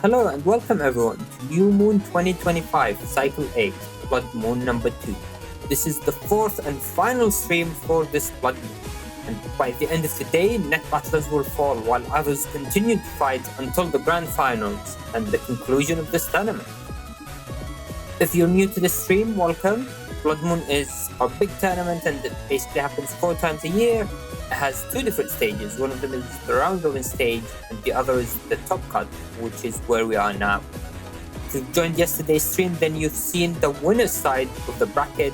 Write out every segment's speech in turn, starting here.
Hello and welcome everyone to New Moon 2025 Cycle 8, Blood Moon number 2. This is the fourth and final stream for this Blood Moon, and by the end of the day, net battlers will fall while others continue to fight until the grand finals and the conclusion of this tournament. If you're new to the stream, welcome. Blood Moon is our big tournament and it basically happens 4 times a year. It has 2 different stages. One of them is the round robin stage and the other is the top cut, which is where we are now. If you joined yesterday's stream, then you've seen the winner's side of the bracket,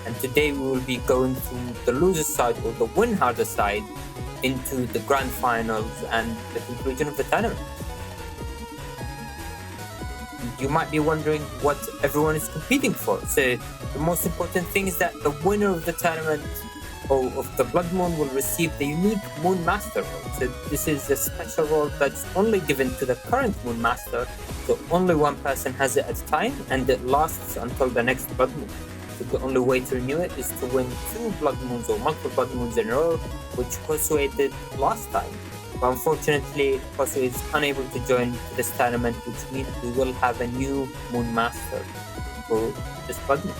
and today we will be going through the loser's side or the win harder side into the grand finals and the conclusion of the tournament. You might be wondering what everyone is competing for. So the most important thing is that the winner of the tournament or of the Blood Moon will receive the unique Moon Master role. So this is a special role that's only given to the current Moon Master, so only one person has it at a time, and it lasts until the next Blood Moon. So the only way to renew it is to win 2 Blood Moons or multiple Blood Moons in a row, which Kosue did last time. But unfortunately, Kosue is unable to join this tournament, which means we will have a new Moon Master for this Blood Moon.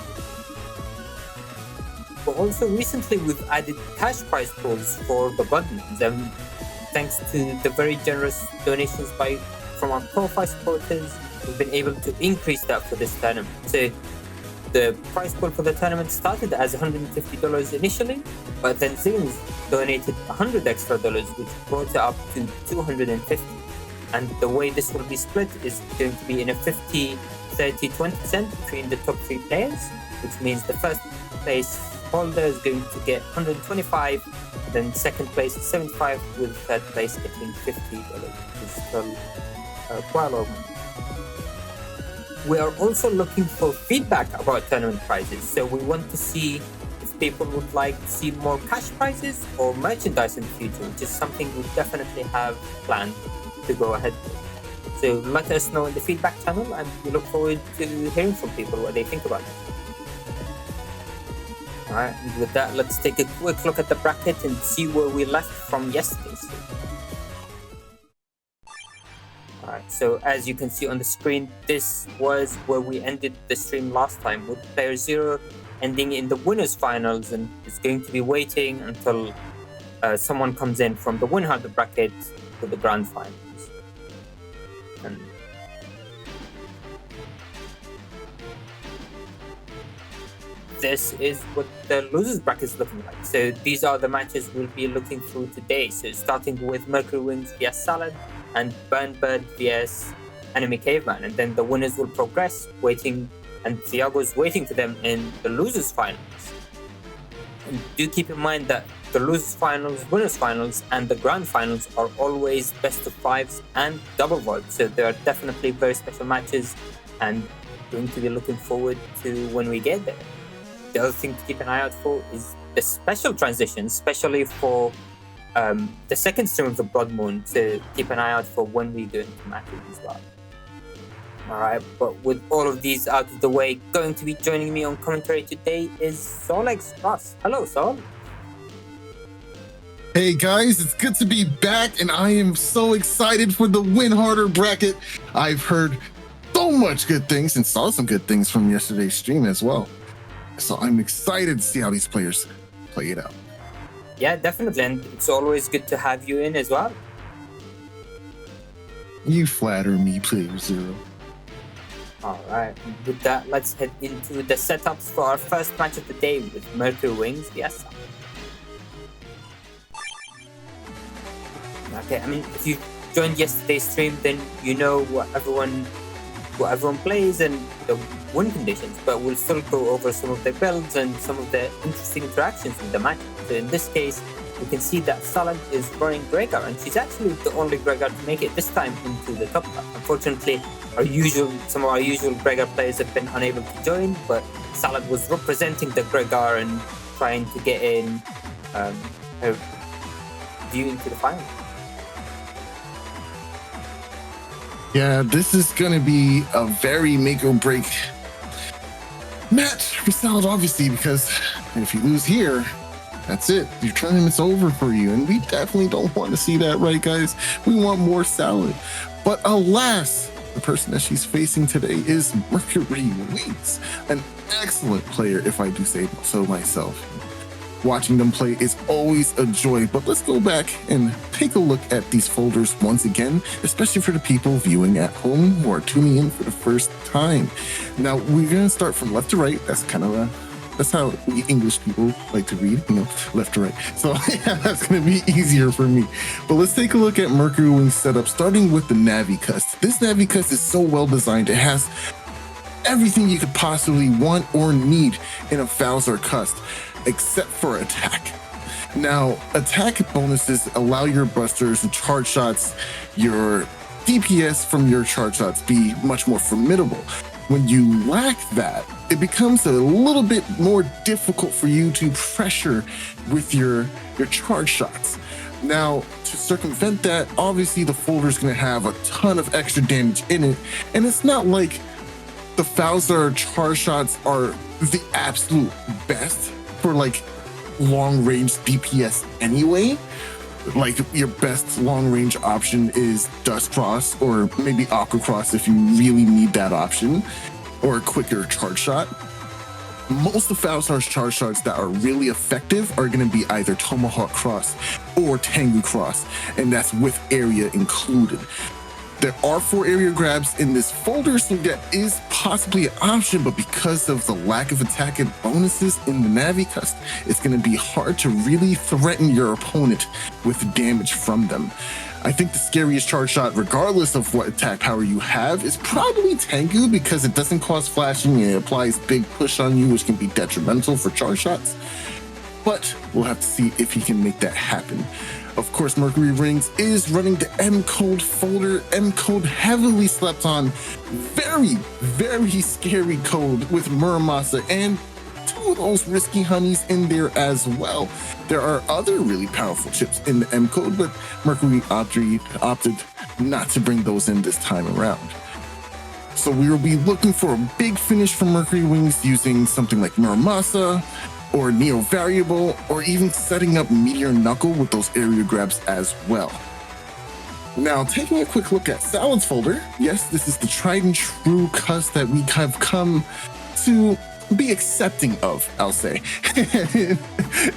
But also recently we've added cash prize pools for the Blood Moons, and thanks to the very generous donations from our profile supporters, we've been able to increase that for this tournament. So the prize pool for the tournament started as $150 initially, but then Zings donated $100 extra, which brought it up to $250. And the way this will be split is going to be in a 50, 30, 20% between the top 3 players, which means the first place holder is going to get $125, then second place is $75, with third place getting $50, which is still quite a lot of money. We are also looking for feedback about tournament prizes, so we want to see if people would like to see more cash prizes or merchandise in the future, which is something we definitely have planned to go ahead with. So let us know in the feedback channel, and we look forward to hearing from people what they think about it. Alright, and with that, let's take a quick look at the bracket and see where we left from yesterday's stream. Alright, so as you can see on the screen, this was where we ended the stream last time, with player 0 ending in the winners finals, and is going to be waiting until someone comes in from the win harder bracket to the grand finals. And this is what the losers bracket is looking like. So these are the matches we'll be looking through today. So starting with MercuryWings vs Salad and burnbird vs enemy caveman, and then the winners will progress, waiting, and Thiago is waiting for them in the losers finals. And do keep in mind that the losers finals, winners finals, and the grand finals are always best of 5s and double void. So they are definitely very special matches, and going to be looking forward to when we get there. The other thing to keep an eye out for is the special transitions, especially for the second stream of the Blood Moon, to keep an eye out for when we go into matches as well. Alright, but with all of these out of the way, going to be joining me on commentary today is SoulXCross. Hello, Soul. Hey guys, it's good to be back, and I am so excited for the win harder bracket. I've heard so much good things and saw some good things from yesterday's stream as well. So I'm excited to see how these players play it out. Yeah, definitely, and it's always good to have you in as well. You flatter me, playerzero. Alright, with that, let's head into the setups for our first match of the day with MercuryWings vs Salad. Okay, I mean, if you joined yesterday's stream, then you know what everyone plays and the win conditions, but we'll still go over some of the builds and some of the interesting interactions in the match. So in this case, we can see that Salad is running Gregor, and she's actually the only Gregor to make it this time into the top cut. Unfortunately, some of our usual Gregor players have been unable to join, but Salad was representing the Gregor and trying to get in her view into the final. Yeah, this is going to be a very make or break match for Salad, obviously, because if you lose here, that's it. Your tournament's over for you, and we definitely don't want to see that, right, guys? We want more Salad. But alas, the person that she's facing today is MercuryWings, an excellent player, if I do say so myself. Watching them play is always a joy, but let's go back and take a look at these folders once again, especially for the people viewing at home who are tuning in for the first time. Now, we're going to start from left to right. That's how we English people like to read, left to right. So yeah, that's going to be easier for me. But let's take a look at MercuryWings setup, starting with the Navi Cust. This Navi Cust is so well designed. It has everything you could possibly want or need in a Falzar Cust, except for attack. Now, attack bonuses allow your busters and charge shots, your DPS from your charge shots be much more formidable. When you lack that, it becomes a little bit more difficult for you to pressure with your charge shots. Now, to circumvent that, obviously the folder is going to have a ton of extra damage in it, and it's not like the Falzar charge shots are the absolute best for like long range DPS anyway. Like your best long range option is Dust Cross or maybe Aqua Cross if you really need that option, or a quicker charge shot. Most of Falzar's charge shots that are really effective are going to be either Tomahawk Cross or Tengu Cross, and that's with area included. There are 4 area grabs in this folder, so that is possibly an option, but because of the lack of attack and bonuses in the Navi Cust, it's going to be hard to really threaten your opponent with damage from them. I think the scariest charge shot, regardless of what attack power you have, is probably Tengu, because it doesn't cause flashing and it applies big push on you, which can be detrimental for charge shots. But we'll have to see if he can make that happen. Of course, MercuryWings is running the M-Code folder. M-Code heavily slept on. Very, very scary code with Muramasa and 2 of those risky honeys in there as well. There are other really powerful chips in the M-Code, but Mercury opted not to bring those in this time around. So we will be looking for a big finish from MercuryWings using something like Muramasa, or Neo Variable, or even setting up Meteor Knuckle with those area grabs as well. Now, taking a quick look at Salad's folder, yes, this is the tried and true Cust that we have come to be accepting of, I'll say. It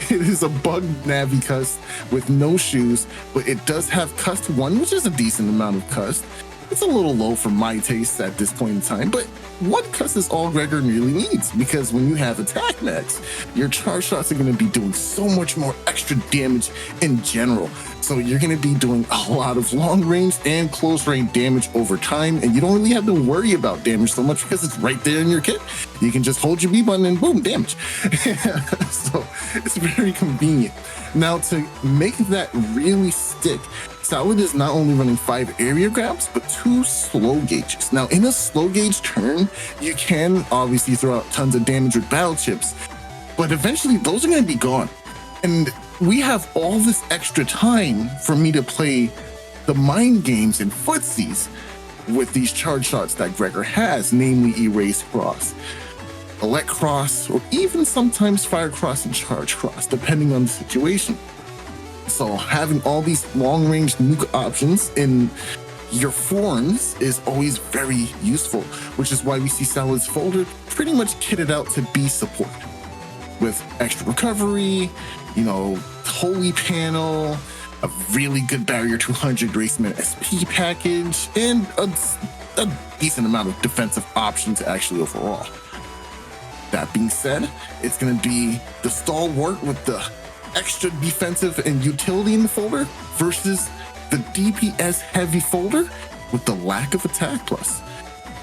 is a bugged Navi Cust with no shoes, but it does have Cust 1, which is a decent amount of Cust. It's a little low for my taste at this point in time, but 1 Cust is all Gregor really needs, because when you have attack max, your charge shots are going to be doing so much more extra damage in general. So you're going to be doing a lot of long range and close range damage over time, and you don't really have to worry about damage so much because it's right there in your kit. You can just hold your B button and boom, damage. So it's very convenient. Now, to make that really stick, Salad is not only running 5 area grabs, but 2 slow gauges. Now, in a slow gauge turn, you can obviously throw out tons of damage with battle chips, but eventually those are going to be gone. And we have all this extra time for me to play the mind games and footsies with these charge shots that Gregor has, namely Erase Cross, Elect Cross, or even sometimes Fire Cross and Charge Cross, depending on the situation. So having all these long-range nuke options in your forms is always very useful, which is why we see Salad's folder pretty much kitted out to be support, with extra recovery, Holy Panel, a really good Barrier 200 Raceman SP package, and a decent amount of defensive options actually overall. That being said, it's going to be the stalwart with the extra defensive and utility in the folder versus the DPS heavy folder with the lack of attack plus.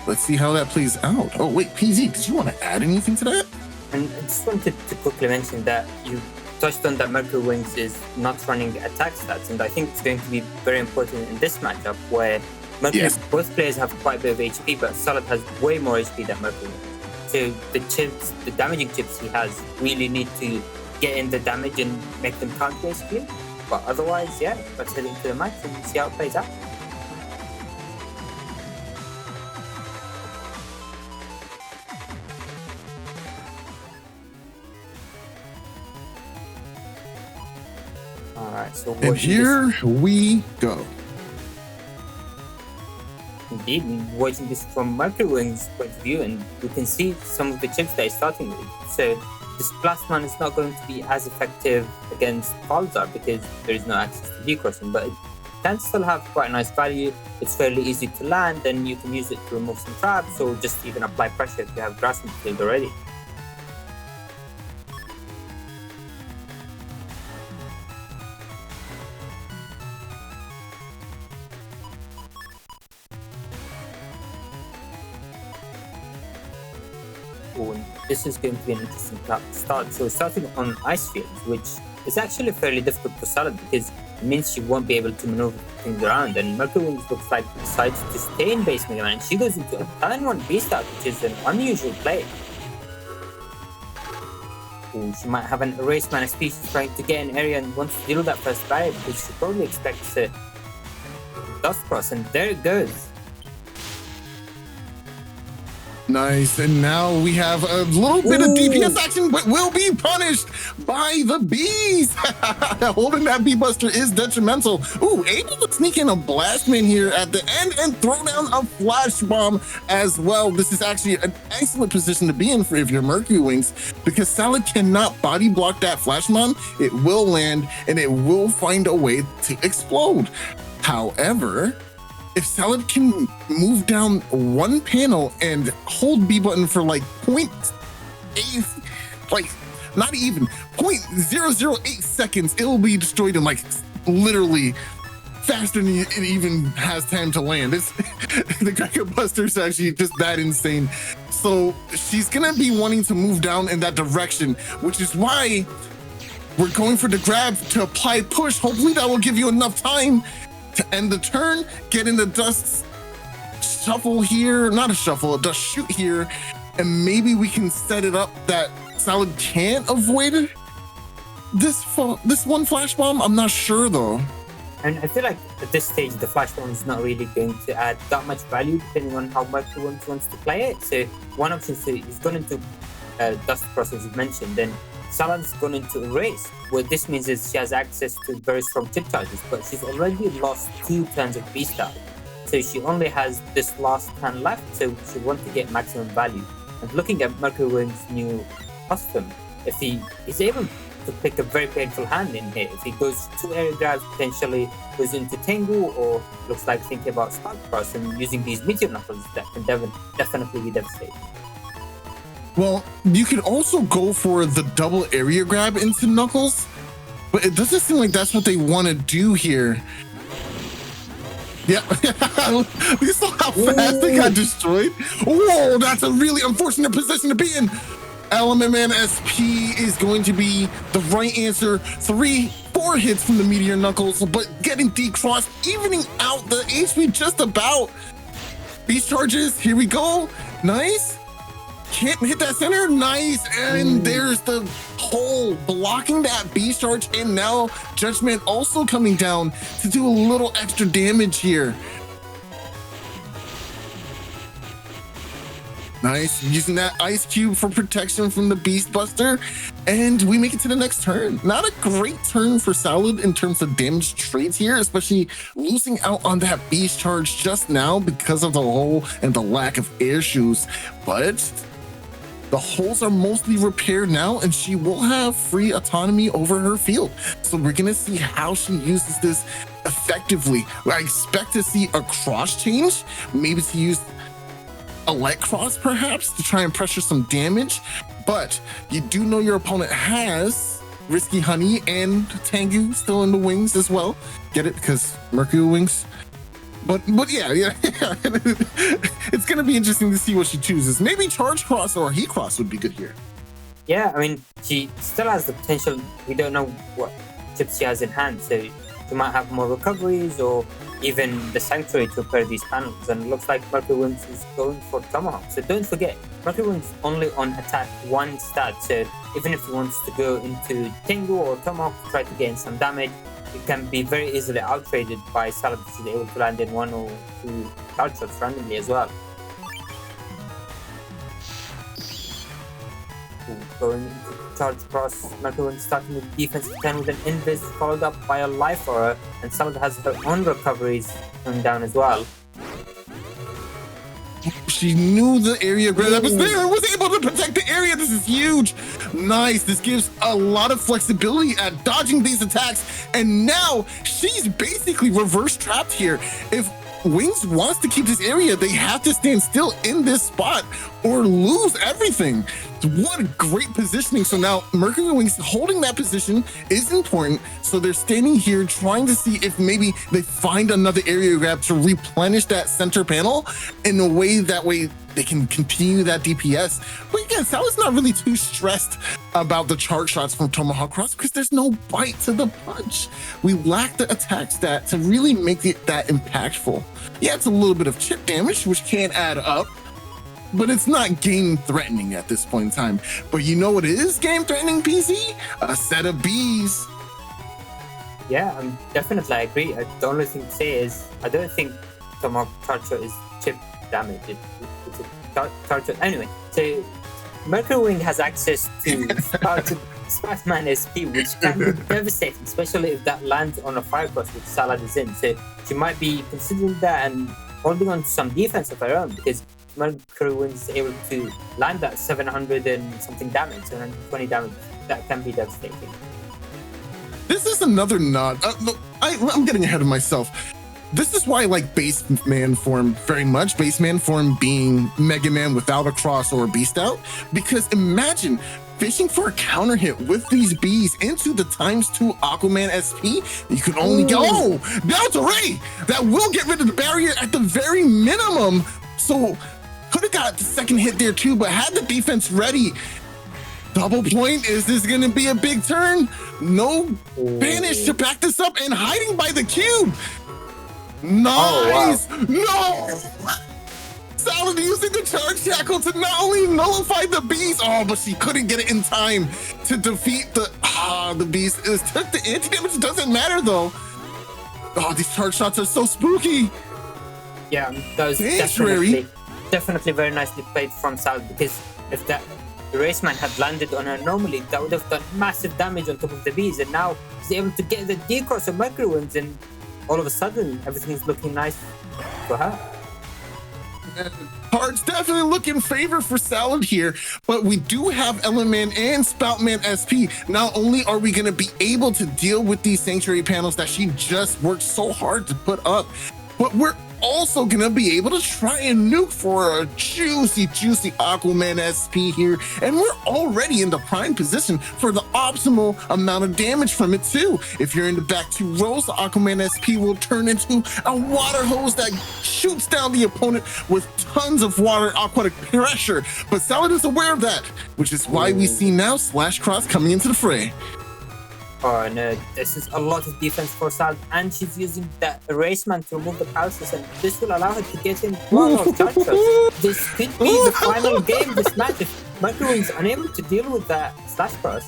Let's see how that plays out. Oh wait, PZ, did you want to add anything to that? And I just wanted to quickly mention that you touched on that MercuryWings is not running attack stats, and I think it's going to be very important in this matchup where both players have quite a bit of HP, but Salad has way more HP than MercuryWings. So the damaging chips he has really need to get in the damage and make them counter HP. But otherwise, yeah, let's head into the match and see how it plays out. And here we go. indeed. And watching this from MercuryWings' point of view, and you can see some of the chips that he's starting with. So this Blastman is not going to be as effective against Falzar because there is no access to decrossing, but it can still have quite a nice value. It's fairly easy to land, and you can use it to remove some traps or just even apply pressure if you have grass in the field already. And this is going to be an interesting start. So starting on ice fields, which is actually fairly difficult for Salad because it means she won't be able to maneuver things around. And MercuryWings looks like decides to stay in base Mega Man. She goes into a turn 1 beast out, which is an unusual play. Ooh, she might have an erase mana species trying to get an area and wants to deal with that first barrier because she probably expects a Dust Cross, and there it goes. Nice, and now we have a little bit of DPS action, but will be punished by the bees. Holding that bee buster is detrimental. Ooh, able to sneak in a blastman here at the end and throw down a flash bomb as well. This is actually an excellent position to be in for if you're MercuryWings, because Salad cannot body block that flash bomb. It will land and it will find a way to explode. However, if Salad can move down one panel and hold B button for like 0.8, like not even 0.008 seconds, it will be destroyed in like literally faster than it even has time to land. It's the Cracker Buster is actually just that insane. So she's gonna be wanting to move down in that direction, which is why we're going for the grab to apply push. Hopefully that will give you enough time to end the turn, get in the dust shuffle here, not a shuffle, a dust shoot here, and maybe we can set it up that Salad can't avoid this one flash bomb. I'm not sure though. And I feel like at this stage, the flash bomb is not really going to add that much value depending on how MercuryWings wants to play it. So one option is going into Dust Cross, as you mentioned, then Salad's going into Erase. What this means is she has access to very strong tip charges, but she's already lost 2 turns of Beast out. So she only has this last turn left, so she wants to get maximum value. And looking at MercuryWings' new custom, if he is able to pick a very painful hand in here, if he goes 2 area grabs, potentially goes into Tengu, or looks like thinking about SoulXCross and using these Meteor Knuckles, that can definitely be devastating. Well, you could also go for the double area grab into Knuckles, but it doesn't seem like that's what they want to do here. Yeah, you saw how fast they got destroyed. Whoa, that's a really unfortunate position to be in. Element Man SP is going to be the right answer. 3-4 hits from the Meteor Knuckles, but getting decrossed, evening out the HP just about. Beast charges, here we go. Nice. Can't hit that center. Nice. And there's the hole blocking that beast charge. And now Judgment also coming down to do a little extra damage here. Nice. Using that ice cube for protection from the Beast Buster. And we make it to the next turn. Not a great turn for Salad in terms of damage trades here, especially losing out on that beast charge just now because of the hole and the lack of air shoes. But the holes are mostly repaired now, and she will have free autonomy over her field. So we're going to see how she uses this effectively. I expect to see a cross change, maybe to use a light cross perhaps to try and pressure some damage. But you do know your opponent has Risky Honey and Tengu still in the wings as well. Get it? Because MercuryWings. But yeah. It's going to be interesting to see what she chooses. Maybe Charge Cross or Heat Cross would be good here. Yeah, I mean, she still has the potential. We don't know what chips she has in hand, so she might have more recoveries or even the Sanctuary to repair these panels. And it looks like MercuryWings is going for Tomahawk. So don't forget, MercuryWings only on attack 1 stat. So even if he wants to go into Tengu or Tomahawk to try to gain some damage, it can be very easily outtraded by Salad, which is able to land in 1 or 2 card shots randomly as well. Going into Charge Cross, MercuryWings starting with defensive 10 with an Invis, followed up by a Life Aura, and Salad has her own recoveries coming down as well. She knew the area that was there and was able to protect the area. This is huge. Nice. This gives a lot of flexibility at dodging these attacks. And now she's basically reverse trapped here. If Wings wants to keep this area, they have to stand still in this spot or lose everything. What a great positioning. So now MercuryWings holding that position is important. So they're standing here trying to see if maybe they find another area grab to replenish that center panel in a way that way they can continue that DPS. But again, Salah's not really too stressed about the charge shots from Tomahawk Cross because there's no bite to the punch. We lack the attack stat to really make it that impactful. Yeah, it's a little bit of chip damage, which can add up, but it's not game-threatening at this point in time. But you know what is game-threatening, PC? A set of bees. Yeah, definitely I agree. The only thing to say is I don't think Tomahawk charge shot is chip damage. It's a charge shot. Anyway, so MercuryWing has access to Spider-Man SP, which can be devastating, especially if that lands on a fire cross which Salah is in. So she might be considering that and holding on to some defense of her own because MercuryWings is able to land that 700 and something damage, 720 damage. That can be devastating. This is another nod. Look, I'm getting ahead of myself. This is why I like base man form very much. Base man form being Mega Man without a cross or a beast out. Because imagine fishing for a counter hit with these bees into the ×2 Aquaman SP. You can only go down to Ray. That will get rid of the barrier at the very minimum. So could have got the second hit there too, but had the defense ready. Double point. Is this going to be a big turn? No banish to back this up and hiding by the cube. Nice. Oh, wow. No. Salad using the charge tackle to not only nullify the bees, but she couldn't get it in time to defeat the bees. The anti-damage doesn't matter though. Oh, these charge shots are so spooky. Yeah, that was definitely very nicely played from Salad, because if that Raceman had landed on her normally, that would have done massive damage on top of the bees, and now he's able to get the D-cross of MercuryWings, and all of a sudden everything's looking nice for her. Cards definitely look in favor for Salad here, but we do have Eleman and Spoutman SP. Not only are we going to be able to deal with these Sanctuary panels that she just worked so hard to put up, but we're also going to be able to try and nuke for a juicy Aquaman SP here, and we're already in the prime position for the optimal amount of damage from it too. If you're in the back 2 rows, the Aquaman SP will turn into a water hose that shoots down the opponent with tons of water aquatic pressure, but Salad is aware of that, which is why we see now SoulXCross coming into the fray. Oh no, this is a lot of defense for Salad, and she's using that Eraseman to remove the pulses, and this will allow her to get in a lot of charge shots. This could be the final game of this match if MercuryWings is unable to deal with that SoulXCross.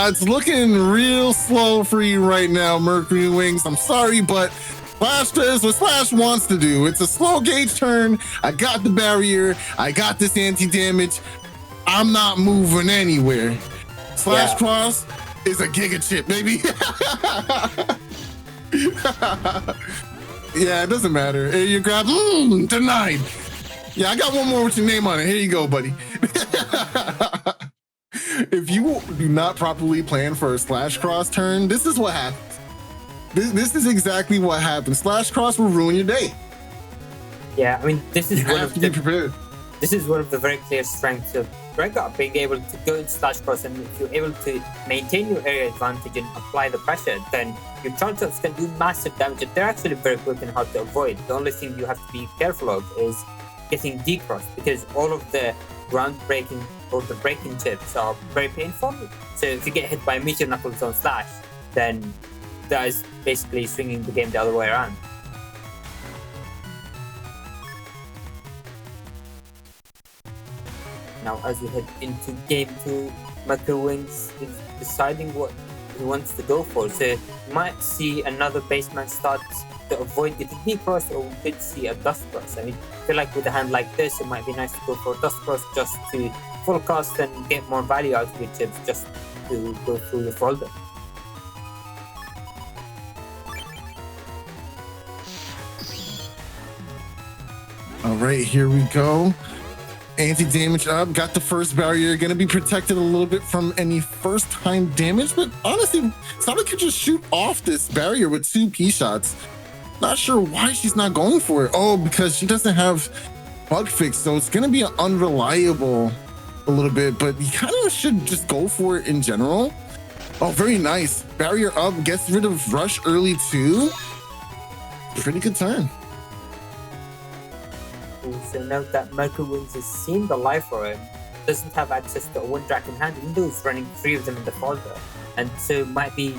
It's looking real slow for you right now, MercuryWings. I'm sorry, but Slash does what Slash wants to do. It's a slow gauge turn. I got the barrier. I got this anti-damage. I'm not moving anywhere. SoulXCross is a giga chip, baby. Yeah, it doesn't matter. Here you grab, denied. Yeah, I got one more with your name on it. Here you go, buddy. If you do not properly plan for a SoulXCross turn, this is what happens. This is exactly what happens. SoulXCross will ruin your day. Yeah, I mean, this is one of the very clear strengths of Rega, being able to go into SoulXCross, and if you're able to maintain your area advantage and apply the pressure, then your charge shots can do massive damage. They're actually very quick and hard to avoid. The only thing you have to be careful of is getting D-crossed, because all of the ground breaking or the breaking chips are very painful. So if you get hit by a Meteor Knuckles on Slash, then that is basically swinging the game the other way around. Now, as we head into game 2, MercuryWings is deciding what he wants to go for. So you might see another baseman start to avoid getting D-cross, or we could see a dust cross. I mean, I feel like with a hand like this, it might be nice to go for a dust cross just to full cast and get more value out of your chips, just to go through your folder. right, here we go. Anti-damage up, got the first barrier, gonna be protected a little bit from any first-time damage, but honestly, Salad could just shoot off this barrier with 2 P shots. Not sure why she's not going for it. Oh, because she doesn't have bug fix, so it's gonna be unreliable a little bit, but you kind of should just go for it in general. Oh, very nice. Barrier up, gets rid of rush early too. Pretty good turn. Also note that MercuryWings has seen the life for him, doesn't have access to a wind dragon in hand, even though he's running 3 of them in the folder, and so might be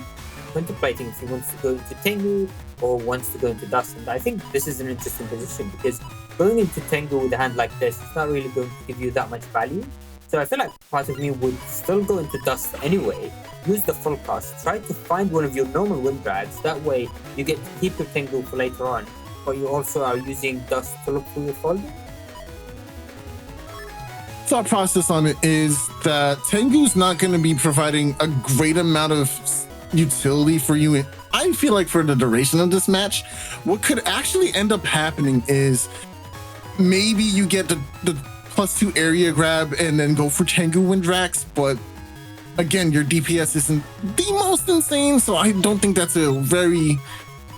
contemplating if he wants to go into Tengu or wants to go into Dust. And I think this is an interesting position because going into Tengu with a hand like this is not really going to give you that much value. So I feel like part of me would still go into Dust anyway, use the full cost, try to find one of your normal wind drags, that way you get to keep your Tengu for later on, but you also are using Dust to look through your folder. Thought process on it is that Tengu's not going to be providing a great amount of utility for you. I feel like for the duration of this match, what could actually end up happening is maybe you get the +2 area grab and then go for Tengu Windrax, but again, your DPS isn't the most insane, so I don't think that's a very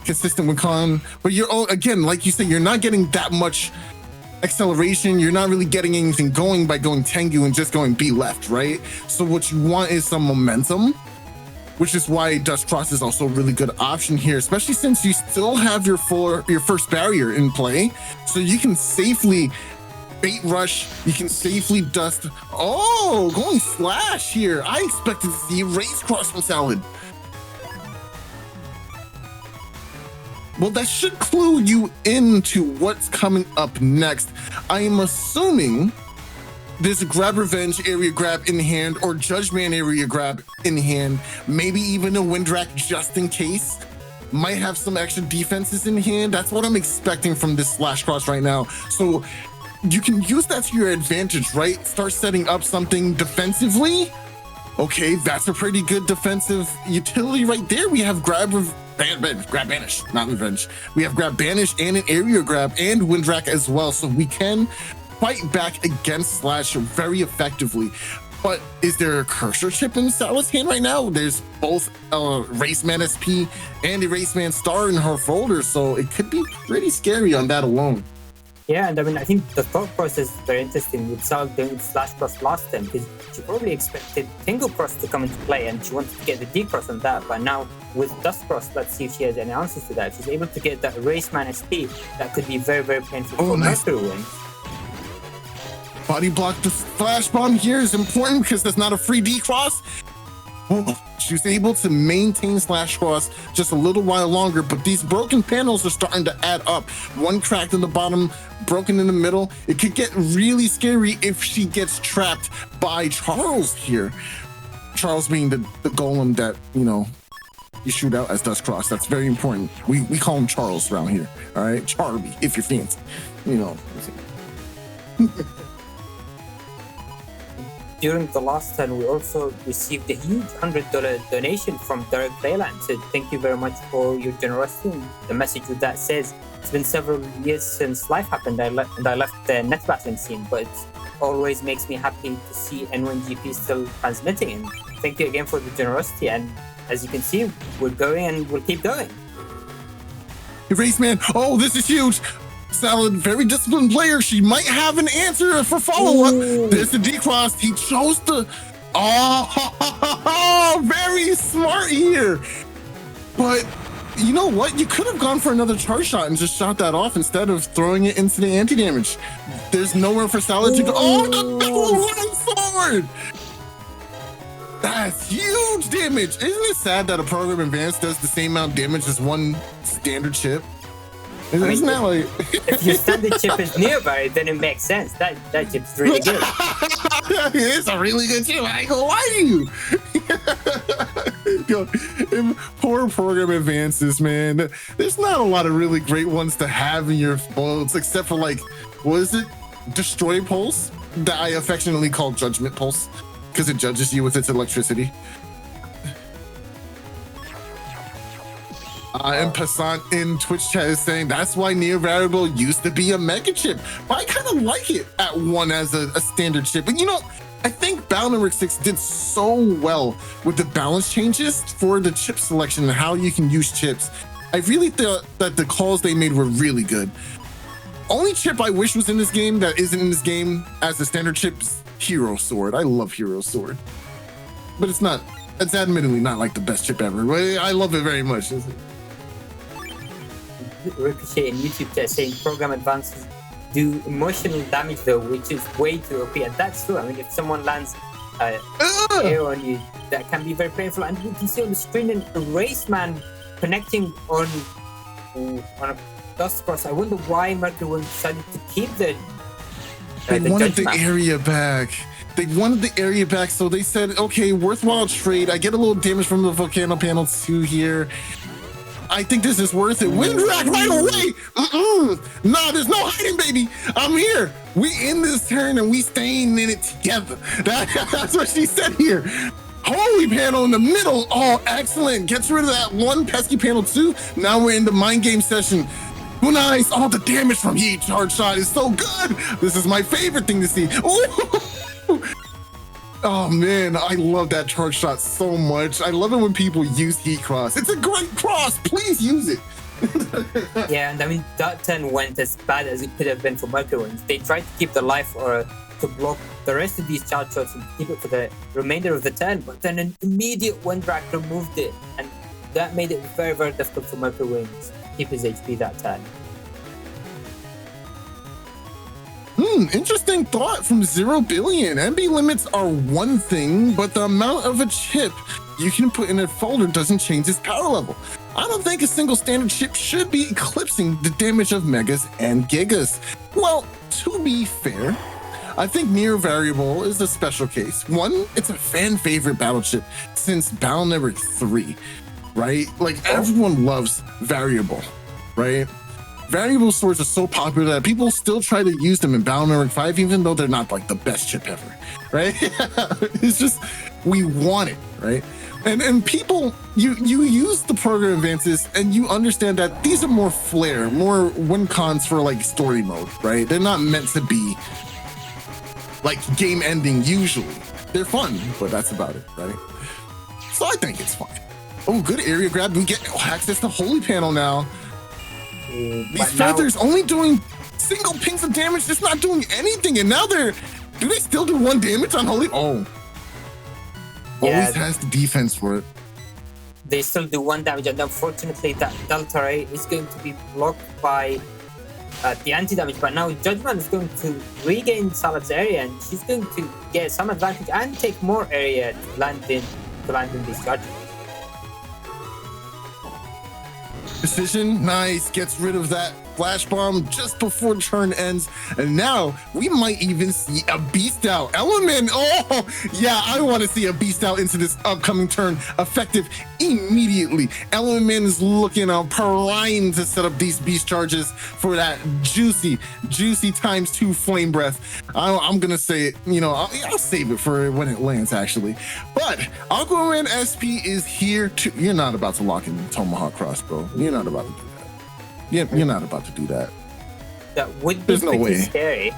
consistent with con. But you're all, again, like you said, you're not getting that much acceleration. You're not really getting anything going by going Tengu and just going B left, right? So what you want is some momentum, which is why Dustcross is also a really good option here, especially since you still have your first barrier in play, so you can safely bait rush, you can safely dust. Oh, going slash here. I expected to see race cross from Salad. Well, that should clue you into what's coming up next. I am assuming there's a grab revenge area grab in hand or judgment area grab in hand, maybe even a Windrak just in case. Might have some extra defenses in hand. That's what I'm expecting from this slash cross right now. So you can use that to your advantage, right? Start setting up something defensively. Okay, that's a pretty good defensive utility right there. We have grab banish, not revenge. We have grab banish and an area grab and Windrak as well. So we can fight back against slash very effectively. But is there a cursor chip in Salah's hand right now? There's both Raceman SP and a Raceman star in her folder, so it could be pretty scary on that alone. Yeah, and I mean, I think the thought process is very interesting with Salad doing slash cross last time, because she probably expected Tingle cross to come into play and she wanted to get the D cross on that. But now with Dust cross, let's see if she has any answers to that. If she's able to get that Raceman SP, that could be very, very painful for MercuryWings. Body block the flash bomb here is important because that's not a free D cross. Oh, she was able to maintain slash cross just a little while longer, but these broken panels are starting to add up. One cracked in the bottom, broken in the middle. It could get really scary if she gets trapped by Charles here. Charles being the golem that, you know, you shoot out as Dust Cross. That's very important. We call him Charles around here. All right, Charlie, if you're fancy, you know. During the last turn, we also received a huge $100 donation from Derek Playland. So thank you very much for your generosity. The message with that says, it's been several years since life happened and I left the net battling scene, but it always makes me happy to see N1GP still transmitting. And thank you again for the generosity. And as you can see, we're going and we'll keep going. Race man, oh, this is huge. Salad, very disciplined player. She might have an answer for follow-up. There's the D-cross. He chose to... Oh, very smart here. But you know what? You could have gone for another charge shot and just shot that off instead of throwing it into the anti-damage. There's nowhere for Salad to go. Oh, the double running forward. That's huge damage. Isn't it sad that a program advanced does the same amount of damage as one standard chip? Isn't that like... If your standard chip is nearby, then it makes sense. That chip's really good. It's a really good chip. I ain't gonna lie to you. Yo, poor program advances, man. There's not a lot of really great ones to have in your folds, except for like, what is it? Destroy Pulse? That I affectionately call Judgment Pulse, because it judges you with its electricity. And Passant in Twitch chat is saying that's why Near Variable used to be a mega chip. But I kind of like it at 1 as a standard chip. And you know, I think Battle Network 6 did so well with the balance changes for the chip selection and how you can use chips. I really thought that the calls they made were really good. Only chip I wish was in this game that isn't in this game as a standard chip is Hero Sword. I love Hero Sword. But it's admittedly not like the best chip ever. But I love it very much. Ricochet in YouTube chat saying program advances do emotional damage though, which is way too OP, and that's true. I mean, if someone lands arrow on you, that can be very painful. And we can see on the screen an Erase Man connecting on a Dust Cross. I wonder why MercuryWings decided to keep the wanted the area back. They wanted the area back, so they said, okay, worthwhile trade. I get a little damage from the Volcano Panel 2 here. I think this is worth it. Windrak right away. Nah, there's no hiding, baby. I'm here. We in this turn and we staying in it together. That's what she said here. Holy Panel in the middle. Oh, excellent. Gets rid of that one pesky Panel 2. Now we're in the mind game session. Oh, nice. All the damage from Heat Charge Shot is so good. This is my favorite thing to see. Ooh. Oh man, I love that charge shot so much. I love it when people use Heat Cross. It's a great cross. Please use it. Yeah, and I mean, that turn went as bad as it could have been for MercuryWings. They tried to keep the life or to block the rest of these charge shots and keep it for the remainder of the turn, but then an immediate Windrak removed it, and that made it very, very difficult for MercuryWings to keep his HP that turn. Interesting thought from 0 billion. MB limits are one thing, but the amount of a chip you can put in a folder doesn't change its power level. I don't think a single standard chip should be eclipsing the damage of Megas and Gigas. Well, to be fair, I think Near Variable is a special case. One, it's a fan favorite battle chip since Battle Network 3, right? Like everyone loves Variable, right? Variable swords are so popular that people still try to use them in Battle Network 5, even though they're not like the best chip ever, right? It's just, we want it, right? And people, you use the program advances and you understand that these are more flair, more win cons for like story mode, right? They're not meant to be like game ending usually. They're fun, but that's about it, right? So I think it's fine. Oh, good area grab. We get access to Holy Panel now. These feathers only doing single pings of damage, just not doing anything. And now do they still do 1 damage on Holy? Oh. Yeah, always has the defense for it. They still do 1 damage, and unfortunately that Delta Ray is going to be blocked by the anti-damage. But now Judgment is going to regain Salad's area, and she's going to get some advantage and take more area to land in these charges. Precision, nice, gets rid of that flash bomb just before turn ends, and now we might even see a beast out element. Oh yeah, I want to see a beast out into this upcoming turn, effective immediately. Element is looking primed to set up these beast charges for that juicy ×2 flame breath. I'm gonna say it, you know, I'll save it for when it lands actually. But Aquaman SP is here to. You're not about to lock in the Tomahawk crossbow. You're not about to do that. You're not about to do that. That would be pretty scary.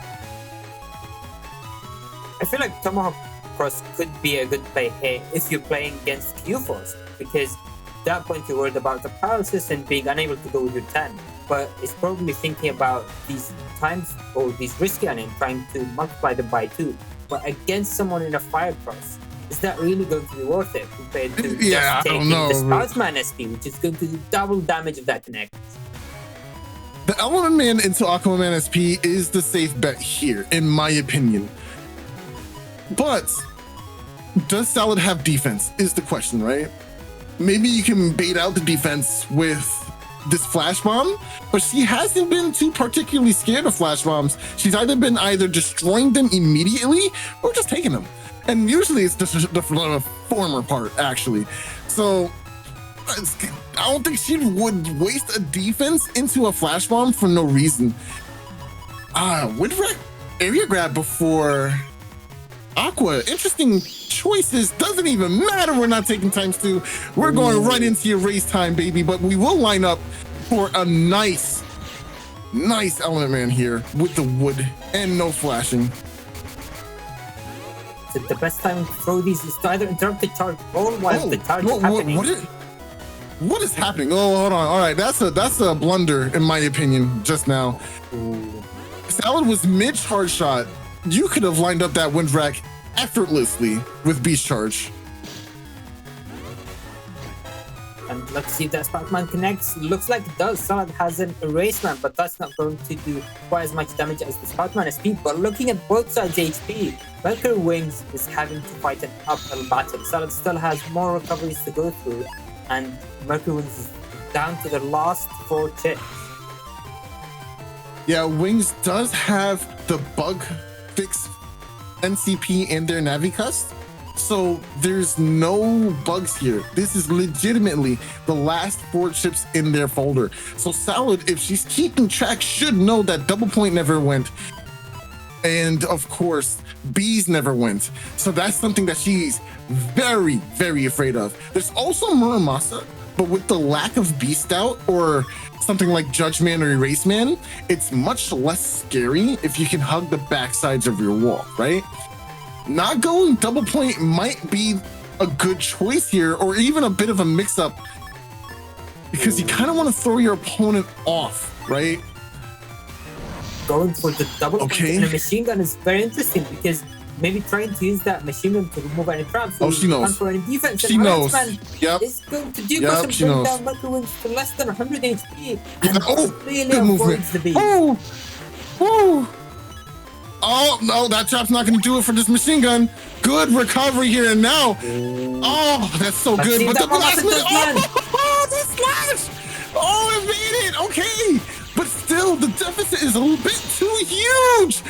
I feel like Tomahawk Cross could be a good play here if you're playing against Q-Force, because at that point you're worried about the paralysis and being unable to go with your 10. But it's probably thinking about these times or these risky and trying to multiply them by 2. But against someone in a Fire Cross, is that really going to be worth it compared to just taking the Spouseman SP, which is going to do double damage of that connect? The Element Man into Aquaman SP is the safe bet here, in my opinion. But does Salad have defense is the question, right? Maybe you can bait out the defense with this flash bomb, but she hasn't been too particularly scared of flash bombs. She's either been destroying them immediately or just taking them. And usually it's the former part, actually. So I don't think she would waste a defense into a flash bomb for no reason. Windrak area grab before Aqua Aqua. Interesting choices. Doesn't even matter. We're not taking ×2. We're going right into your race time, baby. But we will line up for a nice element man here with the wood and no flashing. So the best time to throw these is to either interrupt the charge all while the charge is happening. What is happening? Oh, hold on. All right, that's a blunder in my opinion just now. Ooh. Salad was mid-charge shot. You could have lined up that wind rack effortlessly with beast charge. And let's see if that Sparkman connects. Looks like it does. Salad has an erasement, but that's not going to do quite as much damage as the Sparkman SP. But looking at both sides' HP, MercuryWings is having to fight an uphill battle. Salad still has more recoveries to go through, and MercuryWings is down to the last 4 chips. Yeah, Wings does have the bug fix NCP in their Navicust, so there's no bugs here. This is legitimately the last 4 chips in their folder. So Salad, if she's keeping track, should know that double point never went. And of course, bees never went. So that's something that she's very, very afraid of. There's also Muramasa, but with the lack of beast out or something like Judge Man or Erase Man, it's much less scary if you can hug the backsides of your wall, right? Not going double point might be a good choice here, or even a bit of a mix-up, because you kind of want to throw your opponent off, right? Going for the double point in a machine gun is very interesting, because maybe trying to use that machine gun to remove any traps. Oh, she knows. For any defense. She knows. Yep. Is going to do bring down MercuryWings to less than 100 HP. And really avoids the beat. Oh, no, that trap's not going to do it for this machine gun. Good recovery here and now. Oh, that's so good. But the last minute, the slash. Oh, it made it. Okay. But still, the deficit is a little bit too huge.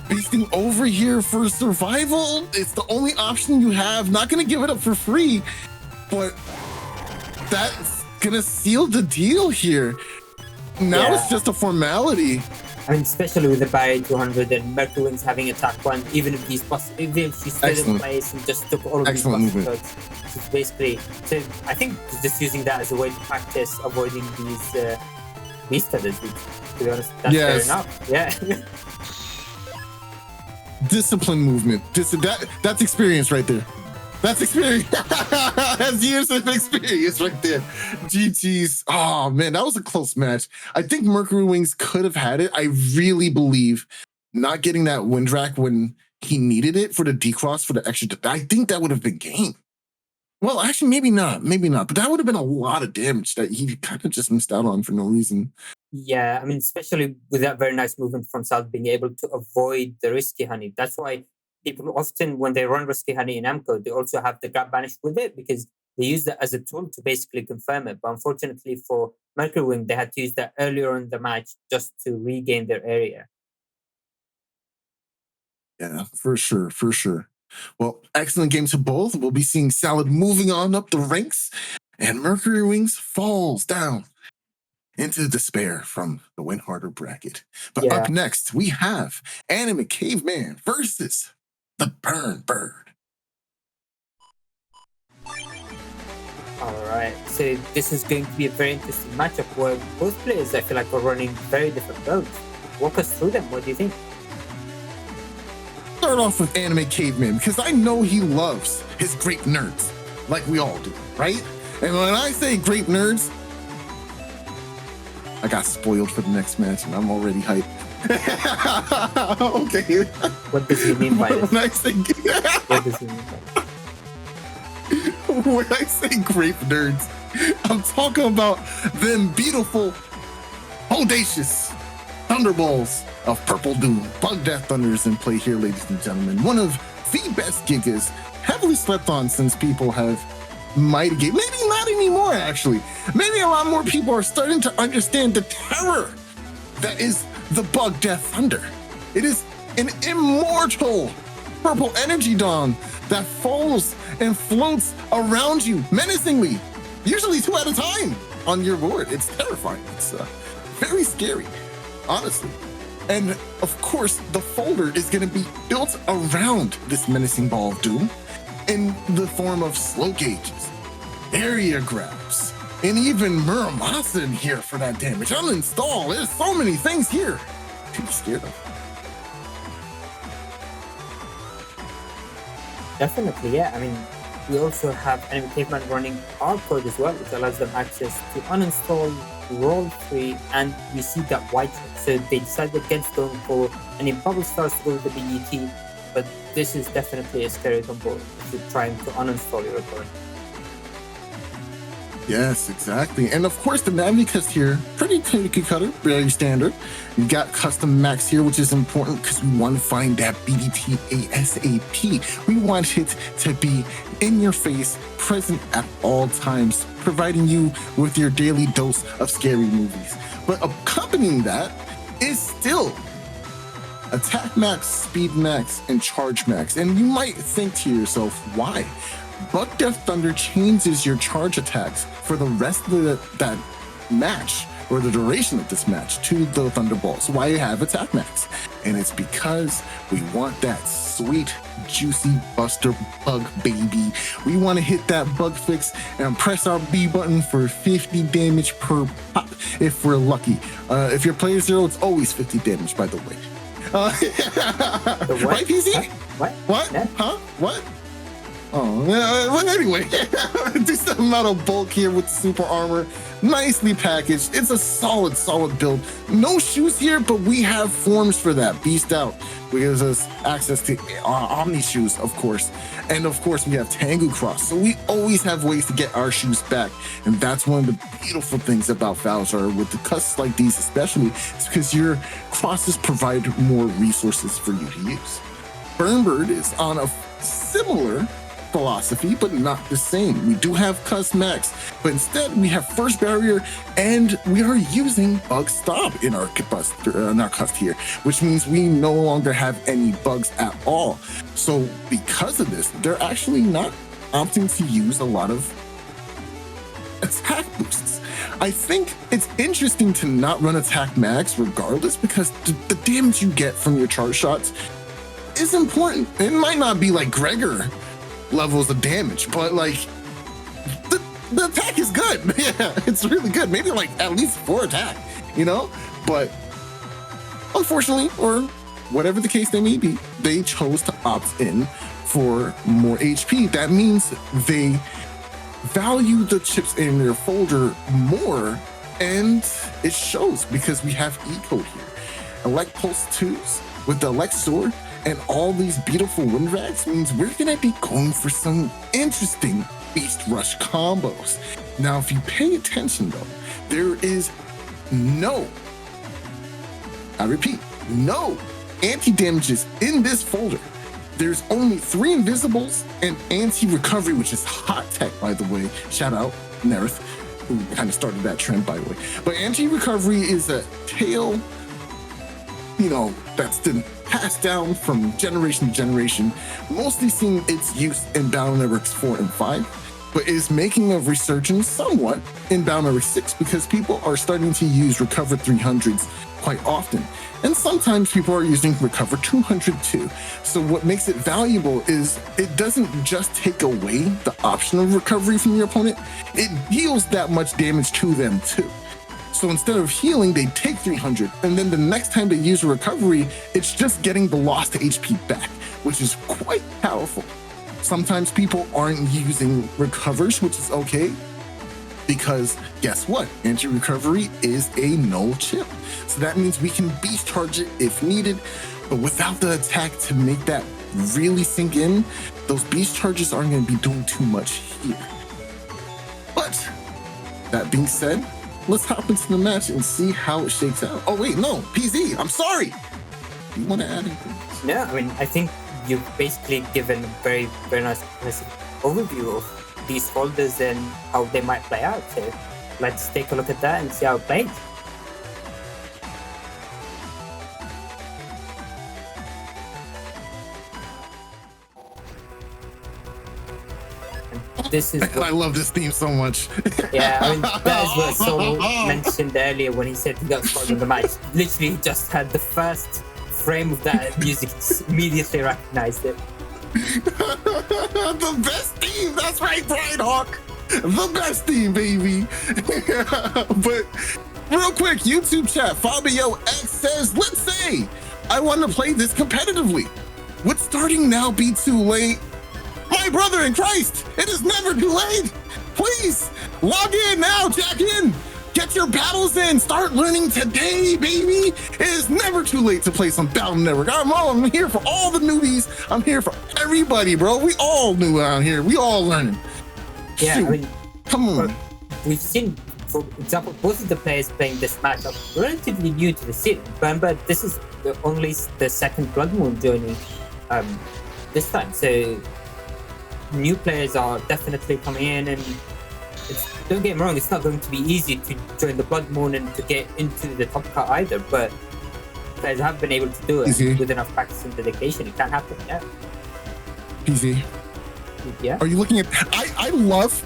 Beasting over here for survival. It's the only option you have. Not going to give it up for free, but that's going to seal the deal here. Now it's just a formality. I mean, especially with the barrier 200 and MercuryWings having attack 1, even if she's still in place and just took all of these shots. It's basically, so I think just using that as a way to practice avoiding these beast feathers, which, to be honest, that's fair enough. Yeah. Discipline movement. That's experience right there. That's experience. That's years of experience right there. GG's. Oh, man, that was a close match. I think MercuryWings could have had it. I really believe not getting that wind rack when he needed it for the decross for the extra. I think that would have been game. Well, actually, maybe not. Maybe not. But that would have been a lot of damage that he kind of just missed out on for no reason. Yeah, I mean, especially with that very nice movement from South being able to avoid the risky honey. That's why people often, when they run risky honey in Amco, they also have the grab banish with it, because they use that as a tool to basically confirm it. But unfortunately for MercuryWing, they had to use that earlier in the match just to regain their area. Yeah, for sure. Well, excellent game to both. We'll be seeing Salad moving on up the ranks, and MercuryWings falls down into despair from the Win Harder bracket. But up next, we have Anime Caveman versus the Burnbird. All right, so this is going to be a very interesting matchup where both players, I feel like, are running very different builds. Walk us through them. What do you think? Start off with Anime Caveman, because I know he loves his grape nerds, like we all do, right? And when I say grape nerds, I got spoiled for the next match, and I'm already hyped. Okay. What does he mean by this? When I say, what does he mean by this? When I say grape nerds, I'm talking about them beautiful, audacious thunderballs of Purple Doom. Bug Death Thunder is in play here, ladies and gentlemen. One of the best gigas, heavily slept on since people have mighty game. Maybe not anymore, actually. Maybe a lot more people are starting to understand the terror that is the Bug Death Thunder. It is an immortal purple energy dawn that falls and floats around you menacingly, usually 2 at a time on your board. It's terrifying. It's very scary, honestly. And of course, the folder is going to be built around this menacing ball of doom in the form of slow gauges, area grabs, and even Muramasa in here for that damage. Uninstall. There's so many things here to be scared of. Definitely, yeah. I mean, we also have enemy caveman running our code as well, which allows them access to uninstall, roll free, and we see that white. So they decided against going for any bubble stars to go with the BET, but this is definitely a scary combo if you're trying to uninstall your code. Yes, exactly. And of course, the Navicuts here, pretty cookie cutter, very standard. You got custom max here, which is important because we want to find that BDT ASAP. We want it to be in your face, present at all times, providing you with your daily dose of scary movies. But accompanying that is still attack max, speed max, and charge max. And you might think to yourself, why? Buck Death Thunder changes your charge attacks for the rest of that match, or the duration of this match, to the Thunderball. So why have attack max? And it's because we want that sweet, juicy Buster Bug, baby. We want to hit that bug fix and press our B button for 50 damage per pop if we're lucky. If you're player zero, it's always 50 damage, by the way. Right, PC? What? Yeah. Huh? What? Oh, yeah, well, anyway, decent amount of bulk here with the super armor, nicely packaged. It's a solid build. No shoes here, but we have forms for that. Beast out, which gives us access to Omni shoes, of course. And of course, we have Tengu Cross. So we always have ways to get our shoes back. And that's one of the beautiful things about Valzar with the cuts like these, especially, is because your crosses provide more resources for you to use. Burnbird is on a similar philosophy, but not the same. We do have Cuss Max, but instead we have First Barrier, and we are using Bug Stop in our cust here, which means we no longer have any bugs at all. So because of this, they're actually not opting to use a lot of attack boosts. I think it's interesting to not run attack max regardless, because the damage you get from your charge shots is important. It might not be like Gregor levels of damage, but like the attack is good. Yeah, it's really good. Maybe like at least 4 attack, you know? But unfortunately, or whatever the case they may be, they chose to opt in for more HP. That means they value the chips in their folder more, and it shows because we have E-code here. Elect Pulse 2s with the Elect Sword and all these beautiful wind rags means we're gonna be going for some interesting Beast Rush combos. Now, if you pay attention though, there is no, I repeat, no anti-damages in this folder. There's only 3 invisibles and anti-recovery, which is hot tech, by the way. Shout out Neryth, who kind of started that trend, by the way. But anti-recovery is a tale, you know, that's been passed down from generation to generation, mostly seeing its use in Battle Networks 4 and 5, but is making a resurgence somewhat in Battle Network 6 because people are starting to use Recover 300s quite often. And sometimes people are using Recover 200 too. So what makes it valuable is it doesn't just take away the option of recovery from your opponent, it deals that much damage to them too. So instead of healing, they take 300, and then the next time they use a recovery, it's just getting the lost HP back, which is quite powerful. Sometimes people aren't using recovers, which is okay, because guess what? Anti-recovery is a null chip. So that means we can beast charge it if needed, but without the attack to make that really sink in, those beast charges aren't going to be doing too much here. But that being said, let's hop into the match and see how it shakes out. Oh wait, no, PZ, I'm sorry. Do you want to add anything? No, I mean, I think you've basically given a very, very nice overview of these folders and how they might play out. So let's take a look at that and see how it plays. And this is I love this theme so much. Yeah, I mean, that is what Soul mentioned earlier when he said he got scored in the match. Literally, he just had the first frame of that music, immediately recognized it. The best theme, that's right, Brian Hawk. The best theme, baby. But real quick, YouTube chat, Fabio X says, let's say I want to play this competitively. Would starting now be too late? My brother in Christ, it is never too late. Please log in now, jack in. Get your battles in. Start learning today, baby. It is never too late to play some Battle Network. I'm here for all the newbies. I'm here for everybody, bro. We all new out here. We all learning. Yeah, Shoot. I mean, come on. We've seen, for example, both of the players playing this match are relatively new to the scene. Burnbird, this is only the second Blood Moon joining this time. So new players are definitely coming in, and don't get me wrong, it's not going to be easy to join the Blood Moon and to get into the top cut either, but players have been able to do it with enough practice and dedication. It can happen, yeah. Easy. Yeah. Are you looking at... I love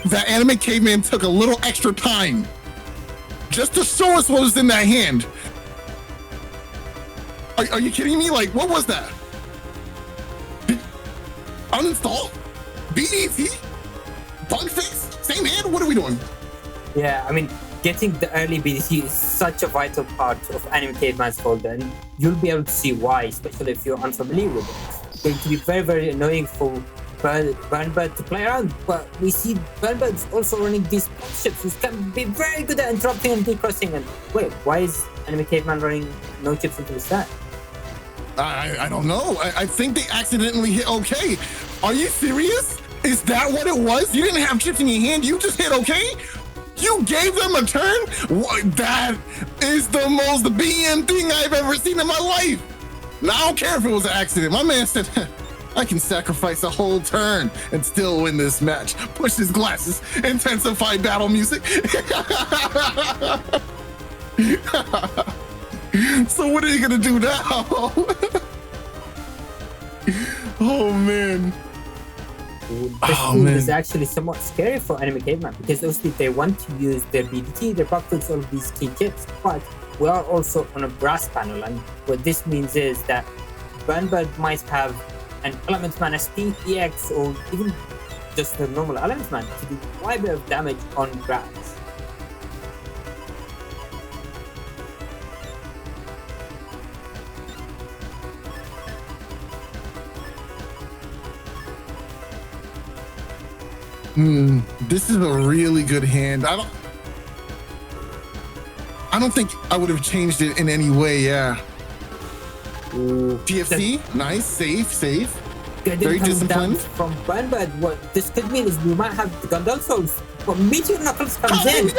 that Anime Caveman took a little extra time just to show us what was in that hand. Are you kidding me? Like, what was that? Uninstall? BDT? Bug fix? Same hand? What are we doing? Yeah, I mean, getting the early BDT is such a vital part of Anime Caveman's folder, and you'll be able to see why, especially if you're unfamiliar with it. It's going to be very, very annoying for Burnbird to play around, but we see Burnbird's also running these ships, which can be very good at interrupting and decrossing. And wait, why is Anime Caveman running no chips into the stack? I don't know. I think they accidentally hit OK. Are you serious? Is that what it was? You didn't have chips in your hand. You just hit OK? You gave them a turn? What? That is the most BM thing I've ever seen in my life. Now, I don't care if it was an accident. My man said, I can sacrifice a whole turn and still win this match. Push his glasses, intensify battle music. So what are you gonna do now? Oh man. This move is actually somewhat scary for Anime Caveman, because obviously they want to use their BDT, their buckles, all of these key chips, but we are also on a brass panel, and what this means is that Burnbird might have an Elementsman SP, EX, or even just a normal Elementsman to do quite a bit of damage on brass. This is a really good hand. I don't think I would have changed it in any way. Yeah. TFC, nice, safe. Very disciplined. From Burnbird, what this could mean is we might have the Gundam Souls, but Meteor Knuckles comes in.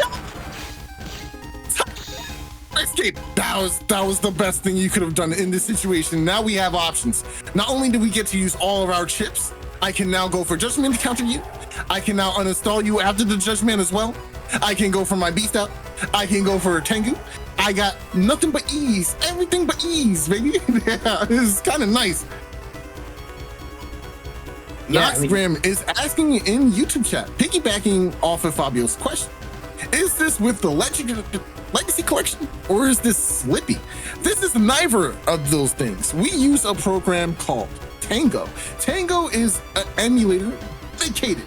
Escape. That was the best thing you could have done in this situation. Now we have options. Not only do we get to use all of our chips, I can now go for Judgment to counter you. I can now uninstall you after the Judgment as well. I can go for my Beast out. I can go for Tengu. I got nothing but ease. Everything but ease, baby. Yeah, this is kind of nice. Yeah, Noxgram is asking in YouTube chat, piggybacking off of Fabio's question, is this with the Legacy Collection or is this Slippy? This is neither of those things. We use a program called Tango. Tango is an emulator dedicated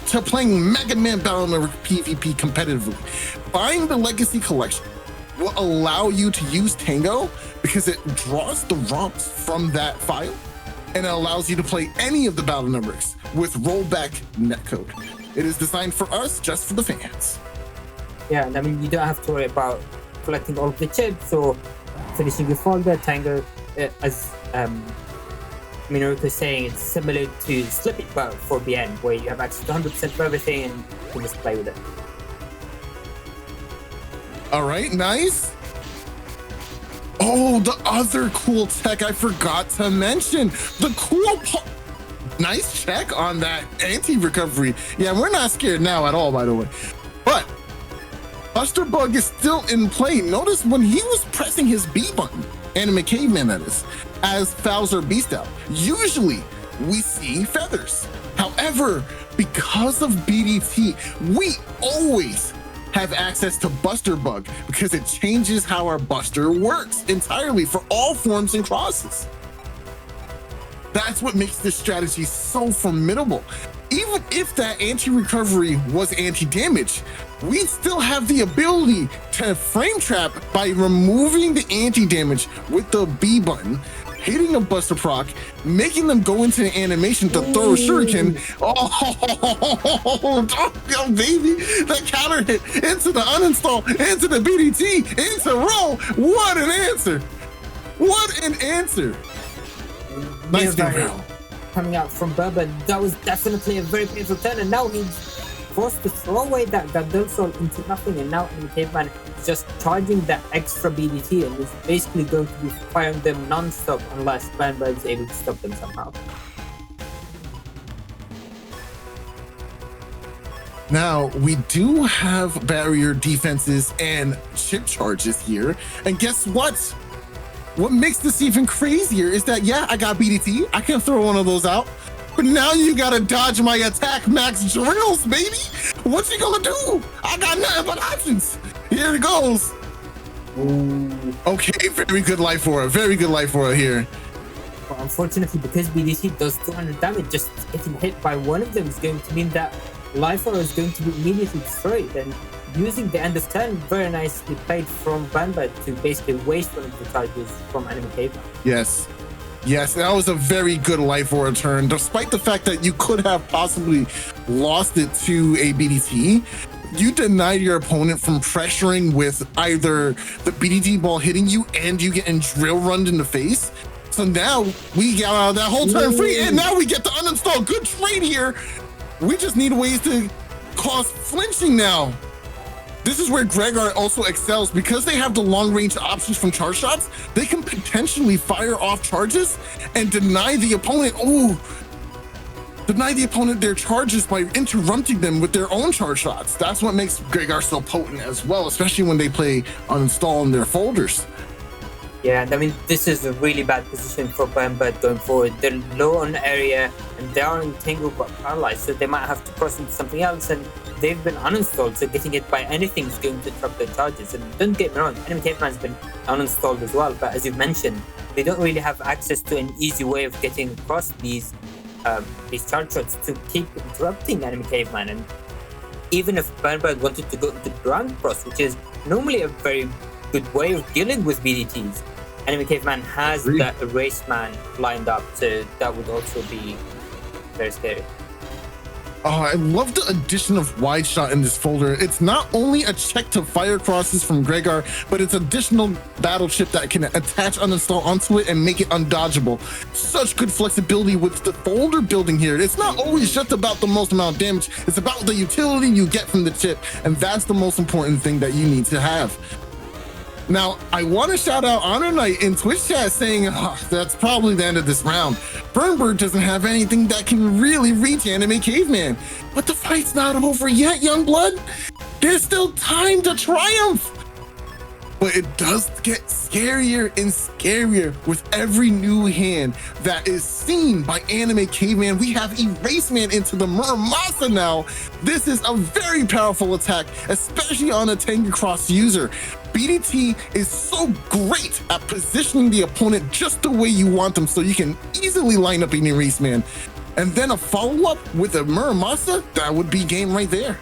to playing Mega Man Battle Network PvP competitively. Buying the Legacy Collection will allow you to use Tango because it draws the ROMs from that file and it allows you to play any of the Battle Networks with rollback netcode. It is designed for us, just for the fans. Yeah, and I mean, you don't have to worry about collecting all of the chips or finishing your folder. Tango, as Minoriko is saying, it's similar to Slippy, but for BN, where you have access to 100% of everything and you can just play with it. All right, nice. Oh, the other cool tech I forgot to mention. The cool nice check on that anti-recovery. Yeah, we're not scared now at all, by the way. But Buster Bug is still in play. Notice when he was pressing his B button, Anime Caveman that is, as Bowser Beast out. Usually, we see feathers. However, because of BDT, we always have access to Buster Bug because it changes how our Buster works entirely for all forms and crosses. That's what makes this strategy so formidable. Even if that anti-recovery was anti-damage, we still have the ability to frame trap by removing the anti-damage with the B button, hitting a Buster proc, making them go into the animation to throw a shuriken. Oh, baby, that counter hit into the uninstall, into the BDT, into roll. What an answer! What an answer! Nice round. Coming out from burnbird, that was definitely a very painful turn, and now he's forced to throw away that Gadol Soul into nothing, and now caveman is just charging that extra BDT and is basically going to be firing them non-stop unless burnbird is able to stop them somehow. Now, we do have barrier defenses and chip charges here, and guess what? What makes this even crazier is that, yeah, I got BDT. I can throw one of those out. But now you gotta dodge my attack max drills, baby. What you gonna do? I got nothing but options. Here it goes. Ooh. Okay, very good life aura. Very good life aura here. Well, unfortunately, because BDT does 200 damage, just getting hit by one of them is going to mean that life aura is going to be immediately destroyed. And using the end of turn, very nicely played from burnbird to basically waste one of the charges from enemy caveman. Yes. Yes, that was a very good life aura turn, despite the fact that you could have possibly lost it to a BDT. You denied your opponent from pressuring with either the BDT ball hitting you and you getting drill runned in the face. So now we got out of that whole turn free, and now we get to uninstall. Good trade here. We just need ways to cause flinching now. This is where Gregor also excels because they have the long range options from charge shots. They can potentially fire off charges and deny the opponent, their charges by interrupting them with their own charge shots. That's what makes Gregor so potent as well, especially when they play uninstall in their folders. Yeah, I mean, this is a really bad position for burnbird going forward. They're low on area and they are entangled but paralyzed, so they might have to cross into something else, and they've been uninstalled, so getting hit by anything is going to trap their charges. And don't get me wrong, enemy caveman's been uninstalled as well, but as you've mentioned, they don't really have access to an easy way of getting across these charge shots to keep interrupting enemy caveman. And even if burnbird wanted to go into ground cross, which is normally a very good way of dealing with BDTs, enemy caveman has that erase man lined up, so that would also be very scary. Oh, I love the addition of wide shot in this folder. It's not only a check to fire crosses from Gregor, but it's additional battle chip that can attach uninstall onto it and make it undodgeable. Such good flexibility with the folder building here. It's not always just about the most amount of damage. It's about the utility you get from the chip, and that's the most important thing that you need to have. Now, I want to shout out HonorNite in Twitch chat saying, that's probably the end of this round. burnbird doesn't have anything that can really reach anime caveman. But the fight's not over yet, young blood. There's still time to triumph. But it does get scarier and scarier with every new hand that is seen by anime caveman. We have Erase Man into the Muramasa now. This is a very powerful attack, especially on a Tengu Cross user. BDT is so great at positioning the opponent just the way you want them, so you can easily line up an Erase Man. And then a follow-up with a Muramasa, that would be game right there.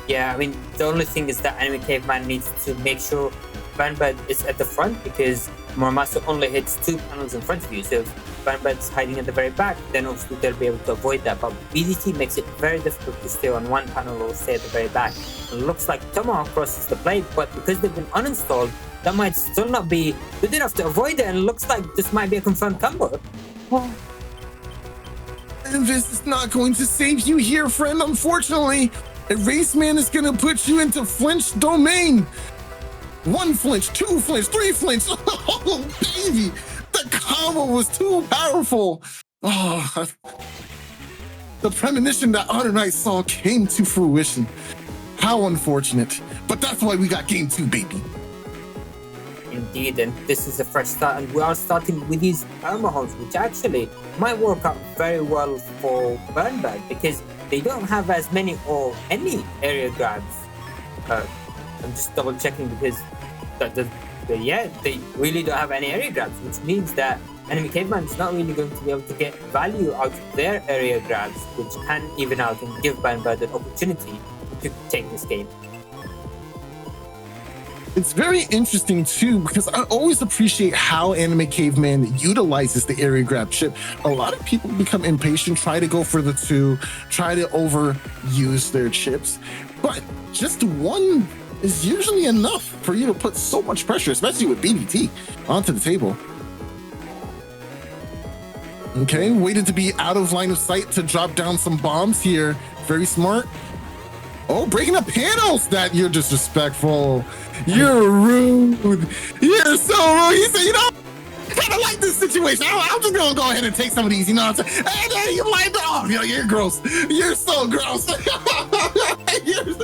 Yeah, I mean, the only thing is that enemy caveman needs to make sure burnbird is at the front, because Muramasa only hits 2 panels in front of you. So if burnbird's hiding at the very back, then obviously they'll be able to avoid that. But BDT makes it very difficult to stay on one panel or stay at the very back. It looks like Tomahawk crosses the blade, but because they've been uninstalled, that might still not be good enough to avoid it, and it looks like this might be a confirmed combo. And this is not going to save you here, friend, unfortunately. Erase Man is gonna put you into flinch domain. 1 flinch, 2 flinch, 3 flinch. Oh, baby, the combo was too powerful. Oh, the premonition that HonorNite saw came to fruition. How unfortunate. But that's why we got game 2, baby. Indeed, and this is a fresh start, and we are starting with these armor holes, which actually might work out very well for burnbird because they don't have as many or any area grabs. I'm just double checking because they really don't have any area grabs, which means that enemy caveman is not really going to be able to get value out of their area grabs, which can even out and give burnbird an opportunity to take this game. It's very interesting too, because I always appreciate how Anime Caveman utilizes the area grab chip. A lot of people become impatient, try to go for the 2, try to overuse their chips, but just one is usually enough for you to put so much pressure, especially with BDT, onto the table. Okay, waited to be out of line of sight to drop down some bombs here. Very smart. Oh, breaking up panels! That you're disrespectful. You're rude. You're so rude. He said, you know, I kind of like this situation. I'm just gonna go ahead and take some of these. You know what I'm saying? Hey, you like that? Oh, you're gross. You're so gross. You're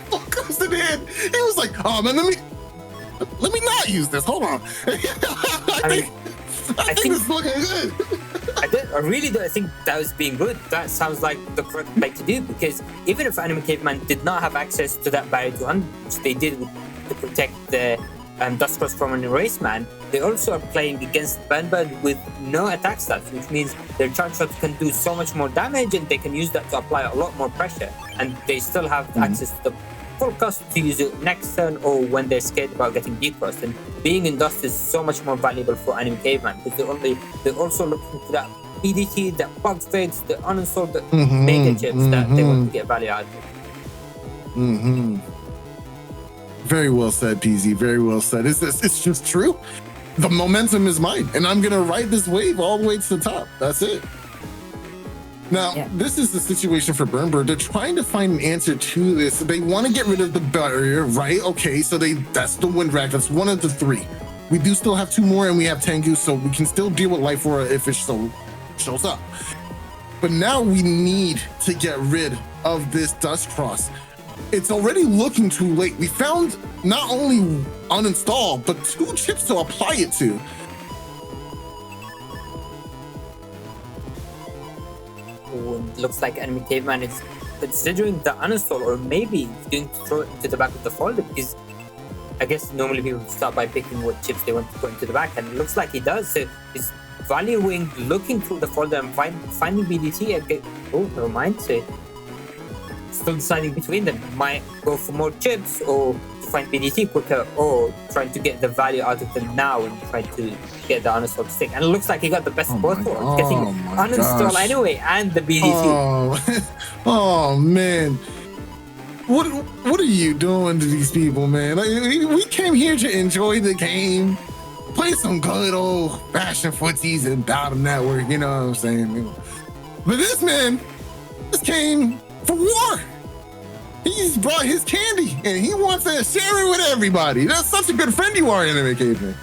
focused in. He was like, oh man, let me not use this. Hold on. I think it's looking good. I really don't think that was being good. That sounds like the correct play to do, because even if Anime Caveman did not have access to that barrier 200, which they did to protect the Dustcross from an Erase Man, they also are playing against burnbird with no attack stats, which means their charge shots can do so much more damage and they can use that to apply a lot more pressure, and they still have access to the full cost to use it next turn or when they're scared about getting decrossed. And being in dust is so much more valuable for Anime Caveman because they're also looking for that PDT, that bug fix, the uninstalled mega chips that they want to get value out of. Very well said, PZ. Very well said. It's just true. The momentum is mine, and I'm gonna ride this wave all the way to the top. That's it. Now, this is the situation for burnbird. They're trying to find an answer to this. They want to get rid of the barrier, right? Okay, so that's the wind rack. That's one of the 3. We do still have 2 more, and we have Tengu, so we can still deal with Life Aura if it shows up. But now we need to get rid of this Dustcross. It's already looking too late. We found not only uninstall, but 2 chips to apply it to. Looks like Enemy Caveman is considering the uninstall, or maybe he's going to throw it into the back of the folder, because I guess normally people start by picking what chips they want to put into the back, and it looks like he does. So he's valuing looking through the folder and finding BDT and oh, never mind. So still deciding between them. Might go for more chips or to find BDT quicker, or trying to get the value out of them now and try to get the uninstall to stick. And it looks like he got the best of both worlds, getting uninstall anyway and the BDT. Oh man. What are you doing to these people, man? Like, we came here to enjoy the game, play some good old fashioned footsies and bottom network, you know what I'm saying? But this man just came for war. He's brought his candy and he wants to share it with everybody. That's such a good friend you are, Anime Caveman.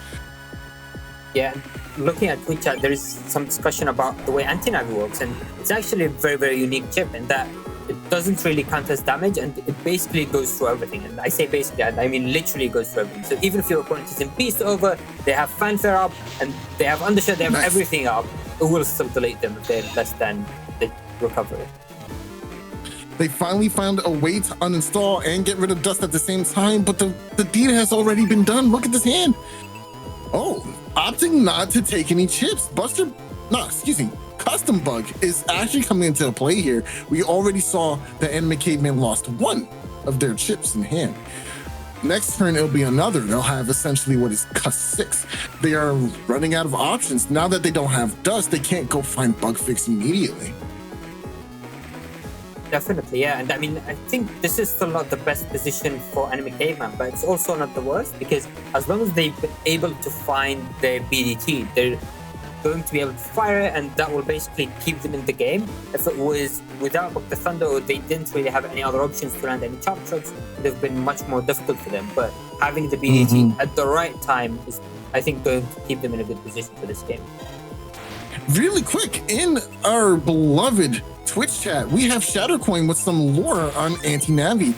Yeah, looking at Twitch chat, there is some discussion about the way anti-nav works, and it's actually a very, very unique chip in that it doesn't really count as damage, and it basically goes through everything. And I say basically, I mean literally goes through everything. So even if your opponent is in Beast over, they have Fanfare up, and they have Undershot, they have everything up, it will still delete them if they're less than the recovery. They finally found a way to uninstall and get rid of dust at the same time, but the deed has already been done. Look at this hand. Oh, opting not to take any chips. Custom Bug is actually coming into play here. We already saw the Anime Caveman lost 1 of their chips in hand. Next turn, it'll be another. They'll have essentially what is Cuss 6. They are running out of options. Now that they don't have dust, they can't go find bug fix immediately. Definitely, yeah. And I mean, I think this is still not the best position for Anime Caveman, but it's also not the worst, because as long as they've been able to find their BDT, they're going to be able to fire it, and that will basically keep them in the game. If it was without the Thunder, or they didn't really have any other options to land any chop shots, it would have been much more difficult for them. But having the BDT at the right time is, I think, going to keep them in a good position for this game. Really quick, in our beloved Twitch chat, we have Shattercoin with some lore on anti-navi.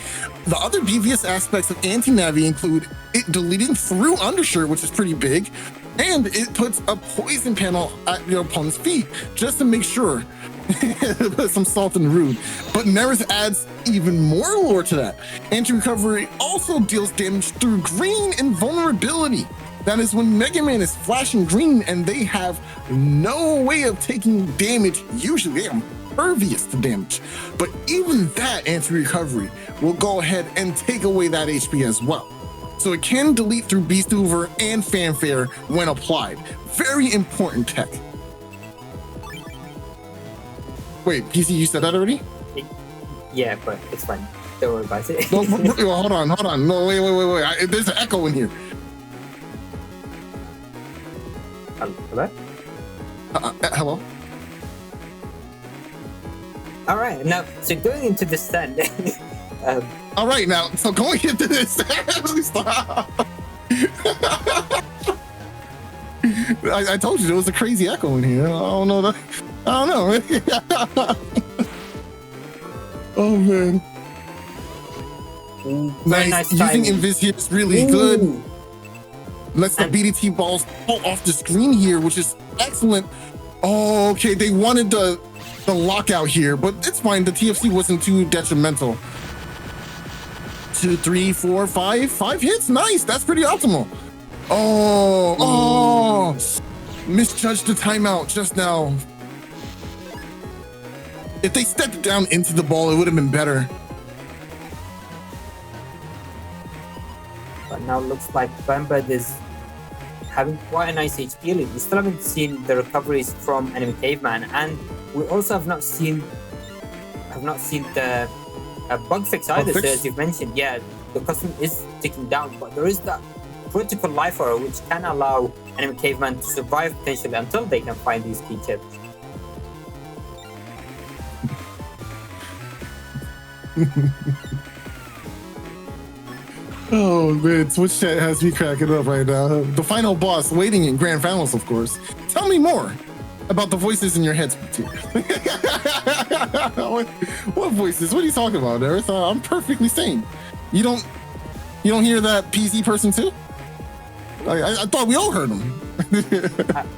The other devious aspects of anti-navi include it deleting through undershirt, which is pretty big, and it puts a poison panel at your opponent's feet just to make sure. Put some salt in the wound. But Neryth adds even more lore to that. Anti-recovery also deals damage through green invulnerability. That is when Mega Man is flashing green and they have no way of taking damage. Usually they are impervious to damage. But even that anti-recovery will go ahead and take away that HP as well. So it can delete through Beast Hoover and Fanfare when applied. Very important tech. Wait, PC, you said that already? Yeah, but it's fine. Don't worry about it. No, hold on. No, wait. There's an echo in here. Hello? Hello? All right, now, so going into the stand. All right, now, so going into this. Stop. I told you there was a crazy echo in here. I don't know. Oh, man. Nice. Using Invis here is really good. Lets the BDT balls fall off the screen here, which is excellent. Oh, okay, they wanted the lockout here, but it's fine. The TFC wasn't too detrimental. 2, 3, 4, 5 hits. Nice. That's pretty optimal. Oh, misjudged the timeout just now. If they stepped down into the ball, it would have been better. But now looks like burnbird is having quite a nice HP lead. We still haven't seen the recoveries from enemy caveman, and we also have not seen the bug fix either. So as you've mentioned, yeah, the custom is ticking down, but there is that critical life error which can allow enemy caveman to survive potentially until they can find these key chips. Oh man, Twitch chat has me cracking up right now. The final boss waiting in grand finals, of course. Tell me more about the voices in your heads. What voices? What are you talking about, Neryth? I'm perfectly sane. You don't hear that PC person too? I thought we all heard him.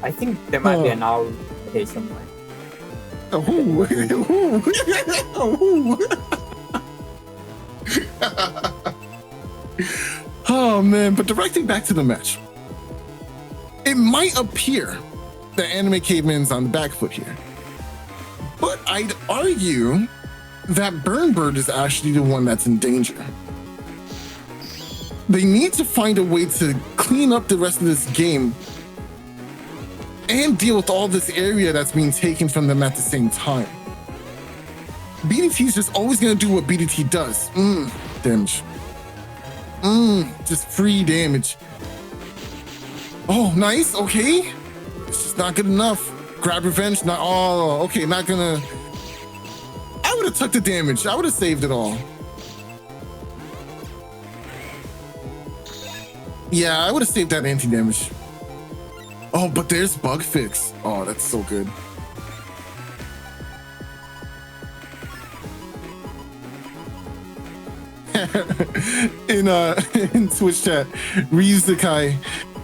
I think there might be an owl here somewhere. Oh man, but directing back to the match, it might appear that anime caveman's on the back foot here, but I'd argue that burnbird is actually the one that's in danger. They need to find a way to clean up the rest of this game and deal with all this area that's being taken from them at the same time. BDT is just always going to do what BDT does. Damage. Just free damage. Oh, nice. Okay. It's just not good enough. Grab revenge. Not. Oh, okay. Not gonna. I would have took the damage. I would have saved it all. Yeah, I would have saved that anti-damage. Oh, but there's bug fix. Oh, that's so good. in Twitch chat, Ryuzukai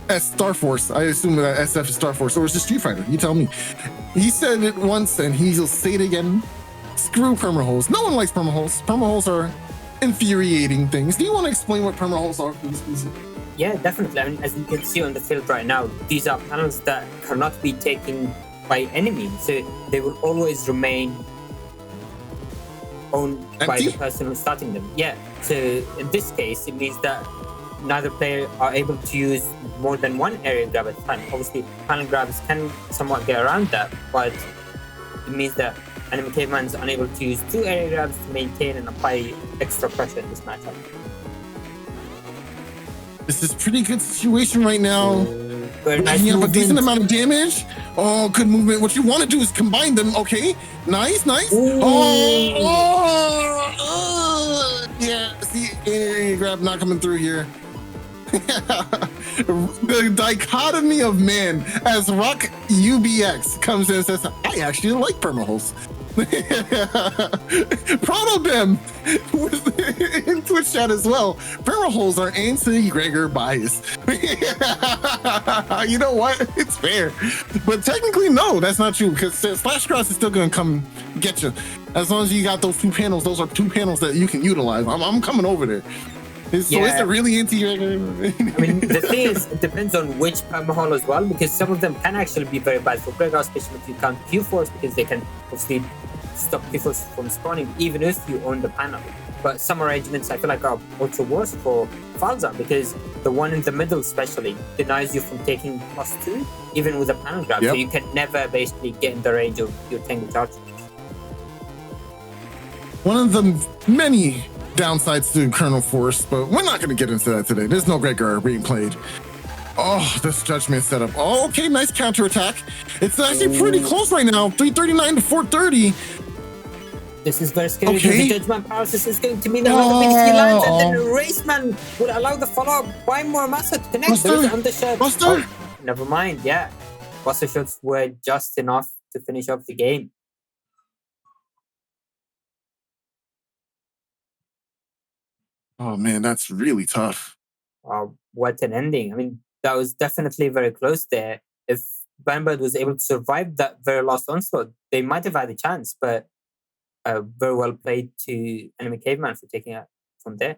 as Star Force. I assume that SF is Star Force, or is it Street Fighter? You tell me. He said it once and he'll say it again. Screw permaholes. No one likes permaholes. Permaholes are infuriating things. Do you want to explain what permaholes are, please? Yeah, definitely. I mean, as you can see on the field right now, these are panels that cannot be taken by enemies, so they will always remain owned by the person who's starting them. Yeah, so in this case, it means that neither player are able to use more than one area grab at a time. Obviously, panel grabs can somewhat get around that, but it means that enemy caveman is unable to use 2 area grabs to maintain and apply extra pressure in this matchup. This is a pretty good situation right now. Nice you have a decent amount of damage. Oh, good movement. What you want to do is combine them. Okay, nice. Yeah. See, area grab not coming through here. The dichotomy of man as Rock UBX comes in and says, I actually like permaholes. Proud of them in Twitch chat as well. Barrel holes are anti-Gregor bias. You know what? It's fair. But technically, no, that's not true because SoulXCross is still going to come get you. As long as you got those two panels, those are two panels that you can utilize. I'm coming over there. So is it really anti-Gregor? I mean, the thing is, it depends on which permahole as well, because some of them can actually be very bad for Gregor, especially if you count Q4s, because they can obviously stop Q4s from spawning, even if you own the panel. But some arrangements I feel like are also worse for Falza, because the one in the middle especially denies you from taking +2, even with a panel grab. Yep. So you can never basically get in the range of your Tengu charges. One of the many downsides to Colonel Force, but we're not going to get into that today. There's no Gregor being played. Oh, this judgment setup. Oh, okay, nice counterattack. It's actually pretty close right now. 339 to 430. This is very scary. Okay. The judgment paralysis is going to mean another big skill lines, and then Raceman will allow the follow-up by more Massa to connect. Buster. There's undershot. Buster. Oh, never mind, yeah. Buster shots were just enough to finish off the game. Oh man, that's really tough. What an ending. I mean, that was definitely very close there. If burnbird was able to survive that very last onslaught, they might have had a chance, but very well played to enemy caveman for taking it from there.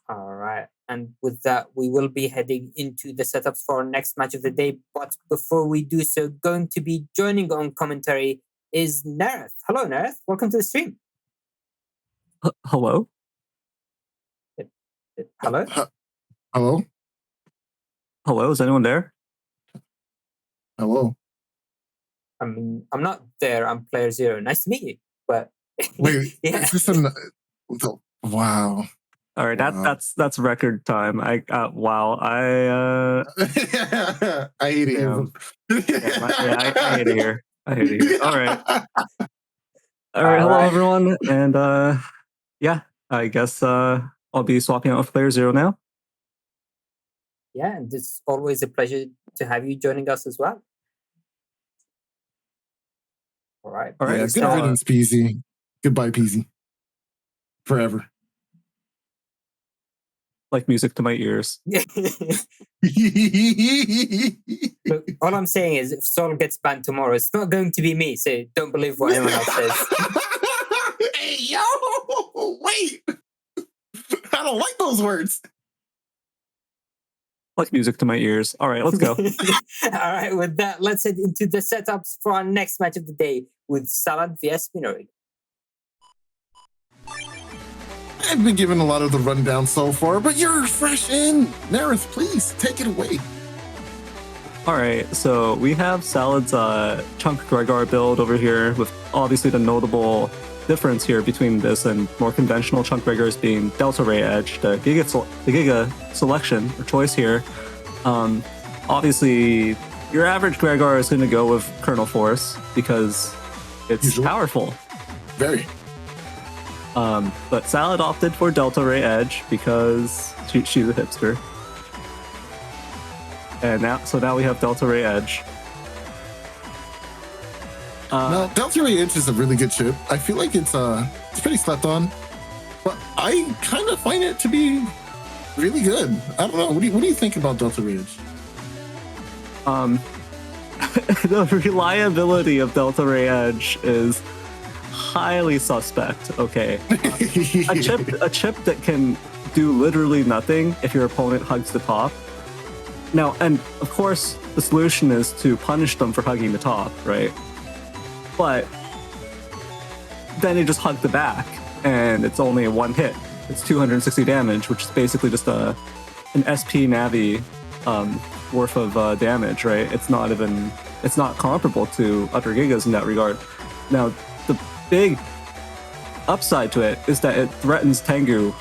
All right. And with that, we will be heading into the setups for our next match of the day. But before we do so, going to be joining on commentary is Neryth. Hello, Neryth. Welcome to the stream. Hello? Hello? Hello? Hello? Is anyone there? Hello? I mean, I'm not there. I'm playerzero. Nice to meet you. But Wait, yeah. is this wow. All right, Wow. that's record time. Wow. I hate it. Damn. I hate it here. I hate it here. All right. Hello right. everyone. And yeah, I guess I'll be swapping out with playerzero now. Yeah, and it's always a pleasure to have you joining us as well. All right. All right. Yeah, good riddance, Peasy. Goodbye, Peasy. Forever. Like music to my ears. Look, all I'm saying is if Soul gets banned tomorrow, it's not going to be me, so don't believe what anyone else says. Hey, yo! Wait! I don't like those words. Like music to my ears. All right, let's go. All right, with that, let's head into the setups for our next match of the day with Salad vs Minoriko. I've been given a lot of the rundown so far, but you're fresh in. Neryth, please take it away. All right, so we have Salad's Chunk Gregor build over here, with obviously the notable difference here between this and more conventional Chunk Gregors being Delta Ray Edge, the Giga selection or choice here. Obviously, your average Gregor is going to go with Colonel Force because it's powerful. Very. But Salad opted for Delta Ray Edge because she's a hipster. And now we have Delta Ray Edge. Now, Delta Ray Edge is a really good chip. I feel like it's pretty slept on, but I kind of find it to be really good. I don't know. What do you think about Delta Ray Edge? The reliability of Delta Ray Edge is highly suspect. Okay, a chip that can do literally nothing if your opponent hugs the top. Now, and of course, the solution is to punish them for hugging the top, right? But then you just hug the back, and it's only a one hit. It's 260 damage, which is basically just an SP Navi worth of damage, right? It's not comparable to other Gigas in that regard. Now, the big upside to it is that it threatens Tengu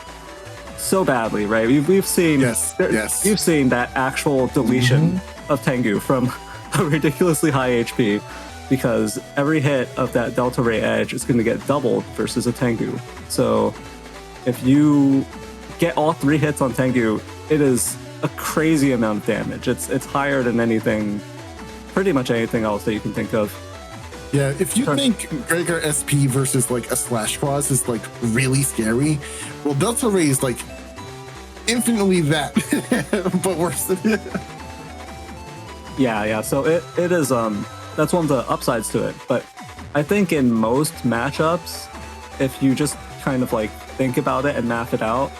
so badly, right? We've seen you've seen that actual deletion of Tengu from a ridiculously high HP, because every hit of that Delta Ray Edge is going to get doubled versus a Tengu. So if you get all 3 hits on Tengu, it is a crazy amount of damage. It's higher than anything, pretty much anything else that you can think of. Yeah, if you think Gregor SP versus like a SoulXCross is like really scary, well, Delta Ray is like infinitely that, but worse than it. Yeah. So it is that's one of the upsides to it. But I think in most matchups, if you just kind of like think about it and map it out,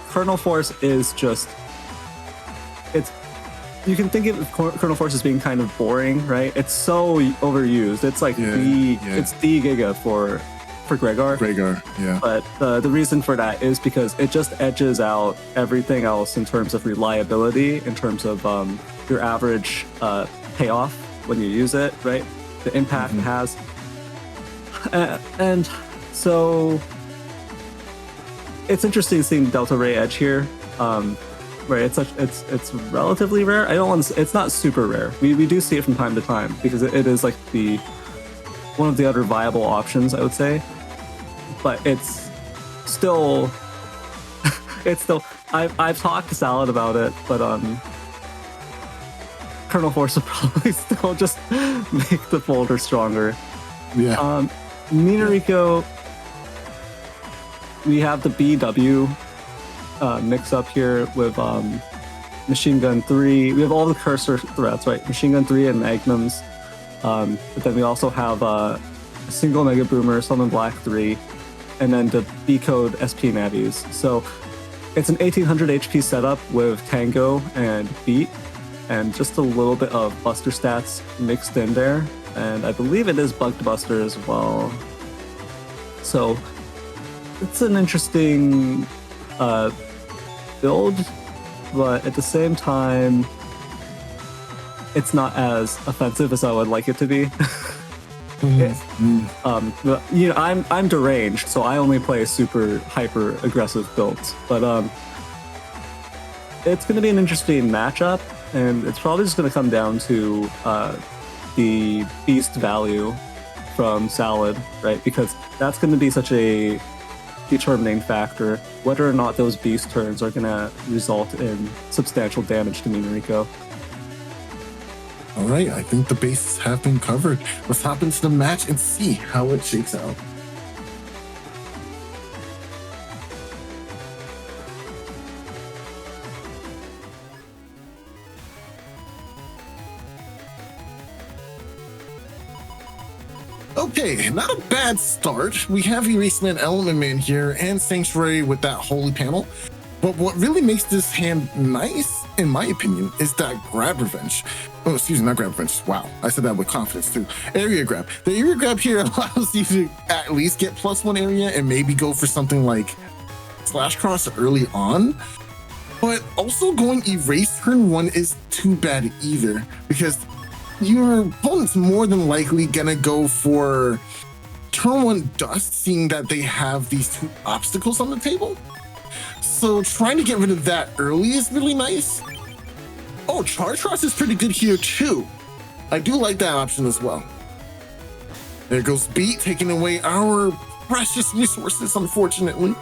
Kernel Force is just you can think of Kernel Force as being kind of boring, right? It's so overused. It's like it's the Giga for Gregor. Yeah. But the reason for that is because it just edges out everything else in terms of reliability, in terms of your average payoff when you use it, right? The impact it has. And so it's interesting seeing Delta Ray Edge here. Right, it's relatively rare. I don't want to. It's not super rare. We do see it from time to time because it is like one of the other viable options, I would say. But it's still I've talked to Salad about it, but Kernel Force will probably still just make the folder stronger. Yeah. Minoriko, we have the BW mix up here with Machine Gun 3. We have all the cursor threats, right? Machine Gun 3 and Magnums. But then we also have a single Mega Boomer, Summon Black 3, and then the B-Code SP Navies. So it's an 1800 HP setup with Tango and Beat, and just a little bit of Buster stats mixed in there. And I believe it is Bugged Buster as well. So it's an interesting build, but at the same time, it's not as offensive as I would like it to be. But, you know, I'm deranged, so I only play super hyper aggressive builds. But it's going to be an interesting matchup, and it's probably just going to come down to the beast value from Salad, right? Because that's going to be such a determining factor, whether or not those beast turns are going to result in substantial damage to Minoriko. All right, I think the bases have been covered. Let's hop into the match and see how it shakes out. Okay, not a bad start. We have Eraseman, Element Man here, and Sanctuary with that Holy Panel. But what really makes this hand nice, in my opinion, is that Grab Revenge. Oh, excuse me, not Grab Revenge. Wow, I said that with confidence too. Area Grab. The Area Grab here allows you to at least get +1 area and maybe go for something like SoulXCross early on. But also going Erase turn 1 is too bad either, because your opponent's more than likely gonna go for turn 1 Dust, seeing that they have these 2 obstacles on the table. So trying to get rid of that early is really nice. Oh, Charge Cross is pretty good here too. I do like that option as well. There goes Beat, taking away our precious resources, unfortunately.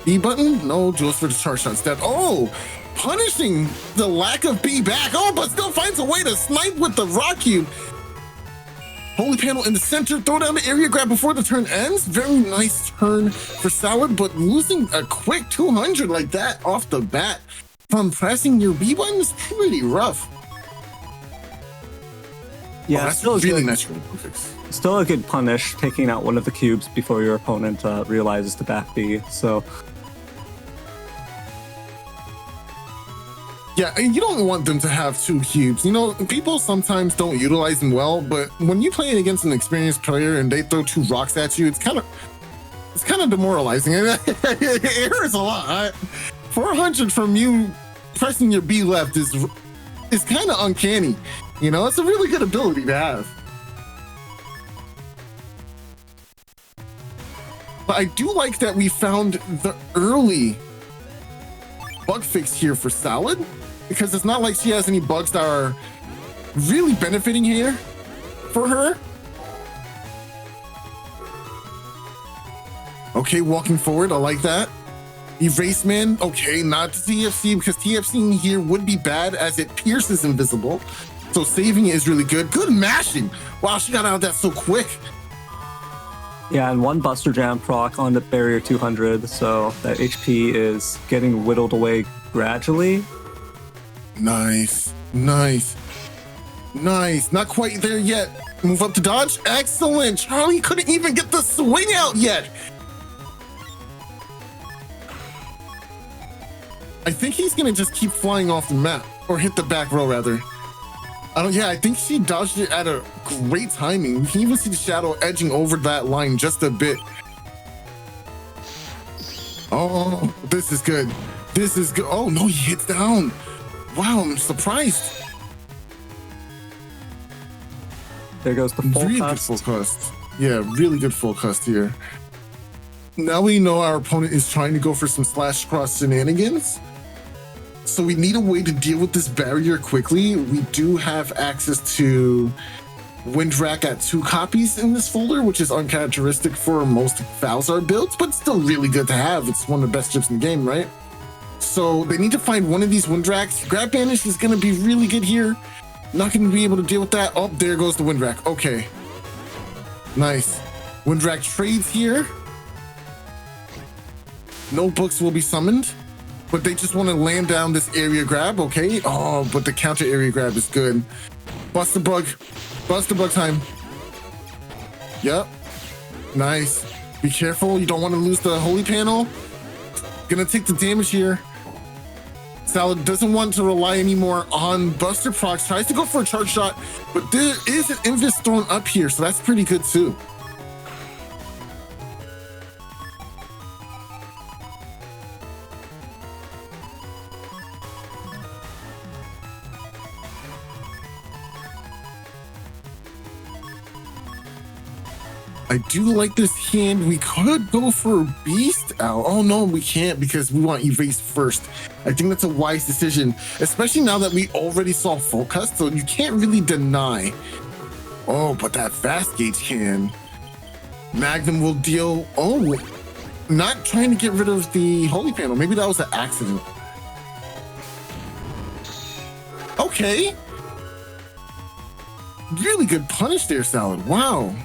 B button? No, Jules for the charge shot instead. Oh, punishing the lack of B back. Oh, but still finds a way to snipe with the Rock Cube. Holy Panel in the center, throw down the Area Grab before the turn ends. Very nice turn for Salad, but losing a quick 200 like that off the bat from pressing your B button is pretty rough. Yeah, oh, that's still really good. nice. Still a good punish, taking out one of the cubes before your opponent realizes to back B. So yeah, and you don't want them to have 2 cubes. You know, people sometimes don't utilize them well, but when you play against an experienced player and they throw 2 rocks at you, it's kind of demoralizing. It hurts a lot. 400 from you pressing your B left is kind of uncanny. You know, it's a really good ability to have. But I do like that we found the early bug fix here for Salad, because it's not like she has any bugs that are really benefiting here for her. Okay, walking forward, I like that. Erase Man, okay, not the TFC, because TFC in here would be bad as it pierces invisible. So saving it is really good. Good mashing. Wow, she got out of that so quick. Yeah, and one Buster Jam proc on the barrier 200, so that HP is getting whittled away gradually. Nice, nice, nice. Not quite there yet. Move up to dodge. Excellent. Charlie couldn't even get the swing out yet. I think he's gonna just keep flying off the map, or hit the back row rather. I think she dodged it at a great timing. You can even see the shadow edging over that line just a bit. Oh, this is good. This is good. Oh no, he hits down. Wow, I'm surprised. There goes the full Really good cast. full cast. Yeah, really good full cast here. Now we know our opponent is trying to go for some /cross shenanigans. So we need a way to deal with this barrier quickly. We do have access to Windrack at 2 copies in this folder, which is uncharacteristic for most Falzar builds, but still really good to have. It's one of the best chips in the game, right? So they need to find one of these Windracks. Grab Banish is going to be really good here. Not going to be able to deal with that. Oh, there goes the Windrack. Okay. Nice. Windrack trades here. No books will be summoned, but they just want to land down this area grab. Okay. Oh, but the counter area grab is good. Bust the bug. Bust the bug time. Yep. Nice. Be careful. You don't want to lose the holy panel. Gonna take the damage here. Salad doesn't want to rely anymore on Buster procs. Tries to go for a charge shot, but there is an Invis thrown up here, so that's pretty good too. I do like this hand. We could go for a Beast Owl. Oh no, we can't because we want Erase first. I think that's a wise decision, especially now that we already saw full cust, so you can't really deny. Oh, but that fast gauge can. Magnum will deal. Oh, not trying to get rid of the holy panel. Maybe that was an accident. Okay. Really good punish there, Salad. Wow.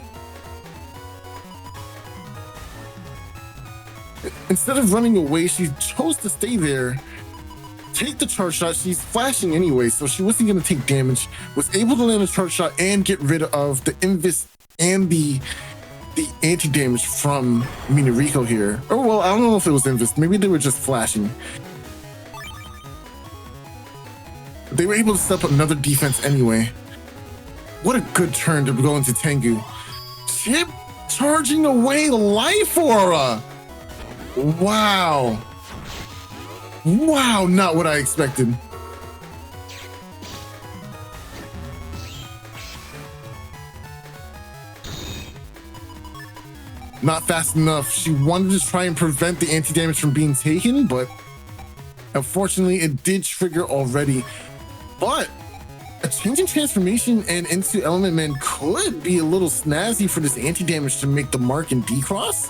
Instead of running away, she chose to stay there, take the charge shot. She's flashing anyway, so she wasn't going to take damage. Was able to land a charge shot and get rid of the Invis and the anti-damage from Minoriko here. Oh, well, I don't know if it was Invis. Maybe they were just flashing. They were able to step up another defense anyway. What a good turn to go into Tengu. Chip charging away Life Aura. Wow. Wow, not what I expected. Not fast enough. She wanted to try and prevent the anti-damage from being taken, but unfortunately it did trigger already. But a change in transformation and into Element Man could be a little snazzy for this anti-damage to make the mark in D-Cross.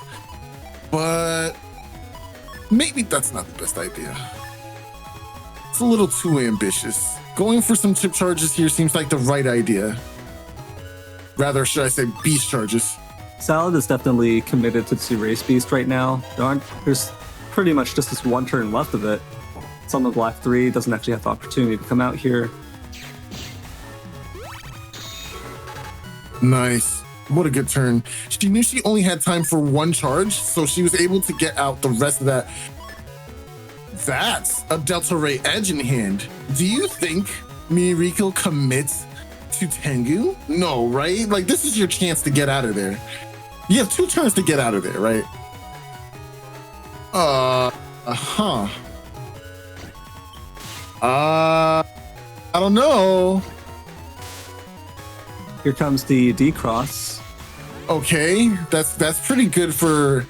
But maybe that's not the best idea. It's a little too ambitious. Going for some chip charges here seems like the right idea. Rather, should I say beast charges? Salad is definitely committed to the Race Beast right now. There's pretty much just this one turn left of it. It's on the black 3, doesn't actually have the opportunity to come out here. Nice. What a good turn. She knew she only had time for one charge, so she was able to get out the rest of that. That's a Delta Ray Edge in hand. Do you think Minoriko commits to Tengu? No, right? Like, this is your chance to get out of there. You have 2 turns to get out of there, right? I don't know. Here comes the D-Cross. Okay, that's pretty good for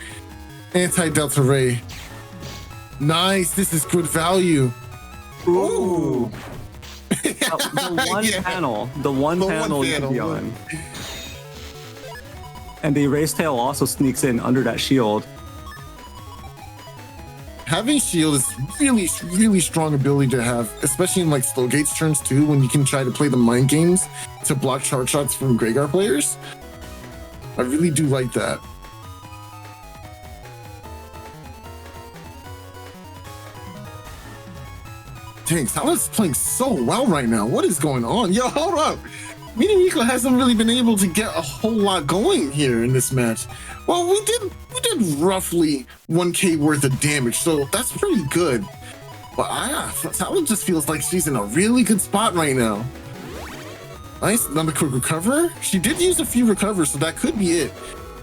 anti-Delta Ray. Nice, this is good value. Ooh. The one Yeah. panel. The one panel you can be on. And the Erase Tail also sneaks in under that shield. having shield is really strong ability to have, especially in like slow gates turns too, when you can try to play the mind games to block charge shots from Gregar players. I really do like that. Dang, Salad's playing so well right now. What is going on? Yo, hold up. Minoriko hasn't really been able to get a whole lot going here in this match. Well, we did roughly 1k worth of damage, so that's pretty good. But Salad just feels like she's in a really good spot right now. Nice, another quick recover. She did use a few recovers, so that could be it.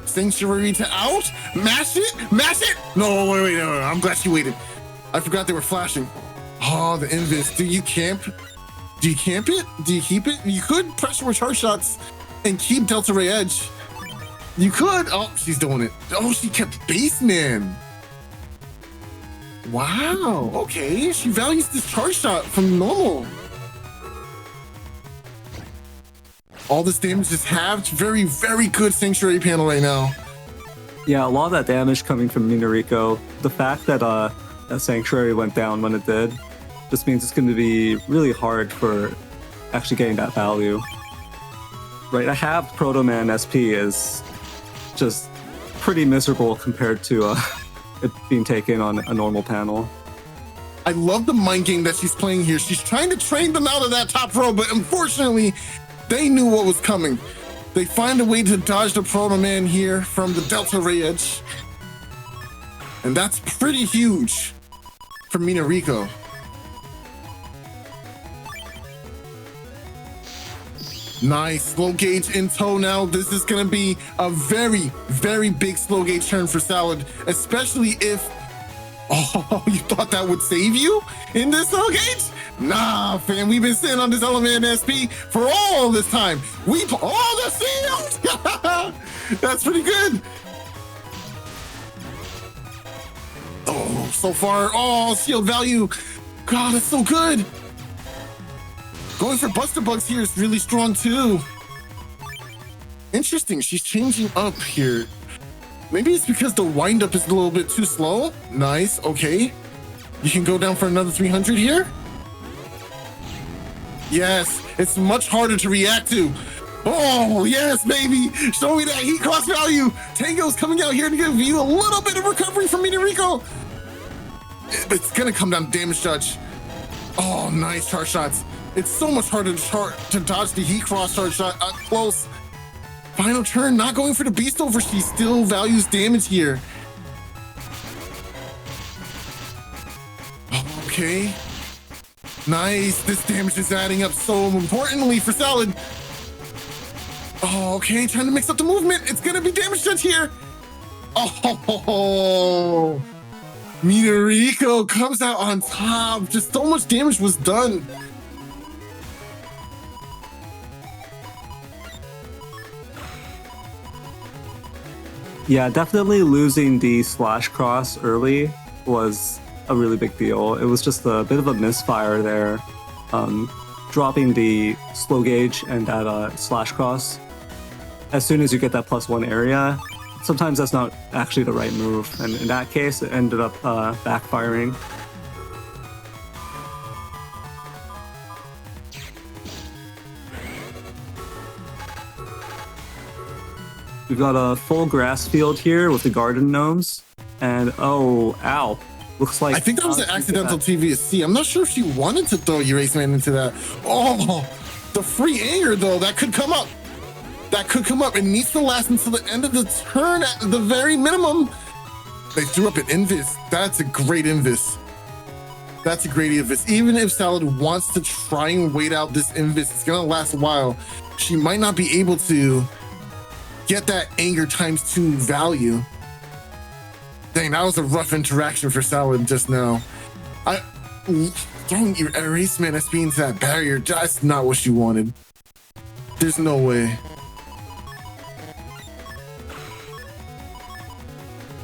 Sanctuary to out, mash it. No, wait, no, I'm glad she waited. I forgot they were flashing. Oh, the invis. Do you camp? Do you camp it? Do you keep it? You could pressure with charge shots and keep Delta Ray Edge. You could. Oh, she's doing it. Oh, she kept baseman. Wow. Okay. She values this charge shot from normal. All this damage is halved. Very, very good Sanctuary panel right now. Yeah, a lot of that damage coming from Minoriko. The fact that that Sanctuary went down when it did just means it's going to be really hard for actually getting that value. Right, a halved Proto Man SP is just pretty miserable compared to it being taken on a normal panel. I love the mind game that she's playing here. She's trying to train them out of that top row, but unfortunately, they knew what was coming. They find a way to dodge the Proto Man here from the Delta Ray Edge. And that's pretty huge for Minoriko. Nice, slow gauge in tow now. This is gonna be a very, very big slow gauge turn for Salad, especially if, oh, you thought that would save you in this slow gauge? Nah, fam, we've been sitting on this element SP for all this time. The shield! That's pretty good. Oh, so far, shield value. God, that's so good. Going for Buster Bugs here is really strong too. Interesting, she's changing up here. Maybe it's because the windup is a little bit too slow. Nice, okay. You can go down for another 300 here. Yes, it's much harder to react to. Oh, yes, baby. Show me that heat cross value. Tango's coming out here to give you a little bit of recovery from Minoriko. It's gonna come down to damage judge. Oh, nice charge shots. It's so much harder to dodge the heat cross charge shot up close. Final turn, not going for the beast over. She still values damage here. Okay. Nice. This damage is adding up so importantly for Salad. Oh, okay. Trying to mix up the movement. It's going to be damage judge here. Oh, Minoriko comes out on top. Just so much damage was done. Yeah, definitely losing the /cross early was a really big deal. It was just a bit of a misfire there. Dropping the slow gauge and that /cross. As soon as you get that +1 area, sometimes that's not actually the right move. And in that case, it ended up backfiring. We've got a full grass field here with the garden gnomes. And ow. Looks like... I think that was an accidental TVSC. I'm not sure if she wanted to throw Eraseman into that. Oh, the free anger though, that could come up. That could come up. It needs to last until the end of the turn at the very minimum. They threw up an Invis. That's a great Invis. That's a great Invis. Even if Salad wants to try and wait out this Invis, it's gonna last a while. She might not be able to get that anger ×2 value. Dang, that was a rough interaction for Salad just now. Throwing your Eraseman SP into that barrier, that's not what you wanted. There's no way.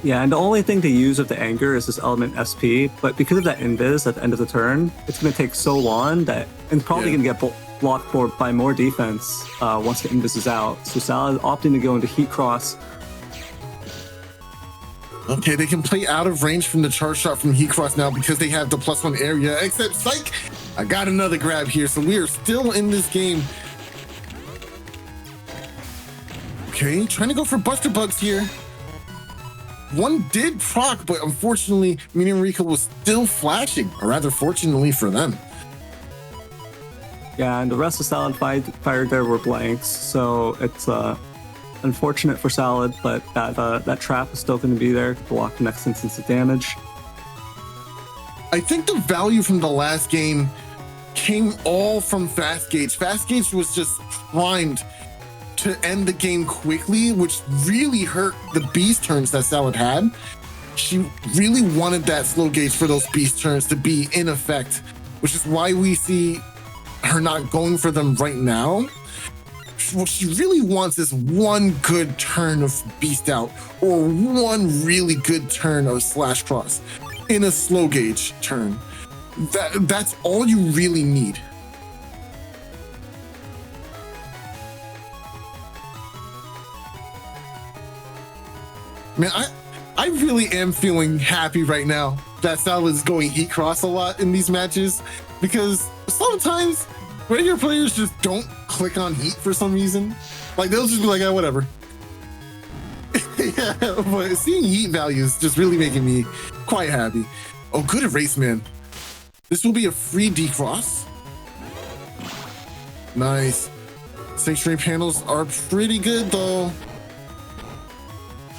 Yeah, and the only thing to use with the anger is this element SP, but because of that invis at the end of the turn, it's going to take so long that it's probably going to get blocked by more defense once the invis is out. So Salad opting to go into heat cross. Okay, they can play out of range from the charge shot from HonorNite now because they have the +1 area, except psych! I got another grab here, so we are still in this game. Okay, trying to go for Buster Bugs here. One did proc, but unfortunately, Minoriko was still flashing, or rather fortunately for them. Yeah, and the rest of Salad fired there were blanks, so it's unfortunate for Salad, but that trap is still going to be there to block the next instance of damage. I think the value from the last game came all from Fast Gauge. Fast Gauge was just primed to end the game quickly, which really hurt the beast turns that Salad had. She really wanted that slow gauge for those beast turns to be in effect, which is why we see her not going for them right now. What she really wants is one good turn of beast out or one really good turn of /cross in a slow gauge turn. That's all you really need. Man, I really am feeling happy right now that Sal is going HonorNite a lot in these matches, because sometimes regular players just don't click on heat for some reason. Like, they'll just be like, oh, whatever. Yeah, but seeing heat values just really making me quite happy. Oh, good erase, man. This will be a free decross. Nice. Sanctuary panels are pretty good, though.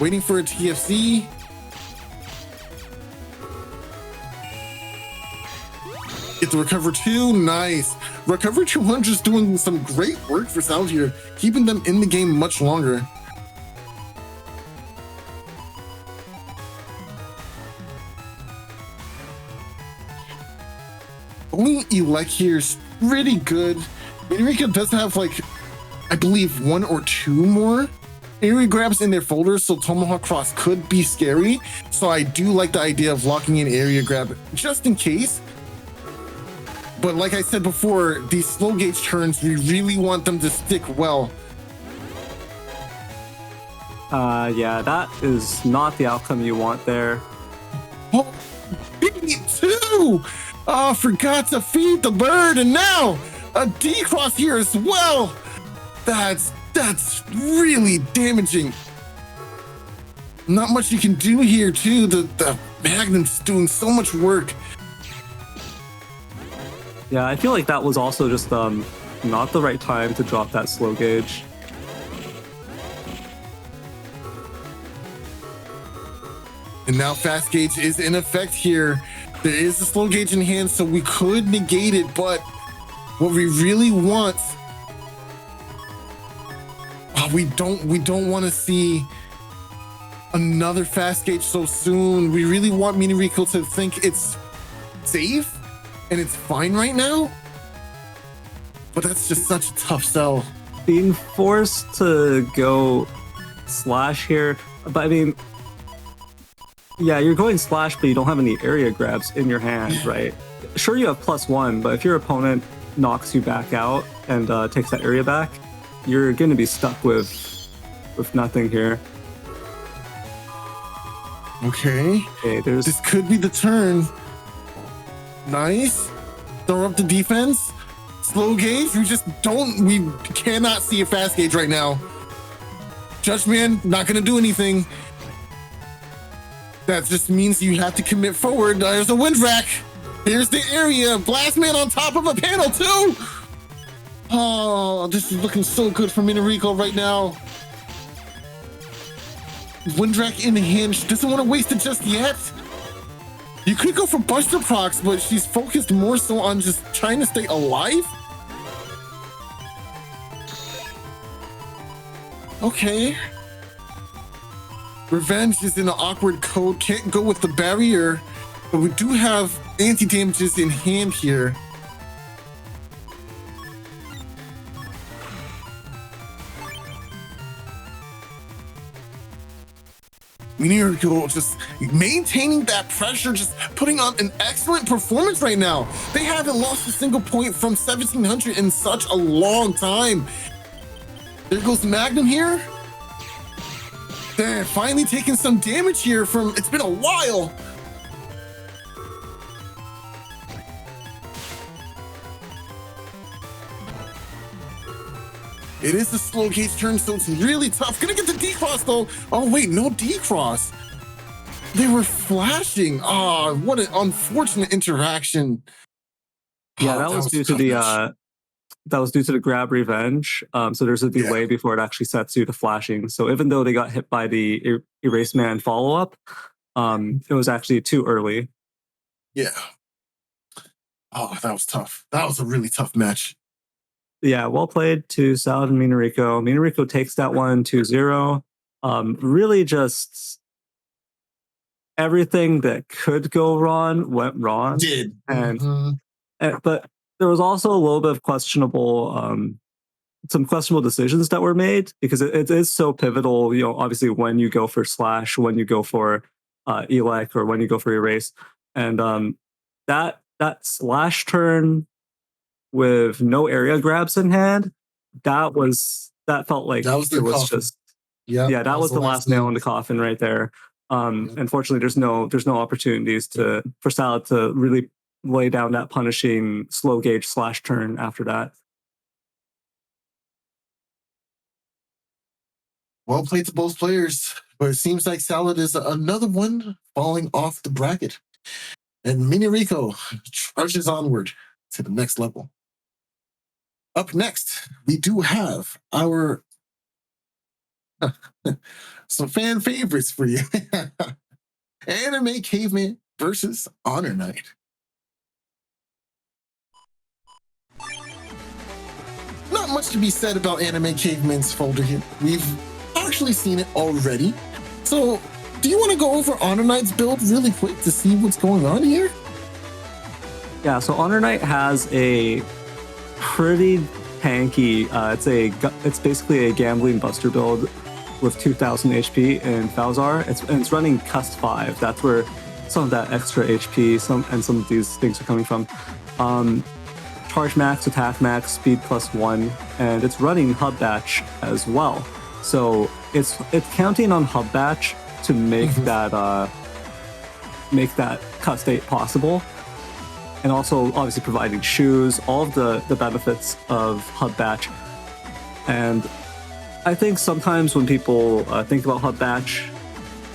Waiting for a TFC. Get the recover 2. Nice. Recovery 200 is doing some great work for Sal here, keeping them in the game much longer. Only elect here is pretty good. Minoriko does have, like, I believe 1 or 2 more area grabs in their folders, so Tomahawk Cross could be scary. So I do like the idea of locking in area grab just in case. But like I said before, these slow gauge turns, we really want them to stick well. Yeah, that is not the outcome you want there. Oh, B2! Oh, forgot to feed the bird, and now a D-cross here as well. That's really damaging. Not much you can do here, too. The Magnum's doing so much work. Yeah, I feel like that was also just not the right time to drop that slow gauge. And now fast gauge is in effect here. There is a slow gauge in hand, so we could negate it, but what we really want, we don't want to see another fast gauge so soon. We really want Minoriko to think it's safe and it's fine right now. But that's just such a tough sell. Being forced to go slash here, but I mean, yeah, you're going slash, but you don't have any area grabs in your hand, right? Sure, you have +1, but if your opponent knocks you back out and takes that area back, you're going to be stuck with nothing here. Okay, this could be the turn. Nice. Throw up the defense. Slow gauge. We cannot see a fast gauge right now. Judgeman, not going to do anything. That just means you have to commit forward. There's a wind rack. Here's the area. Blastman on top of a panel too. Oh, this is looking so good for Minoriko right now. Wind rack in hand. She doesn't want to waste it just yet. You could go for Buster procs, but she's focused more so on just trying to stay alive. Okay. Revenge is in an awkward code. Can't go with the barrier, but we do have anti-damages in hand here. Minoriko just maintaining that pressure, just putting on an excellent performance right now. They haven't lost a single point from 1700 in such a long time. There goes Magnum here. Damn, finally taking some damage here from, it's been a while. It is the slow gauge turn, so it's really tough. Gonna get the D-cross though. Oh wait, no D-cross. They were flashing. Oh, what an unfortunate interaction. Yeah, that was due to the grab revenge. So there's a delay before it actually sets you to flashing. So even though they got hit by the erase man follow up, it was actually too early. Yeah. Oh, that was tough. That was a really tough match. Yeah, well played to Salad and Minoriko. Minoriko takes that one 2-0. Really just everything that could go wrong went wrong. Did. But there was also a little bit of some questionable decisions that were made because it is so pivotal, obviously when you go for slash, when you go for elec, or when you go for erase. And that slash turn with no area grabs in hand, that felt like that was the coffin. That was the last nail in the coffin right there. Unfortunately, there's no opportunities for Salad to really lay down that punishing slow gauge slash turn after that. Well played to both players, but it seems like Salad is another one falling off the bracket. And Minoriko trudges onward to the next level. Up next, we do have our some fan favorites for you. Anime Caveman versus HonorNite. Not much to be said about Anime Caveman's folder here. We've actually seen it already. So, do you want to go over HonorNite's build really quick to see what's going on here? Yeah, so HonorNite has a pretty tanky, it's basically a gambling buster build with 2000 HP in Falzar. It's running Cust 5. That's where some of that extra HP some of these things are coming from. Charge max, attack max, speed +1, and it's running Hub Batch as well. So it's counting on Hub Batch to make that Cust 8 possible. And also obviously providing shoes, all of the benefits of Hub Batch. And I think sometimes when people think about Hub Batch,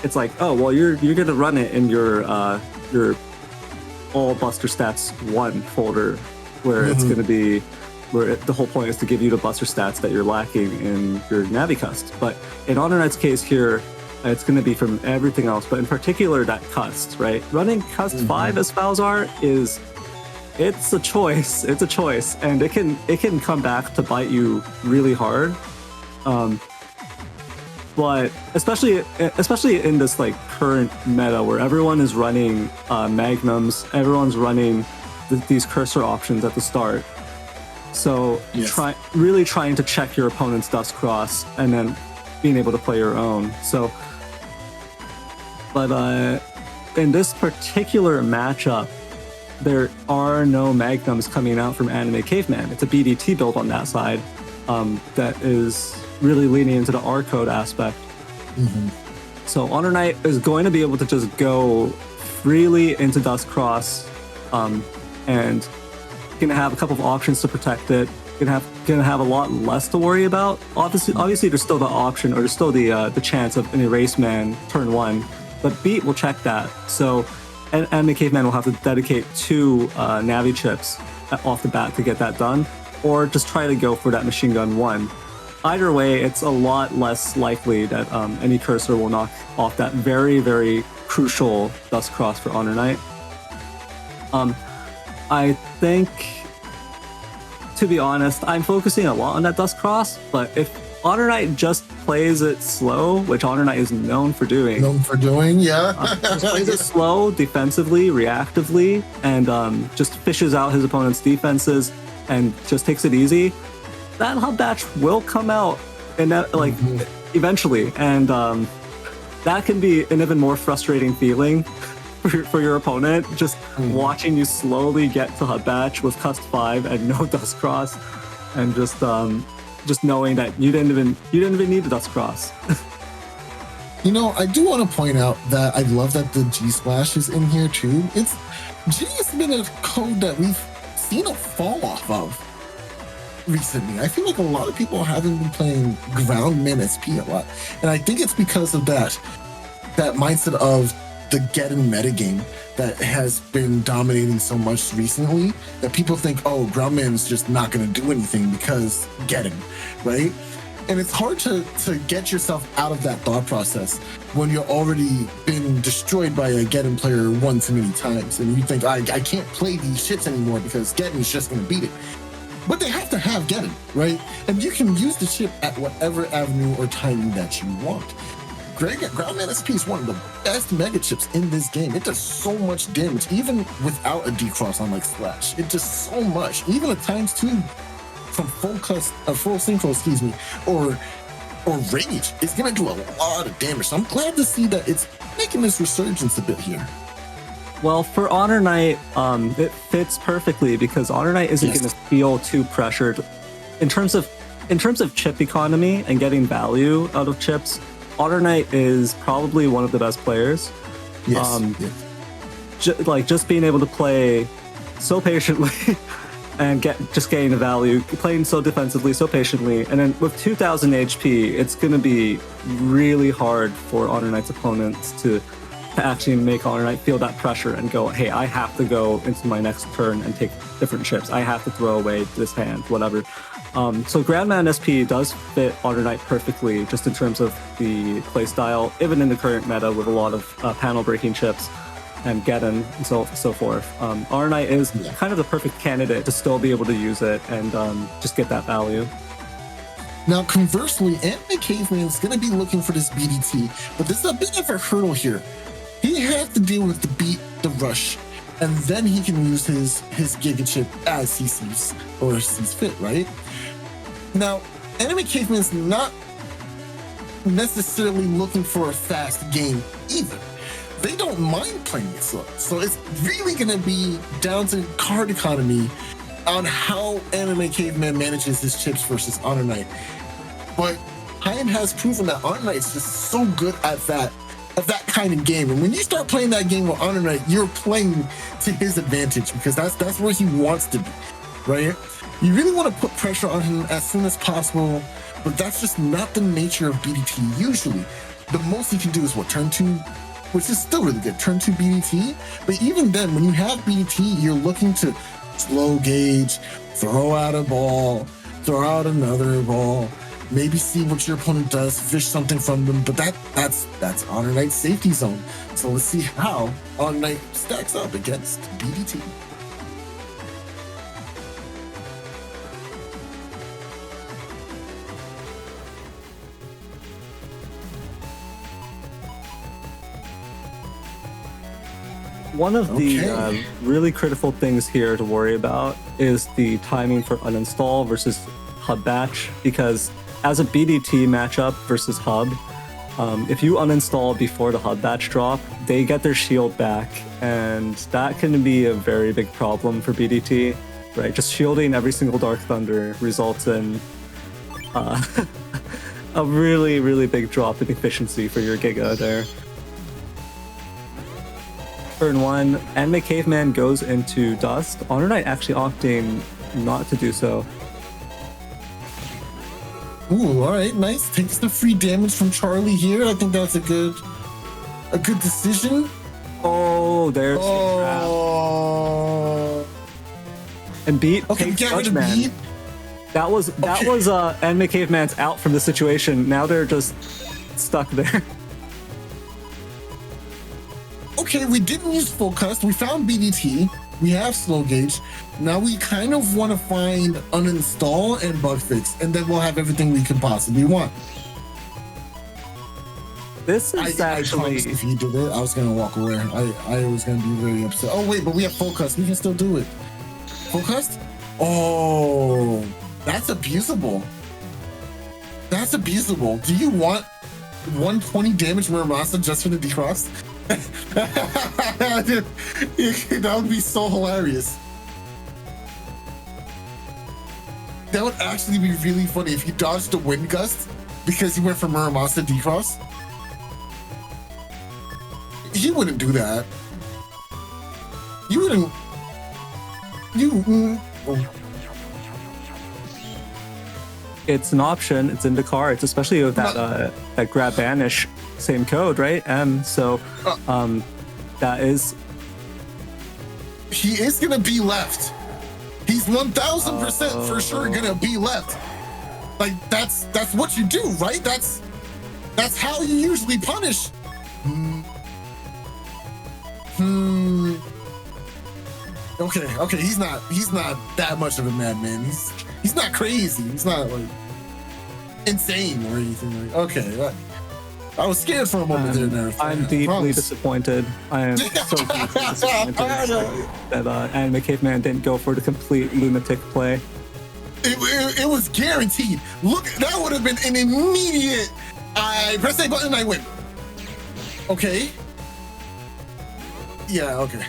it's like, oh well, you're gonna run it in your all Buster Stats 1 folder, where it's gonna be the whole point is to give you the Buster Stats that you're lacking in your Navicust. But in HonorNite's case here, it's going to be from everything else, but in particular that Cust, right? Running Cust 5 as Falzar it's a choice. It's a choice, and it can come back to bite you really hard. But especially in this like current meta where everyone is running magnums, everyone's running these cursor options at the start. So really trying to check your opponent's dust cross and then being able to play your own. So, but in this particular matchup, there are no magnums coming out from Anime Caveman. It's a BDT build on that side that is really leaning into the R code aspect. So HonorNite is going to be able to just go freely into Dust Cross and gonna have a couple of options to protect it. Gonna have a lot less to worry about. Obviously there's still the option, or there's still the chance of an Erase Man turn 1, but Beat will check that. So Anime Caveman will have to dedicate 2 Navi chips off the bat to get that done, or just try to go for that Machine Gun 1. Either way, it's a lot less likely that any cursor will knock off that very, very crucial Dust Cross for HonorNite. I think, to be honest, I'm focusing a lot on that Dust Cross, but if HonorNite just plays it slow, which HonorNite is known for doing. Just plays it slow, defensively, reactively, and just fishes out his opponent's defenses and just takes it easy, that Hub Batch will come out and eventually, and that can be an even more frustrating feeling for your opponent, just watching you slowly get to Hub Batch with Cust 5 and no Dust Cross, and just knowing that you didn't even need the Dust Cross. You know, I do want to point out that I love that the G Splash is in here too. G has been a code that we've seen a fall off of recently. I feel like a lot of people haven't been playing Groundman SP a lot. And I think it's because of that mindset of the get-in metagame that has been dominating so much recently that people think, oh, Groundman's just not going to do anything because get-in, right? And it's hard to get yourself out of that thought process when you're already been destroyed by a get-in player one too many times. And you think, I can't play these shits anymore because get-in's just going to beat it. But they have to have get-in, right? And you can use the chip at whatever avenue or timing that you want. Groundman SP is one of the best mega chips in this game. It does so much damage, even without a decross on like Slash. It does so much. Even at times 2 from full synchro, excuse me, or rage, it's gonna do a lot of damage. So I'm glad to see that it's making this resurgence a bit here. Well, for HonorNite, it fits perfectly because HonorNite isn't going to feel too pressured in terms of chip economy and getting value out of chips. HonorNite is probably one of the best players. Just being able to play so patiently and getting the value, playing so defensively, so patiently, and then with 2,000 HP, it's going to be really hard for HonorNite's opponents to actually make HonorNite feel that pressure and go, hey, I have to go into my next turn and take different chips. I have to throw away this hand, whatever. So Groundman SP does fit HonorNite perfectly, just in terms of the playstyle, even in the current meta with a lot of panel breaking chips and get-in and so forth. HonorNite is kind of the perfect candidate to still be able to use it and just get that value. Now, conversely, Anime Caveman is going to be looking for this BDT, but this is a bit of a hurdle here. He has to deal with the beat, the rush, and then he can use his Giga Chip as he sees fit, right? Now, Anime Caveman's not necessarily looking for a fast game either. They don't mind playing it slow. So it's really going to be down to card economy on how Anime Caveman manages his chips versus HonorNite. But Haim has proven that HonorNite is just so good at that kind of game. And when you start playing that game with HonorNite, you're playing to his advantage because that's where he wants to be, right? You really want to put pressure on him as soon as possible, but that's just not the nature of BDT usually. The most he can do is turn 2, which is still really good, turn 2 BDT. But even then, when you have BDT, you're looking to slow gauge, throw out a ball, throw out another ball, maybe see what your opponent does, fish something from them, but that's HonorNite's safety zone. So let's see how HonorNite stacks up against BDT. One of the really critical things here to worry about is the timing for uninstall versus hub batch, because as a BDT matchup versus hub, if you uninstall before the hub batch drop, they get their shield back, and that can be a very big problem for BDT, right? Just shielding every single Dark Thunder results in a really, really big drop in efficiency for your Giga there. Turn 1, Anime Caveman goes into Dust. HonorNite actually opting not to do so. Ooh, all right, nice. Takes the free damage from Charlie here. I think that's a good decision. Oh, there's the trap. And Beat takes Judgment. That was Anime Caveman's out from the situation. Now they're just stuck there. Okay, we didn't use full cust. We found BDT. We have slow gauge. Now we kind of want to find uninstall and bug fix, and then we'll have everything we could possibly want. This is actually. If he did it, I was gonna walk away. I was gonna be very upset. Oh wait, but we have full cust. We can still do it. Full cust? Oh, that's abusable. That's abusable. Do you want 120 damage Muramasa just for the decross? That would be so hilarious. That would actually be really funny if you dodged the wind gust because you went from Muramasa decross. he wouldn't do that. You wouldn't. It's an option. It's in the cards, especially with that that grab banish same code, right? So that is. He is gonna be left. He's 1000% for sure gonna be left. Like that's what you do, right? That's how you usually punish. Okay. He's not that much of a madman. He's not crazy. He's not like insane or anything. Like okay. I was scared for a moment there, Neryth. I'm deeply disappointed. I am so deeply disappointed that Anime Caveman didn't go for the complete lunatic play. It was guaranteed. Look, that would have been an immediate. I press a button and I win. Okay. Yeah. Okay.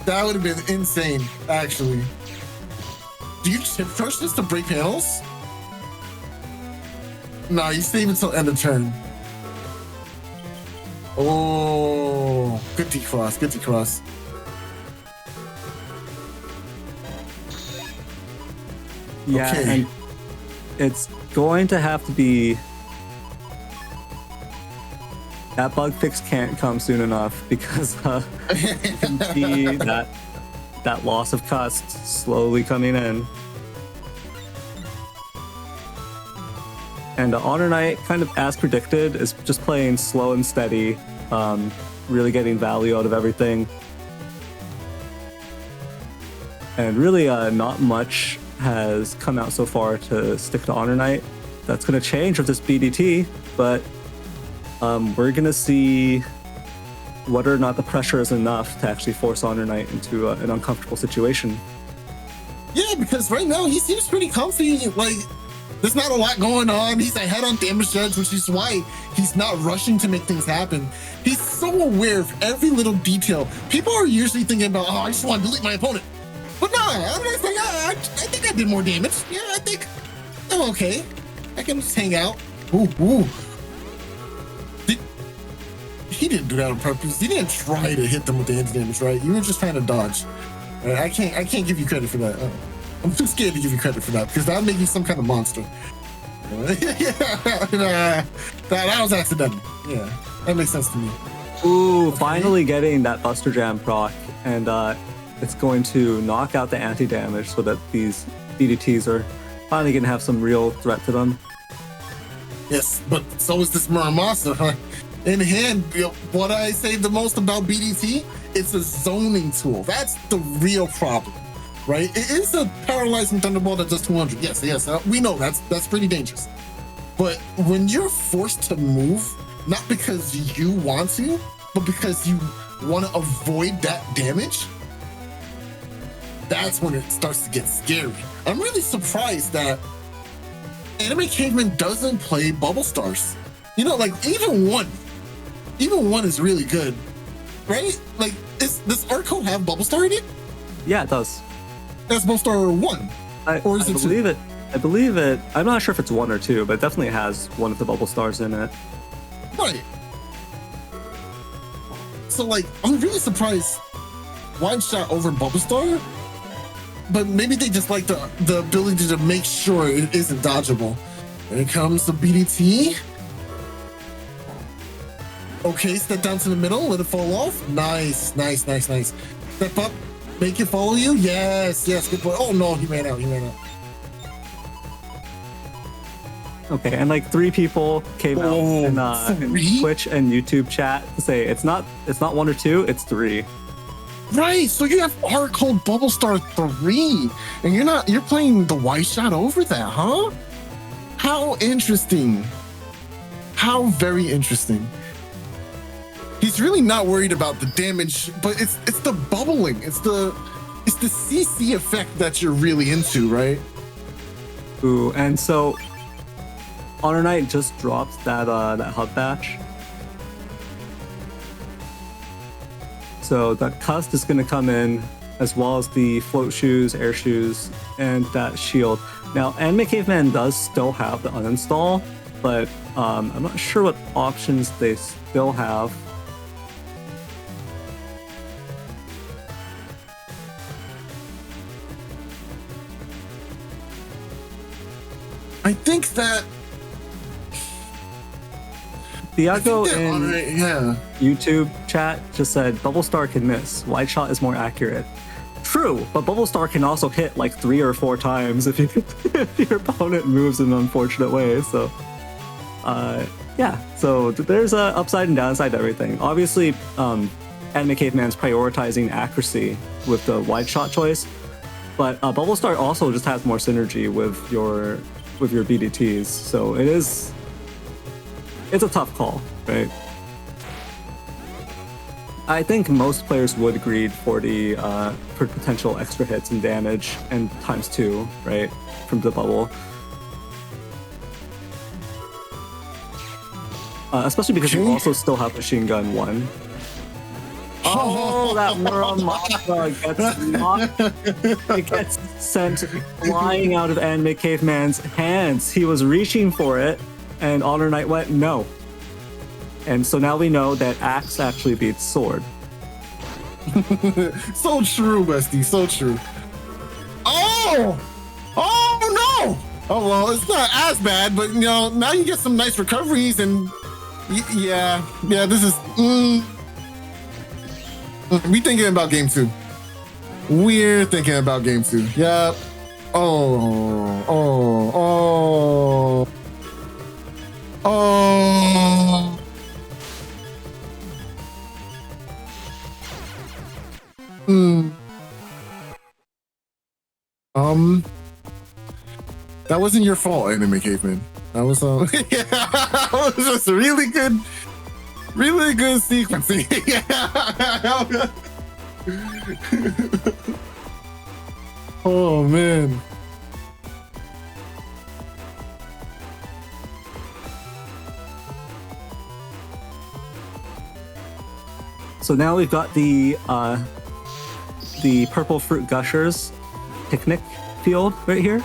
That would have been insane, actually. Do you tip crush this to break panels? No, you save until end of turn. Oh, good decross, good decross. Yeah, okay. And it's going to have to be that bug fix can't come soon enough because you can see that loss of cust slowly coming in. And HonorNite, kind of as predicted, is just playing slow and steady, really getting value out of everything. And really not much has come out so far to stick to HonorNite. That's going to change with this BDT, but we're going to see whether or not the pressure is enough to actually force HonorNite into an uncomfortable situation. Yeah, because right now he seems pretty comfy. Like, there's not a lot going on. He's ahead on damage judge, which is why he's not rushing to make things happen. He's so aware of every little detail. People are usually thinking about, oh, I just want to delete my opponent. But no, I think I did more damage. Yeah, I think I'm okay. I can just hang out. Ooh. He didn't do that on purpose. He didn't try to hit them with the anti-damage, right? You were just trying to dodge. I can't give you credit for that. I'm too scared to give you credit for that because that'll make you some kind of monster. Yeah, that was accidental. Yeah, that makes sense to me. Ooh, finally getting that Buster Jam proc, and it's going to knock out the anti-damage so that these DDTs are finally going to have some real threat to them. Yes, but so is this Muramasa. In hand, what I say the most about BDT, it's a zoning tool. That's the real problem, right? It is a paralyzing thunderbolt that does 200. Yes, we know that's pretty dangerous. But when you're forced to move, not because you want to, but because you want to avoid that damage, that's when it starts to get scary. I'm really surprised that Anime Caveman doesn't play Bubble Stars. You know, like even one is really good, right? Like, does Arco have Bubble Star in it? Yeah, it does. That's Bubble Star 1. I believe it. I believe it. I'm not sure if it's 1 or 2, but it definitely has one of the Bubble Stars in it. Right. So, like, I'm really surprised Wide Shot over Bubble Star, but maybe they just like the ability to make sure it isn't dodgeable. Here comes the BDT. Okay, step down to the middle, let it fall off. Nice. Step up, make it follow you. Yes, good boy. Oh no, he ran out. Okay, and like 3 people came out in Twitch and YouTube chat to say it's not 1 or 2, it's 3. Right, so you have Arco Bubble Star 3, and you're playing the White Shot over that, huh? How interesting. How very interesting. He's really not worried about the damage, but it's the bubbling. It's the CC effect that you're really into, right? Ooh, and so HonorNite just dropped that hub batch. So that cust is going to come in, as well as the float shoes, air shoes, and that shield. Now, Anime Caveman does still have the uninstall, but I'm not sure what options they still have. I think that Thiago HonorNite, in yeah. YouTube chat just said Bubble Star can miss. Wide shot is more accurate. True, but Bubble Star can also hit like 3 or 4 times if your opponent moves in an unfortunate way. So, yeah. So there's a upside and downside to everything. Obviously, Anime Caveman's prioritizing accuracy with the wide shot choice, but Bubble Star also just has more synergy with your BDTs. So it's a tough call, right? I think most players would greed for the for potential extra hits and damage and ×2, right, from the bubble. Especially because you also still have Machine Gun 1. Oh, that Muramasa gets knocked. It gets sent flying out of Anime Caveman's hands. He was reaching for it, and HonorNite went no. And so now we know that axe actually beats sword. So true, bestie. So true. Oh! Oh no! Oh well, it's not as bad, but you know, now you get some nice recoveries, and yeah, this is. We thinking about game 2. We're thinking about game 2. Yep. Oh. That wasn't your fault, Anime Caveman. That was yeah, that was just really good sequencing. Yeah. Oh man. So now we've got the Purple Fruit Gushers picnic field right here.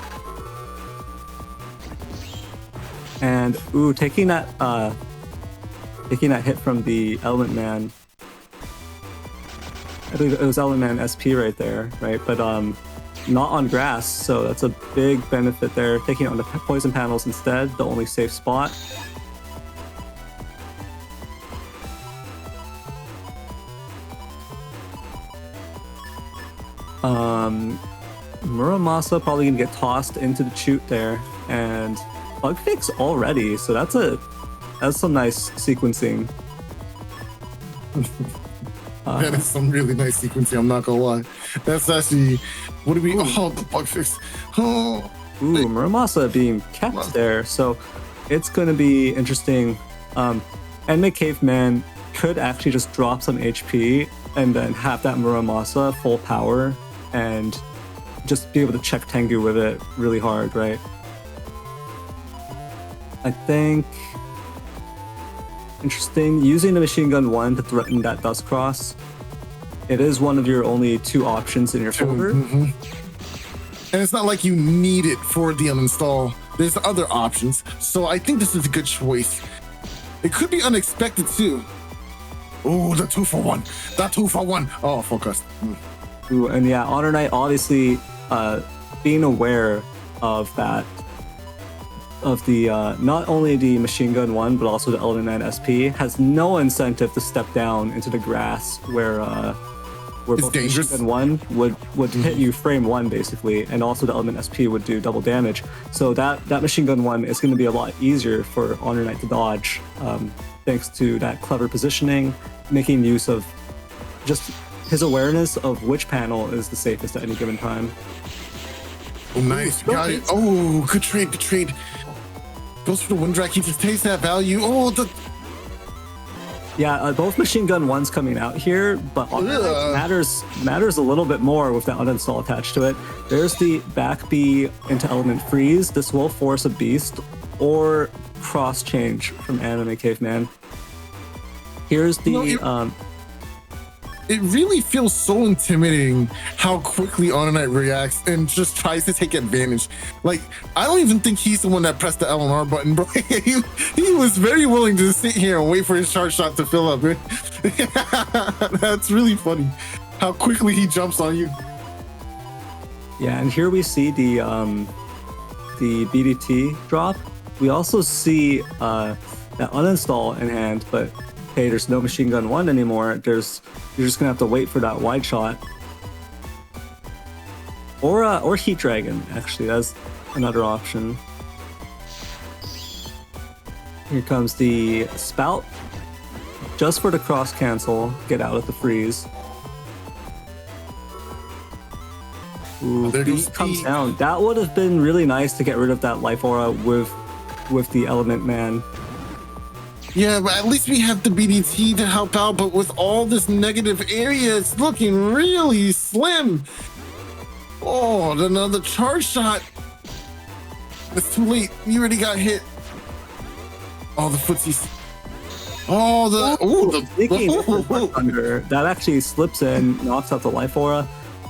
And taking that hit from the Element Man. I believe it was Element Man SP right there, right? But not on grass, so that's a big benefit there. Taking it on the poison panels instead, the only safe spot. Muramasa probably gonna get tossed into the chute there, and bug fix already, so that's some nice sequencing. That is some really nice sequencing, I'm not gonna lie. That's actually what do we the bug fix. Muramasa being kept there, so it's gonna be interesting. Anime Caveman could actually just drop some HP and then have that Muramasa full power and just be able to check Tengu with it really hard, right? I think interesting using the Machine Gun 1 to threaten that Dust Cross. It is one of your only 2 options in your folder. And it's not like you need it for the uninstall. There's other options. So I think this is a good choice. It could be unexpected too. Oh, the 2-for-1. That 2-for-1. Oh, focused. Ooh, and yeah, HonorNite obviously being aware of that, of the not only the Machine Gun 1 but also the Element Man SP, has no incentive to step down into the grass where both dangerous. Machine Gun 1 would hit you frame 1 basically, and also the Element SP would do double damage. So that Machine Gun 1 is going to be a lot easier for HonorNite to dodge, thanks to that clever positioning, making use of just his awareness of which panel is the safest at any given time. Oh, nice. Got it. Oh, good trade. Goes for the one drag. He just takes that value. Oh, yeah, both Machine Gun 1's coming out here, but matters a little bit more with that uninstall attached to it. There's the back B into Element Freeze. This will force a Beast or cross change from Anime Caveman. Here's the it really feels so intimidating how quickly HonorNite reacts and just tries to take advantage. Like, I don't even think he's the one that pressed the LNR button, bro. he was very willing to sit here and wait for his charge shot to fill up. That's really funny how quickly he jumps on you. Yeah, and here we see the the BDT drop. We also see that uninstall in hand, but hey, there's no machine gun 1 anymore. You're just gonna have to wait for that wide shot. Or Heat Dragon, actually, that's another option. Here comes the Spout. Just for the cross cancel, get out of the freeze. Ooh, Beat comes down. That would have been really nice to get rid of that life aura with the Element Man. Yeah, but at least we have the BDT to help out, but with all this negative area, it's looking really slim. Oh, another charge shot. It's too late. You already got hit. Oh, the footsies. Oh, the thunder that actually slips in, knocks out the life aura.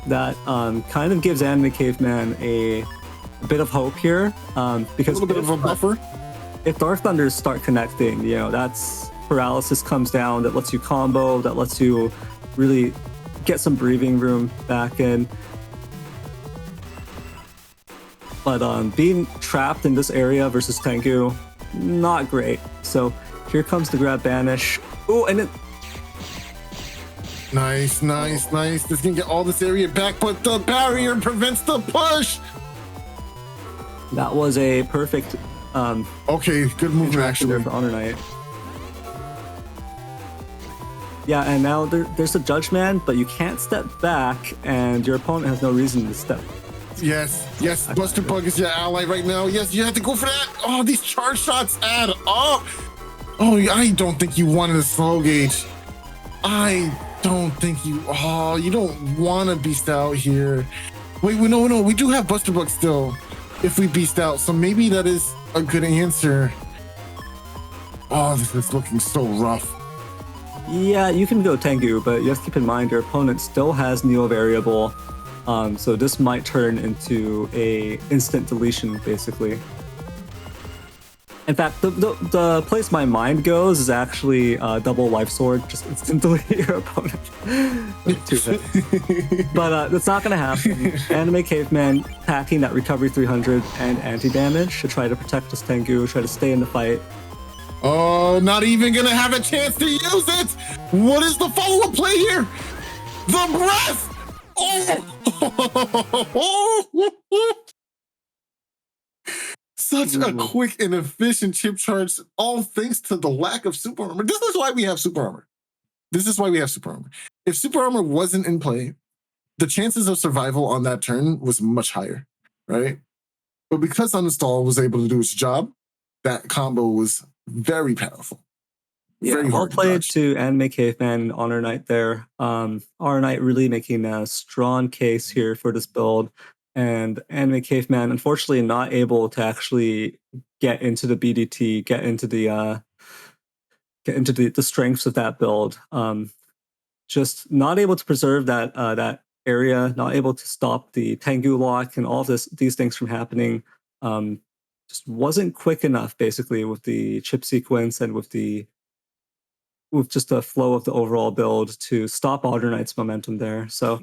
That kind of gives Anime Caveman a bit of hope here, because a little bit of a buffer. If Dark Thunders start connecting, that's paralysis comes down. That lets you combo. That lets you really get some breathing room back in. But being trapped in this area versus Tengu, not great. So here comes the grab banish. Oh, and it. Nice. This can get all this area back, but the barrier prevents the push. That was a perfect. Okay, good movement actually for HonorNite. Yeah, and now there's a Judge Man, but you can't step back, and your opponent has no reason to step. Yes, Buster Bug is your ally right now. Yes, you have to go for that. Oh, these charge shots add up. Oh, I don't think you wanted a slow gauge. I don't think you don't want to beast out here. Wait, no, we do have Buster Bug still if we beast out, so maybe that is a good answer. Oh, this is looking so rough. Yeah, you can go Tengu, but you have to keep in mind your opponent still has Neo Variable. So this might turn into a instant deletion, basically. In fact, the place my mind goes is actually double life sword, just instant delete your opponent. But that's not gonna happen. Anime Caveman packing that recovery 300 and anti-damage to try to protect his Tengu, try to stay in the fight. Oh, not even gonna have a chance to use it! What is the follow-up play here? The breath! Oh! Such a quick and efficient chip charge, all thanks to the lack of super armor. This is why we have super armor. If super armor wasn't in play, the chances of survival on that turn was much higher, right? But because Uninstall was able to do its job, that combo was very powerful. Yeah, very well played to Anime Caveman and HonorNite there. HonorNite really making a strong case here for this build. And Anime Caveman, unfortunately, not able to actually get into the BDT, get into the strengths of that build. Just not able to preserve that area, not able to stop the Tengu lock and all of these things from happening. Just wasn't quick enough, basically, with the chip sequence and with just the flow of the overall build to stop HonorNite's momentum there. So.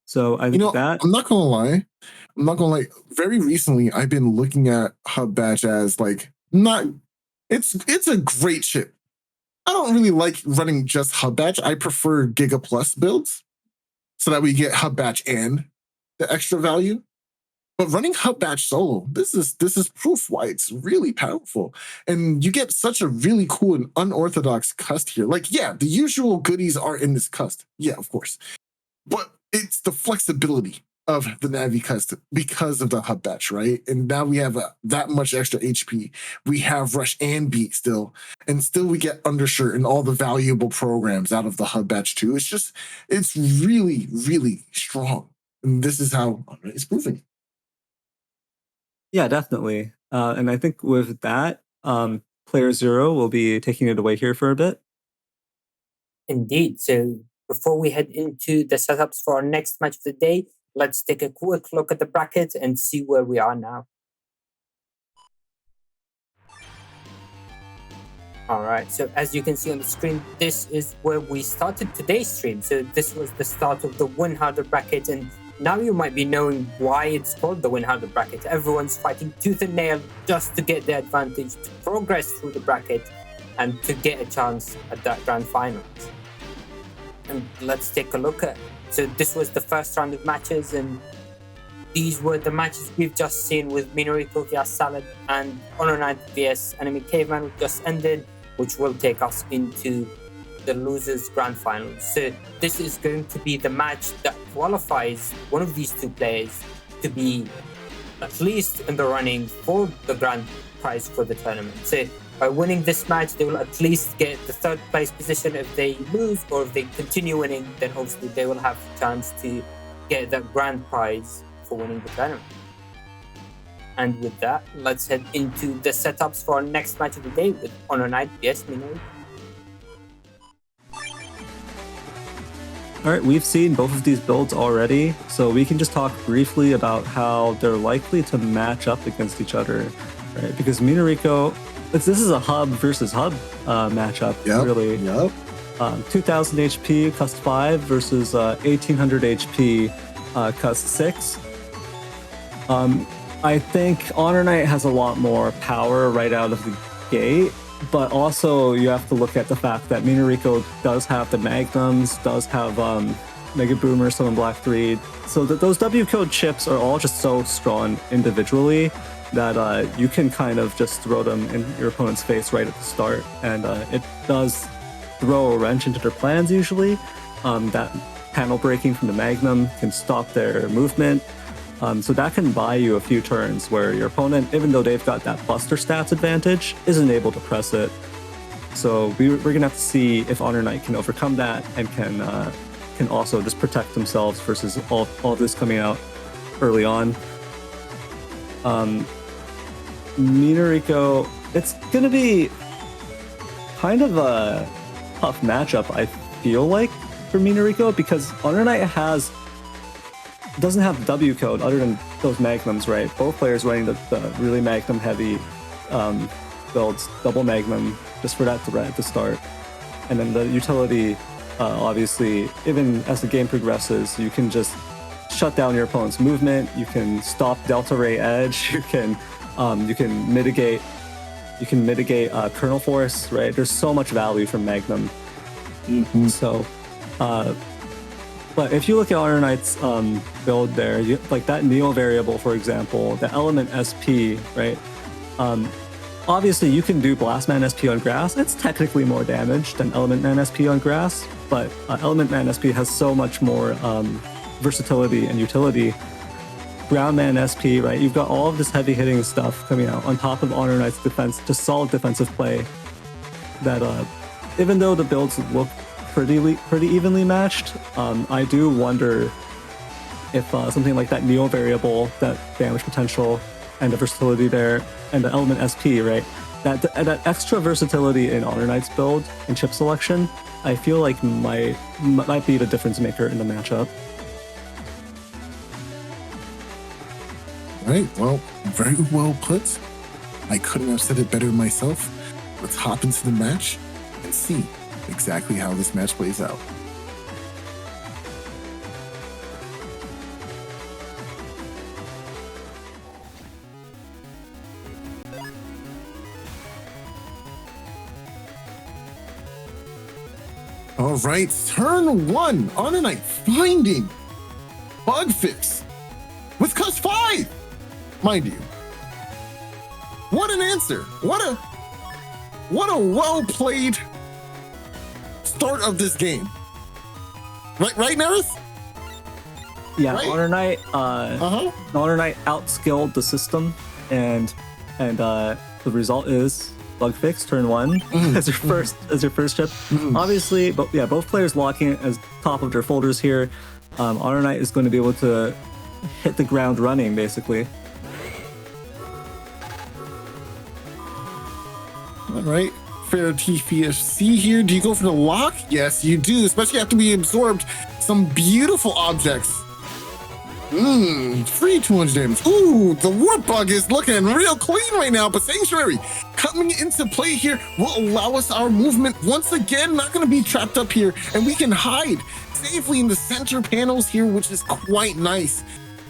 So I think that I'm not gonna lie. Very recently, I've been looking at Hub Batch as it's a great chip. I don't really like running just Hub Batch. I prefer Giga Plus builds so that we get Hub Batch and the extra value. But running Hub Batch solo, this is proof why it's really powerful. And you get such a really cool and unorthodox cust here. The usual goodies are in this cust. Yeah, of course. But it's the flexibility of the Navi cust because of the Hub Batch, right? And now we have that much extra HP. We have Rush and Beat still. And still we get Undershirt and all the valuable programs out of the Hub Batch too. It's really, really strong. And this is how it's proving. Yeah, definitely. And I think with that, playerzero will be taking it away here for a bit. Indeed. So before we head into the setups for our next match of the day, let's take a quick look at the bracket and see where we are now. All right, so as you can see on the screen, this is where we started today's stream. So this was the start of the Win Harder bracket, and now you might be knowing why it's called the win harder bracket. Everyone's fighting tooth and nail just to get the advantage, to progress through the bracket, and to get a chance at that grand finals. And let's take a look at. So this was the first round of matches, and these were the matches we've just seen with Minoriko vs Salad and HonorNite vs Enemy Caveman, which just ended, which will take us into the losers grand finals. So this is going to be the match that qualifies one of these two players to be at least in the running for the grand prize for the tournament. So by winning this match, they will at least get the third place position. If they lose or if they continue winning, then obviously they will have a chance to get the grand prize for winning the tournament. And with that, let's head into the setups for our next match of the day with HonorNite vs Minoriko. All right, we've seen both of these builds already, so we can just talk briefly about how they're likely to match up against each other, right? Because Minoriko, this is a hub versus hub matchup, really. Yep. 2000 HP Cust 5 versus 1800 HP Cust 6. I think HonorNite has a lot more power right out of the gate, but also you have to look at the fact that Minoriko does have the Magnums, does have Mega Boomer, Summon Black 3. So those W code chips are all just so strong individually that you can kind of just throw them in your opponent's face right at the start. And it does throw a wrench into their plans usually. That panel breaking from the Magnum can stop their movement. So that can buy you a few turns where your opponent, even though they've got that buster stats advantage, isn't able to press it. So we're going to have to see if HonorNite can overcome that and can also just protect themselves versus all this coming out early on. Minoriko, it's going to be kind of a tough matchup, I feel like, for Minoriko, because HonorNite doesn't have the W code other than those Magnums, right? Both players running the really Magnum heavy builds, double Magnum, just for that threat at the start. And then the utility, obviously, even as the game progresses, you can just shut down your opponent's movement, you can stop Delta Ray Edge, you can mitigate Kernel Force, right? There's so much value from Magnum. Mm-hmm. So, but if you look at HonorNite's build there, like that Neo variable, for example, the Element SP, right? Obviously, you can do Blast Man SP on grass. It's technically more damage than Element Man SP on grass, but Element Man SP has so much more versatility and utility. Ground Man SP, right? You've got all of this heavy hitting stuff coming out on top of HonorNite's defense, just solid defensive play. That even though the builds look pretty evenly matched, I do wonder if something like that Neo variable, that damage potential, and the versatility there, and the Element SP, right? That extra versatility in HonorNite's build and chip selection, I feel like might be the difference maker in the matchup. Right, well, very well put. I couldn't have said it better myself. Let's hop into the match and see exactly how this match plays out. All right, turn one, HonorNite finding bug fix with Cust 5, mind you. What an answer! What a well-played start of this game. Right, Neryth? Yeah, right? HonorNite outskilled the system, and the result is bug fix turn one as your first chip. Obviously, but yeah, both players locking it as top of their folders here. HonorNite is going to be able to hit the ground running, basically. All right, fair TFC here. Do you go for the lock? Yes, you do, especially after we absorbed some beautiful objects. Free 200 damage. Ooh, the warp bug is looking real clean right now, but Sanctuary coming into play here will allow us our movement once again. Not going to be trapped up here, and we can hide safely in the center panels here, which is quite nice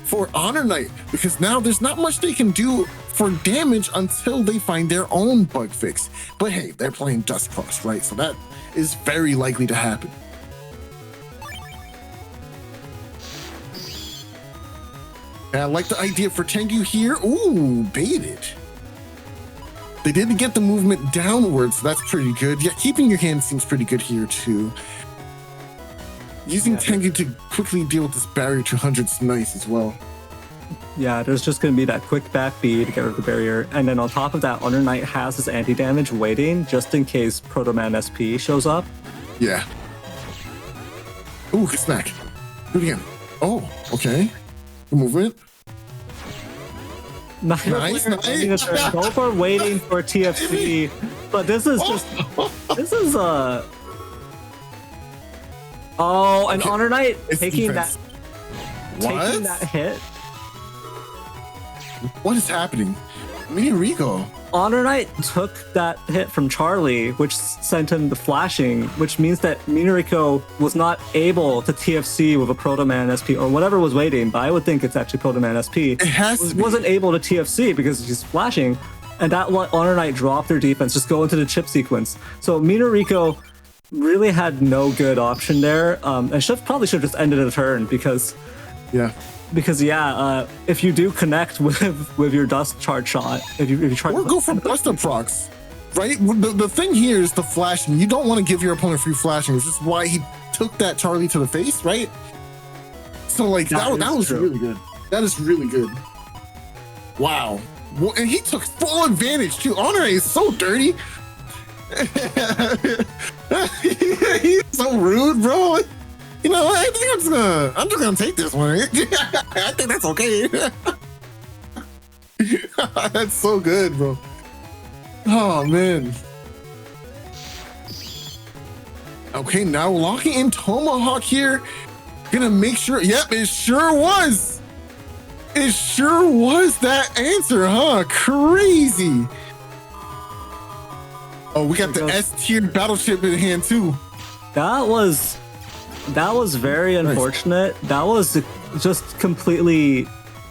for HonorNite, because now there's not much they can do for damage until they find their own bug fix. But hey, they're playing SoulXCross, right? So that is very likely to happen. And I like the idea for Tengu here. Ooh, baited. They didn't get the movement downwards, so that's pretty good. Yeah, keeping your hand seems pretty good here too. Using Tengu to quickly deal with this barrier 200 is nice as well. Yeah, there's just going to be that quick back B to get rid of the barrier. And then on top of that, HonorNite has this anti-damage waiting just in case Proto-Man SP shows up. Yeah. Ooh, good snack. Do it again. Oh, okay. Good movement. Nice. Both are waiting for TFC, but this is just... This is Oh, and HonorNite taking that hit. What is happening? Minoriko. HonorNite took that hit from Charlie, which sent him the flashing, which means that Minoriko was not able to TFC with a Proto-Man SP or whatever was waiting, but I would think it's actually Proto-Man SP. It has to be. Wasn't able to TFC because he's flashing, and that let HonorNite drop their defense, just go into the chip sequence. So Minoriko really had no good option there, and probably should have just ended the turn because if you do connect with your dust charge shot, if you try or go for Buster procs, right? The thing here is the flashing. You don't want to give your opponent free flashing, which is why he took that Charlie to the face, right? So like that was really good. That is really good. Wow. Well, and he took full advantage too. HonorNite is so dirty. He's so rude, bro. You know, I think I'm just gonna take this one. I think that's okay. That's so good, bro. Oh man. Okay, now locking in Tomahawk here. Gonna make sure. Yep, it sure was. It sure was that answer, huh? Crazy. Oh, we got the S-tier battleship in hand too. That was very unfortunate. Nice. That was just completely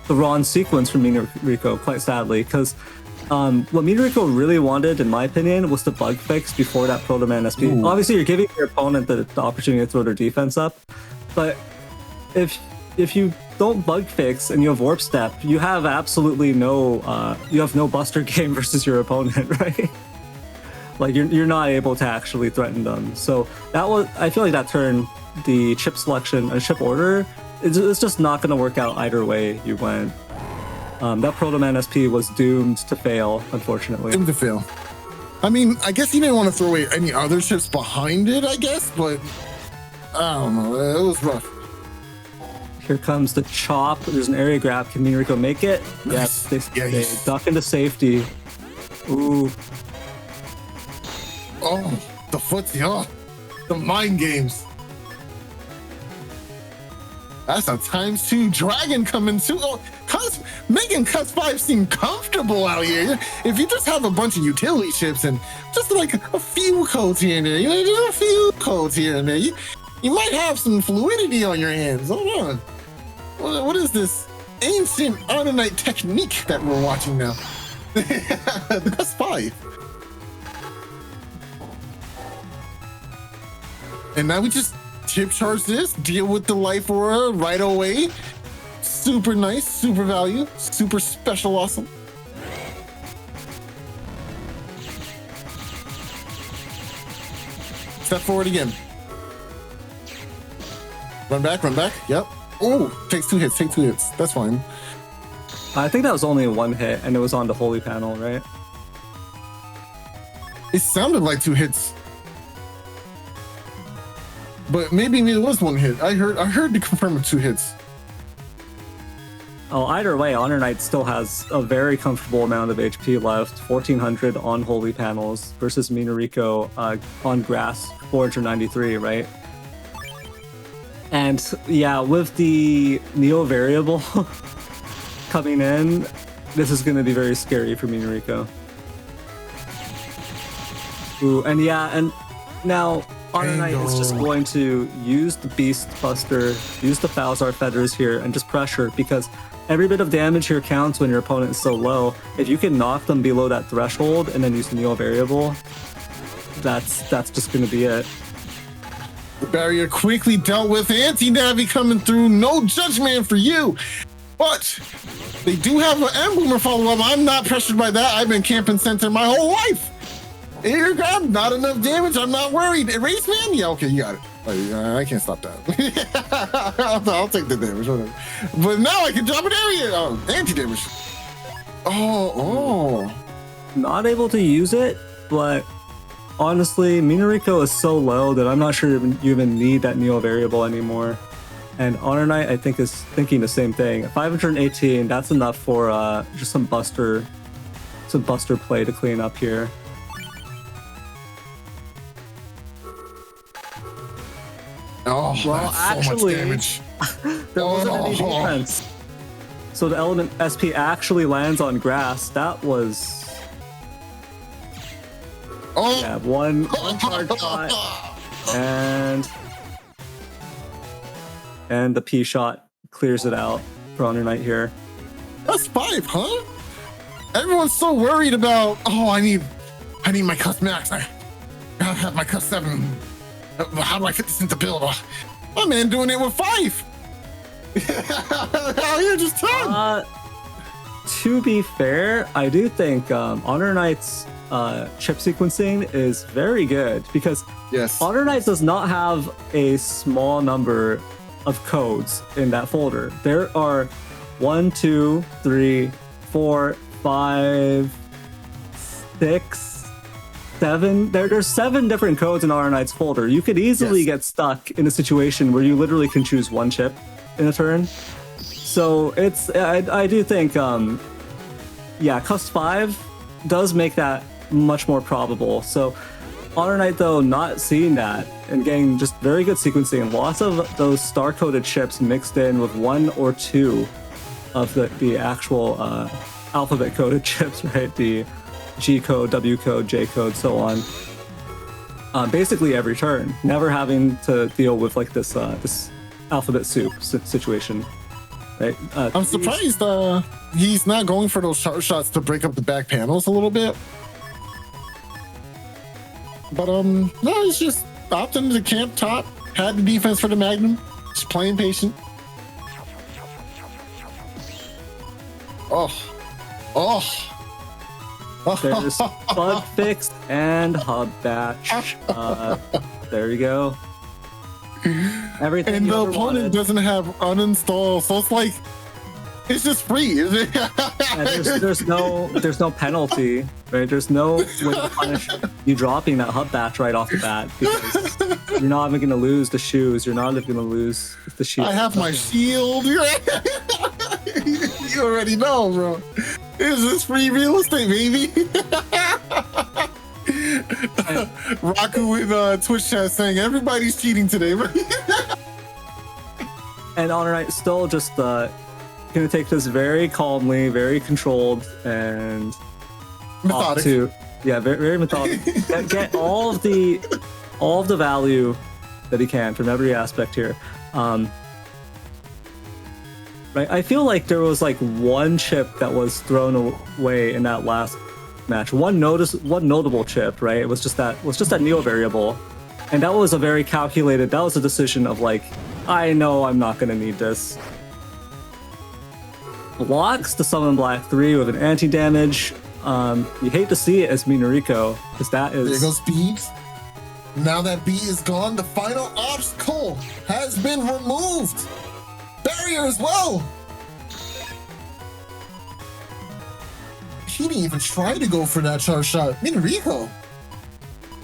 the wrong sequence for Minoriko, quite sadly, because what Minoriko really wanted, in my opinion, was the bug fix before that Proto-Man SP. Ooh. Obviously, you're giving your opponent the opportunity to throw their defense up, but if you don't bug fix and you have warp step, you have absolutely no buster game versus your opponent, right? Like you're not able to actually threaten them. So I feel like that turn, the chip selection and chip order, it's just not going to work out either way you went. That Proto-Man SP was doomed to fail, unfortunately. Doomed to fail. I mean, I guess he didn't want to throw away any other chips behind it, I guess, but I don't know. It was rough. Here comes the chop. There's an area grab. Can Minoriko make it? Nice. Yes, they duck into safety. Ooh. Oh, the footsie, oh, the mind games. That's a ×2 dragon coming too. Oh, making ×5 seem comfortable out here. If you just have a bunch of utility chips and just like a few codes here and there, just a few codes here and there, you might have some fluidity on your hands. Hold on. What is this ancient HonorNite technique that we're watching now? The ×5. And now we just chip charge this, deal with the life aura right away. Super nice, super value, super special awesome. Step forward again. Run back, yep. Oh, takes 2 hits, that's fine. I think that was only 1 hit and it was on the holy panel, right? It sounded like 2 hits. But maybe it was 1 hit. I heard to confirm with 2 hits. Oh, either way, HonorNite still has a very comfortable amount of HP left. 1400 on holy panels versus Minoriko on grass, 493, right? And yeah, with the Neo variable coming in, this is going to be very scary for Minoriko. Ooh, and yeah, and now HonorNite is just going to use the Beast Buster, use the Falzar Feathers here, and just pressure, because every bit of damage here counts when your opponent is so low. If you can knock them below that threshold and then use the Neo Variable, that's just going to be it. The barrier quickly dealt with. Anti-Navi coming through. No judgment for you. But they do have an Emboomer follow-up. I'm not pressured by that. I've been camping center my whole life. Here, grab, not enough damage. I'm not worried. Erase man? Yeah, okay, you got it. I can't stop that. I'll take the damage, whatever. But now I can drop an area. Oh, anti-damage. Oh. Not able to use it, but honestly, Minoriko is so low that I'm not sure you even need that Neo Variable anymore. And HonorNite, I think, is thinking the same thing. 518, that's enough for just some buster play to clean up here. Oh, well, that's actually, so much damage. There wasn't any defense. So the element SP actually lands on grass. That was... Yeah, one charge shot. And the P shot clears it out for HonorNite here. That's 5, huh? Everyone's so worried about, I need my cuss max. I gotta have my cuss 7. How do I fit this into build? My man doing it with 5. How you just 10? To be fair, I do think HonorNite's chip sequencing is very good, because HonorNite does not have a small number of codes in that folder. There are 1, 2, 3, 4, 5, 6, 7. There's 7 different codes in HonorNite's folder. You could easily get stuck in a situation where you literally can choose 1 chip in a turn. So I do think, Cust 5 does make that much more probable. So HonorNite, though, not seeing that and getting just very good sequencing, lots of those star-coded chips mixed in with 1 or 2 of the actual alphabet-coded chips, right? The G code, W code, J code, so on. Basically every turn, never having to deal with like this alphabet soup situation, right? I'm surprised he's not going for those sharp shots to break up the back panels a little bit. But no, he's just opted into the camp top, had the defense for the Magnum, just playing patient. There's bug fix and hub batch. There you go. Everything. And the opponent doesn't have uninstall, so it's like it's just free, isn't it? Yeah, there's no penalty, right? There's no way to punish you dropping that hub batch right off the bat, because you're not even going to lose the shoes. You're not even going to lose the shield. I have my shield. You already know, bro. This is free real estate, baby. Raku in Twitch chat saying everybody's cheating today, right? And HonorNite still just gonna take this very calmly, very controlled, and methodic. Very, very methodic. Get all of the value that he can from every aspect here. Right, I feel like there was like 1 chip that was thrown away in that last match. One notable chip, right? It was just that Neo variable, and that was a very calculated. That was a decision of like, I know I'm not gonna need this. Blocks to summon Black 3 with an anti-damage. You hate to see it as Minoriko, because that is... There goes Beebs. Now that B is gone, the final obstacle has been removed. Barrier as well. He didn't even try to go for that charge shot. Minoriko.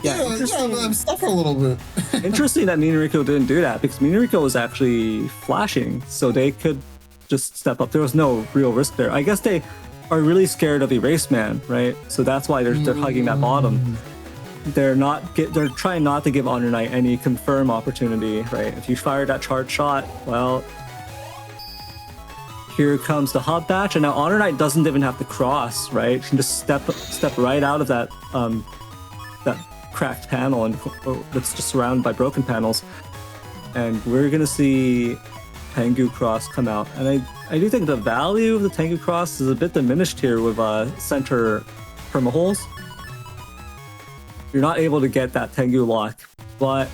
I'm stuck for a little bit. Interesting that Minoriko didn't do that, because Minoriko was actually flashing, so they could just step up. There was no real risk there. I guess they are really scared of Erase Man, right? So that's why they're hugging that bottom. They're trying not to give HonorNite any confirm opportunity, right? If you fire that charge shot, well, here comes the hub batch, and now HonorNite doesn't even have to cross, right? You can just step right out of that that cracked panel and that's just surrounded by broken panels. And we're gonna see Tengu Cross come out. And I do think the value of the Tengu Cross is a bit diminished here with center permaholes. You're not able to get that Tengu lock, but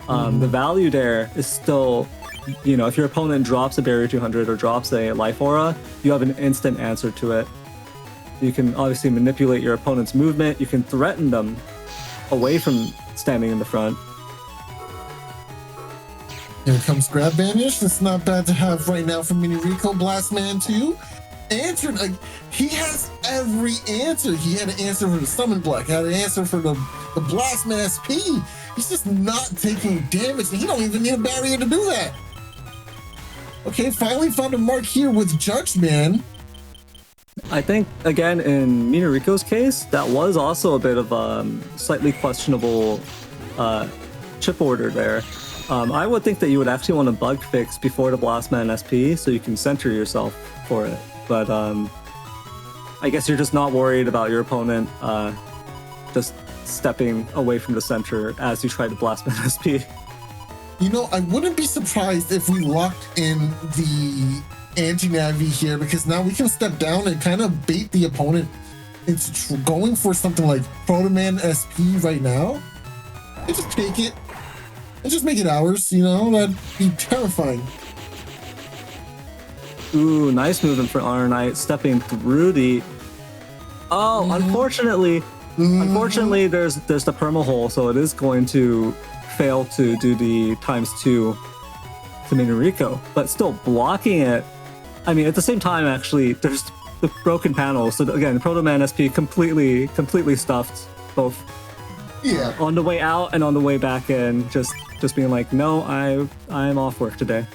the value there is still, you know, if your opponent drops a Barrier 200 or drops a Life Aura, you have an instant answer to it. You can obviously manipulate your opponent's movement. You can threaten them away from standing in the front. Here comes Grab Banish. It's not bad to have right now from Minoriko. Blastman 2. Answered. He has every answer. He had an answer for the Summon Block. Had an answer for the Blastman SP. He's just not taking damage. And he don't even need a barrier to do that. Okay, finally found a mark here with Judgman. I think, again, in Minoriko's case, that was also a bit of slightly questionable chip order there. I would think that you would actually want to bug fix before the Blastman SP so you can center yourself for it. But I guess you're just not worried about your opponent just stepping away from the center as you try to Blastman SP. You know, I wouldn't be surprised if we locked in the anti-navi here, because now we can step down and kind of bait the opponent into going for something like Protoman SP right now. And just take it. And just make it ours, you know? That'd be terrifying. Ooh, nice movement for HonorNite, stepping through the... Oh, unfortunately, there's the perma hole, so it is going to fail to do the ×2 to Minoriko, but still blocking it. I mean, at the same time, actually, there's the broken panel. So again, Protoman SP completely stuffed both. Yeah. On the way out and on the way back in, just being like, no, I'm off work today.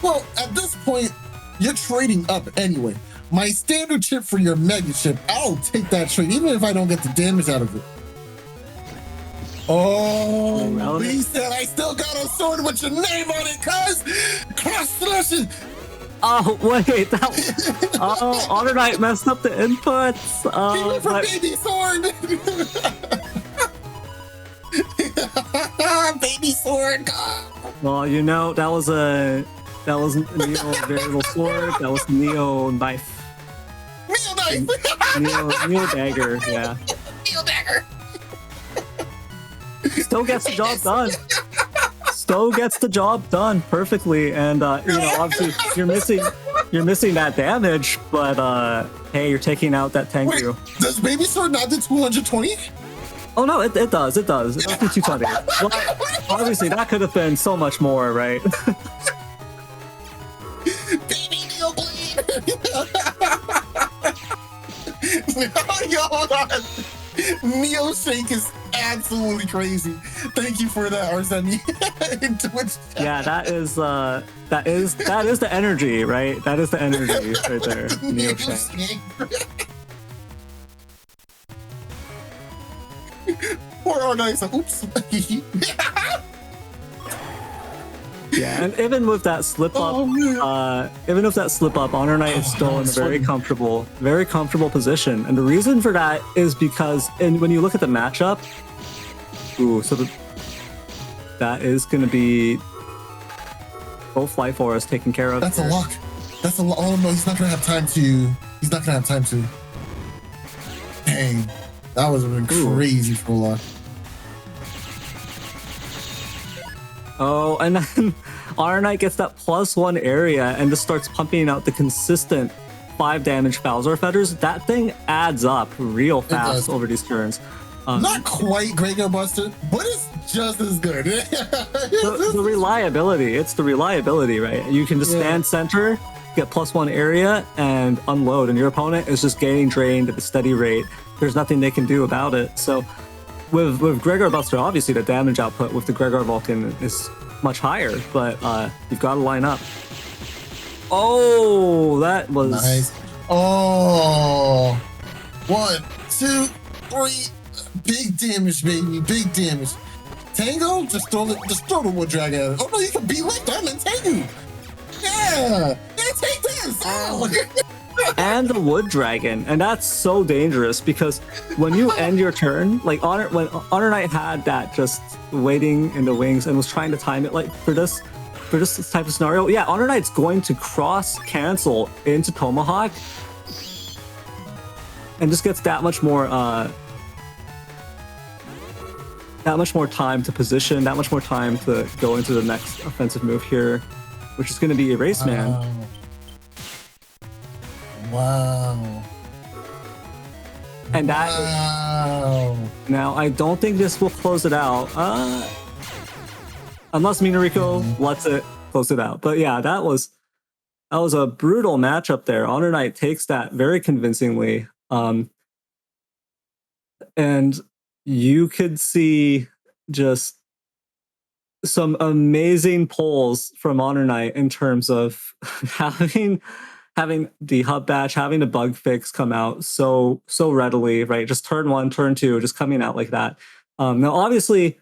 Well, at this point, you're trading up anyway. My standard chip for your mega chip, I'll take that trade, even if I don't get the damage out of it. Oh, he said I still got a sword with your name on it, cuz! Cross-slashing! Oh, wait, HonorNite messed up the inputs. He went for baby sword! Baby sword! Well, you know, that was Neo variable sword, that was Neo knife. Neo knife! Neo dagger, yeah. Neo dagger! Still gets the job done. Still gets the job done perfectly, and you know, obviously you're missing that damage, but hey, you're taking out that Tengu. Wait, does baby sword not do 220? Oh no, it does. It does do 220. Well, obviously that could have been so much more, right? Baby Neo Blade! Yo, hold on. Neo Shake is absolutely crazy. Thank you for that, Arseni. Yeah, that is the energy, right? That is the energy right there. Neo Shake. Poor HonorNite. Oops. Yeah, and even with that slip up, HonorNite is still in a very comfortable position. And the reason for that is because, when you look at the matchup, that is going to be both Life Auras taken care of. That's a lock. That's a lock. Oh no, he's not going to have time to. Dang, that was crazy for a lock. Oh, and then HonorNite gets that +1 area and just starts pumping out the consistent 5 damage Falzor Feathers. That thing adds up real fast over these turns. Not quite Graveyard Buster, but it's just as good. the reliability. It's the reliability, right? You can just stand center, get +1 area, and unload, and your opponent is just getting drained at a steady rate. There's nothing they can do about it. So with Gregor Buster, obviously the damage output with the Gregor Vulcan is much higher, but you've got to line up. Oh, that was nice. Oh, 1, 2, 3, big damage, baby, big damage. Tango, just throw the wood drag at it. Oh no, you can be like that and Tango. Yeah, take this. Oh. and the wood dragon, and that's so dangerous because when you end your turn, like when HonorNite had that just waiting in the wings and was trying to time it like for this type of scenario, yeah, HonorNite's going to cross cancel into Tomahawk and just gets that much more time to position, that much more time to go into the next offensive move here, which is going to be Erase Man. Wow. And that now I don't think this will close it out. Unless Minoriko lets it close it out. But yeah, that was a brutal matchup there. HonorNite takes that very convincingly. And you could see just some amazing pulls from HonorNite in terms of having the hub batch, having the bug fix come out so readily, right? Just turn 1, turn 2, just coming out like that. Now, obviously,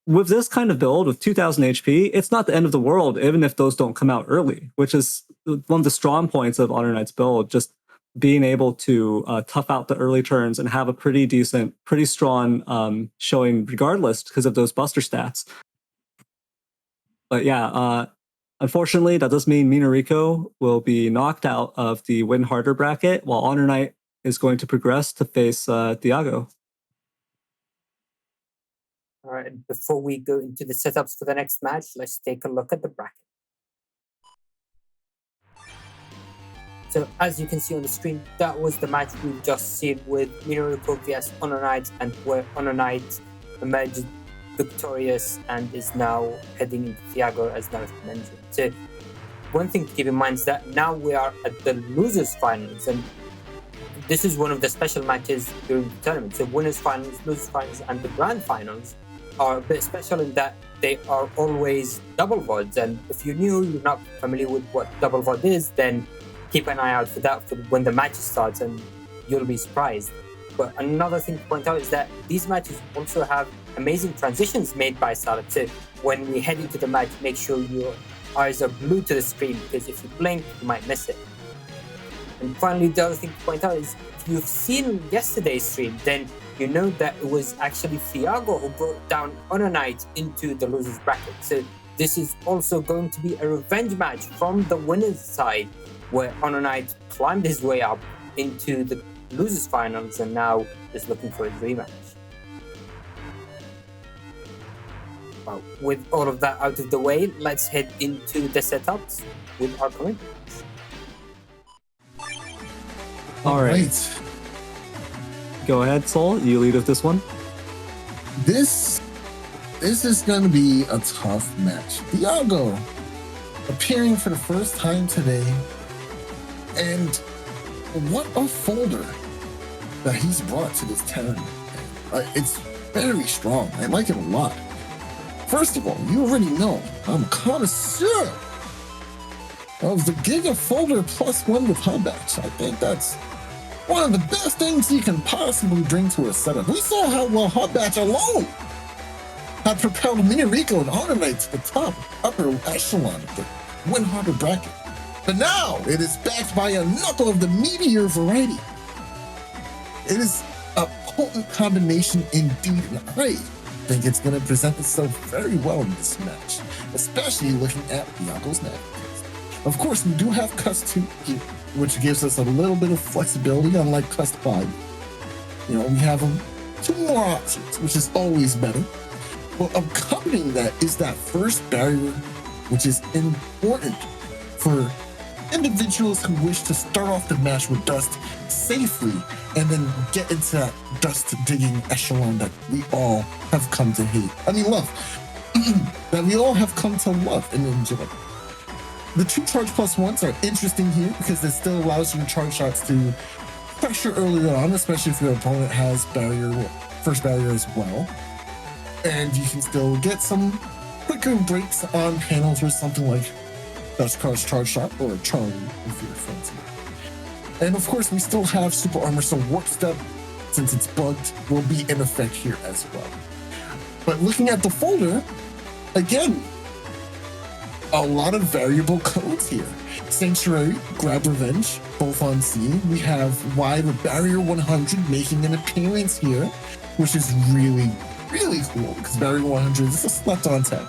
with this kind of build with 2000 HP, it's not the end of the world, even if those don't come out early, which is one of the strong points of HonorNite's build, just being able to tough out the early turns and have a pretty decent, pretty strong showing regardless because of those buster stats. But yeah, unfortunately, that does mean Minoriko will be knocked out of the Win Harder bracket, while HonorNite is going to progress to face Thiago. All right, before we go into the setups for the next match, let's take a look at the bracket. So as you can see on the screen, that was the match we've just seen with Minoriko vs HonorNite, and where HonorNite emerged victorious and is now heading into Thiago, as Neryth mentioned. So one thing to keep in mind is that now we are at the losers finals, and this is one of the special matches during the tournament. So winners finals, losers finals, and the grand finals are a bit special in that they are always double VODs. And if you're new, you're not familiar with what double VOD is, then keep an eye out for that for when the match starts, and you'll be surprised. But another thing to point out is that these matches also have amazing transitions made by Salad. So when we head into the match, make sure your eyes are glued to the screen, because if you blink, you might miss it. And finally, the other thing to point out is if you've seen yesterday's stream, then you know that it was actually Thiago who brought down HonorNite into the losers bracket. So this is also going to be a revenge match from the winner's side, where HonorNite climbed his way up into the losers finals and now is looking for his rematch. Well, with all of that out of the way, let's head into the setups with our commentators. All right. Go ahead, Soul. You lead with this one. This is going to be a tough match. Thiago appearing for the first time today, and what a folder that he's brought to this tournament. It's very strong. I like it a lot. First of all, you already know I'm a connoisseur of the Giga folder +1 with hub batch. I think that's one of the best things you can possibly bring to a setup. We saw how well hub batch alone had propelled Minoriko and HonorNite to the top, upper echelon of the Win Harder bracket. But now it is backed by a knuckle of the meteor variety. It is a potent combination indeed, and I think it's going to present itself very well in this match, especially looking at Thiago's navigators. Of course, we do have Cust 2 here, which gives us a little bit of flexibility, unlike Cust 5. You know, we have 2 more options, which is always better. Well, accompanying that is that first barrier, which is important for individuals who wish to start off the match with dust safely and then get into that dust digging echelon that we all have come to hate. I mean, love. That we all have come to love and enjoy. The 2 charge +1s are interesting here because it still allows you to charge shots to pressure earlier on, especially if your opponent has first barrier as well. And you can still get some quicker breaks on panels or something like Dustcross Charge Shot or Charlie if you're fancy. And of course, we still have Super Armor, so Warp Step, since it's bugged, will be in effect here as well. But looking at the folder, again, a lot of variable codes here. Sanctuary, Grab Revenge, both on scene. We have Y with Barrier 100 making an appearance here, which is really, really cool because Barrier 100 is a slept on tech.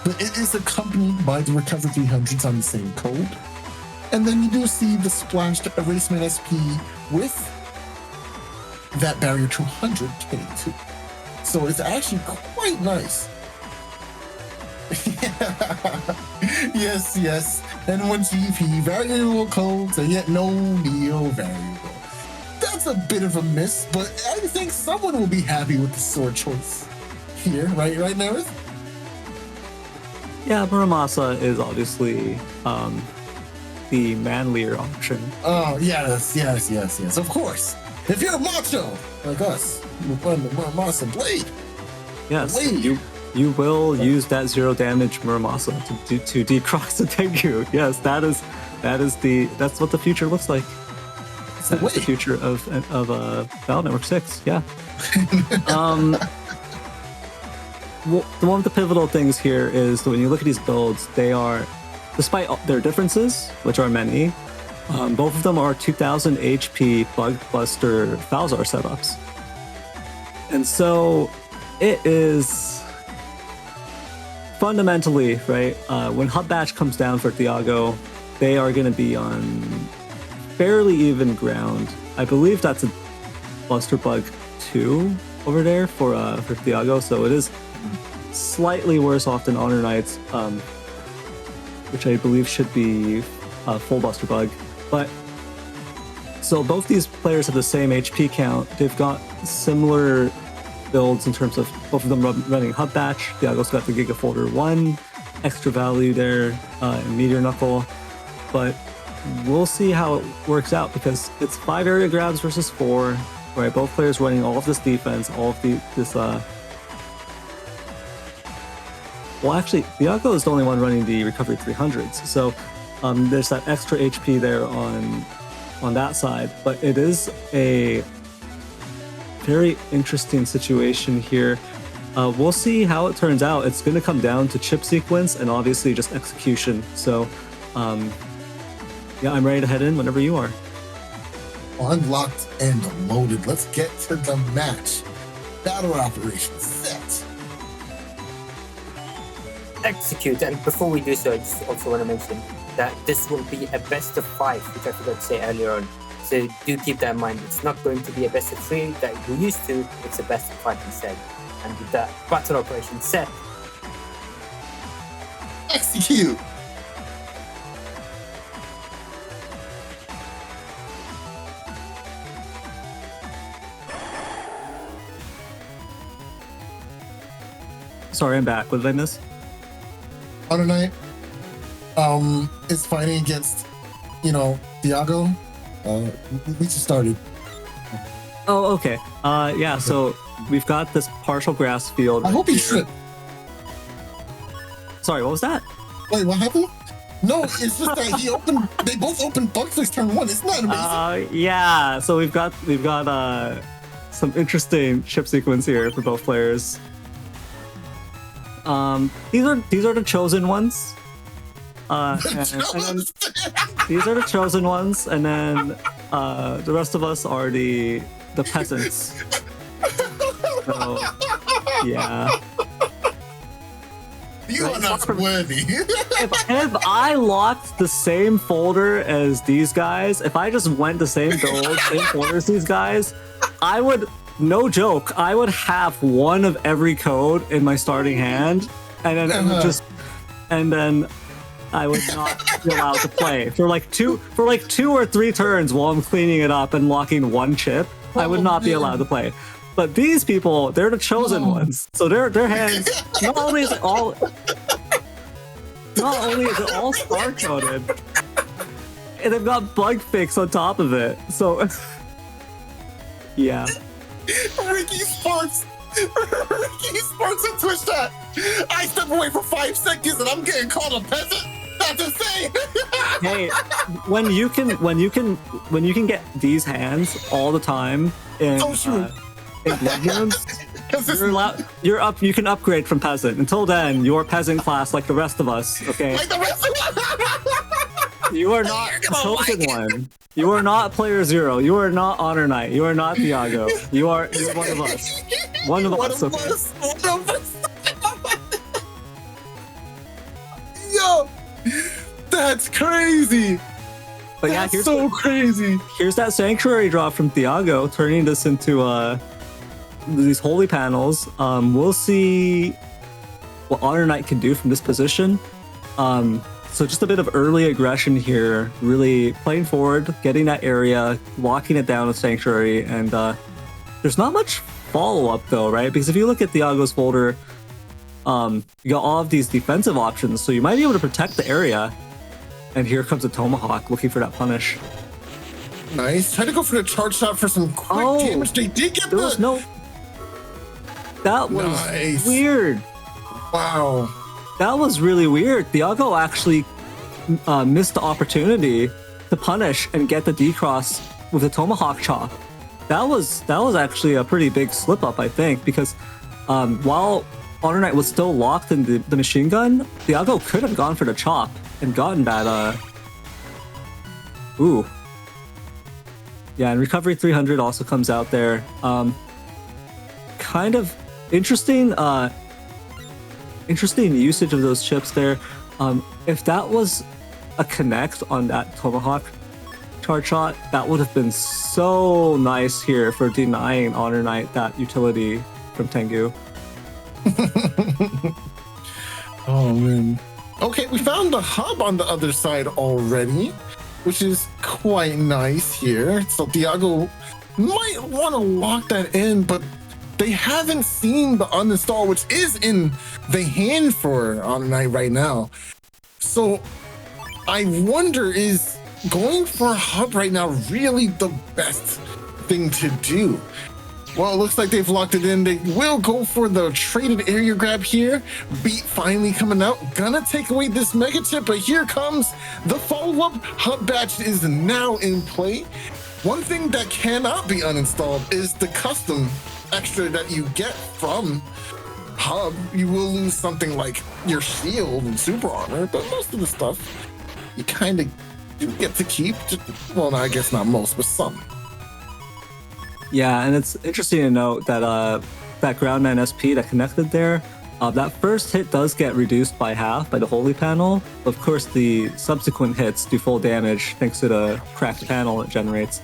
But it is accompanied by the Recover 300s on the same code. And then you do see the splashed Erasement SP with that Barrier 200 K2. So it's actually quite nice. Yes. And 1 GP, variable codes, and yet no Neo variable. That's a bit of a miss, but I think someone will be happy with the sword choice here, right, Neryth? Yeah, Muramasa is obviously the manlier option. Oh, yes, of course. If you're macho, like us, you'll run the Muramasa blade. Yes, Blade. you will use that 0 damage Muramasa to decross the Tengu. Yes, that's what the future looks like. That's the future of Battle Network 6. Yeah. Well, the one of the pivotal things here is that when you look at these builds, they are, despite their differences, which are many, both of them are 2000 HP Bug Buster Falzar setups. And so it is fundamentally, right, when Hub Batch comes down for Thiago, they are going to be on fairly even ground. I believe that's a Buster Bug 2 over there for Thiago, so it is slightly worse off than HonorNite, which I believe should be full Buster Bug. But so both these players have the same HP count. They've got similar builds in terms of both of them running Hub Batch. Thiago's got the Giga Folder 1, extra value there in Meteor Knuckle. But we'll see how it works out because it's 5 area grabs versus 4, right? Both players running all of this defense, all of this. Well, actually, Thiago is the only one running the Recovery 300s, so there's that extra HP there on that side. But it is a very interesting situation here. We'll see how it turns out. It's going to come down to chip sequence and obviously just execution. So, yeah, I'm ready to head in whenever you are. I'm locked and loaded. Let's get to the match. Battle operations set. Execute. And before we do so, I just also want to mention that this will be a best of 5, which I forgot to say earlier on. So do keep that in mind. It's not going to be a best of 3 that we used to. It's a best of 5 instead. And with that battle operation set, Execute. Sorry, I'm back. What did I miss? HonorNite is fighting against, Thiago. We just started. Oh, okay. Yeah, so we've got this partial grass field. I hope he tripped. Sorry, what was that? Wait, what happened? No, it's just that they both opened Bugfix turn 1. Isn't that amazing? Yeah, so we've got some interesting chip sequence here for both players. These are the chosen ones. And then these are the chosen ones, and then the rest of us are the peasants. So yeah. You are not worthy. If I locked the same folder as these guys, if I just went the same build, same folder as these guys, I would, no joke, I would have one of every code in my starting hand, and then it would just, and then I would not be allowed to play for like 2 or 3 turns while I'm cleaning it up and locking one chip. I would not be allowed to play. But these people, they're the chosen ones. So their hands, not only is it all star coded, and they've got bug fix on top of it. So yeah. Ricky Sparks on Twitch chat. I step away for 5 seconds and I'm getting called a peasant. That's insane. Hey, when you can get these hands all the time in Blood Moons, You're up. You can upgrade from peasant. Until then, you're peasant class like the rest of us. Okay. Like the rest of You are not the chosen one. You are not player zero. You are not HonorNite. You are not Thiago. You're one of us. One of us. One of us. Yo, that's crazy. But yeah, That's so crazy. Here's that sanctuary drop from Thiago, turning this into these holy panels. We'll see what HonorNite can do from this position. So just a bit of early aggression here, really playing forward, getting that area, locking it down with sanctuary, and there's not much follow-up though, right? Because if you look at Thiago's folder, you got all of these defensive options, so you might be able to protect the area. And here comes a Tomahawk looking for that punish. Nice. Try to go for the charge shot for some quick damage. They did get there was no. That was weird. Wow. That was really weird. Thiago actually missed the opportunity to punish and get the D-cross with a Tomahawk chop. That was actually a pretty big slip up, I think, because while HonorNite was still locked in the machine gun, Thiago could have gone for the chop and gotten that. Ooh. Yeah, and recovery 300 also comes out there. Kind of interesting. Interesting usage of those chips there. If that was a connect on that Tomahawk charge shot, that would have been so nice here for denying HonorNite that utility from Tengu. Oh man. Okay, we found the hub on the other side already, which is quite nice here. So Thiago might want to lock that in, but they haven't seen the uninstall, which is in the hand for HonorNite right now. So I wonder, is going for a hub right now really the best thing to do? Well, it looks like they've locked it in. They will go for the traded area grab here. Beat finally coming out. Gonna take away this mega chip, but here comes the follow-up. Hub batch is now in play. One thing that cannot be uninstalled is the custom extra that you get from hub. You will lose something like your shield and super armor, but most of the stuff you kind of do get to keep. Well, I guess not most, but some. Yeah, and it's interesting to note that that ground 9 SP that connected there, that first hit does get reduced by half by the holy panel. Of course, the subsequent hits do full damage thanks to the cracked panel it generates.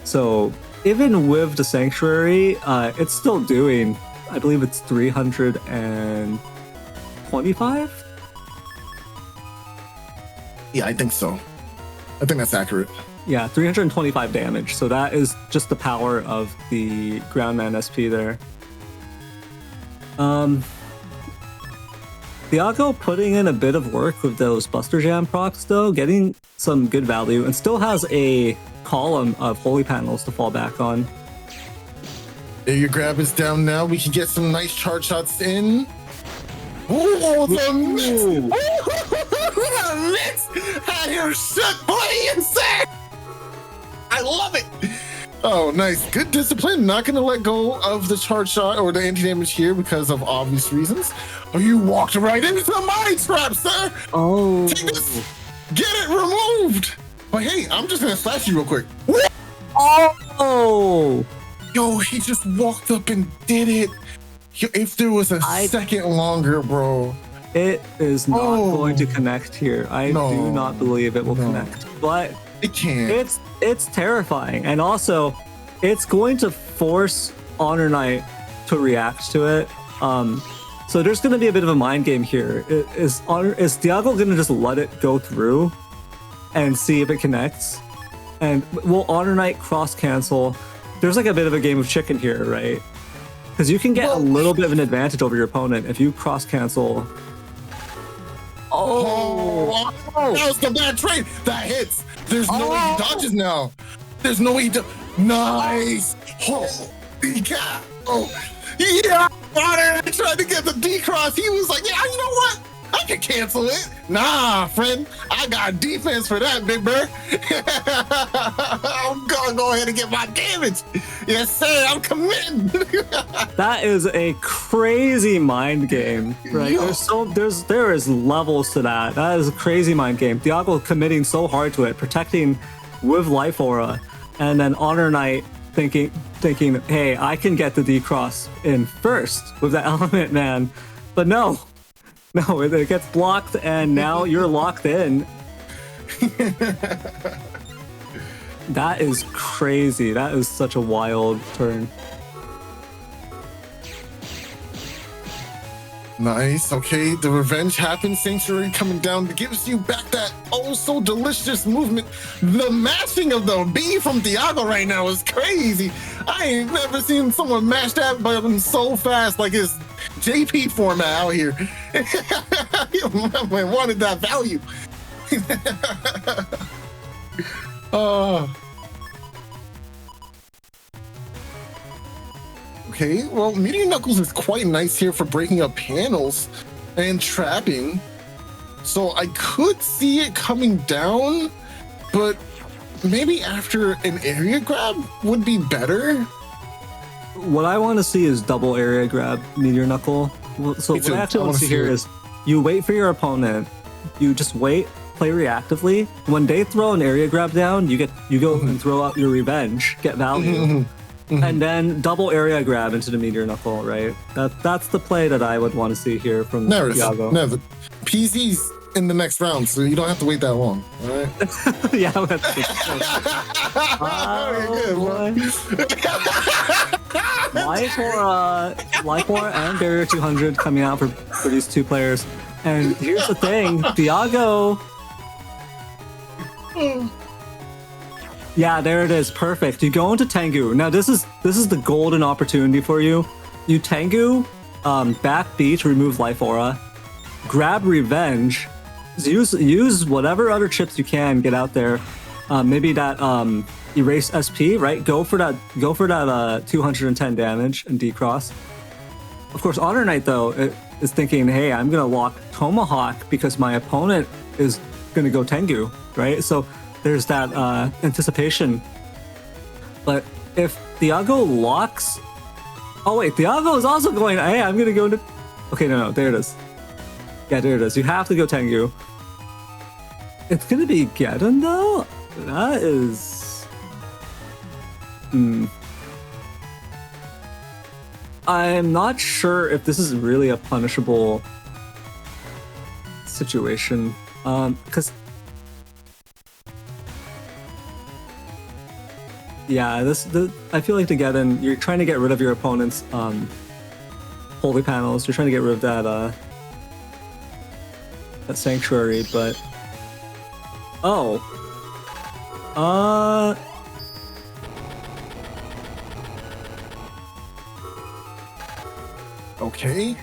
So even with the sanctuary, it's still doing, I believe it's 325? Yeah, I think so. I think that's accurate. Yeah, 325 damage. So that is just the power of the ground 9 SP there. Thiago putting in a bit of work with those Buster Jam procs though, getting some good value, and still has a column of holy panels to fall back on. There, your grab is down now. We can get some nice charge shots in. Oh, the mix! The mix! Had him shut play insane! I love it! Oh, nice. Good discipline. Not going to let go of the charge shot or the anti-damage here because of obvious reasons. Oh, you walked right into my trap, sir! Oh. Take this! Get it removed! But hey, I'm just going to slash you real quick. Oh! Yo, he just walked up and did it. If there was a second longer, bro. It is not going to connect here. I do not believe it will connect. But it can't. It's terrifying. And also, it's going to force HonorNite to react to it. So there's going to be a bit of a mind game here. Is Thiago going to just let it go through and see if it connects? And will HonorNite cross cancel? There's like a bit of a game of chicken here, right? Because you can get a little bit of an advantage over your opponent if you cross cancel. Oh, that was the bad trade. That hits. There's no way he dodges now. There's no way he Nice. Holy cow. Oh, yeah. I tried to get the D-cross. He was like, yeah, you know what? I can cancel it. Nah, friend. I got defense for that, Big Bird. I'm gonna go ahead and get my damage. Yes, sir. I'm committing. That is a crazy mind game, right? Yo. There is levels to that. That is a crazy mind game. Thiago committing so hard to it, protecting with Life Aura, and then HonorNite thinking, hey, I can get the D-Cross in first with that element, man. But no, it gets blocked, and now you're locked in. That is crazy. That is such a wild turn. Nice. Okay, the revenge happens. Sanctuary coming down gives you back that oh so delicious movement. The mashing of the B from Thiago right now is crazy. I ain't never seen someone mash that button so fast like his JP format out here. I wanted that value. Okay, well, Meteor Knuckles is quite nice here for breaking up panels and trapping. So I could see it coming down, but maybe after an area grab would be better. What I want to see is double area grab Meteor Knuckle. So what I actually want to see here is you wait for your opponent. You just wait, play reactively. When they throw an area grab down, you go and throw out your revenge, get value. And then double area grab into the Meteor Knuckle, right? That's the play that I would want to see here from Thiago. No, the PZ's in the next round, so you don't have to wait that long, all right? Yeah, that's Life Aura and Barrier 200 coming out for these two players. And here's the thing, Thiago. Yeah, there it is. Perfect. You go into Tengu. Now this is the golden opportunity for you. You Tengu, back B to remove Life Aura, grab Revenge, use whatever other chips you can get out there. Maybe that erase SP, right? Go for that 210 damage and D-Cross. Of course, HonorNite though is thinking, hey, I'm gonna lock Tomahawk because my opponent is gonna go Tengu, right? So there's that anticipation. But if Thiago locks... Oh wait, Thiago is also going, hey, I'm gonna go into... Okay, no, there it is. Yeah, there it is. You have to go Tengu. It's gonna be Geddon though? That is... I'm not sure if this is really a punishable situation. Because... Yeah, I feel like to get in, you're trying to get rid of your opponent's holy panels. You're trying to get rid of that sanctuary, but okay,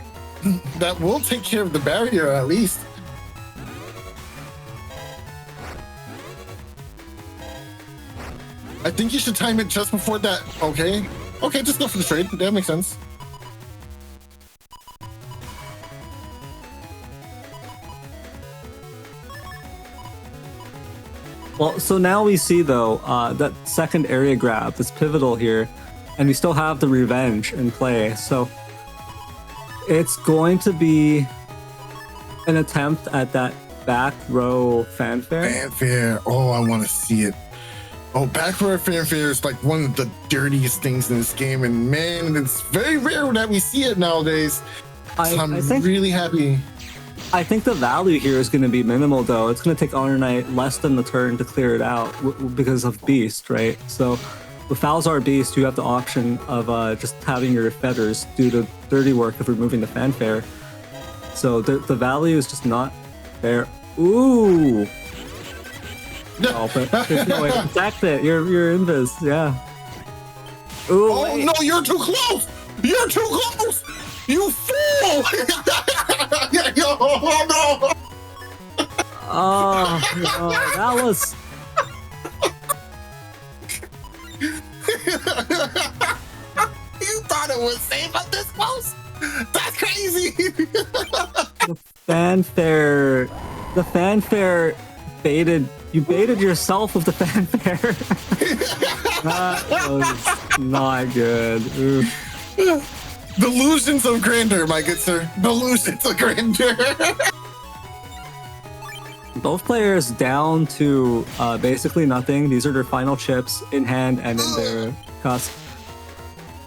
that will take care of the barrier at least. I think you should time it just before that. Okay, just go for the trade. That makes sense. Well, so now we see though that second area grab is pivotal here, and we still have the revenge in play. So it's going to be an attempt at that back row fanfare. Fanfare. Oh, I want to see it. Oh, back row fanfare is like one of the dirtiest things in this game, and man, it's very rare that we see it nowadays. So I'm really happy. I think the value here is going to be minimal, though. It's going to take HonorNite less than the turn to clear it out because of Beast, right? So with Falzar Beast, you have the option of just having your feathers do the dirty work of removing the fanfare. So the value is just not there. Ooh! Oh, but there's no way to protect it. You're invis, yeah. Ooh, oh, wait. No, you're too close! You're too close! You fool! Oh, no! Oh, no, that was... You thought it was safe up this close? That's crazy! fanfare. The fanfare baited. You baited yourself with the fanfare. That was not good. Oof. Delusions of grandeur, my good sir. Delusions of grandeur. Both players down to basically nothing. These are their final chips in hand and in their cost.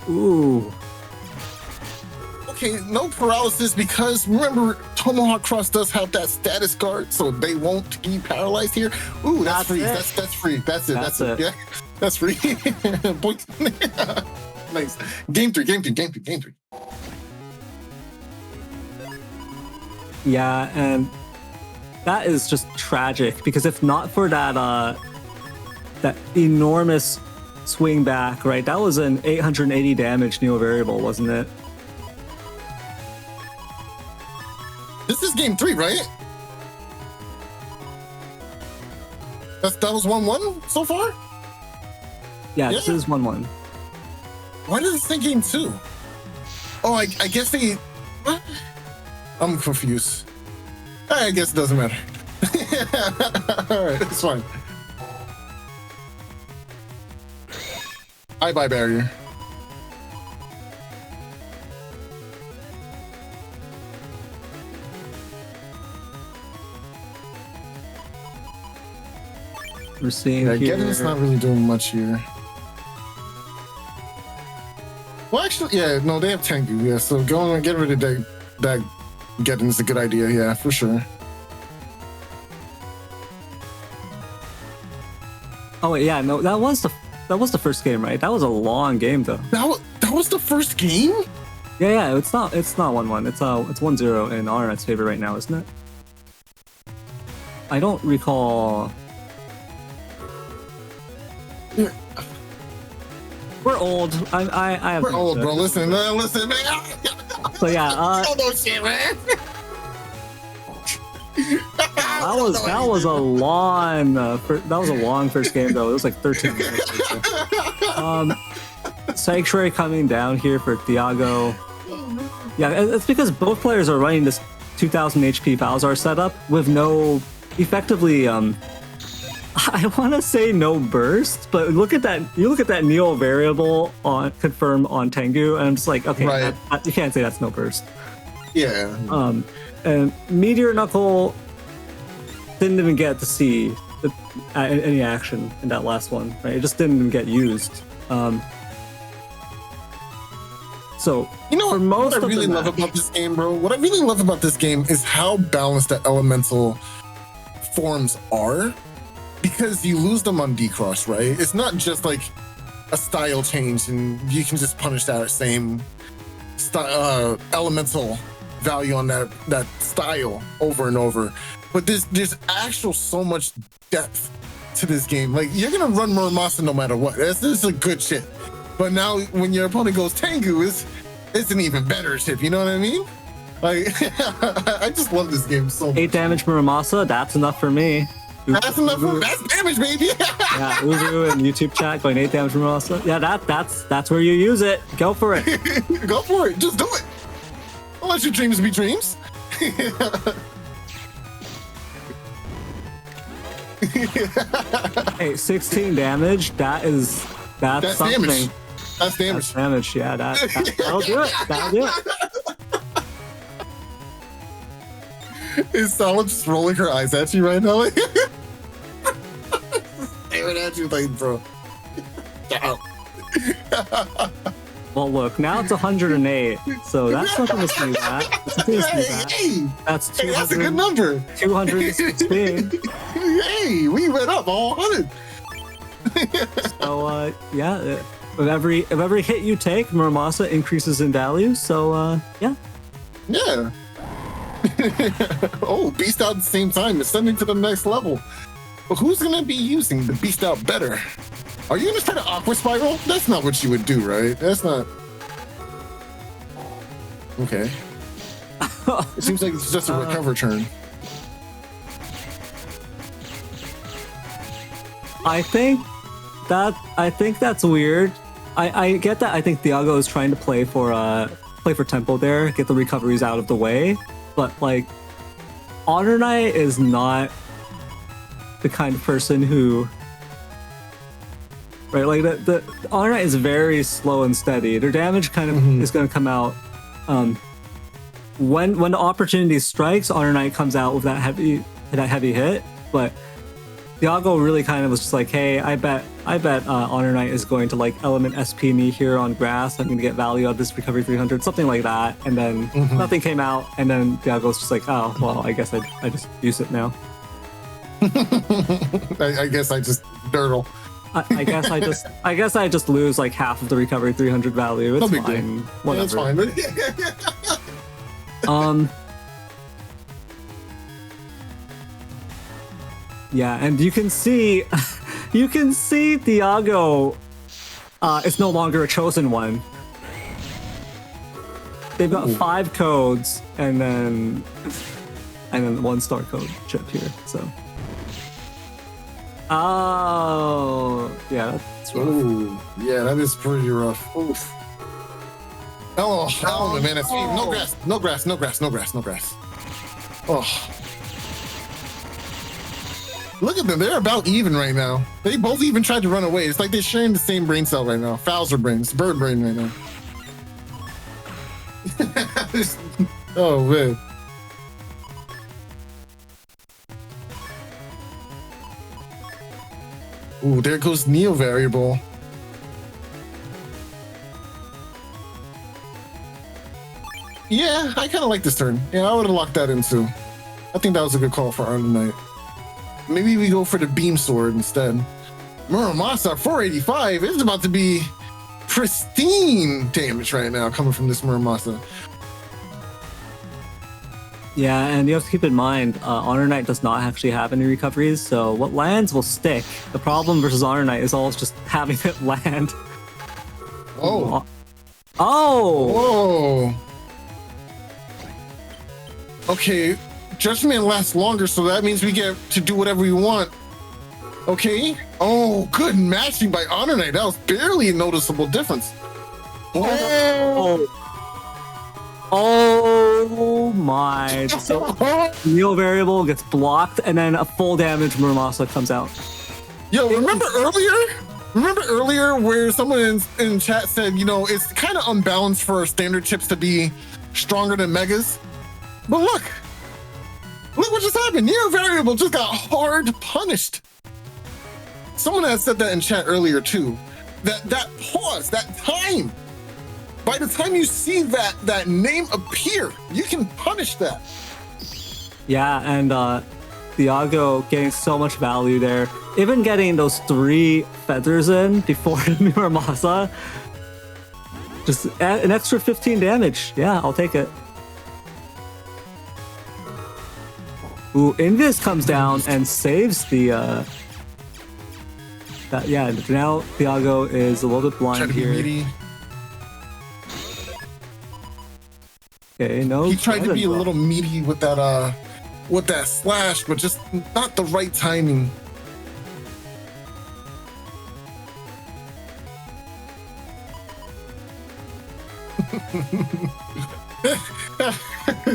Ooh. Okay, no paralysis because remember, HonorNite does have that status guard, so they won't be paralyzed here. Ooh, that's free. That's free. That's it. That's it. Yeah, that's free. Point. Nice. Game three. Yeah, and that is just tragic because if not for that that enormous swing back, right? That was an 880 damage Neo variable, wasn't it? This is game 3, right? That was 1-1 so far? Yeah, this is 1-1. Why does it say game 2? Oh, I guess they... What? I'm confused. I guess it doesn't matter. Alright, it's fine. I buy barrier. We're seeing yeah, here... Getting's not really doing much here. Well, actually, yeah, no, they have Tengu, yeah, so going and get rid of that Getting is a good idea, yeah, for sure. Oh wait, yeah, no, that was the first game, right? That was a long game though. That was the first game? Yeah, it's not 1-1. It's 1-0 in HonorNite's favor right now, isn't it? I don't recall. Yeah. We're old. I have. We're old, bro. Listen, man. So yeah, I don't know shit, man. that was a long first game though. It was like 13 minutes. Sanctuary coming down here for Thiago. Yeah, it's because both players are running this 2000 HP Falzar setup with no, effectively, I want to say no burst, but look at that. You look at that Neo variable on confirm on Tengu, and I'm just like, okay, right. You can't say that's no burst. Yeah. And Meteor Knuckle didn't even get to see any action in that last one, right? It just didn't even get used. So you know for most what I really love about this game, bro? What I really love about this game is how balanced the elemental forms are. Because you lose them on D-Cross, right? It's not just like a style change and you can just punish that same elemental value on that style over and over. But there's actual so much depth to this game. Like, you're gonna run Muramasa no matter what. This is a good ship. But now when your opponent goes Tengu, it's an even better ship, you know what I mean? Like, I just love this game so much. 8 damage Muramasa, that's enough for me. That's enough. That's damage, baby. Yeah, Uzu and YouTube chat going 8 damage from Muramasa. Yeah, that's where you use it. Go for it. Go for it. Just do it. Don't let your dreams be dreams. Hey, 16 damage. That's something. Damage. That's damage. That's damage. Yeah, that'll do it. That'll do it. Is Solid just rolling her eyes at you right now? Staring at you like, bro. Well, look, now it's 108, so that's something to sneeze at. That's 200, hey, that's a good number. 216. Hey, we went up all 100. So, yeah, with every hit you take, Muramasa increases in value, so, yeah. Yeah. Oh, beast out at the same time. It's sending to the next level. But who's gonna be using the beast out better? Are you gonna try to aqua spiral? That's not what you would do, right? That's not. Okay. It seems like it's just a recover turn. I think that's weird. I get that. I think Thiago is trying to play for tempo there, get the recoveries out of the way. But like, HonorNite is not the kind of person who, right? Like the HonorNite is very slow and steady. Their damage kind of is going to come out when the opportunity strikes. HonorNite comes out with that heavy hit, but Thiago really kind of was just like, hey, I bet HonorNite is going to like element SP me here on grass. I'm going to get value out of this recovery 300, something like that. And then nothing came out. And then Thiago's just like, oh, well, I guess I just use it now. I guess I just dirtle. I guess I just lose like half of the recovery 300 value. It's fine. Whatever. Yeah, it's fine. Yeah, and you can see Thiago is no longer a chosen one. They've got 5 codes and then 1 star code chip here. So, oh yeah, that's rough. Ooh, yeah, that is pretty rough. Oof. Oh, element, man, it's no grass. Oh. Look at them. They're about even right now. They both even tried to run away. It's like they're sharing the same brain cell right now. Fowler brains. Bird brain right now. Oh, man. Ooh, there goes Neo variable. Yeah, I kind of like this turn. Yeah, I would have locked that in too. I think that was a good call for HonorNite. Maybe we go for the beam sword instead. Muramasa 485 is about to be pristine damage right now coming from this Muramasa. Yeah, and you have to keep in mind, HonorNite does not actually have any recoveries, so what lands will stick. The problem versus HonorNite is always just having it land. Oh. Oh! Whoa. Okay. Judgment lasts longer, so that means we get to do whatever we want. Okay. Oh, good matching by HonorNite. That was barely a noticeable difference. Oh my. So Neo variable gets blocked, and then a full damage Muramasa comes out. Yo, remember earlier where someone in chat said, you know, it's kind of unbalanced for standard chips to be stronger than megas? But look what just happened. Neo variable just got hard punished. Someone had said that in chat earlier too. That pause, that time. By the time you see that name appear, you can punish that. Yeah, and Thiago getting so much value there. Even getting those 3 feathers in before Muramasa. Just an extra 15 damage. Yeah, I'll take it. Ooh, Invis comes down and saves the yeah, now Thiago is a little bit blind here. Meaty. Okay, no. He tried to be a little meaty with that slash, but just not the right timing.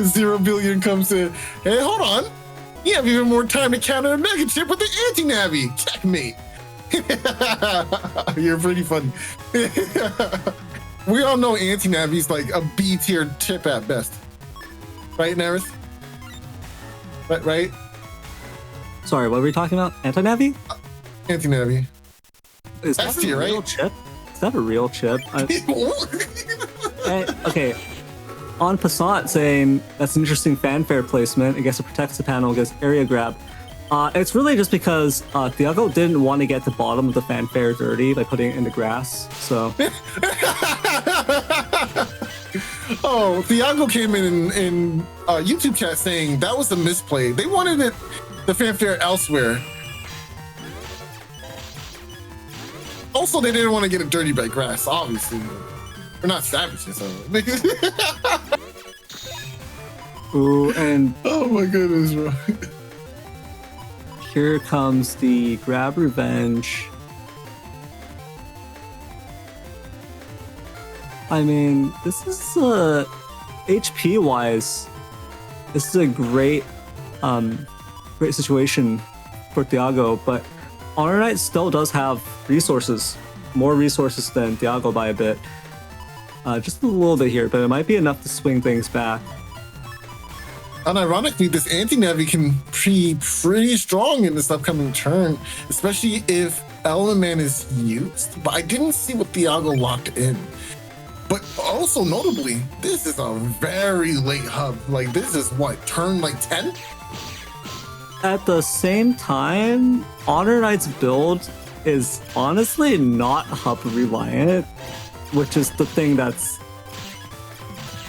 Zero Billion comes in. Hey, hold on. You have even more time to counter a mega chip with the anti-navi. Checkmate. You're pretty funny. We all know anti-navi's like a B-tier chip at best. Right, Neryth? Right? Sorry, what were we talking about? Anti-navi? Anti-navi. Is that S-tier, a real right? chip? Is that a real chip? Okay. On Passat saying that's an interesting fanfare placement. I guess it protects the panel against area grab. It's really just because Thiago didn't want to get the bottom of the fanfare dirty by putting it in the grass. So. Oh, Thiago came in YouTube chat saying that was a misplay. They wanted the fanfare elsewhere. Also, they didn't want to get it dirty by grass, obviously. We're not savages, so. Ooh, and oh my goodness, bro. Here comes the grab revenge. I mean, this is HP wise, this is a great great situation for Thiago, but HonorNite still does have resources, more resources than Thiago by a bit. Just a little bit here, but it might be enough to swing things back. Unironically, this anti-navi can be pretty strong in this upcoming turn, especially if Element is used. But I didn't see what Thiago locked in. But also notably, this is a very late hub. Like, this is what, turn like 10? At the same time, HonorNite's build is honestly not hub reliant, which is the thing that's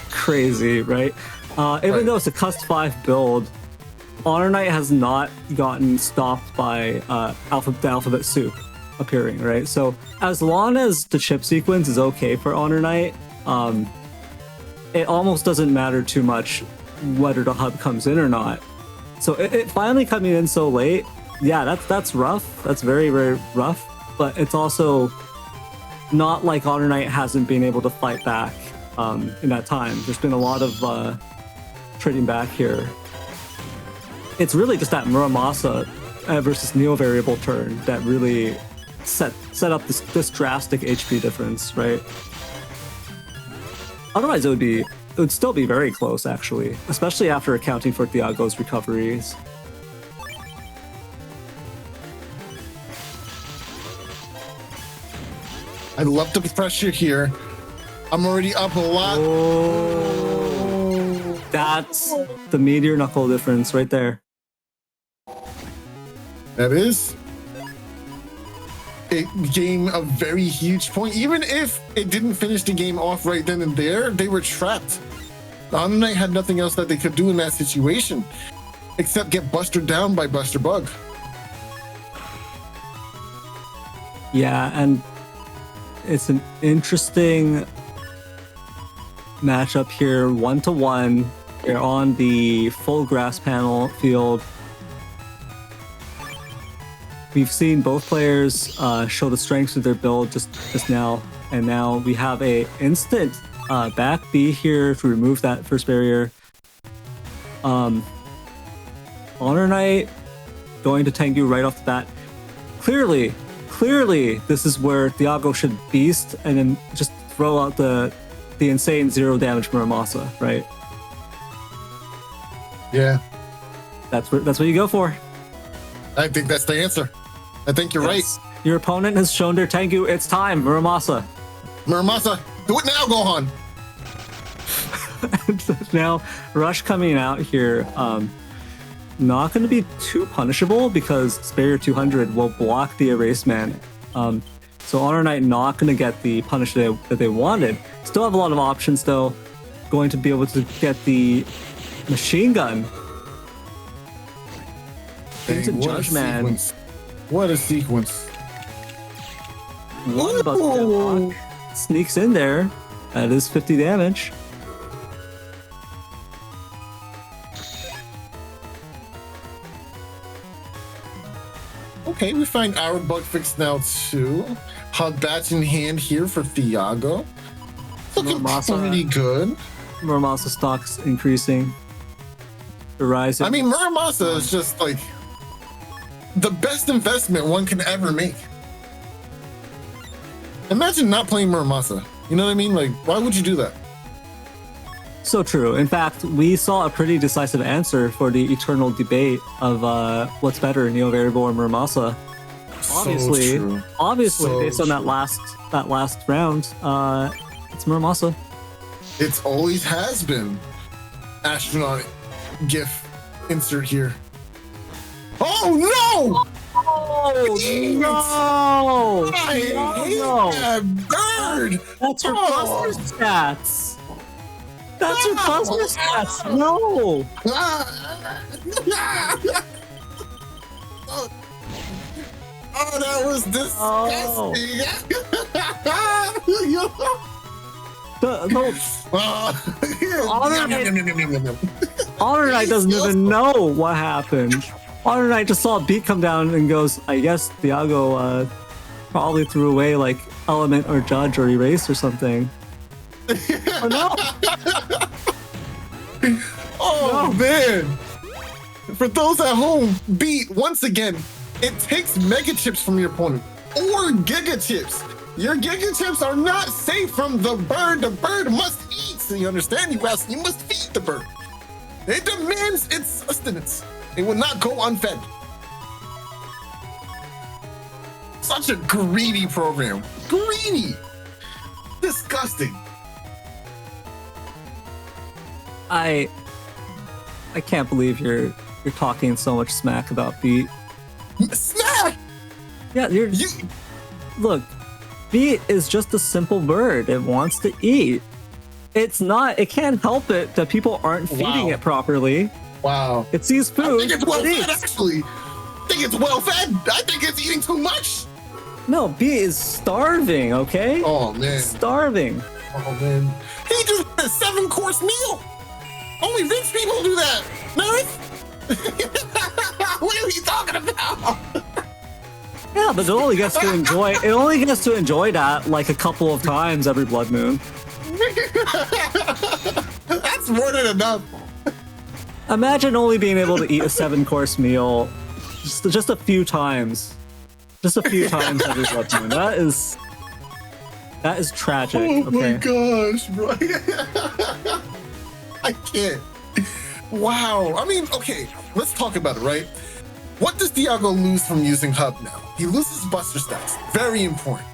crazy, right? Even though it's a Cust 5 build, HonorNite has not gotten stopped by the alphabet soup appearing, right? So as long as the chip sequence is okay for HonorNite, it almost doesn't matter too much whether the hub comes in or not. So it finally coming in so late, yeah, that's rough. That's very, very rough. But it's also not like HonorNite hasn't been able to fight back in that time. There's been a lot of trading back here. It's really just that Muramasa versus Neo variable turn that really set up this drastic HP difference, right? Otherwise, it would still be very close, actually, especially after accounting for Thiago's recoveries. I love the pressure here. I'm already up a lot. Oh, that's the meteor knuckle difference right there. That is. It gained a very huge point. Even if it didn't finish the game off right then and there, they were trapped. The HonorNite had nothing else that they could do in that situation except get busted down by Buster Bug. Yeah, and it's an interesting matchup here, 1-to-1. They're on the full grass panel field. We've seen both players show the strengths of their build just now, and now we have a instant back B here to remove that first barrier. HonorNite going to Tengu right off the bat. Clearly, this is where Thiago should beast and then just throw out the insane 0 damage Muramasa, right? Yeah. That's what you go for. I think that's the answer. I think you're right. Your opponent has shown their Tengu. It's time, Muramasa. Muramasa, do it now, Gohan. Now, Rush coming out here, not going to be too punishable because Barrier 200 will block the Erase Man. So HonorNite not going to get the punish that they wanted. Still have a lot of options though. Going to be able to get the machine gun. Into Judge Man. What a sequence. One about to deadlock. Sneaks in there. That is 50 damage. Okay, we find our bug fix now too. Hug batch in hand here for Thiago. Looking pretty good. Muramasa stocks increasing. The rise. I mean, Muramasa is just like the best investment one can ever make. Imagine not playing Muramasa. You know what I mean? Like, why would you do that? So true. In fact, we saw a pretty decisive answer for the eternal debate of what's better, Neo Variable or Muramasa. Obviously, based on that last round, it's Muramasa. It always has been. Astronaut GIF insert here. Oh no! Oh no! I hate that bird! That's your buster stats! That's your buster stats! No! Oh, that was disgusting! HonorNite doesn't even know what happened. HonorNite just saw a beat come down and goes, I guess Thiago probably threw away like Element or Judge or Erase or something. Oh no! Oh no. Man! for those at home, beat once again. It takes mega chips from your opponent or giga chips. Your giga chips are not safe from the bird. The bird must eat. So you understand? You must feed the bird. It demands its sustenance. It will not go unfed. Such a greedy program. Greedy. Disgusting. I can't believe you're talking so much smack about Beat. Smack! Yeah, look, Beat is just a simple bird. It wants to eat. It can't help it that people aren't feeding it properly. Wow. It sees food. I think it's well fed, actually. I think it's well fed. I think it's eating too much. No, Beat is starving, okay? Oh, man. Starving. Oh, man. He just had a 7-course meal. Only rich people do that. Neryth? What are you talking about? Yeah, but it only gets to enjoy that like a couple of times every blood moon. That's more than enough. Imagine only being able to eat a 7-course meal just a few times. Just a few times every blood moon. That is tragic. Oh okay? my gosh, bro. I can't. Wow. I mean, okay, let's talk about it, right? What does Thiago lose from using Hub now? He loses Buster stats. Very important.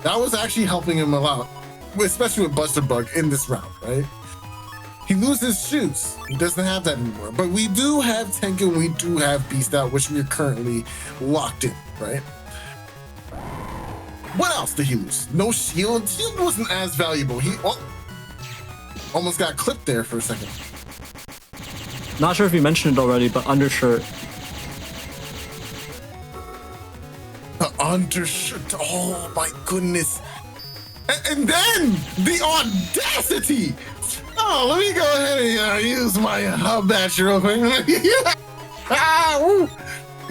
That was actually helping him a lot, especially with Buster Bug in this round, right? He loses shoes. He doesn't have that anymore. But we do have Tenku, we do have Beast Out, which we're currently locked in, right? What else did he lose? No shield. Shield wasn't as valuable. He almost got clipped there for a second. Not sure if you mentioned it already, but undershirt. The undershirt. Oh my goodness. And then the audacity. Oh, let me go ahead and use my hub batch real quick.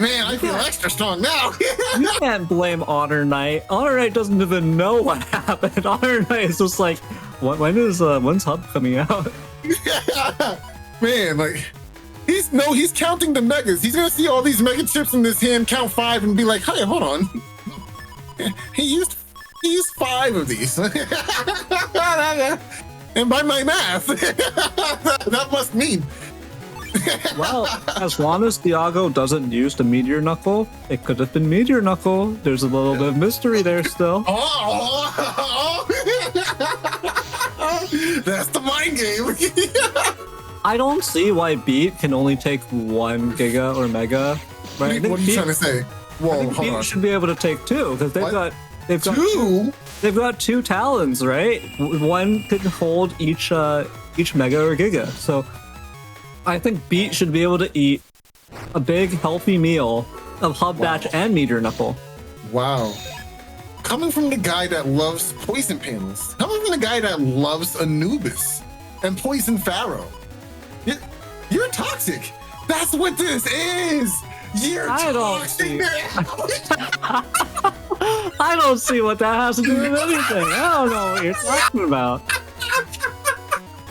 Man, I feel extra strong now. You can't blame HonorNite. HonorNite doesn't even know what happened. HonorNite is just like, when's Hub coming out? Man, like, he's counting the megas. He's gonna see all these mega chips in his hand, count 5, and be like, hey, hold on. He used 5 of these. And by my math, that must mean. Well, as long as Thiago doesn't use the Meteor Knuckle, it could have been Meteor Knuckle. There's a little bit of mystery there still. That's the mind game. I don't see why Beat can only take 1 Giga or Mega. Right? What are you trying to say? Whoa, hold Beat on. should be able to take 2 because they've got two. They've got 2 talons, right? One could hold each Mega or Giga. So I think Beat should be able to eat a big, healthy meal of Hub Batch and Meteor Knuckle. Wow. Coming from the guy that loves poison panels, coming from the guy that loves Anubis and Poison Pharaoh, you're toxic. That's what this is. You're toxic. I don't see what that has to do with anything. I don't know what you're talking about.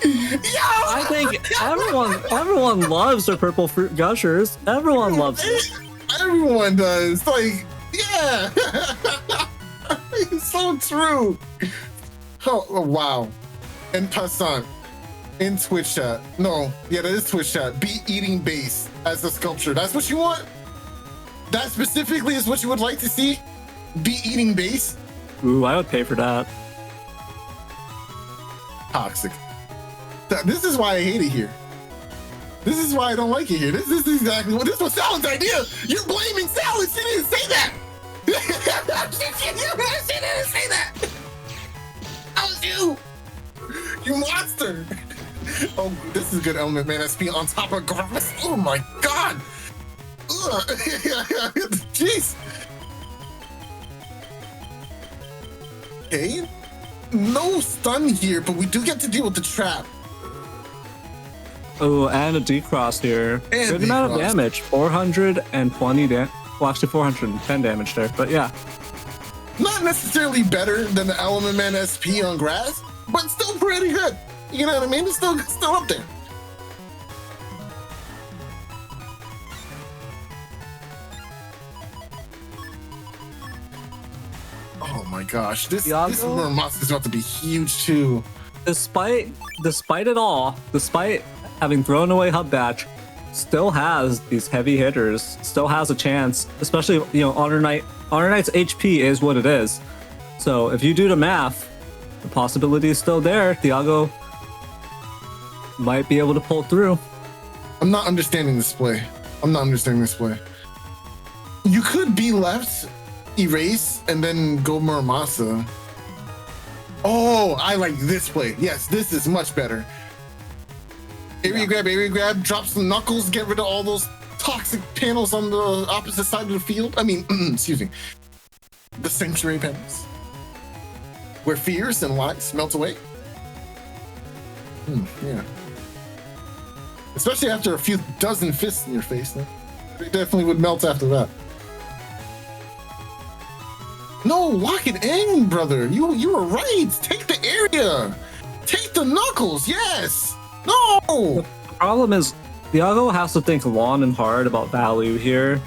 I think everyone loves their purple fruit gushers. Everyone loves it. Everyone does. Like, yeah. It's so true. Oh, wow. And Passan in Twitch chat. No, yeah, that is Twitch chat. Be eating base as a sculpture. That's what you want? That specifically is what you would like to see? Be eating base? Ooh, I would pay for that. Toxic. This is why I hate it here. This is why I don't like it here. This is exactly what this was Salad's idea. You're blaming Salad. She didn't say that. She didn't say that. That was you. You monster. Oh, this is good element, man. SP on top of grass. Oh my god. Ugh. Jeez. Okay. No stun here, but we do get to deal with the trap. Oh, and a D-Cross here. And good amount of D-Cross. damage. 420 damage. Well, actually 410 damage there, but yeah. Not necessarily better than the Element Man SP on grass, but still pretty good. You know what I mean? It's still up there. Oh my gosh, this Thiago? Muramasa is about to be huge too. Despite it all, despite having thrown away Hub Batch, still has these heavy hitters, still has a chance, especially, you know, HonorNite's HP is what it is. So if you do the math, the possibility is still there. Thiago might be able to pull through. I'm not understanding this play. You could be left, erase, and then go Muramasa. Oh, I like this play. Yes, this is much better. Area grab, drop some knuckles, get rid of all those toxic panels on the opposite side of the field. I mean, excuse me. The sanctuary panels. Where fears and lies melt away. Yeah. Especially after a few dozen fists in your face, though. They definitely would melt after that. No, lock it in, brother. You were right. Take the area. Take the knuckles. Yes. No. The problem is Thiago has to think long and hard about value here,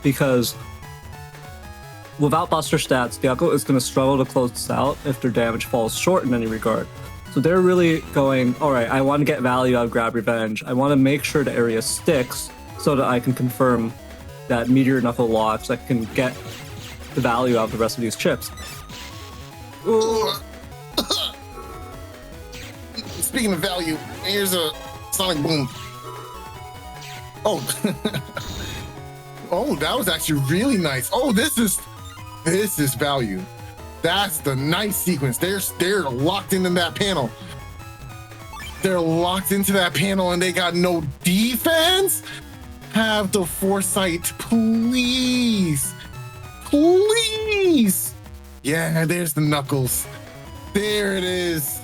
because without Buster stats, Thiago is going to struggle to close this out if their damage falls short in any regard. So they're really going, all right, I want to get value out of Grab Revenge. I want to make sure the area sticks so that I can confirm that Meteor Knuckle locks that can get the value out of the rest of these chips. Speaking of value, here's a sonic boom. Oh. Oh, that was actually really nice. Oh, this is value. That's the nice sequence. They're locked into that panel. They're locked into that panel and they got no defense. Have the foresight, please. Please. Yeah, there's the Knuckles. There it is.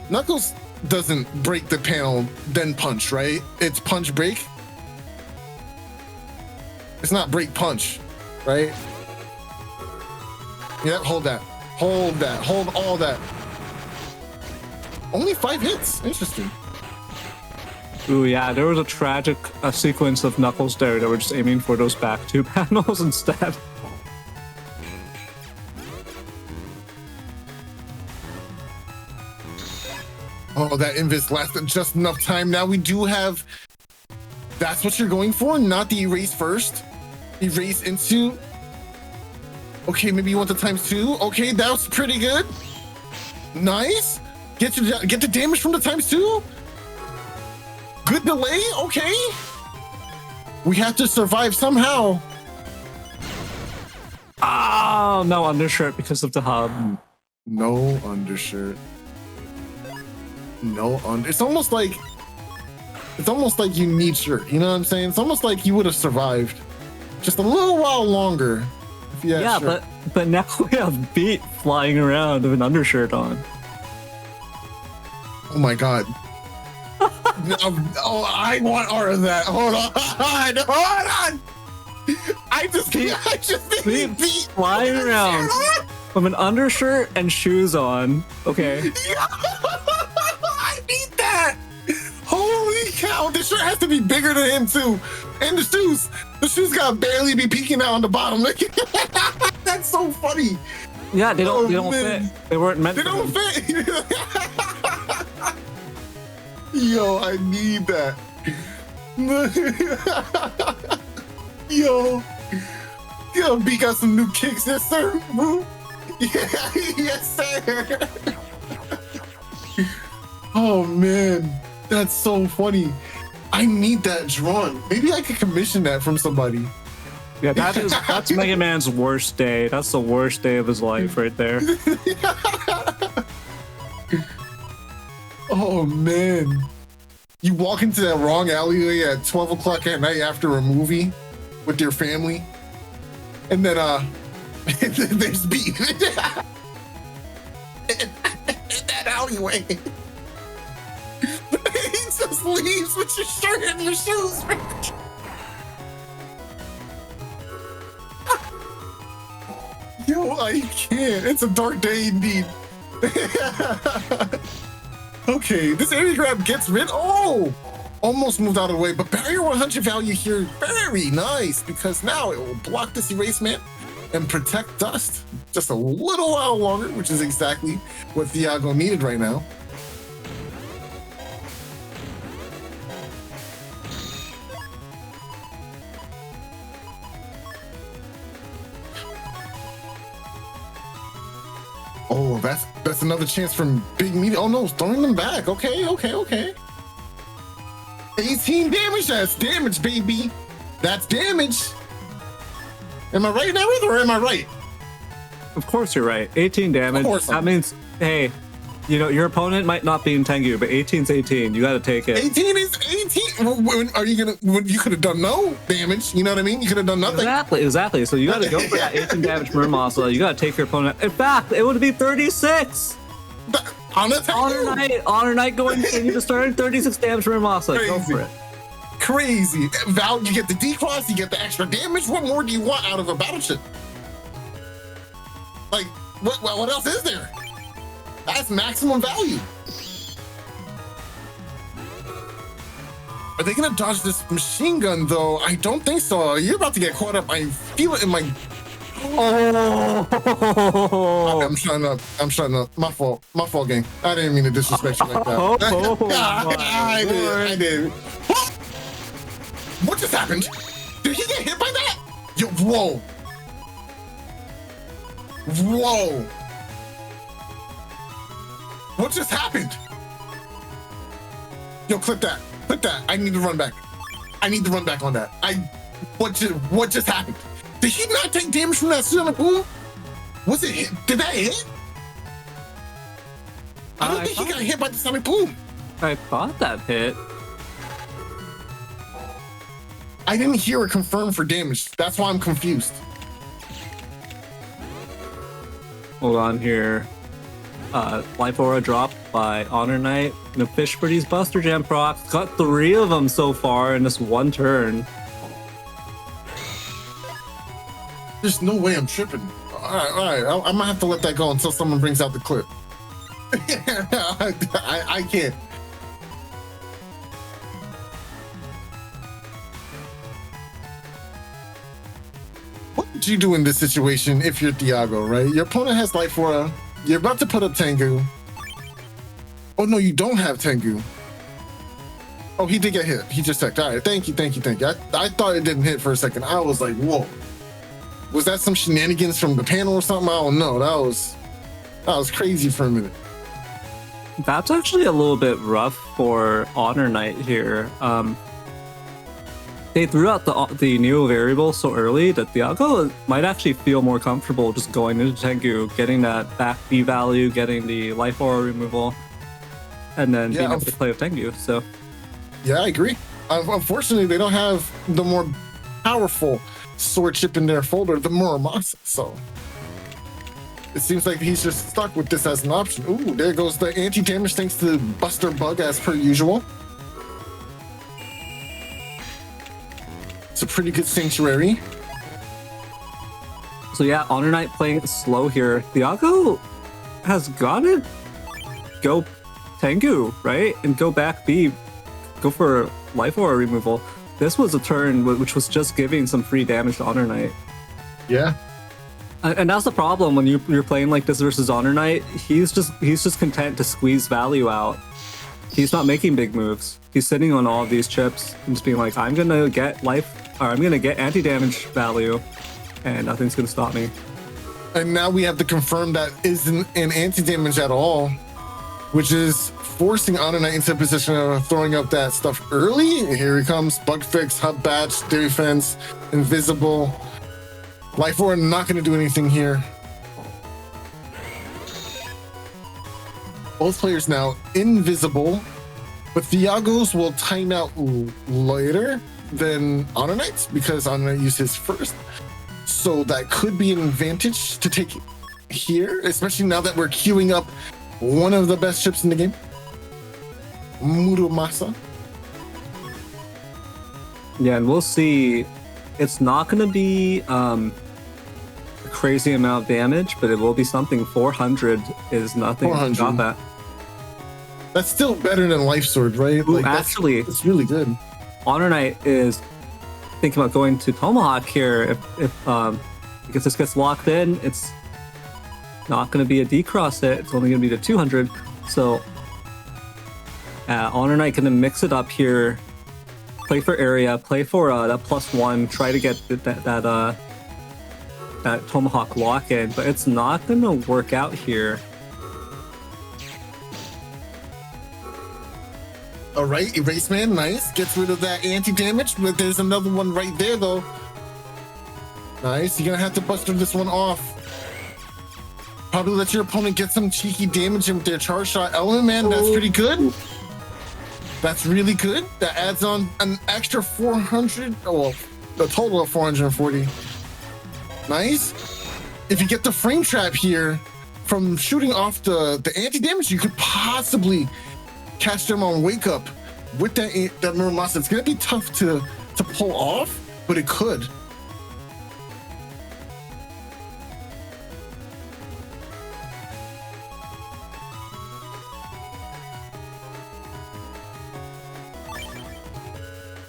Knuckles doesn't break the panel, then punch, right? It's punch break. It's not break punch, right? Yep, hold that. Hold that. Hold all that. Only 5 hits. Interesting. Ooh, yeah, there was a tragic sequence of Knuckles there that were just aiming for those back 2 panels instead. Oh, that invis lasted just enough time. Now we do have... That's what you're going for? Not the erase first? Erase into... Okay, maybe you want the ×2. Okay, that was pretty good. Nice. Get the damage from the ×2. Good delay. Okay. We have to survive somehow. Oh, no undershirt because of the hub. No undershirt. No under. It's almost like you need shirt. You know what I'm saying? It's almost like you would have survived just a little while longer. Yeah, shirt. but now we have Beat flying around with an undershirt on. Oh my god. No, oh, I want art of that. Hold on. I just need Beat flying around with an undershirt and shoes on. Okay. I need that. Holy cow. This shirt has to be bigger than him too. And the shoes. The shoes gotta barely be peeking out on the bottom. That's so funny. Yeah, they don't fit. They weren't meant. They don't fit. Yo, I need that. Yo, B got some new kicks, yes sir. Yeah, yes sir. Oh man, that's so funny. I need that drawn. Maybe I could commission that from somebody. Yeah, that's Mega Man's worst day. That's the worst day of his life right there. Oh man. You walk into that wrong alleyway at 12 o'clock at night after a movie with your family, and then there's Beat in that alleyway. He just leaves with your shirt and your shoes. Yo, I can't. It's a dark day indeed. Okay, this area grab gets rid. Oh, almost moved out of the way, but barrier 100 value here, very nice, because now it will block this erasement and protect dust just a little while longer, which is exactly what Thiago needed right now. Oh, that's another chance from Big Meaty. Oh no, throwing them back. Okay. 18 damage. That's damage, baby. That's damage. Am I right, Neryth, or am I right? Of course you're right. 18 damage. That means, hey, you know, your opponent might not be in Tengu, but 18's 18. You got to take it. 18 is 18. Are you gonna? You could have done no damage. You know what I mean? You could have done nothing. Exactly. So you got to go for that 18 damage Murmasa. You got to take your opponent. In fact, it would be 36. On the HonorNite going to you to start 36 damage Murmasa. Go for it. Crazy. Val, you get the decross, you get the extra damage. What more do you want out of a battle chip? Like, what else is there? That's maximum value. Are they gonna dodge this machine gun though? I don't think so. You're about to get caught up. I feel it in my. Oh! I'm shutting up. My fault, gang. I didn't mean to disrespect you like that. I did. What just happened? Did he get hit by that? Yo, whoa. What just happened? Yo, clip that. I need to run back. On that. What just happened? Did he not take damage from that sonic boom? Was it hit? Did that hit? I don't think he got hit by the sonic boom. I thought that hit. I didn't hear it confirmed for damage. That's why I'm confused. Hold on here. Life Aura drop by HonorNite. Gonna fish for these Buster Jam procs. Got 3 of them so far in this one turn. There's no way I'm tripping. All right. I might have to let that go until someone brings out the clip. I can't. What would you do in this situation if you're Thiago, right? Your opponent has Life Aura. You're about to put up Tengu. Oh, no, you don't have Tengu. Oh, he did get hit. He just checked. All right, thank you. I thought it didn't hit for a second. I was like, whoa. Was that some shenanigans from the panel or something? I don't know. That was crazy for a minute. That's actually a little bit rough for HonorNite here. They threw out the new variable so early that Thiago might actually feel more comfortable just going into Tengu, getting that back B value, getting the Life Aura removal, and then being able to play with Tengu. So, yeah, I agree. Unfortunately, they don't have the more powerful sword chip in their folder, the Muramasa. So it seems like he's just stuck with this as an option. Ooh, there goes the anti-damage thanks to Buster Bug as per usual. It's a pretty good sanctuary. So yeah, HonorNite playing it slow here. Thiago has got to go Tengu, right? And go back B, go for Life Aura removal. This was a turn which was just giving some free damage to HonorNite. Yeah. And that's the problem when you're playing like this versus HonorNite. He's just content to squeeze value out. He's not making big moves. He's sitting on all of these chips and just being like, I'm gonna get anti-damage value, and nothing's gonna stop me. And now we have to confirm that isn't an anti-damage at all, which is forcing HonorNite into a position of throwing up that stuff early. Here he comes, Bug Fix, Hub Batch, Defense, Invisible. Life Aura not gonna do anything here. Both players now invisible, but Thiago's will time out later than HonorNite's because HonorNite used his first. So that could be an advantage to take here, especially now that we're queuing up one of the best chips in the game, Muramasa. Yeah, and we'll see. It's not going to be a crazy amount of damage, but it will be something. 400 is nothing. 400. Got that. That's still better than Life Sword, right? Ooh, actually, it's really good. HonorNite is thinking about going to Tomahawk here if because this gets locked in, it's not going to be a D-cross hit. It's only going to be the 200. So HonorNite going to mix it up here. Play for area. Play for that +1. Try to get that Tomahawk lock in, but it's not going to work out here. All right, Erase Man, nice. Gets rid of that anti-damage, but there's another one right there, though. Nice. You're going to have to buster this one off. Probably let your opponent get some cheeky damage with their charge shot. Element Man, that's pretty good. That's really good. That adds on an extra 400, well, a total of 440. Nice. If you get the frame trap here from shooting off the anti-damage, you could possibly catch them on wake up with that mirror monster. It's gonna be tough to pull off, but it could.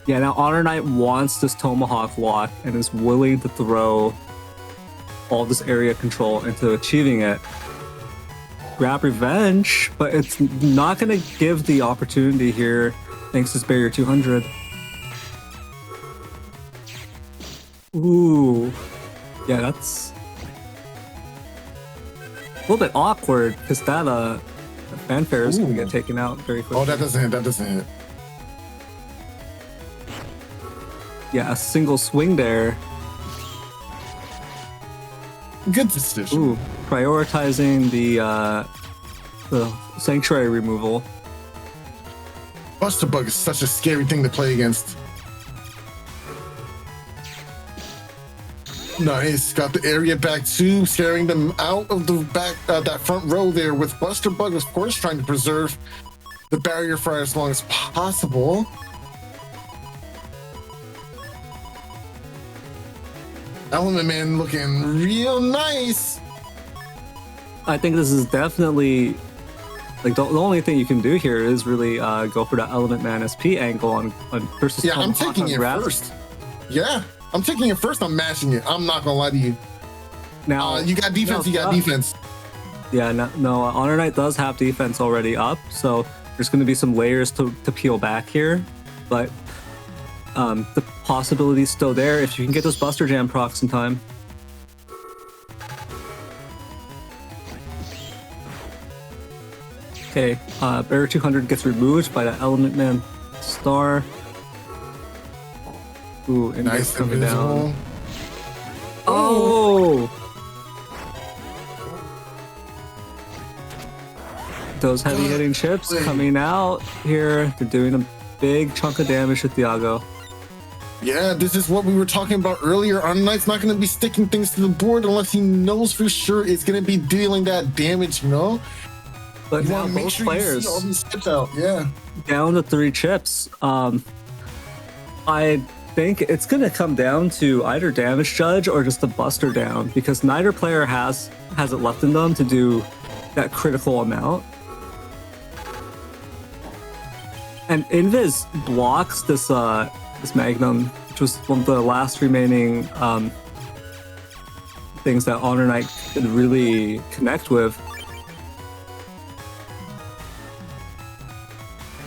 Yeah, now HonorNite wants this Tomahawk lock and is willing to throw all this area control into achieving it. Grab revenge, but it's not going to give the opportunity here thanks to this barrier 200. Ooh. Yeah, that's a little bit awkward because that fanfare is going to get taken out very quickly. Oh, that doesn't hit. That doesn't hit. Yeah, a single swing there. Good decision. Ooh, prioritizing the sanctuary removal. Buster Bug is such a scary thing to play against. Nice, got the area back too, scaring them out of the back, that front row there with Buster Bug, of course, trying to preserve the barrier for as long as possible. Element Man looking real nice. I think this is definitely like the only thing you can do here is really go for that Element Man SP angle on versus. Yeah, I'm taking it first. Yeah, I'm taking it first. I'm mashing it. I'm not gonna lie to you. Now you got defense. You got defense. Yeah, no, HonorNite does have defense already up, so there's going to be some layers to peel back here, but the possibility is still there if you can get those Buster Jam procs in time. Okay, Barrier 200 gets removed by that Element Man star. Ooh, and nice coming down. down. Oh! Those heavy hitting chips coming out here. They're doing a big chunk of damage to Thiago. Yeah, this is what we were talking about earlier. HonorNite's not going to be sticking things to the board unless he knows for sure it's going to be dealing that damage, you know? But you now want to make both sure players you see all these chips out. Yeah. down to 3 chips. I think it's going to come down to either damage judge or just the buster down, because neither player has it left in them to do that critical amount. And Invis blocks this Magnum, which was one of the last remaining things that HonorNite could really connect with.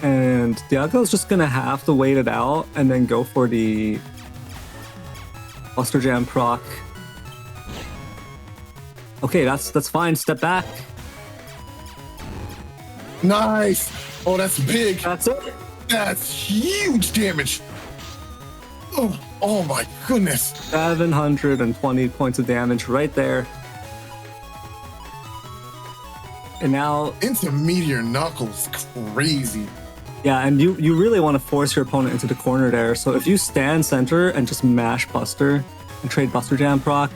And Thiago's just gonna have to wait it out and then go for the Buster Jam proc. Okay, that's fine. Step back. Nice. Oh, that's big. That's it. That's huge damage. Oh my goodness. 720 points of damage right there. And now into Meteor Knuckles. Crazy. yeah, and you really want to force your opponent into the corner there. So if you stand center and just mash Buster and trade Buster Jam proc,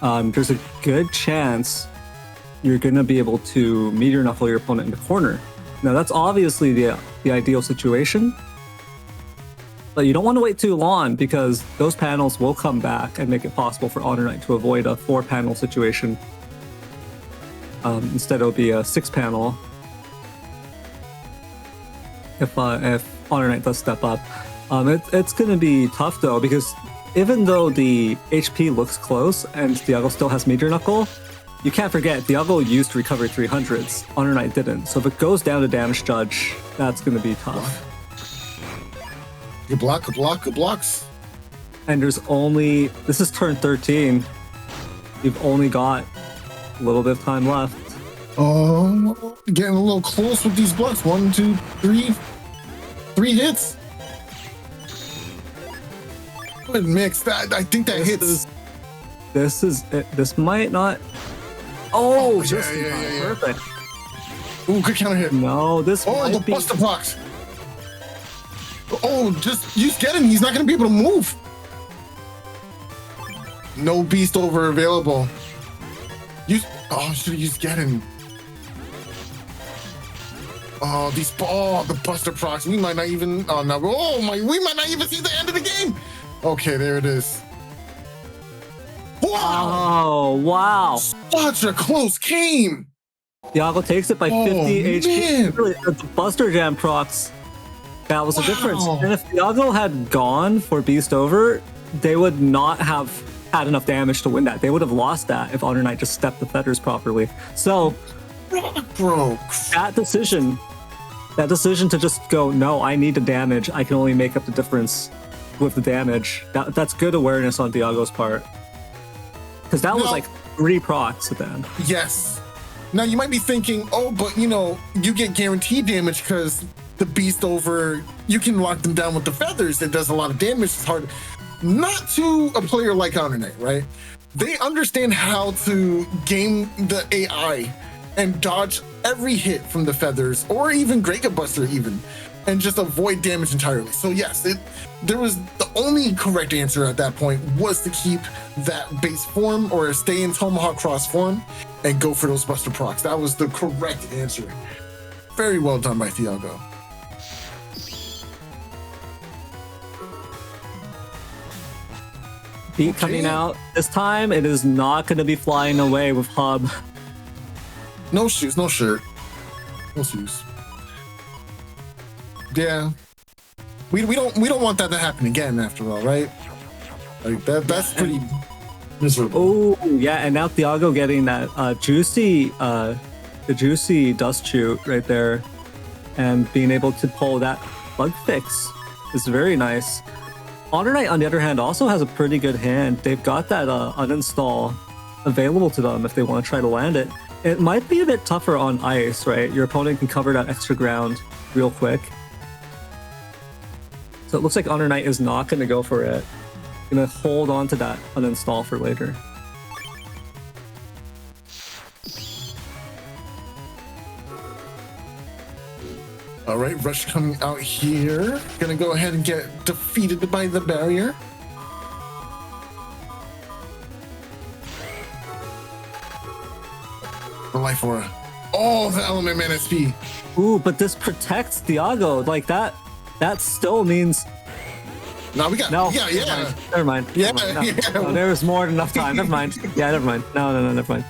there's a good chance you're going to be able to Meteor Knuckle your opponent in the corner. Now that's obviously the ideal situation, but you don't want to wait too long because those panels will come back and make it possible for HonorNite to avoid a 4-panel situation. Instead it'll be a 6-panel if HonorNite does step up. It's going to be tough though, because even though the HP looks close and Thiago still has Meteor Knuckle, you can't forget Thiago used recovery 300s. HonorNite didn't. So if it goes down to damage judge, that's going to be tough. Good block, good block, good blocks. And there's only, this is turn 13. You've only got a little bit of time left. Oh, getting a little close with these blocks. 1, 2, 3. 3 hits. Good mix. That I think that hits. This might not. Oh, yeah. Perfect. Ooh, good counter hit. No, this Oh, might the be. Buster Box. Oh, just use Geddon. He's not going to be able to move. No Beast over available. Oh, should have used Geddon. Oh, the Buster Procs. We might not even. Oh no! We might not even see the end of the game. Okay, there it is. Wow! Oh, wow. Such a close game. Thiago takes it by 50 HP. Man. Really, the Buster Jam procs. That was the difference. And if Thiago had gone for Beast over, they would not have had enough damage to win that. They would have lost that if HonorNite just stepped the feathers properly. So, Bro. that decision to just go, no, I need the damage. I can only make up the difference with the damage. That's good awareness on Thiago's part. Because that was like 3 procs at the end. Yes. Now you might be thinking, oh, but you get guaranteed damage because the Beast over, you can lock them down with the feathers. It does a lot of damage. It's hard. Not to a player like HonorNite, right? They understand how to game the AI and dodge every hit from the feathers, or even Great Buster even, and just avoid damage entirely. So yes, there was the only correct answer at that point was to keep that base form or stay in Tomahawk Cross form and go for those Buster procs. That was the correct answer. Very well done by Thiago. Beat coming out. This time, it is not going to be flying away with Hub. No shoes, no shirt, no shoes. Yeah, we don't want that to happen again. After all, right? Like that's pretty miserable. Oh yeah, and now Thiago getting that the juicy dust shoot right there, and being able to pull that bug fix is very nice. HonorNite, on the other hand, also has a pretty good hand. They've got that uninstall available to them if they want to try to land it. It might be a bit tougher on ice, right? Your opponent can cover that extra ground real quick. So it looks like HonorNite is not going to go for it. Going to hold on to that uninstall for later. All right, Rush coming out here. Gonna go ahead and get defeated by the barrier. The Life Aura. Oh, the Element Man SP. Ooh, but this protects Thiago. Like that still means... No, we got... No, Yeah. Never mind. Yeah, No, there was more than enough time. Never mind. Yeah, never mind. No, never mind.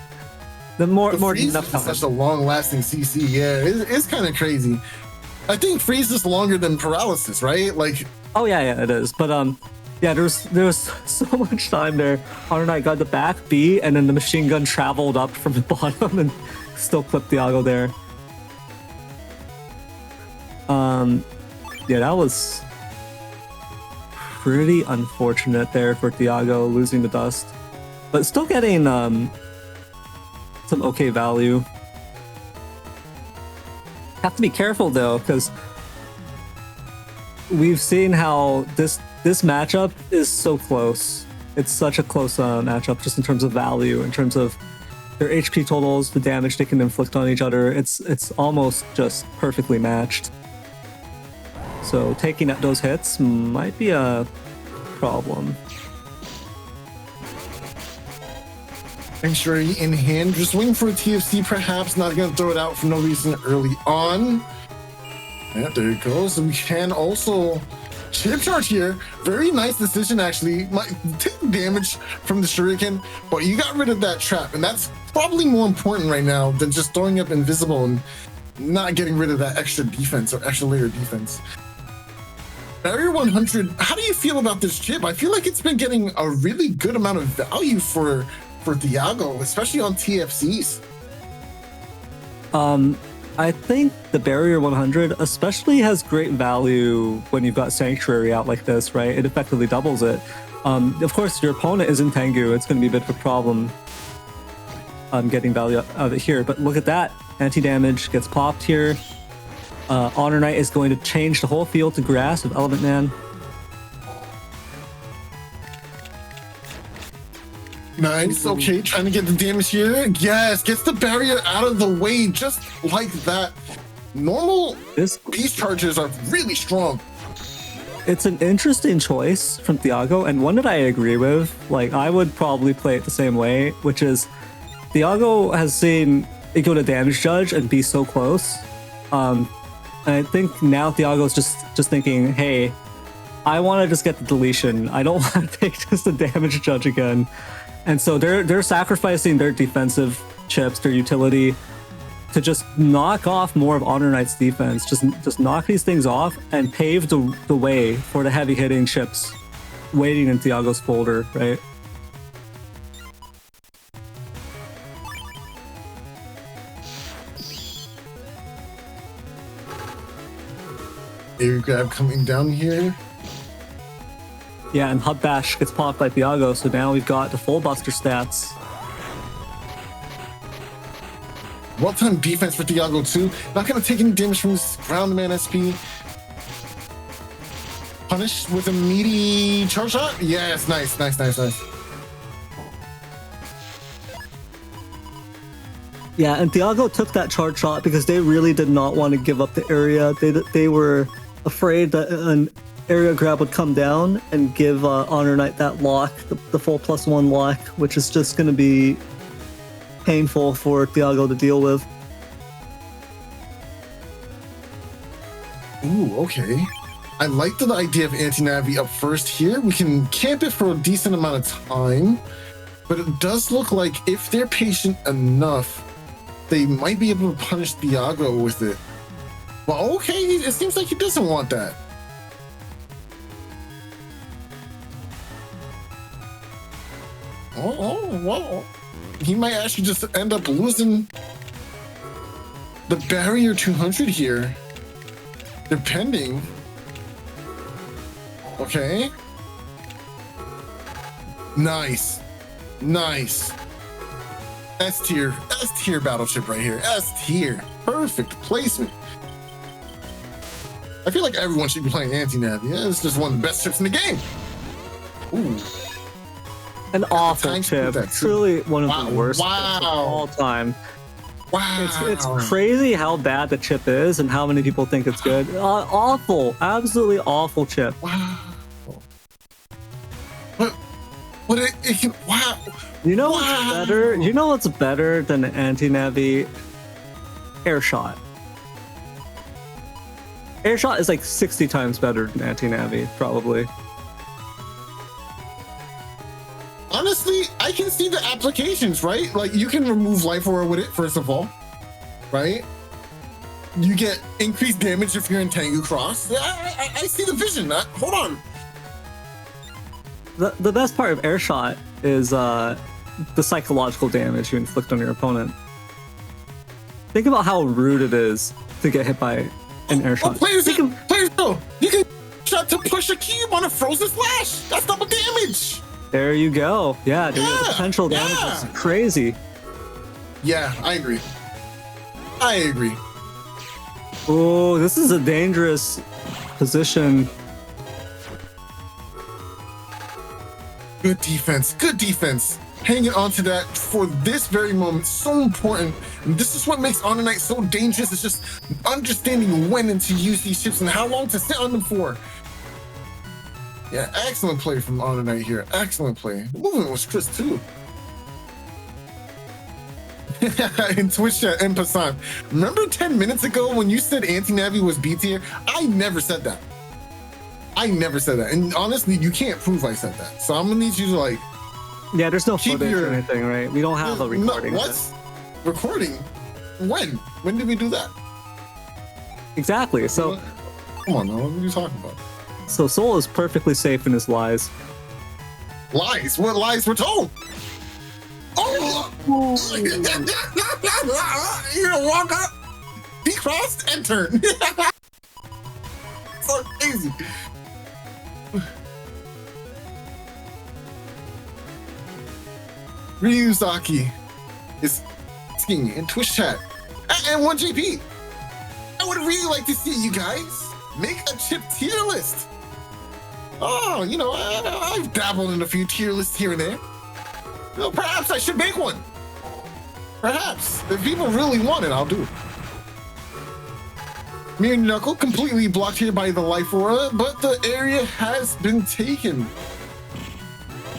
The more than enough time. Such a long-lasting CC. Yeah, it's kind of crazy. I think freeze is longer than paralysis, right? Like, oh yeah, it is. But yeah, there was so much time there. HonorNite got the back B, and then the machine gun traveled up from the bottom and still clipped Thiago there. Yeah, that was pretty unfortunate there for Thiago losing the dust, but still getting some okay value. Have to be careful though, because we've seen how this matchup is so close. It's such a close matchup, just in terms of value, in terms of their HP totals, the damage they can inflict on each other. It's almost just perfectly matched. So taking at those hits might be a problem. Sanctuary in hand, just waiting for a TFC perhaps, not going to throw it out for no reason early on. Yeah, there it goes. And we can also chip charge here. Very nice decision, actually. Might take damage from the shuriken, but you got rid of that trap, and that's probably more important right now than just throwing up invisible and not getting rid of that extra defense or extra layer defense. Barrier 100, how do you feel about this chip? I feel like it's been getting a really good amount of value for Thiago, especially on TFCs. I think the Barrier 100 especially has great value when you've got Sanctuary out like this, right? It effectively doubles it. Of course, your opponent is in Tengu. It's going to be a bit of a problem getting value out of it here. But look at that. Anti-damage gets popped here. HonorNite is going to change the whole field to grass with Element Man. Nice. Okay, trying to get the damage here. Yes, gets the barrier out of the way just like that. Normal beast charges are really strong. It's an interesting choice from Thiago, and one that I agree with. Like, I would probably play it the same way, which is Thiago has seen it go to damage judge and be so close. And I think now Thiago's just thinking, hey, I want to just get the deletion. I don't want to take just the damage judge again. And so they're sacrificing their defensive chips, their utility, to just knock off more of HonorNite's defense. Just knock these things off and pave the way for the heavy hitting chips waiting in Thiago's folder, right? Air grab coming down here. Yeah, and Hub Bash gets popped by Thiago, so now we've got the full Buster stats. Well-timed defense for Thiago too. Not going to take any damage from his ground man SP. Punished with a meaty charge shot. Yes, nice. Yeah, and Thiago took that charge shot because they really did not want to give up the area. They were afraid that an area grab would come down and give HonorNite that lock, the full +1 lock, which is just going to be painful for Thiago to deal with. Ooh, okay. I like the idea of anti-navi up first here. We can camp it for a decent amount of time, but it does look like if they're patient enough, they might be able to punish Thiago with it. Well, okay, it seems like he doesn't want that. Oh, well, he might actually just end up losing the barrier 200 here, depending. Okay. Nice. S tier battleship right here. S tier. Perfect placement. I feel like everyone should be playing anti-navi. Yeah, it's just one of the best ships in the game. Ooh. An awful chip. Truly one of the worst chips of Wow. all time. Wow. It's crazy how bad the chip is and how many people think it's good. Awful. Absolutely awful chip. Wow. But it can, wow. You know what's better? You know what's better than the anti-navi? Airshot. Airshot is like 60 times better than anti-navi, probably. Honestly, I can see the applications, right? Like, you can remove life aura with it, first of all, right? You get increased damage if you're in Tengu Cross. I see the vision. Hold on. The best part of Airshot is the psychological damage you inflict on your opponent. Think about how rude it is to get hit by an Airshot. Playerzero, you can shot to push a cube on a frozen slash. That's double damage. There you go. Yeah, dude, the potential damage is crazy. Yeah, I agree. Oh, this is a dangerous position. Good defense. Hanging on to that for this very moment, so important. And this is what makes HonorNite so dangerous. It's just understanding when to use these chips and how long to sit on them for. Yeah, excellent play from HonorNite here. Excellent play. The movement was crisp too. In Twitch chat, en passant. Remember 10 minutes ago when you said anti-navi was B tier? I never said that. And honestly, you can't prove I said that. So I'm gonna need you to like... Yeah, there's no footage or anything, right? We don't have a recording. No, what? Recording? When? When did we do that? Exactly. So... Come on, now, what are you talking about? So Soul is perfectly safe in his lies. Lies? What lies were told? Oh! You're gonna walk up, he crossed, and turn. So crazy. Ryuzaki is asking in Twitch chat and 1GP. I would really like to see you guys make a chip tier list. Oh, you know, I've dabbled in a few tier lists here and there. Well, perhaps I should make one. Perhaps. If people really want it, I'll do it. Minoriko completely blocked here by the Life Aura, but the area has been taken.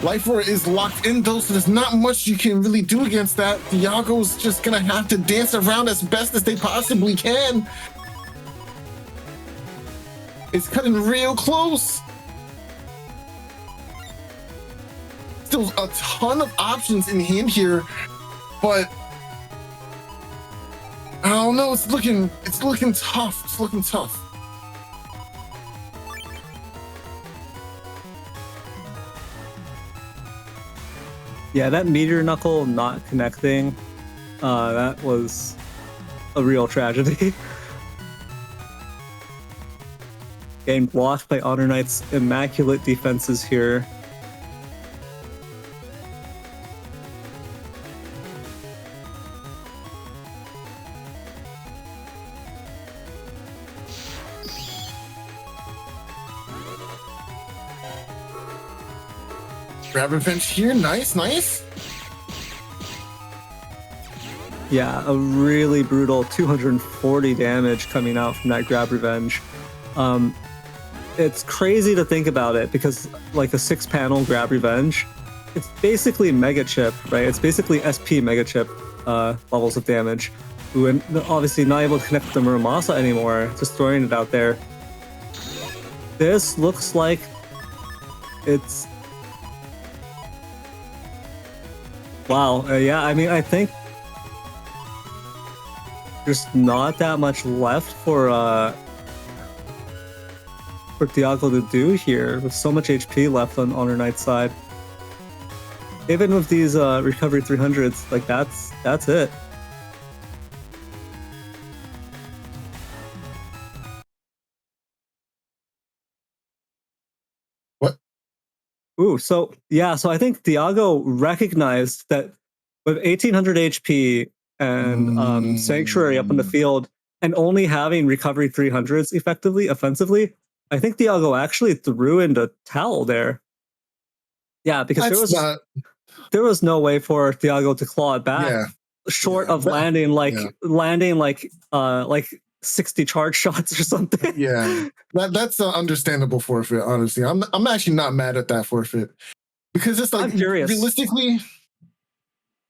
Life Aura is locked in though, so there's not much you can really do against that. Thiago's just gonna have to dance around as best as they possibly can. It's cutting real close. Still a ton of options in hand here, but I don't know. It's looking tough. It's looking tough. Yeah, that meteor knuckle not connecting, that was a real tragedy. Getting blocked by HonorNite's immaculate defenses here. Grab revenge here. Nice, nice. Yeah, a really brutal 240 damage coming out from that grab revenge. It's crazy to think about it because like a 6-panel grab revenge, it's basically mega chip, right? It's basically SP mega chip levels of damage. Ooh, and obviously not able to connect the Muramasa anymore, just throwing it out there. This looks like it's... Wow, yeah, I mean, I think there's not that much left for Thiago to do here, with so much HP left on HonorNite's side. Even with these recovery 300s, like that's it. What? Ooh, so yeah, so I think Thiago recognized that with 1800 HP and Sanctuary up in the field, and only having recovery 300s effectively, offensively, I think Thiago actually threw in the towel there. Yeah, because there was no way for Thiago to claw it back, short of landing like 60 charge shots or something. Yeah, that's an understandable forfeit. Honestly, I'm actually not mad at that forfeit because it's like, I'm curious. Realistically,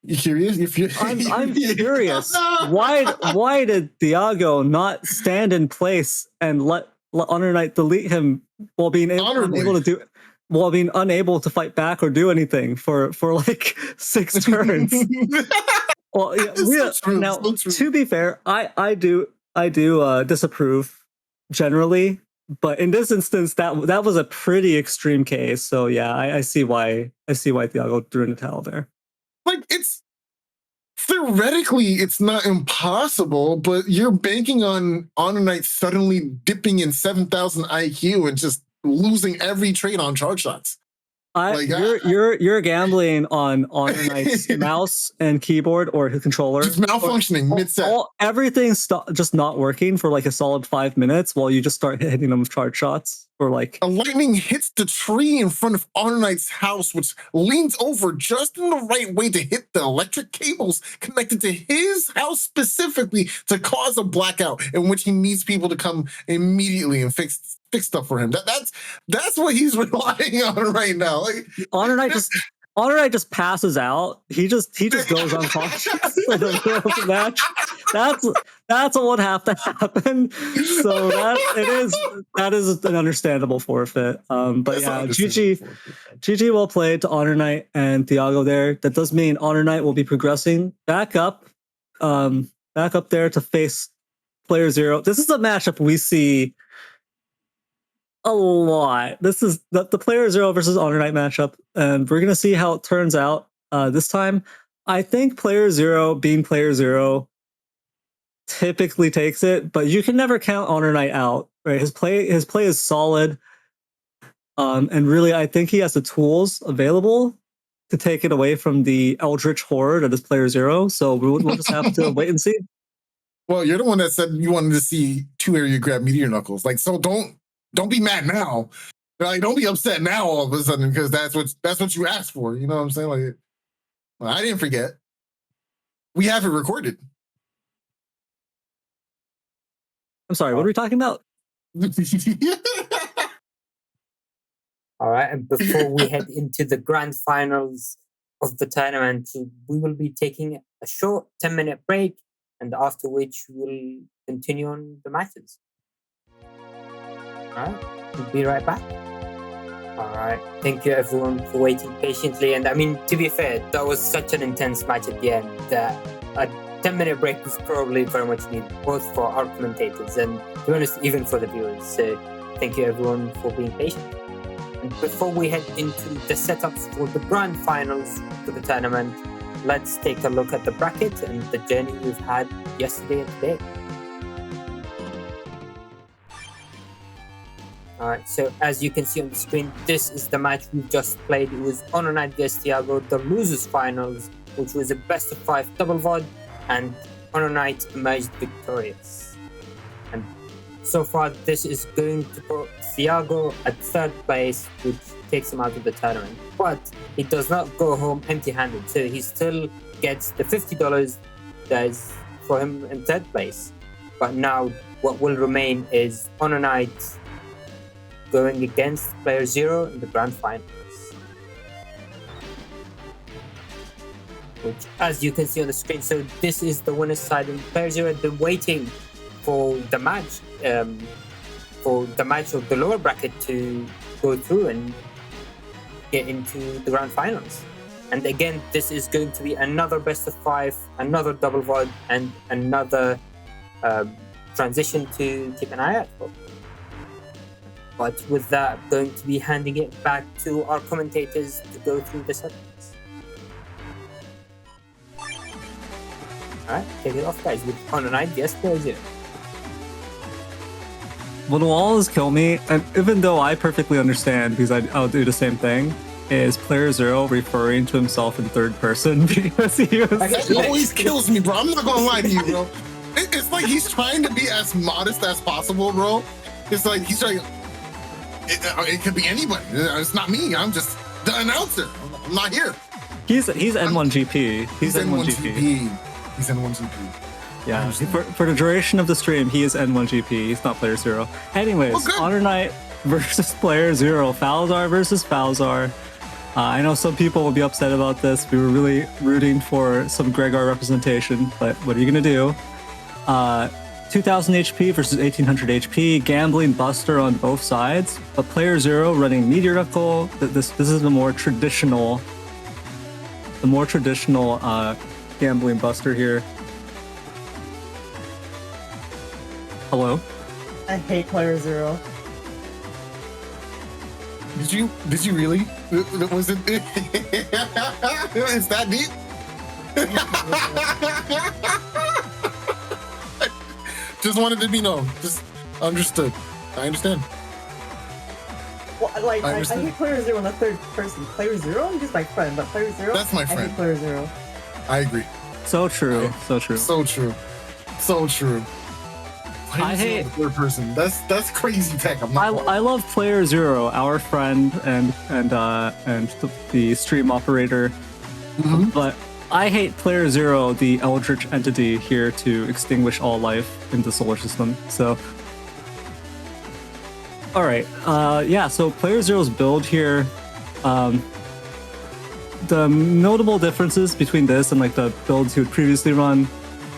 you curious? I'm curious. Why did Thiago not stand in place and let HonorNite delete him while being unable to fight back or do anything for like 6 turns? Well, yeah, to be fair, I do disapprove generally, but in this instance, that was a pretty extreme case. So yeah, I see why Thiago threw in the towel there. Like, it's theoretically it's not impossible, but you're banking on HonorNite suddenly dipping in 7,000 IQ and just losing every trade on charge shots. You're gambling on HonorNite's mouse and keyboard or controller just malfunctioning mid-set. Everything's just not working for like a solid 5 minutes while you just start hitting them with charge shots. Or like a lightning hits the tree in front of HonorNite's house, which leans over just in the right way to hit the electric cables connected to his house specifically to cause a blackout in which he needs people to come immediately and fix stuff for him. That's what he's relying on right now. Like, HonorNite just passes out. He just goes unconscious in the middle of the match. That's what would have to happen. So that is an understandable forfeit. But yeah, GG well played to HonorNite and Thiago there. That does mean HonorNite will be progressing back up there to face playerzero. This is a matchup we see a lot. This is the playerzero versus HonorNite matchup, and we're gonna see how it turns out this time. I think playerzero, being playerzero, typically takes it, but you can never count HonorNite out. Right? His play is solid, and really, I think he has the tools available to take it away from the Eldritch Horde that is playerzero. So we'll just have to wait and see. Well, you're the one that said you wanted to see 2 area grab meteor knuckles. Like, so don't be mad now. Like, don't be upset now all of a sudden because that's what you asked for. You know what I'm saying? Like, well, I didn't forget. We have it recorded. I'm sorry. What are we talking about? All right, and before we head into the grand finals of the tournament, we will be taking a short 10-minute break, and after which we'll continue on the matches. All right, we'll be right back. All right, thank you everyone for waiting patiently. And I mean, to be fair, that was such an intense match at the end that a 10-minute break was probably very much needed, both for our commentators and, to be honest, even for the viewers. So thank you everyone for being patient. And before we head into the setups for the grand finals for the tournament, let's take a look at the bracket and the journey we've had yesterday and today. Alright, so as you can see on the screen, this is the match we just played. It was HonorNite vs Thiago, the losers finals, which was a best of 5 double VOD, and HonorNite emerged victorious. And so far, this is going to put Thiago at 3rd place, which takes him out of the tournament. But he does not go home empty-handed, so he still gets the $50 that is for him in 3rd place. But now, what will remain is HonorNite going against playerzero in the grand finals. Which, as you can see on the screen, so this is the winner's side, and playerzero had been waiting for the match of the lower bracket to go through and get into the grand finals. And again, this is going to be another best of 5, another double VOD, and another transition to keep an eye out for. But with that, I'm going to be handing it back to our commentators to go through the settings. Alright, take it off, guys, with HonorNite vs playerzero. What will always kill me, and even though I perfectly understand because I'll do the same thing, is playerzero referring to himself in 3rd person because he was. That always kills me, bro. I'm not gonna lie to you, bro. It's like he's trying to be as modest as possible, bro. It's like he's trying. It could be anybody. It's not me. I'm just the announcer. I'm not here. He's N1GP. He's N1GP. He's N1GP. Yeah, for the duration of the stream, he is N1GP. He's not playerzero. Anyways, HonorNite versus playerzero. Falzar versus Falzar. I know some people will be upset about this. We were really rooting for some Gregor representation, but what are you going to do? 2000 HP versus 1800 HP. Gambling Buster on both sides. But playerzero running Minoriko. This is the more traditional Gambling Buster here. Hello? I hate playerzero. Did you really? Was it? Is that deep? Just wanted to be known. Just understood. I understand. Well, like, I hate playerzero in the 3rd person. playerzero? I'm just my friend, but playerzero? That's my friend. I hate playerzero. I agree. So true. So true. So true. So true. I hate 3rd person. That's crazy tech. I love playerzero, our friend and the stream operator. Mm-hmm. But I hate playerzero, the eldritch entity here to extinguish all life in the solar system. So, all right, yeah. So playerzero's build here. The notable differences between this and like the builds he would previously run,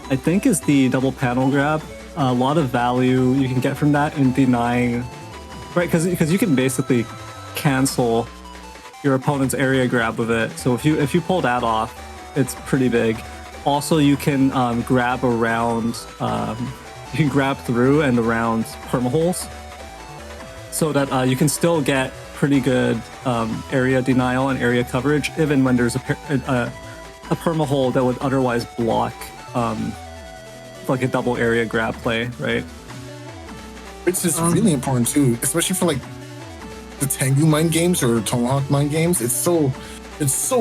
I think, is the double panel grab. A lot of value you can get from that in denying, right? Because you can basically cancel your opponent's area grab with it. So if you pull that off, it's pretty big. Also, you can grab around, you can grab through and around permaholes. so that you can still get pretty good area denial and area coverage, even when there's a perma hold that would otherwise block like a double area grab play, right? Which is really important too, especially for like the Tengu mind games or Tomahawk mind games. It's so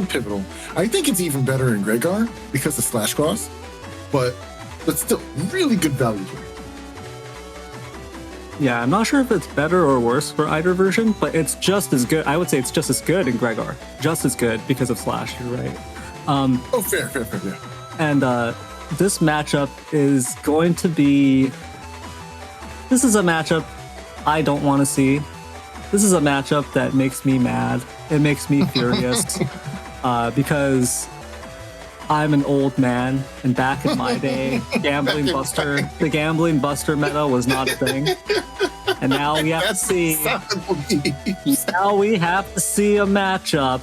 pivotal. I think it's even better in Gregar because of SoulXCross, but still really good value here. Yeah, I'm not sure if it's better or worse for either version, but it's just as good. I would say it's just as good in Gregar. Just as good because of Slash, you're right. Fair, yeah. And this matchup is going to be... This is a matchup I don't want to see. This is a matchup that makes me mad. It makes me furious because I'm an old man, and back in my day, the gambling buster meta was not a thing. And now we have to see. Now we have to see a matchup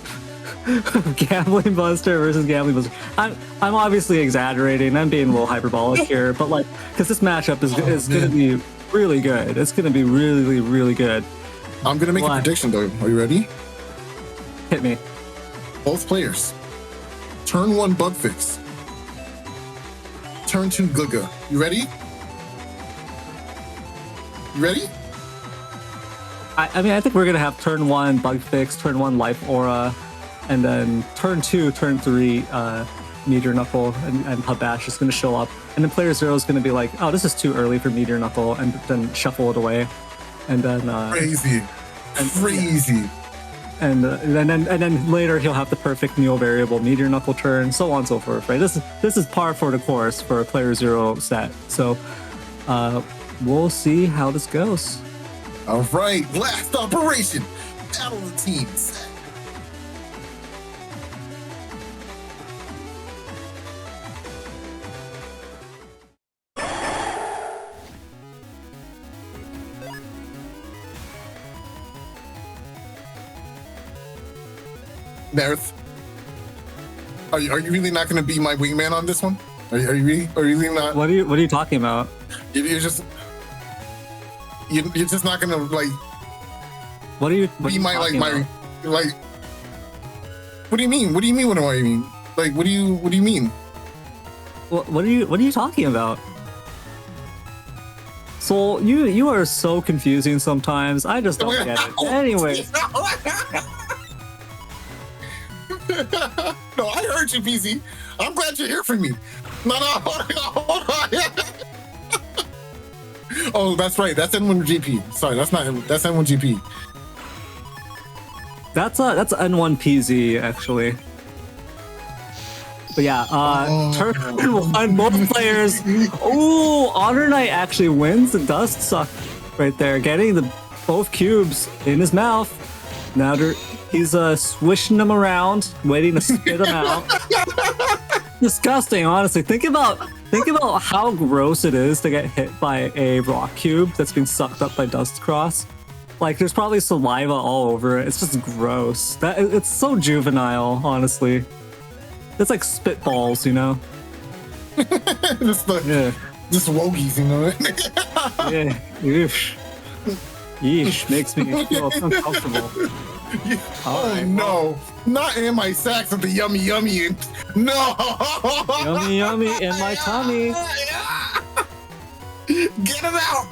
of gambling buster versus gambling buster. I'm obviously exaggerating. I'm being a little hyperbolic here, but like, because this matchup is going to be really good. It's going to be really, really good. I'm going to make a prediction though. Are you ready? Hit me. Both players. Turn 1 bug fix. Turn 2 Guga. You ready? You ready? I mean, I think we're gonna have turn 1 bug fix, turn 1 life aura, and then turn 2, turn 3 meteor knuckle, and Habash is gonna show up, and then player 0 is gonna be like, oh, this is too early for meteor knuckle, and then shuffle it away, and then crazy. And then later he'll have the perfect neo variable meteor knuckle turn, so on and so forth, right? This is par for the course for a player 0 set. So we'll see how this goes. All right, last operation, battle of the teams. Neryth, are you really not going to be my wingman on this one? Are you really not? What are you talking about? You're just not going to like. What are you? What do you mean? What do you mean? What do I mean? Like, what do you mean? What are you talking about? Soul, you are so confusing sometimes. I just don't get it. Anyway. No, I heard you, PZ. I'm glad you're here for me. No, hold on. Oh, that's right. That's N1GP. Sorry, that's N1GP. That's N1PZ actually. But yeah, turn 1, both players. Oh, HonorNite actually wins the dust suck right there, getting both cubes in his mouth. Now he's swishing them around, waiting to spit them out. Disgusting, honestly. Think about how gross it is to get hit by a rock cube that's been sucked up by SoulXCross. Like, there's probably saliva all over it. It's just gross. It's so juvenile, honestly. It's like spitballs, you know? Just wogies, you know? Yeah. Yeesh. Yeesh. Makes me feel uncomfortable. Oh no! Not in my sacks with the yummy. No! Yummy in my tummy. Get him out!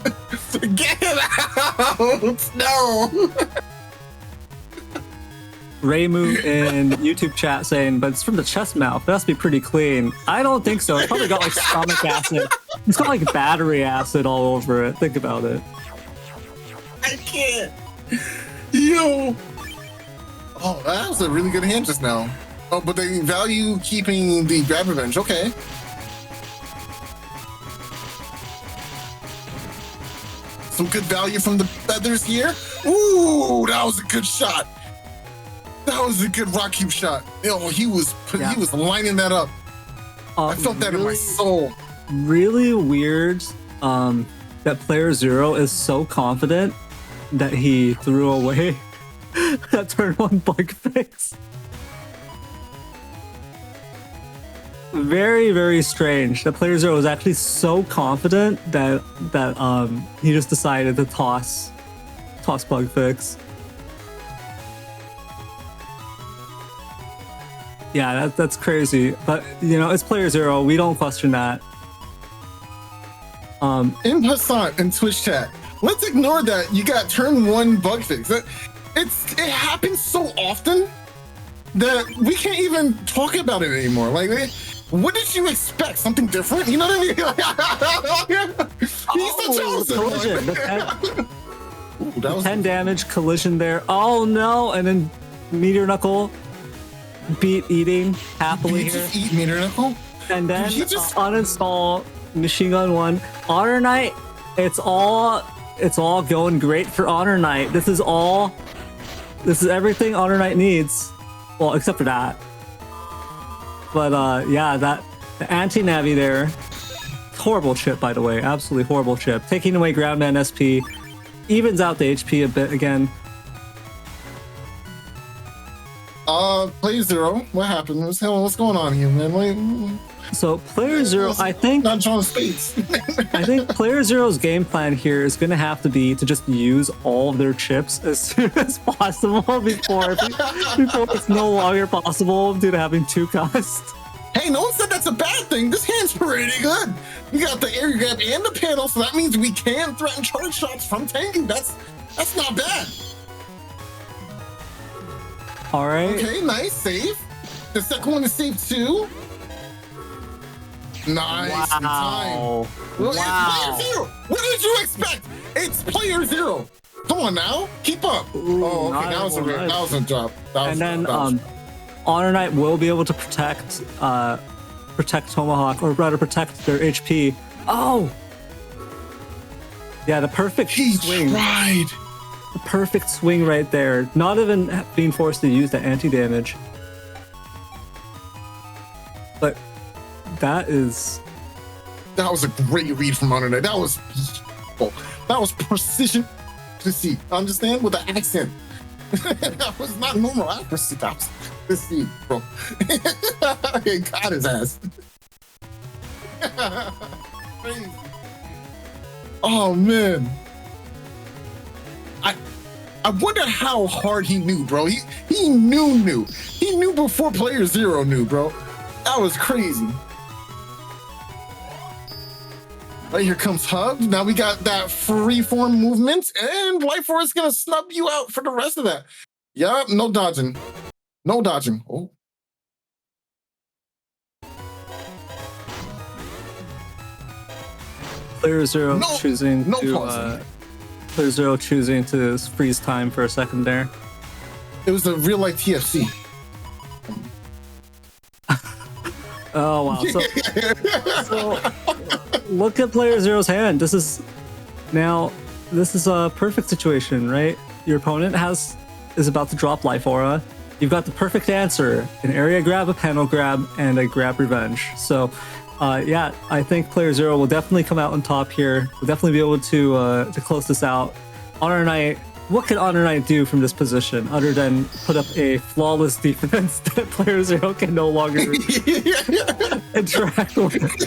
Get him out! No! Raymu in YouTube chat saying, but it's from the chest mouth. That has to be pretty clean. I don't think so. It's probably got like stomach acid. It's got like battery acid all over it. Think about it. I can't. Yo. Oh, that was a really good hand just now. Oh, but they value keeping the grab revenge. Okay. Some good value from the feathers here. Ooh, that was a good shot. That was a good rock cube shot. Oh, he was lining that up. I felt that in my soul. Really weird that player 0 is so confident that he threw away that turn 1 bug fix. Very, very strange that player 0 was actually so confident that he just decided to toss Toss bug fix. Yeah, that's crazy. But you know, it's player zero. We don't question that. In Hassan in Twitch chat, let's ignore that you got turn 1 bug fix. It happens so often that we can't even talk about it anymore. Like, what did you expect? Something different? You know what I mean? He's the chosen. Collision. Ooh, that was 10 damage collision there. Oh no! And then Meteor Knuckle beat eating happily Did you here. just eat Minoriko? And then Did you just- uninstall Machine Gun 1. HonorNite, it's all going great for HonorNite. This is everything HonorNite needs. Well, except for that. But yeah, the anti-navi there. Horrible chip, by the way. Absolutely horrible chip. Taking away Groundman SP. Evens out the HP a bit again. Player zero. What happened? What's going on here, man? So player zero, I think Not John Spates. I think player zero's game plan here is going to have to be to just use all of their chips as soon as possible before it's no longer possible due to having 2 costs. Hey, no one said that's a bad thing. This hand's pretty good. You got the air grab and the panel, so that means we can threaten charge shots from tanking. That's not bad. All right. Okay, nice save. The second one is safe too. Nice. in time. Wow. Well, Wow. It's player zero. What did you expect? It's player zero. Come on now, keep up. Ooh, Oh, okay, that was a drop. And then HonorNite will be able to protect Tomahawk, or rather protect their HP. Oh! Yeah, the perfect he swing. tried. The perfect swing right there. Not even being forced to use the anti-damage. But that was a great read from HonorNite. That was beautiful. That was precision to see. Understand? With the accent. That was not normal accuracy. That was to see, bro. He got his ass. Crazy. Oh man. I wonder how hard he knew, bro. He knew. He knew before player zero knew, bro. That was crazy. Right, here comes Hub. Now we got that freeform movement, and Life Force is gonna snub you out for the rest of that. Yup, no dodging. No dodging. Oh. player zero No, choosing no to pausing. player zero choosing to freeze time for a second there. It was a real life TFC. Oh wow! So look at player zero's hand. This is a perfect situation, right? Your opponent is about to drop Life Aura. You've got the perfect answer: an area grab, a panel grab, and a grab revenge. So, yeah, I think player zero will definitely come out on top here. We'll definitely be able to close this out. HonorNite. What can HonorNite do from this position other than put up a flawless defense that player zero can no longer interact with? What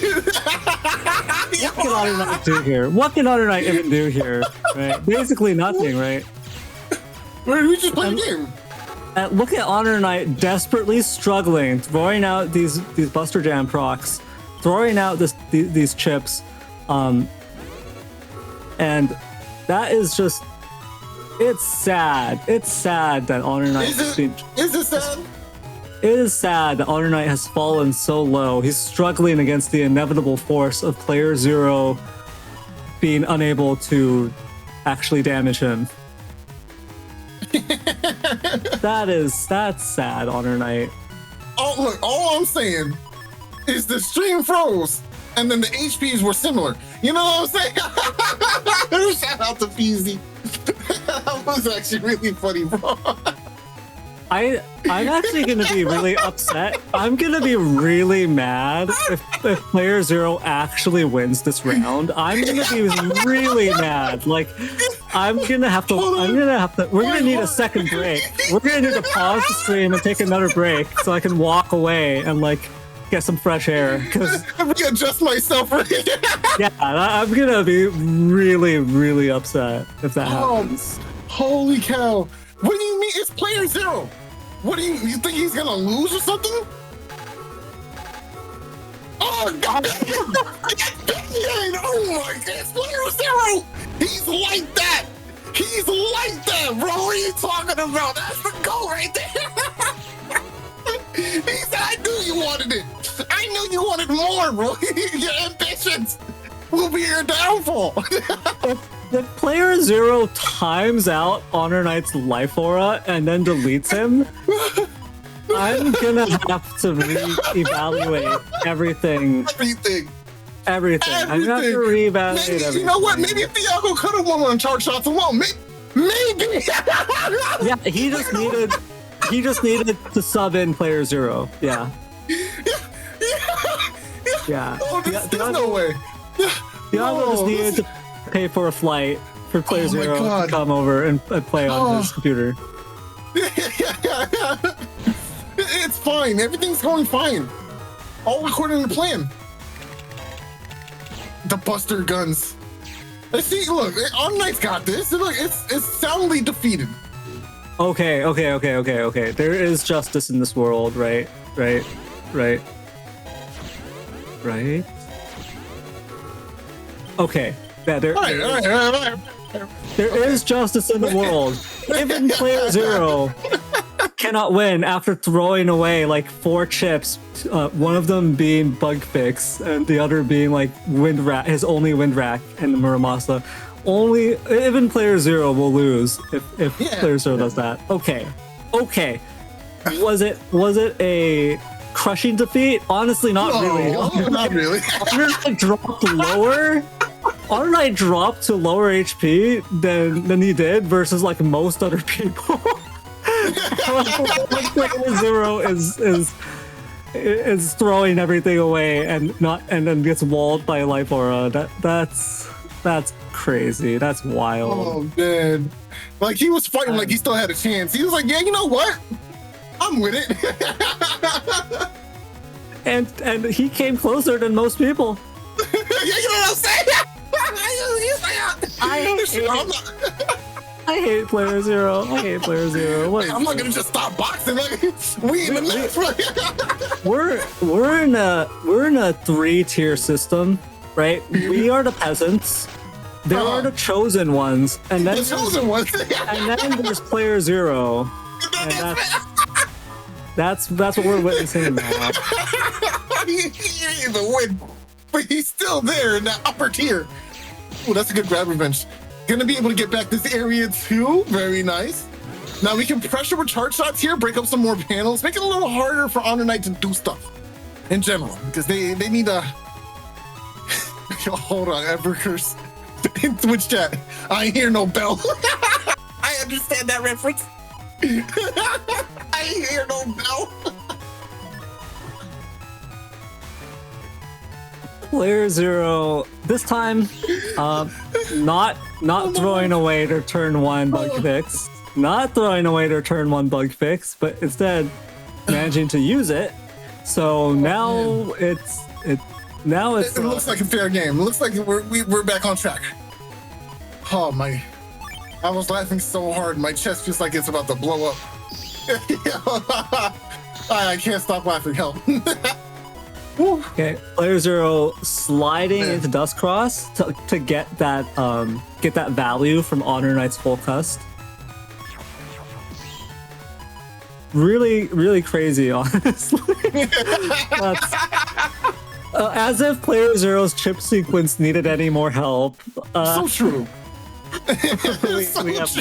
can HonorNite do here? What can HonorNite even do here? Right? Basically nothing, right? We just played the game. And look at HonorNite desperately struggling, throwing out these Buster Jam procs, throwing out these chips, and that is just. It's sad. It's sad that HonorNite Is it sad? It is sad that HonorNite has fallen so low. He's struggling against the inevitable force of player zero being unable to actually damage him. That's sad, HonorNite. Oh, look, all I'm saying is the stream froze and then the HPs were similar. You know what I'm saying? Shout out to Peasy. That was actually really funny, bro. I'm actually going to be really upset. I'm going to be really mad if player zero actually wins this round. I'm going to be really mad. Like, we're going to need a second break. We're going to need to pause the stream and take another break so I can walk away and, like, get some fresh air. Because I'm gonna adjust myself right yeah, I'm going to be really, really upset if that happens. Holy cow! What do you mean? It's player zero. What do you think he's gonna lose or something? Oh god! Oh my god! It's player zero. He's like that. He's like that, bro. What are you talking about? That's the goal right there. He said, "I knew you wanted it. I knew you wanted more, bro. Your ambitions will be your downfall." If player zero times out HonorNite's life aura and then deletes him, I'm gonna have to reevaluate everything. Everything. I'm gonna have to reevaluate everything. You know what? Maybe if Thiago could have won on charge shots alone. Maybe. Yeah, he just needed to sub in player zero. Yeah. Yeah. Oh, there's no way. Thiago just needed to pay for a flight for player zero to come over and play on his computer. It's fine. Everything's going fine. All according to plan. The Buster guns. See, look, HonorNite's got this. Look, it's soundly defeated. Okay. There is justice in this world, right? Okay. Yeah, there is justice in the world. Even player zero cannot win after throwing away like 4 chips, one of them being bug fix and the other being like his only wind rack and the Muramasa. Even player zero will lose if player zero does that. Okay. Was it a crushing defeat? Honestly, not really. Not really. HonorNite dropped lower. HonorNite dropped to lower HP than he did versus like most other people. Player zero is throwing everything away and then gets walled by life aura. That's crazy. That's wild. Oh man, like he was fighting like he still had a chance. He was like, yeah, you know what? I'm with it. and he came closer than most people. Yeah, you know what I'm saying? I hate player zero. I'm not gonna just stop boxing. Like we in the next we're in a 3-tier system, right? We are the peasants. There are the chosen ones, and then there's player zero, and that's what we're witnessing now. He ain't the win, but he's still there in that upper tier. Oh, that's a good grab revenge. Gonna be able to get back this area too. Very nice. Now we can pressure with charge shots here, break up some more panels, make it a little harder for HonorNite to do stuff in general, because they need a. Hold on, Evercurse. In Twitch chat, I hear no bell. I understand that reference. I hear no bell. Player zero this time, not throwing away their turn 1 bug fix, but instead managing to use it. So now it looks like a fair game. It looks like we're back on track. Oh my! I was laughing so hard, my chest feels like it's about to blow up. I can't stop laughing. Help! Okay, player zero sliding into Dustcross to get that value from HonorNite's full cust. Really, really crazy, honestly. As if player zero's chip sequence needed any more help. So true. we have this.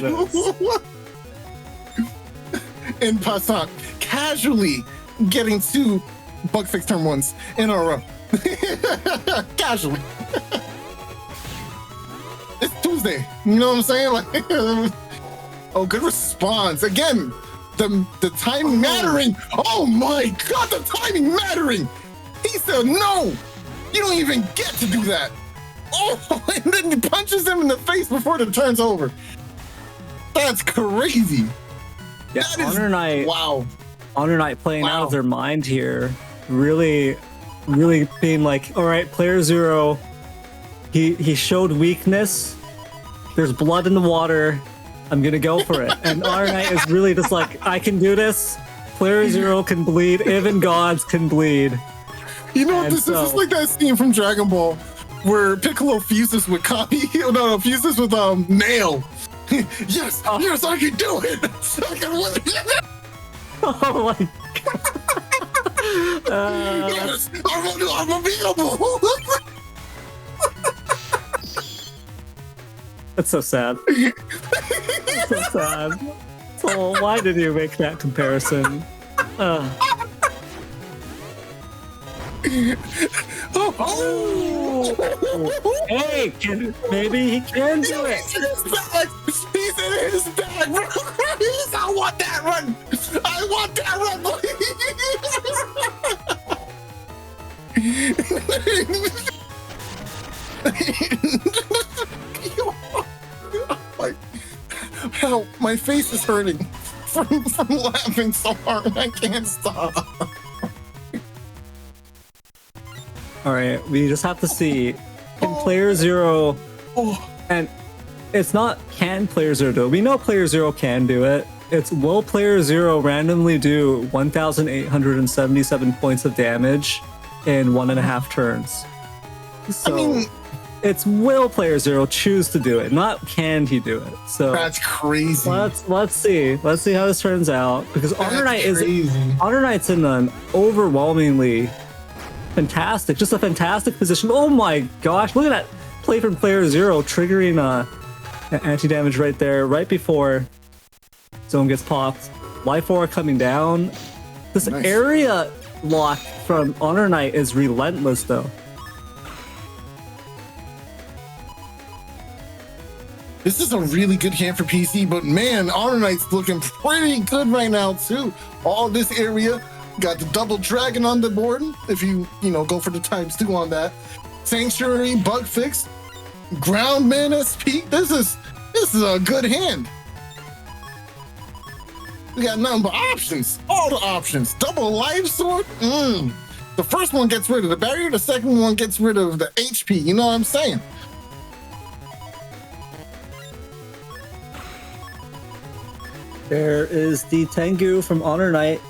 In passant, casually getting 2 bug fix turn 1s in a row. Casually. It's Tuesday. You know what I'm saying? Like, oh, good response. Again, the timing mattering. Oh my god, the timing mattering. He said, no, you don't even get to do that. Oh, and then he punches him in the face before the turn's over. That's crazy. Yeah, that is, HonorNite. Wow. HonorNite playing out of their mind here. Really being like, all right, player zero, he showed weakness. There's blood in the water. I'm gonna go for it. And HonorNite is really just like, I can do this. Player zero can bleed. Even gods can bleed. You know what And this is? It's like that scene from Dragon Ball where Piccolo fuses with Kami. No, fuses with Nail. Yes, yes, I can do it. I can win. Oh my god. Yes, I'm unbeatable. That's so sad. That's so sad. So why did you make that comparison? Hey, maybe he can do it. He's in his bag. He's in his bag. I want that run. I want that run. Help, my face is hurting from laughing so hard. I can't stop. All right, we just have to see. Can player zero, and it's not can player zero do it. We know player zero can do it. It's will player zero randomly do 1,877 points of damage in 1.5 turns. So I mean, it's will player zero choose to do it, not can he do it. So that's crazy. let's see how this turns out, because HonorNite's in an overwhelmingly fantastic, just a fantastic position. Oh my gosh, look at that play from player zero, triggering anti-damage right there, right before zone gets popped. Life aura coming down. This area lock from HonorNite is relentless though. This is a really good hand for PC, but man, HonorNite's looking pretty good right now too. All this area. Got the double dragon on the board. If you go for the ×2 on that. Sanctuary, bug fix, ground man SP. This is a good hand. We got nothing but options. All the options. Double life sword. The first one gets rid of the barrier. The second one gets rid of the HP. You know what I'm saying? There is the Tengu from HonorNite.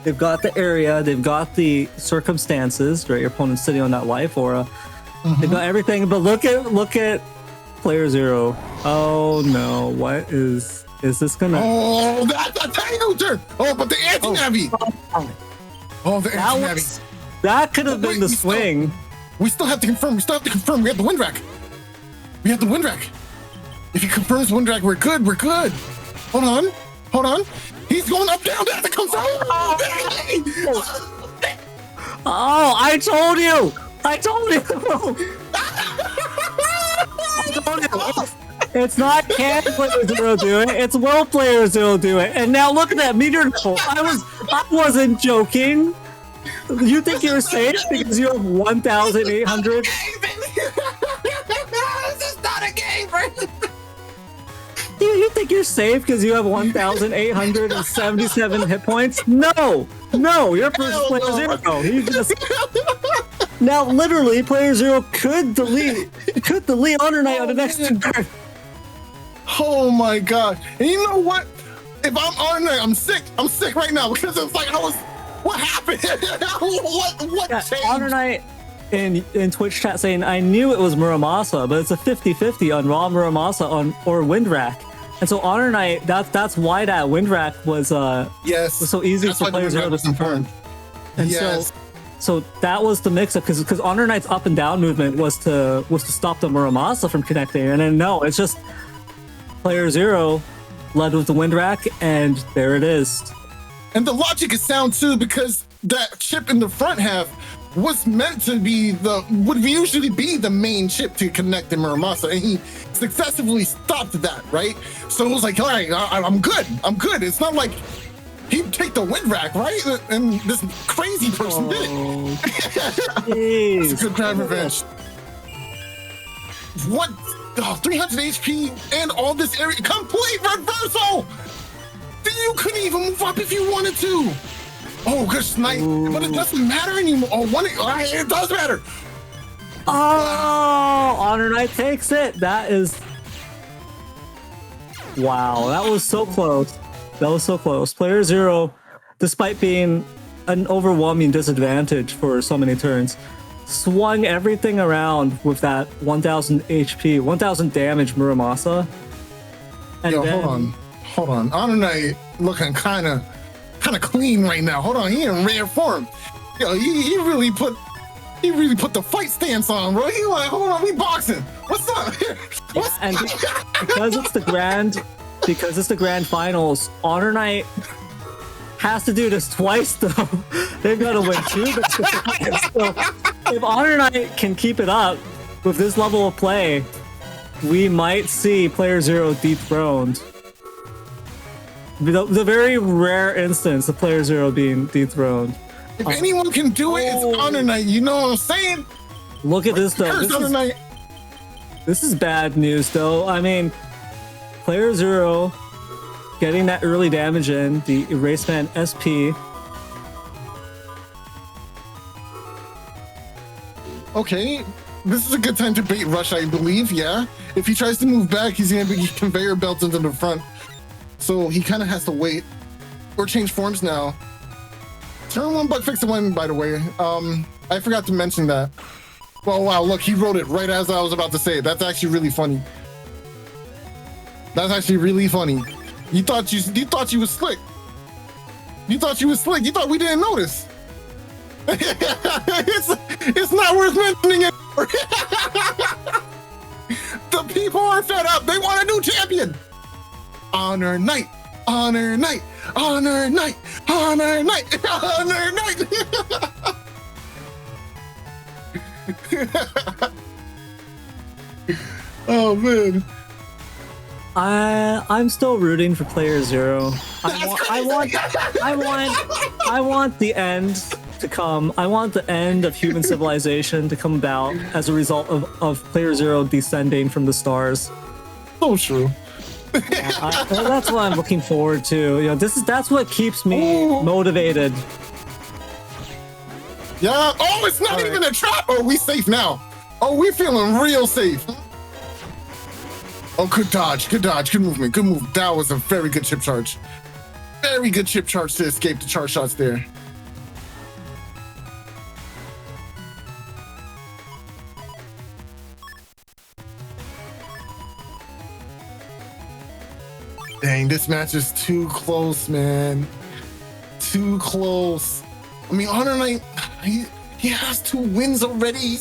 They've got the area, they've got the circumstances, right? Your opponent's sitting on that life aura. They've got everything, but look at player zero. Oh no, what is this gonna? Oh, that's a Tango turn. Oh, but the anti-heavy. Oh, the anti-heavy. That could have been the swing. We still have to confirm. We have the wind rack. If he confirms wind rack, we're good. Hold on. He's going up, down, that comes out. Oh, I told you. It's not can player zero do it. It's will player zero do it. And now look at that Minoriko. I wasn't joking. You think you're safe because you have 1,800? This is not a game, right? You think you're safe because you have 1,877 hit points? No, you're first player zero. He just now literally player zero could delete HonorNite on the next turn. Oh my god! And you know what? If I'm HonorNite, I'm sick. I'm sick right now because it's like what happened? what yeah, changed? HonorNite in Twitch chat saying I knew it was Muramasa, but it's a 50-50 on raw Muramasa or Windrack. And so HonorNite, that's why that Windrack was so easy for player zero to confirm. And so that was the mix-up because HonorNite's up and down movement was to stop the Muramasa from connecting, and then no, it's just player zero led with the Windrack, and there it is. And the logic is sound too, because that chip in the front half was meant to be would usually be the main chip to connect the Muramasa, and he successfully stopped that, right? So it was like, all right, I'm good. It's not like he'd take the wind rack, right? And this crazy person did it. It's a good crime revenge. What? 300 HP and all this area. Complete reversal! You couldn't even move up if you wanted to. Oh, good snipe. But it doesn't matter anymore. It does matter. Oh, HonorNite takes it. That is... Wow, that was so close. That was so close. Player zero, despite being an overwhelming disadvantage for so many turns, swung everything around with that 1000 HP, 1000 damage Muramasa. And Yo, then, hold on. HonorNite looking kind of clean right now. Hold on, he in rare form. Yo, he really put the fight stance on, bro. He like, hold on, we boxing. What's up? What's and because it's the grand finals, HonorNite has to do this twice though. They've got to win 2. But so if HonorNite can keep it up with this level of play, we might see Player Zero dethroned. The very rare instance of Player Zero being dethroned. If anyone can do it, it's HonorNite. You know what I'm saying? Look at this though. Curse HonorNite. This is bad news though. I mean, Player Zero getting that early damage in, the Eraseman SP. Okay, this is a good time to bait rush, I believe, yeah. If he tries to move back, he's gonna be conveyor belted into the front. So he kind of has to wait or change forms now. Turn 1 bug fix the one, by the way. I forgot to mention that. Oh wow, look, he wrote it right as I was about to say it. That's actually really funny. That's actually really funny. You thought you was slick. You thought you was slick. You thought we didn't notice. it's not worth mentioning it. The people are fed up. They want a new champion. HonorNite. HonorNite. HonorNite. HonorNite. HonorNite. Oh man. I'm still rooting for Player Zero. I want the end to come. I want the end of human civilization to come about as a result of Player Zero descending from the stars. So true. That's what I'm looking forward to. You know, that's what keeps me motivated. Yeah. Oh, it's not even a trap. Oh, we safe now. Oh, we feeling real safe. Oh, good dodge, good movement, good move. That was a very good chip charge. Very good chip charge to escape the charge shots there. Dang, this match is too close, man. Too close. I mean, HonorNite, he has 2 wins already.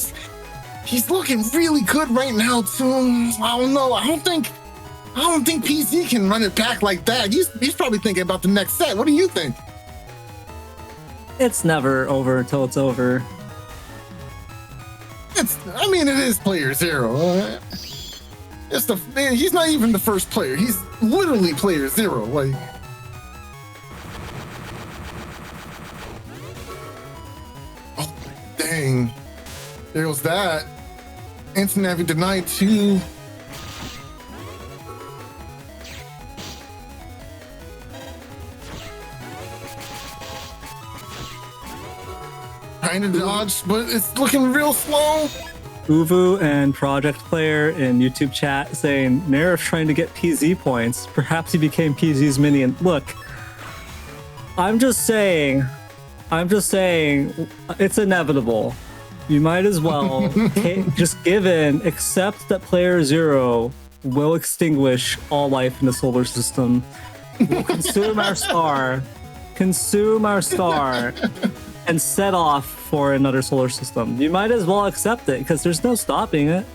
He's looking really good right now, too. I don't know. I don't think PZ can run it back like that. He's probably thinking about the next set. What do you think? It's never over until it's over. It is Player Zero. He's not even the first player. He's literally Player Zero. Like, oh dang. There goes that. Instant having denied 2. Trying to dodge, but it's looking real slow. Uvu and Project Player in YouTube chat saying Neryth trying to get PZ points. Perhaps he became PZ's minion. Look, I'm just saying it's inevitable. You might as well just give in, accept that Player Zero will extinguish all life in the solar system, will consume our star, and set off for another solar system. You might as well accept it because there's no stopping it.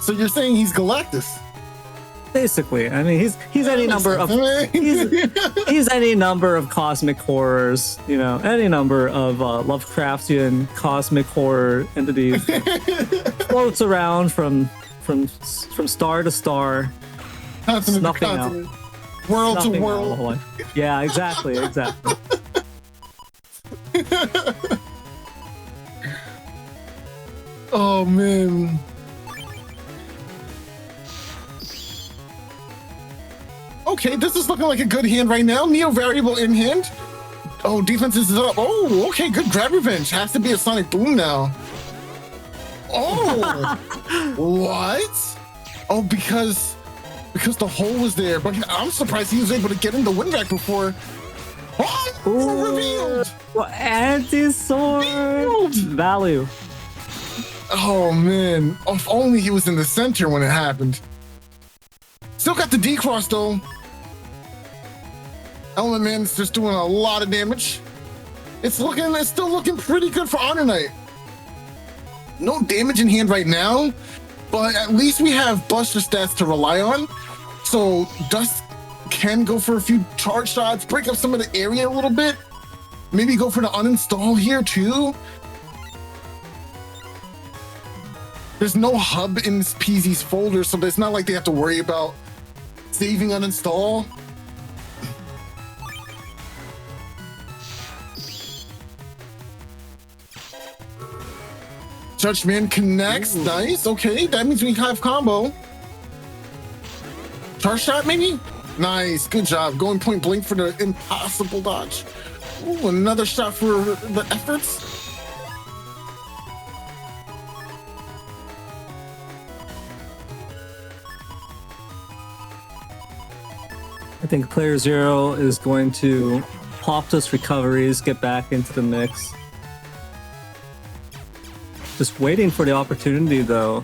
So you're saying he's Galactus? Basically, I mean, he's any number of he's any number of cosmic horrors, you know, any number of Lovecraftian cosmic horror entities. Floats around from star to star, Continent to snuffing continent. out, World to snuffing out world. the whole life. Yeah, exactly. Oh man. Okay, this is looking like a good hand right now. Neo variable in hand. Oh, defense is up. Oh, okay, good grab revenge. Has to be a sonic boom now. Oh, what? Oh, because the hole was there. But I'm surprised he was able to get in the wind rack before. Oh, revealed. Well, anti-sword value. Oh man, if only he was in the center when it happened. Still got the D-Cross though. Element Man's just doing a lot of damage. It's still looking pretty good for HonorNite. No damage in hand right now, but at least we have Buster stats to rely on. So Dust can go for a few charge shots, break up some of the area a little bit. Maybe go for the uninstall here too. There's no hub in PZ's folder, so it's not like they have to worry about saving uninstall. Judgment connects. Ooh. Nice. Okay, that means we have combo. Charge shot, maybe? Nice. Good job. Going point blank for the impossible dodge. Ooh, another shot for the efforts. I think player 0 is going to pop those recoveries, get back into the mix. Just waiting for the opportunity, though.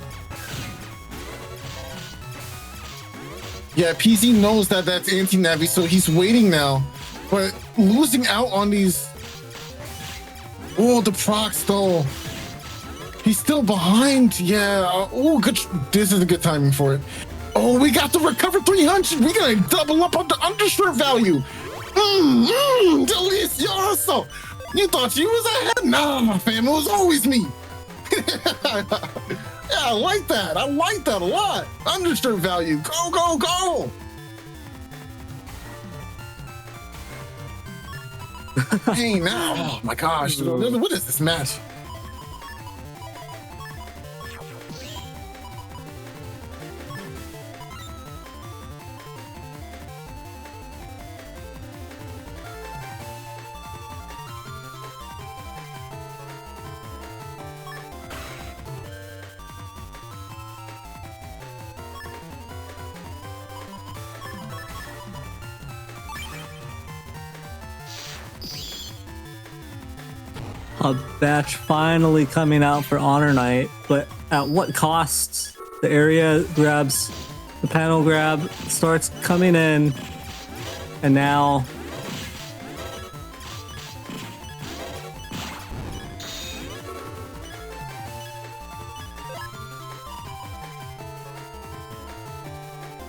Yeah, PZ knows that that's anti-Navi, so he's waiting now. But losing out on these... Oh, the procs, though. He's still behind. Yeah. Oh, good. This is a good timing for it. Oh, we got the recover 300. We're going to double up on the undershirt value. Delicioso. You thought you was ahead? Nah, fam, it was always me. Yeah, I like that. I like that a lot. Undershirt value. Go, go, go. Hey, now. Oh, my gosh. What is this match? A batch finally coming out for HonorNite, but at what cost? The area grabs, the panel grab starts coming in, and now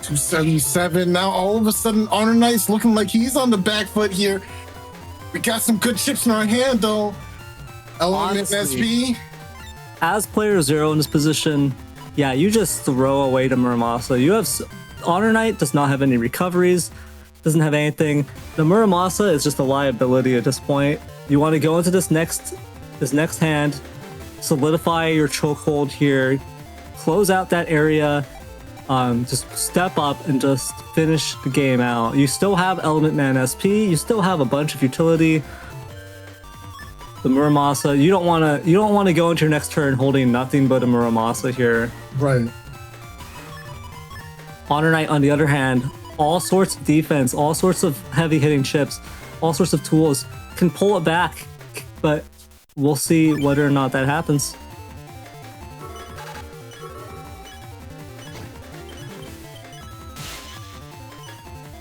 $277. Now all of a sudden HonorNite's looking like he's on the back foot here. We got some good chips in our hand though. Element SP. As player 0 in this position, yeah, you just throw away the Muramasa. You have HonorNite does not have any recoveries, doesn't have anything. The Muramasa is just a liability at this point. You want to go into this next hand, solidify your chokehold here, close out that area, just step up and just finish the game out. You still have Element Man SP, you still have a bunch of utility. The Muramasa, you don't want to go into your next turn holding nothing but a Muramasa here. Right. HonorNite, on the other hand, all sorts of defense, all sorts of heavy hitting chips, all sorts of tools, can pull it back, but we'll see whether or not that happens.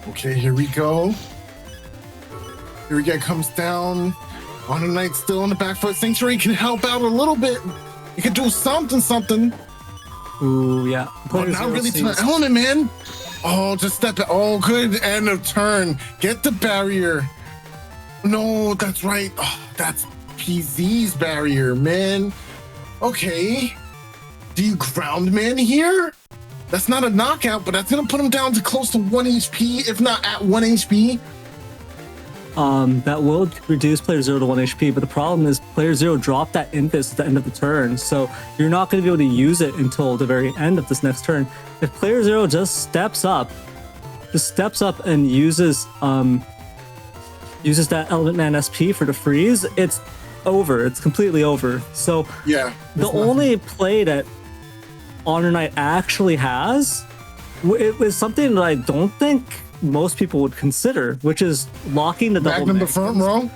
Okay, here we go. Here we go, comes down. HonorNite still on the back foot. Sanctuary can help out a little bit. You can do something. Ooh, yeah. But not really to the Element Man. Oh, just step it. Oh, good. End of turn. Get the barrier. No, that's right. Oh, that's PZ's barrier, man. Okay. Do you ground man here? That's not a knockout, but that's going to put him down to close to 1 HP, if not at 1 HP. That will reduce player 0 to 1 HP, but the problem is player 0 dropped that Infist at the end of the turn, so you're not going to be able to use it until the very end of this next turn. If player 0 just steps up and uses that Element Man SP for the freeze, it's over. It's completely over. So yeah, the only play that HonorNite actually has, it was something that I don't think most people would consider, which is locking the double Magnum the front row.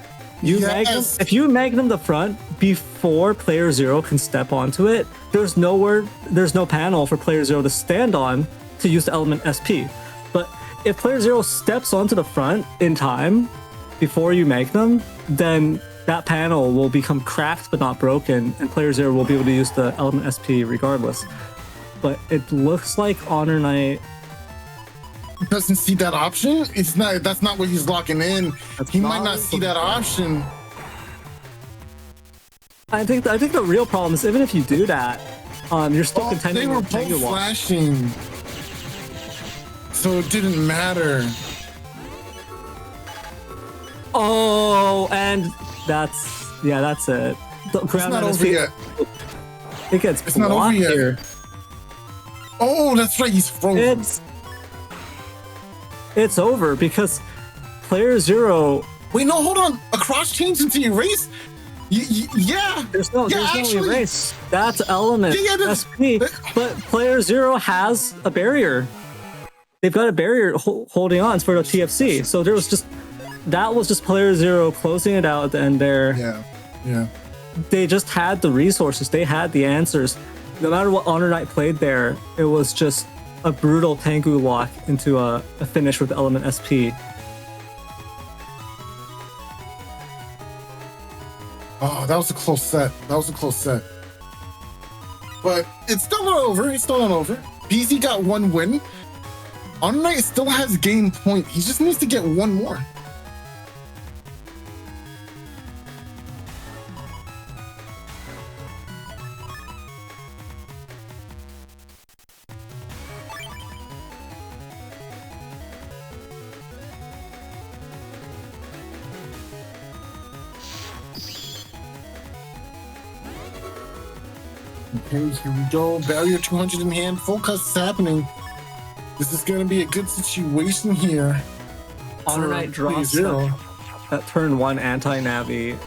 If you magnum the front before player zero can step onto it, there's no panel for player zero to stand on to use the element SP. But if player zero steps onto the front in time before you magnum, then that panel will become cracked but not broken, and player zero will be able to use the element SP regardless. But it looks like HonorNite doesn't see that option. That's not what he's locking in. He might not see that option. I think the real problem is, even if you do that, you're still contending. They were both flashing, so it didn't matter. Oh, and that's it. It's not over yet. It gets It's not over yet. Here. Oh, that's right. He's frozen. It's over because player zero. Wait, no, hold on. A cross change into erase? Yeah. There's no erase. That's element SP. But player zero has a barrier. They've got a barrier holding on for the TFC. So that was just player zero closing it out at the end there. Yeah. They just had the resources. They had the answers. No matter what HonorNite played there, it was just a brutal Tengu lock into a finish with element SP. Oh, that was a close set. But it's still not over. BZ got one win. HonorNite still has game point. He just needs to get one more. Okay, here we go. Barrier 200 in hand. Full cuts is happening. This is going to be a good situation here. HonorNite draws at turn 1 anti-Navi,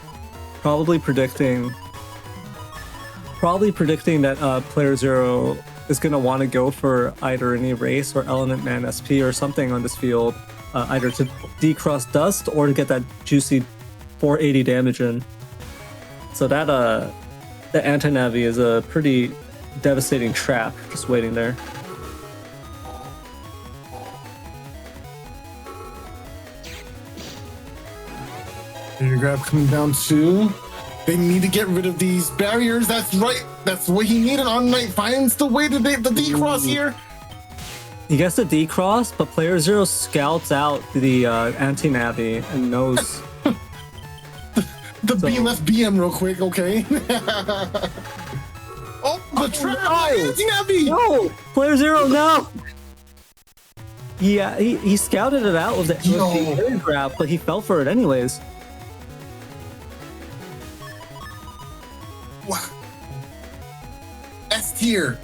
probably predicting that player zero is going to want to go for either an erase or element man SP or something on this field, either to decross dust or to get that juicy 480 damage in. So that the anti-Navi is a pretty devastating trap just waiting there. Your grab coming down too. They need to get rid of these barriers. That's right. That's what he needed. HonorNite finds the way to the decross here. He gets the decross, but player zero scouts out the anti-Navi and knows. Let's BM real quick, okay? Oh, the trap! Anti-Navi! No! Player zero, no! Yeah, he scouted it out with the air grab, but he fell for it anyways. Wow. S tier.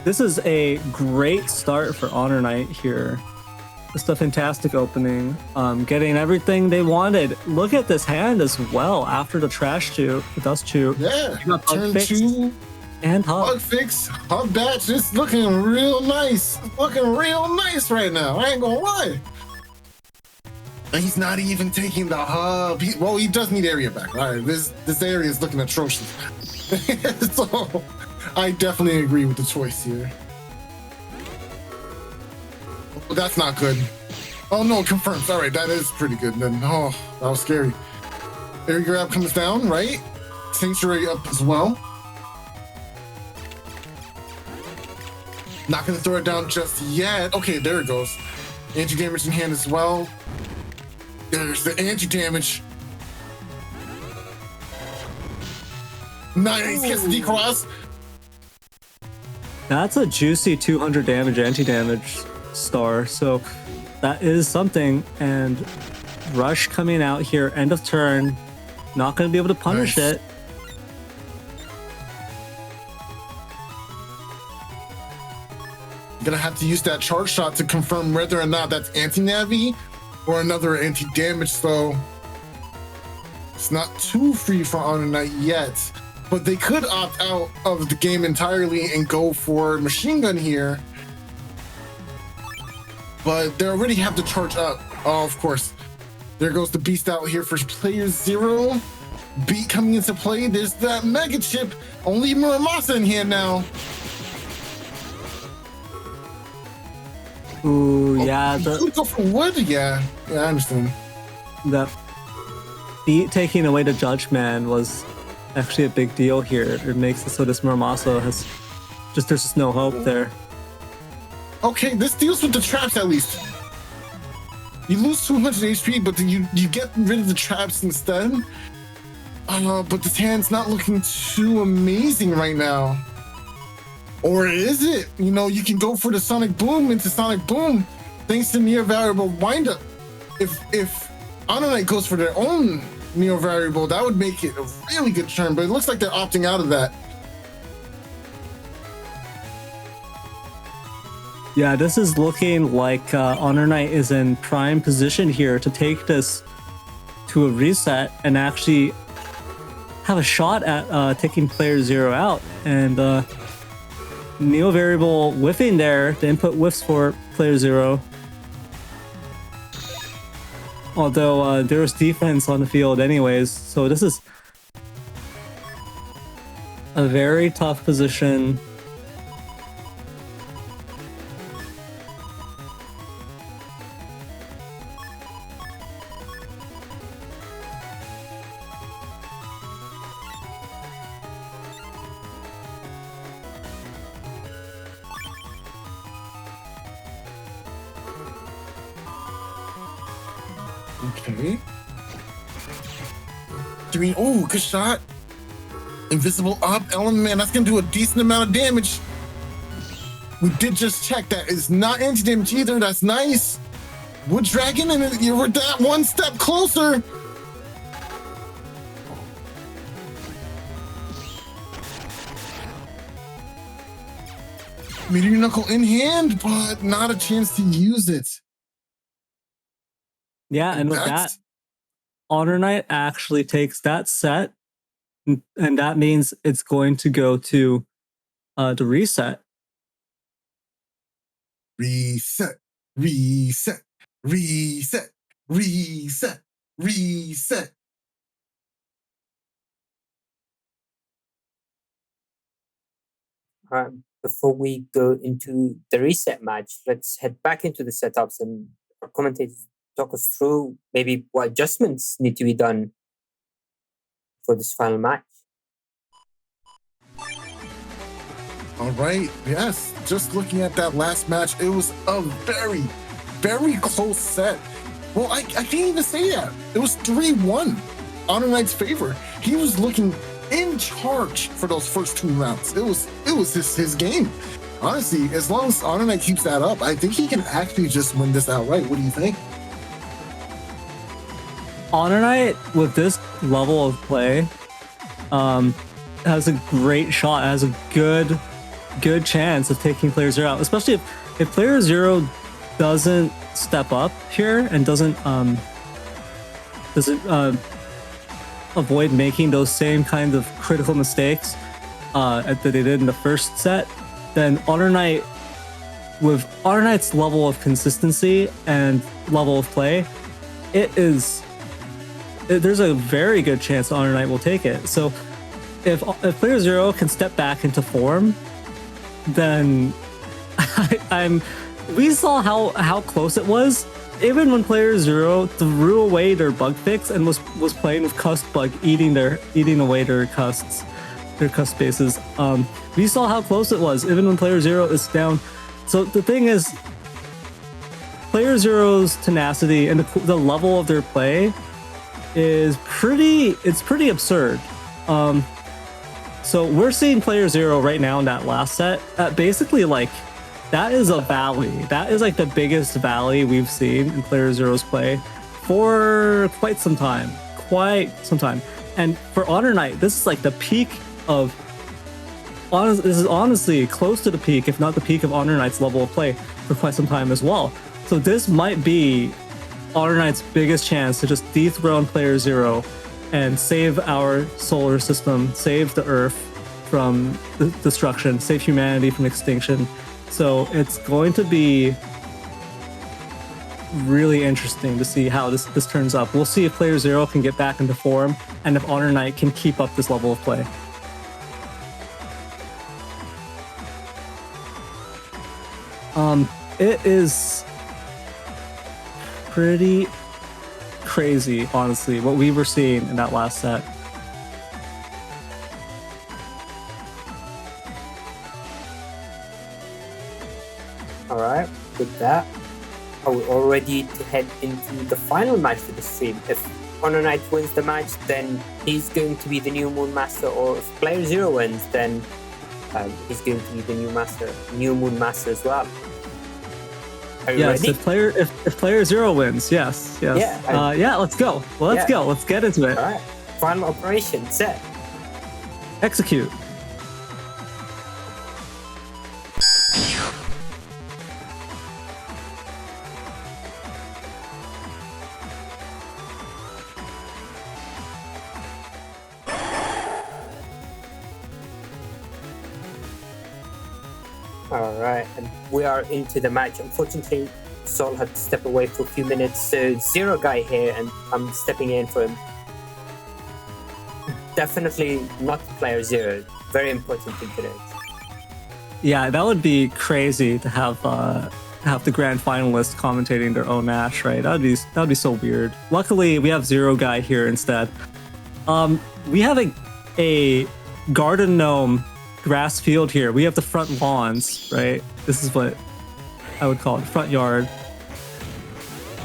This is a great start for HonorNite here. Just a fantastic opening. Getting everything they wanted. Look at this hand as well after the trash chew, the dust chew. Yeah, turn 2 and hug. Hug fix, hug batch. It's looking real nice. Right now. I ain't gonna lie. And he's not even taking the hub. He does need area back. All right, this area is looking atrocious. So I definitely agree with the choice here. Oh, that's not good. Oh no, confirmed. All right, that is pretty good then. Oh, that was scary. Area grab comes down, right? Sanctuary up as well. Not gonna throw it down just yet. Okay, there it goes. Anti-damage in hand as well. There's the anti-damage. Nice, gets the decross. That's a juicy 200 damage anti-damage star, so that is something. And Rush coming out here, end of turn, not going to be able to punish it. Gonna have to use that charge shot to confirm whether or not that's anti-Navi or another anti-damage, so It's not too free for HonorNite yet, but they could opt out of the game entirely and go for machine gun here. But they already have to charge up. Oh, of course. There goes the beast out here for player 0. Beat coming into play. There's that mega chip. Only Muramasa in here now. Ooh, yeah. You could go for wood? Yeah, I understand. The beat taking away the judgment was actually a big deal here. It makes it so this Muramasa has there's just no hope there. Okay, this deals with the traps at least. You lose 200 HP, but then you get rid of the traps instead. But this hand's not looking too amazing right now. Or is it? You know, you can go for the Sonic Boom into Sonic Boom thanks to near variable windup. If HonorNite goes for their own neo variable, that would make it a really good turn, but it looks like they're opting out of that. Yeah, this is looking like HonorNite is in prime position here to take this to a reset and actually have a shot at taking player 0 out. And neo variable whiffing there, the input whiffs for player 0. Although there was defense on the field anyways, so this is a very tough position. Okay. Oh, good shot. Invisible up element, man, that's gonna do a decent amount of damage. We did just check that is not anti-damage either. That's nice. Wood Dragon, and you were that one step closer. Meteor Knuckle in hand, but not a chance to use it. Yeah, and with that, HonorNite actually takes that set, and that means it's going to go to the reset. Reset, reset, reset, reset, reset. Before we go into the reset match, let's head back into the setups and our commentators talk us through maybe what adjustments need to be done for this final match. All right, yes, just looking at that last match, it was a very, very close set. Well, I can't even say that. It was 3-1 HonorNite's favor. He was looking in charge for those first 2 rounds. It was his game. Honestly, as long as HonorNite keeps that up, I think he can actually just win this outright. What do you think? HonorNite, with this level of play, has a great shot, has a good chance of taking player 0 out, especially if player 0 doesn't step up here and doesn't avoid making those same kind of critical mistakes that they did in the first set, then HonorNite, with HonorNite's level of consistency and level of play, there's a very good chance HonorNite will take it. So if player 0 can step back into form, then we saw how close it was. Even when player 0 threw away their bug fix and was playing with cust bug, eating away their cust spaces, we saw how close it was even when player 0 is down. So the thing is, player 0's tenacity and the level of their play is pretty absurd. So we're seeing player 0 right now in that last set, basically like that is a valley. That is like the biggest valley we've seen in player 0's play for quite some time. And for HonorNite, this is like the peak of this is honestly close to the peak, if not the peak of HonorNite's level of play for quite some time as well. So this might be HonorNite's biggest chance to just dethrone player 0 and save our solar system, save the Earth from destruction, save humanity from extinction. So it's going to be really interesting to see how this turns up. We'll see if Player Zero can get back into form and if HonorNite can keep up this level of play. It is pretty crazy, honestly, what we were seeing in that last set. Alright, with that, are we all ready to head into the final match for the stream? If HonorNite wins the match, then he's going to be the new Moon Master, or if Player Zero wins, then he's going to be the new Moon Master as well. Are you yes, ready? if player Zero wins, yes. Yeah, let's go. Let's go. Let's get into it. Alright, final operation set. Execute. Alright, and we are into the match. Unfortunately, Soul had to step away for a few minutes, so Zero guy here, and I'm stepping in for him. Definitely not Player Zero. Very important thing today. Yeah, that would be crazy to have the grand finalists commentating their own match, right? That'd be so weird. Luckily, we have Zero guy here instead. We have a garden gnome grass field here. We have the front lawns, right? This is what I would call it, front yard.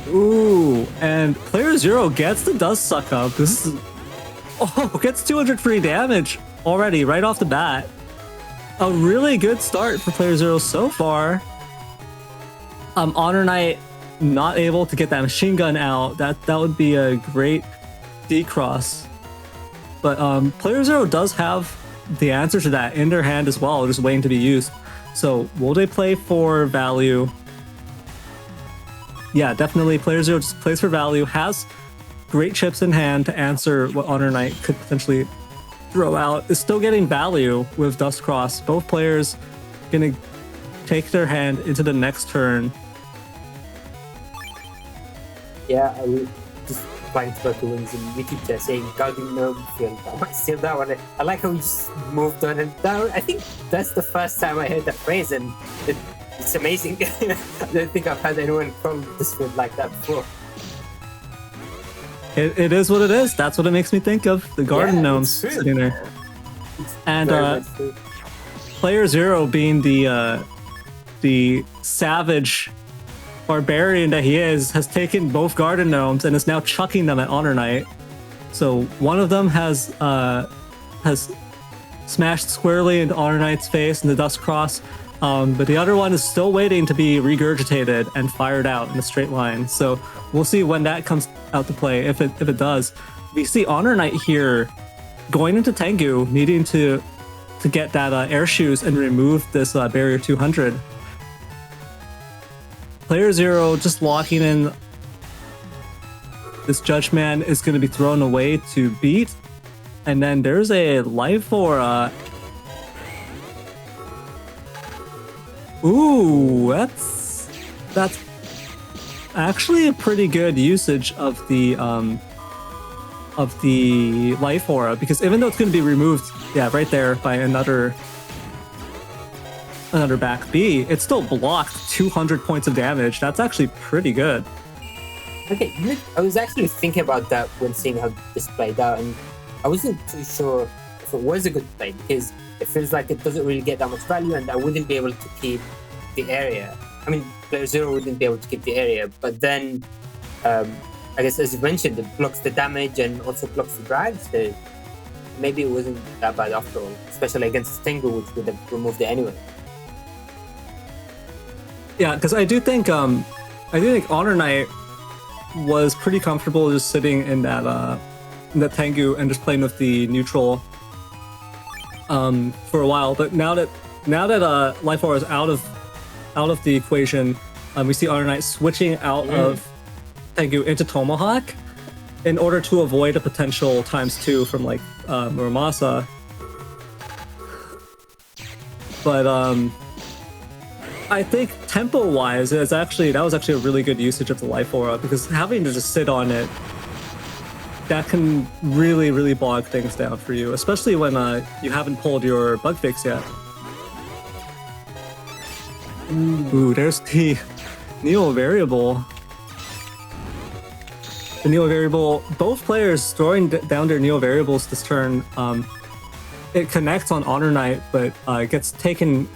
Ooh, and Player Zero gets the dust suck up. This is gets 200 free damage already right off the bat. A really good start for Player Zero so far. HonorNite not able to get that machine gun out. That would be a great decross. But Player Zero does have the answer to that in their hand as well, just waiting to be used. So will they play for value? Yeah, definitely. Player Zero just plays for value, has great chips in hand to answer what HonorNite could potentially throw out. Is still getting value with Dust Cross. Both players gonna take their hand into the next turn. Yeah, I will just find MercuryWings in YouTube chat saying Garden Gnome Field. I might steal that one. I like how we just moved on, and I think that's the first time I heard that phrase, and it's amazing. I don't think I've had anyone call this field like that before. It is what it is. That's what it makes me think of. The garden gnomes sitting there. And Player Zero being the savage barbarian that he is, has taken both garden gnomes and is now chucking them at HonorNite. So one of them has smashed squarely into HonorNite's face in the Dust Cross, but the other one is still waiting to be regurgitated and fired out in a straight line. So we'll see when that comes out to play. If it does, we see HonorNite here going into Tengu, needing to get that air shoes and remove this barrier 200. Player Zero just locking in. This Judgman is going to be thrown away to beat. And then there's a life aura. Ooh, that's actually a pretty good usage of the life aura, because even though it's going to be removed, yeah, right there by another back B, it still blocked 200 points of damage. That's actually pretty good. Okay, I was actually thinking about that when seeing how this played out, and I wasn't too sure if it was a good play, because it feels like it doesn't really get that much value, and I wouldn't be able to keep the area. I mean, Player Zero wouldn't be able to keep the area, but then I guess, as you mentioned, it blocks the damage and also blocks the drag, so maybe it wasn't that bad after all, especially against Tengu, which would have removed it anyway. Yeah, because I do think HonorNite was pretty comfortable just sitting in that Tengu and just playing with the neutral for a while. But now that Life Aura is out of the equation, we see HonorNite switching out of Tengu into Tomahawk. in order to avoid a potential ×2 from like Muramasa. But I think tempo-wise, that was actually a really good usage of the life aura, because having to just sit on it, that can really, really bog things down for you, especially when you haven't pulled your bug fix yet. Ooh, there's the Neo variable. The Neo variable, both players throwing down their Neo variables this turn. It connects on HonorNite, but gets taken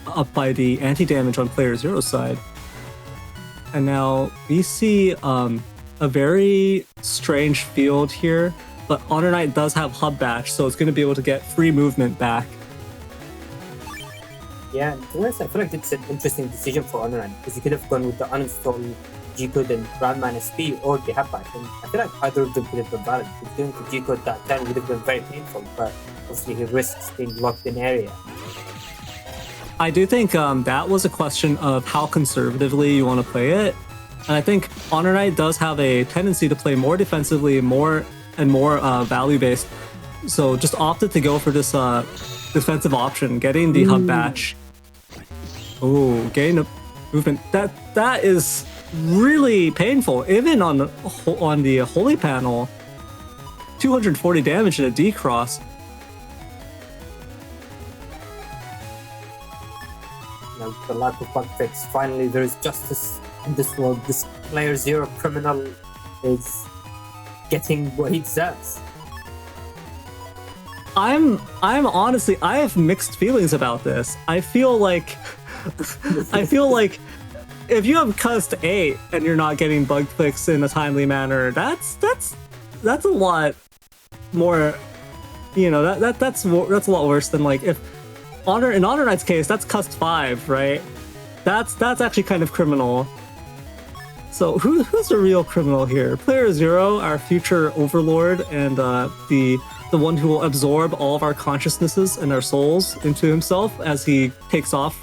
up by the anti-damage on player zero's side. And now we see a very strange field here, but HonorNite does have Hub Batch, so it's going to be able to get free movement back. Yeah, to be honest, I feel like it's an interesting decision for HonorNite, because you could have gone with the uninstall G-code and Groundman SP or the Hub Batch, and I feel like either of them could have been valid. Because doing the G-code that time would have been very painful, but obviously he risks being locked in area. I do think that was a question of how conservatively you want to play it. And I think HonorNite does have a tendency to play more defensively, more value-based. So just opted to go for this defensive option, getting the Hub Batch. Oh, getting the movement. That is really painful. Even on the Holy Panel, 240 damage in a D-Cross. Now, the lack of bug fix. Finally, there is justice in this world. This player zero criminal is getting what he deserves. I'm honestly, I have mixed feelings about this. I feel like if you have cussed 8 and you're not getting bug fix in a timely manner, that's a lot more. You know, that's a lot worse than like if in HonorNite's case, that's cussed 5, right? That's actually kind of criminal. So who's the real criminal here? Player Zero, our future overlord, and the one who will absorb all of our consciousnesses and our souls into himself as he takes off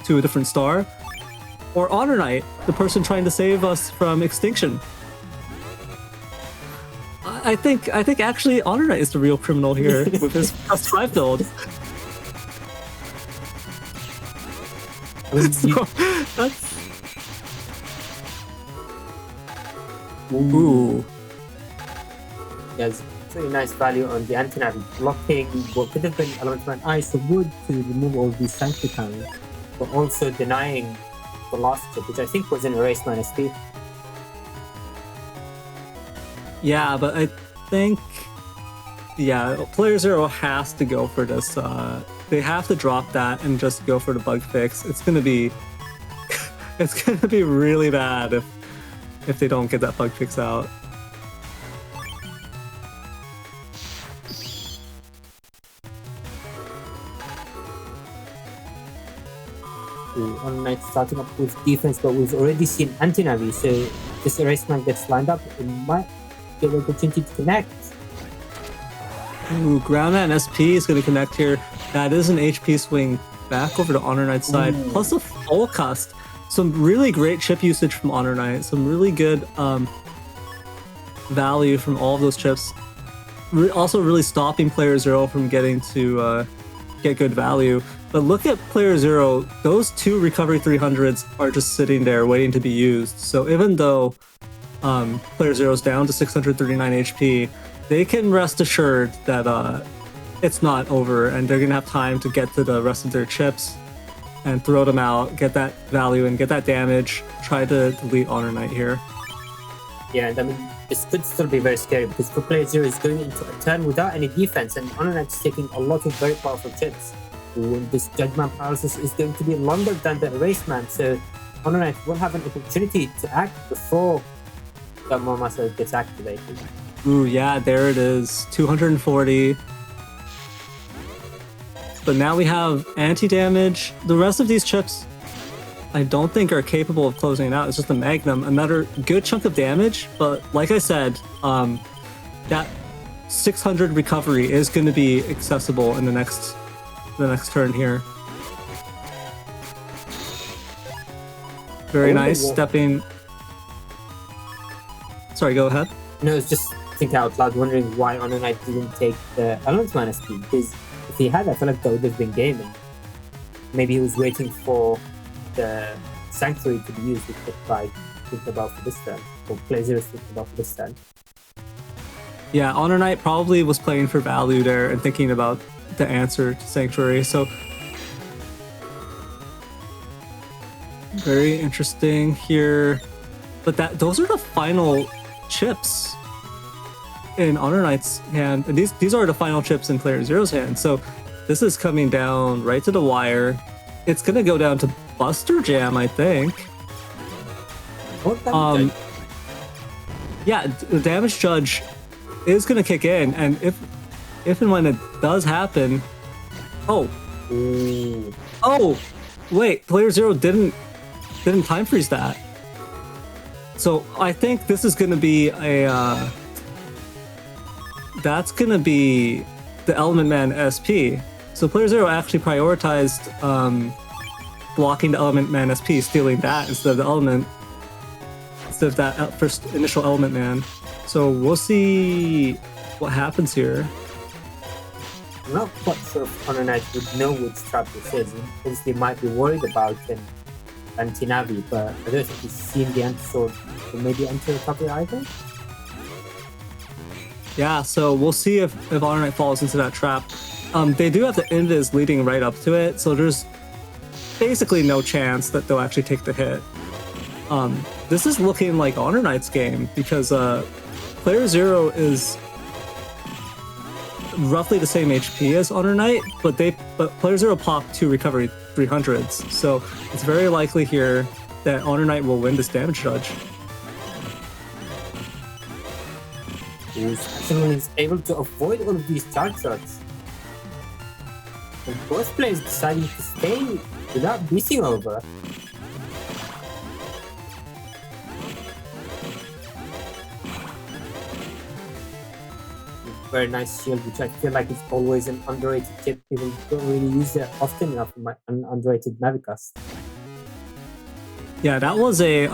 to a different star? Or HonorNite, the person trying to save us from extinction? I think actually HonorNite is the real criminal here with his cussed 5 build. So, that's... Ooh. Yes, pretty nice value on the anti-navi, blocking what could have been Element Ice or Wood to remove all these Sanctifying, but also denying the last chip, which I think was in Erase -P. Yeah, but I think... Yeah, Player Zero has to go for this. They have to drop that and just go for the bug fix. It's gonna be... it's gonna be really bad if they don't get that bug fix out. HonorNite starting up with defense, but we've already seen anti-navi, so this Erase Man gets lined up, it might get an opportunity to connect. Ooh, Groundman SP is going to connect here. That is an HP swing back over to HonorNite's side, plus a full cust. Some really great chip usage from HonorNite, some really good value from all of those chips. Also really stopping Player Zero from getting to get good value. But look at Player Zero, those 2 recovery 300s are just sitting there waiting to be used. So even though Player Zero's down to 639 HP, they can rest assured that it's not over, and they're gonna have time to get to the rest of their chips and throw them out, get that value and get that damage, try to delete HonorNite here. Yeah, and I mean, this could still be very scary, because for Player Zero is going into a turn without any defense, and HonorNite is taking a lot of very powerful chips. This Judgment Paralysis is going to be longer than the Erase Man, so HonorNite will have an opportunity to act before the Muramasa gets activated. Ooh, yeah, there it is. 240. But now we have anti-damage. The rest of these chips, I don't think are capable of closing it out. It's just a Magnum. Another good chunk of damage, but like I said, that 600 recovery is going to be accessible in the next turn here. Very nice. Stepping... Sorry, go ahead. No, it's just thinking out loud, wondering why HonorNite didn't take the Element Man SP. Because if he had, I feel like that would have been gaming. Maybe he was waiting for the Sanctuary to be used, which I think about for this turn, or PlayerzEro is thinking about for this turn. Yeah, HonorNite probably was playing for value there and thinking about the answer to Sanctuary. So very interesting here. But those are the final chips in HonorNite's hand. And these are the final chips in playerzero's hand. So this is coming down right to the wire. It's gonna go down to Buster Jam, I think. Yeah, the damage judge is gonna kick in, and if and when it does happen, oh wait, playerzero didn't time freeze that. So I think this is gonna be a that's gonna be the Element Man SP. So playerzero actually prioritized blocking the Element Man SP, stealing that instead of that first initial Element Man. So we'll see what happens here. I'm not quite sure if HonorNite would know which trap this is. Obviously, might be worried about an anti-Navi, but I don't think he's seen the anti-sword or maybe anti-recovery either. Yeah, so we'll see if HonorNite falls into that trap. They do have the invis leading right up to it, so there's basically no chance that they'll actually take the hit. This is looking like HonorNite's game because playerzero is roughly the same HP as HonorNite, but playerzero popped 2 recovery 300s, so it's very likely here that HonorNite will win this damage judge. He's able to avoid all of these charge shots. And both players deciding to stay without beating over. Very nice shield, which I feel like is always an underrated tip. People don't really use it often enough in my underrated Navicast. Yeah, that was a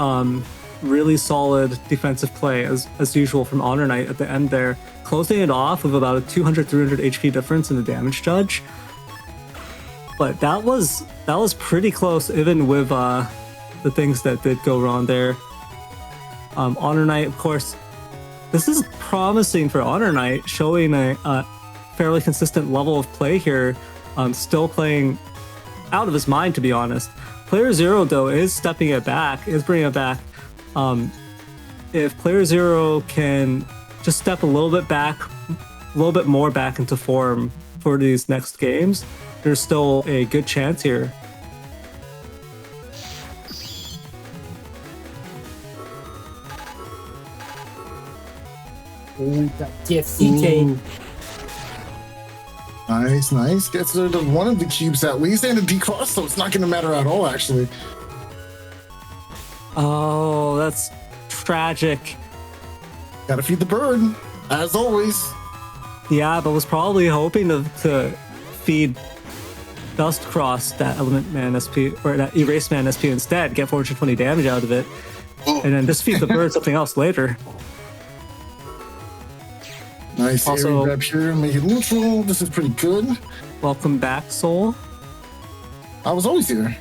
really solid defensive play as usual from HonorNite at the end there, closing it off with about a 200-300 HP difference in the damage judge. But that was pretty close, even with the things that did go wrong there. HonorNite, of course, this is promising for HonorNite, showing a fairly consistent level of play here. Still playing out of his mind, to be honest. playerzero, though, is stepping it back, is bringing it back. If playerzero can just step a little bit more back into form for these next games, there's still a good chance here. Ooh, that TFC chain. Nice. Gets rid of one of the cubes at least, and a decross, so it's not going to matter at all, actually. Oh, that's tragic. Gotta feed the bird, as always. Yeah, but was probably hoping to feed SoulXCross that Element Man SP, or that Erase Man SP instead, get 420 damage out of it, and then just feed the bird something else later. Nice Also, area grab here, make it neutral. This is pretty good. Welcome back, Soul. I was always here.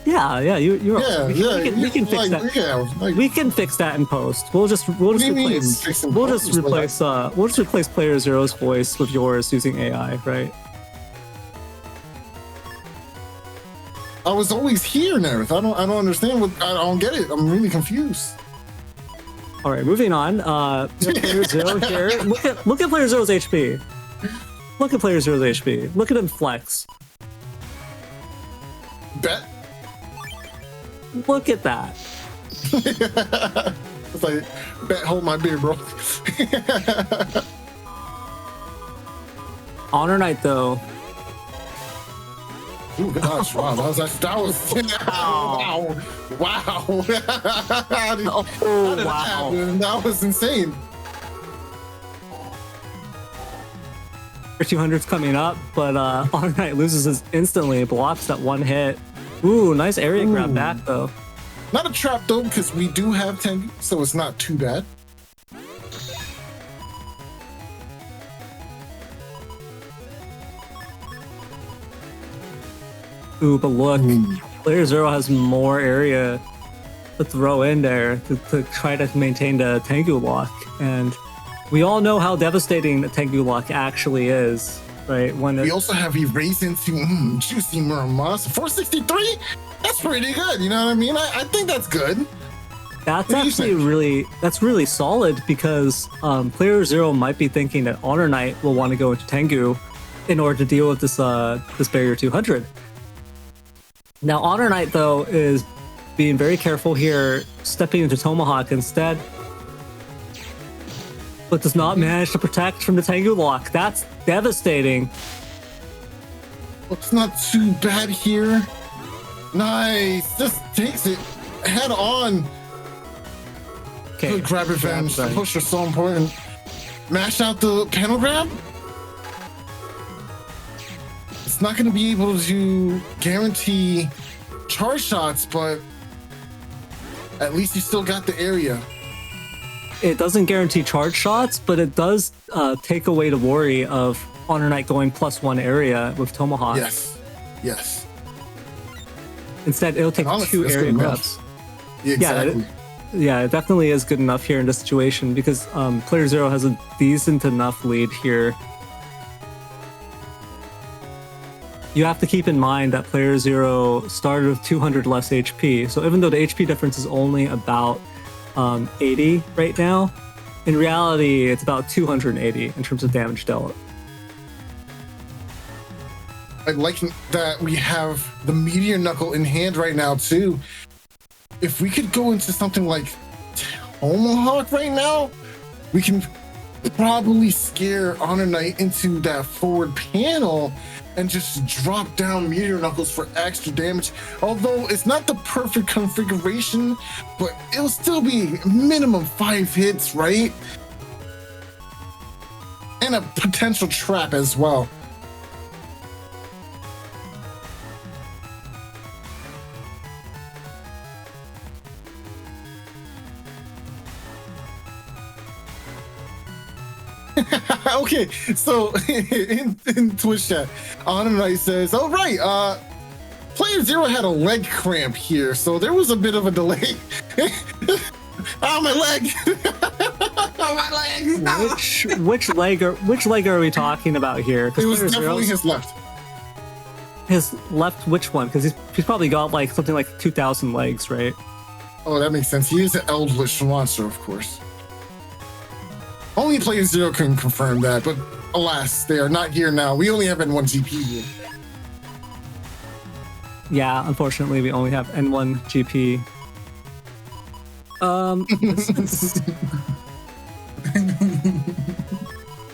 Yeah, you were. Yeah, we can fix that. Yeah, We can fix that in post. We'll just replace playerzero's voice with yours using AI, right? I was always here, Neryth. I don't understand I don't get it. I'm really confused. All right, moving on. playerzero here. Look at playerzero's HP. Look at playerzero's HP. Look at him flex. Bet. Look at that. It's like, bet, hold my beer, bro. HonorNite, though. Ooh, gosh, wow, that was wow. How did that happen? That was insane. 200's coming up, but HonorNite loses his instantly, blocks that one hit. Ooh, nice area grab back, though. Not a trap, though, because we do have 10, so it's not too bad. Ooh, but look, Player Zero has more area to throw in there to try to maintain the Tengu lock. And we all know how devastating the Tengu lock actually is, right? We also have erased into Juicy Muramas. 463? That's pretty good, you know what I mean? I think that's good. That's actually really solid because Player Zero might be thinking that HonorNite will want to go into Tengu in order to deal with this barrier 200. Now HonorNite though is being very careful here, stepping into Tomahawk instead, but does not manage to protect from the Tengu lock. That's devastating. It's not too bad here. Nice, just takes it head on. Okay, good grab revenge. The push is so important. Mash out the panel grab. It's not going to be able to guarantee charge shots, but at least you still got the area. It doesn't guarantee charge shots, but it does take away the worry of HonorNite going +1 area with Tomahawk. Yes. Instead, it'll take honestly, 2 area grabs. Yeah, exactly. Yeah, it definitely is good enough here in this situation because Player Zero has a decent enough lead here. You have to keep in mind that Player Zero started with 200 less HP. So even though the HP difference is only about 80 right now, in reality, it's about 280 in terms of damage dealt. I like that we have the Meteor Knuckle in hand right now, too. If we could go into something like Tomahawk right now, we can probably scare HonorNite into that forward panel and just drop down Meteor Knuckles for extra damage. Although it's not the perfect configuration, but it'll still be minimum 5 hits, right? And a potential trap as well. Okay, so in Twitch chat, HonorNite says, "Oh right, Player Zero had a leg cramp here, so there was a bit of a delay." Oh, my leg! Oh, my leg! Which leg are we talking about here? It was definitely his left. His left, which one? Because he's probably got like something like 2,000 legs, right? Oh, that makes sense. He is an eldritch monster, of course. Only Player Zero can confirm that, but alas, they are not here now. We only have N1 GP here. Yeah, unfortunately, we only have N1 GP.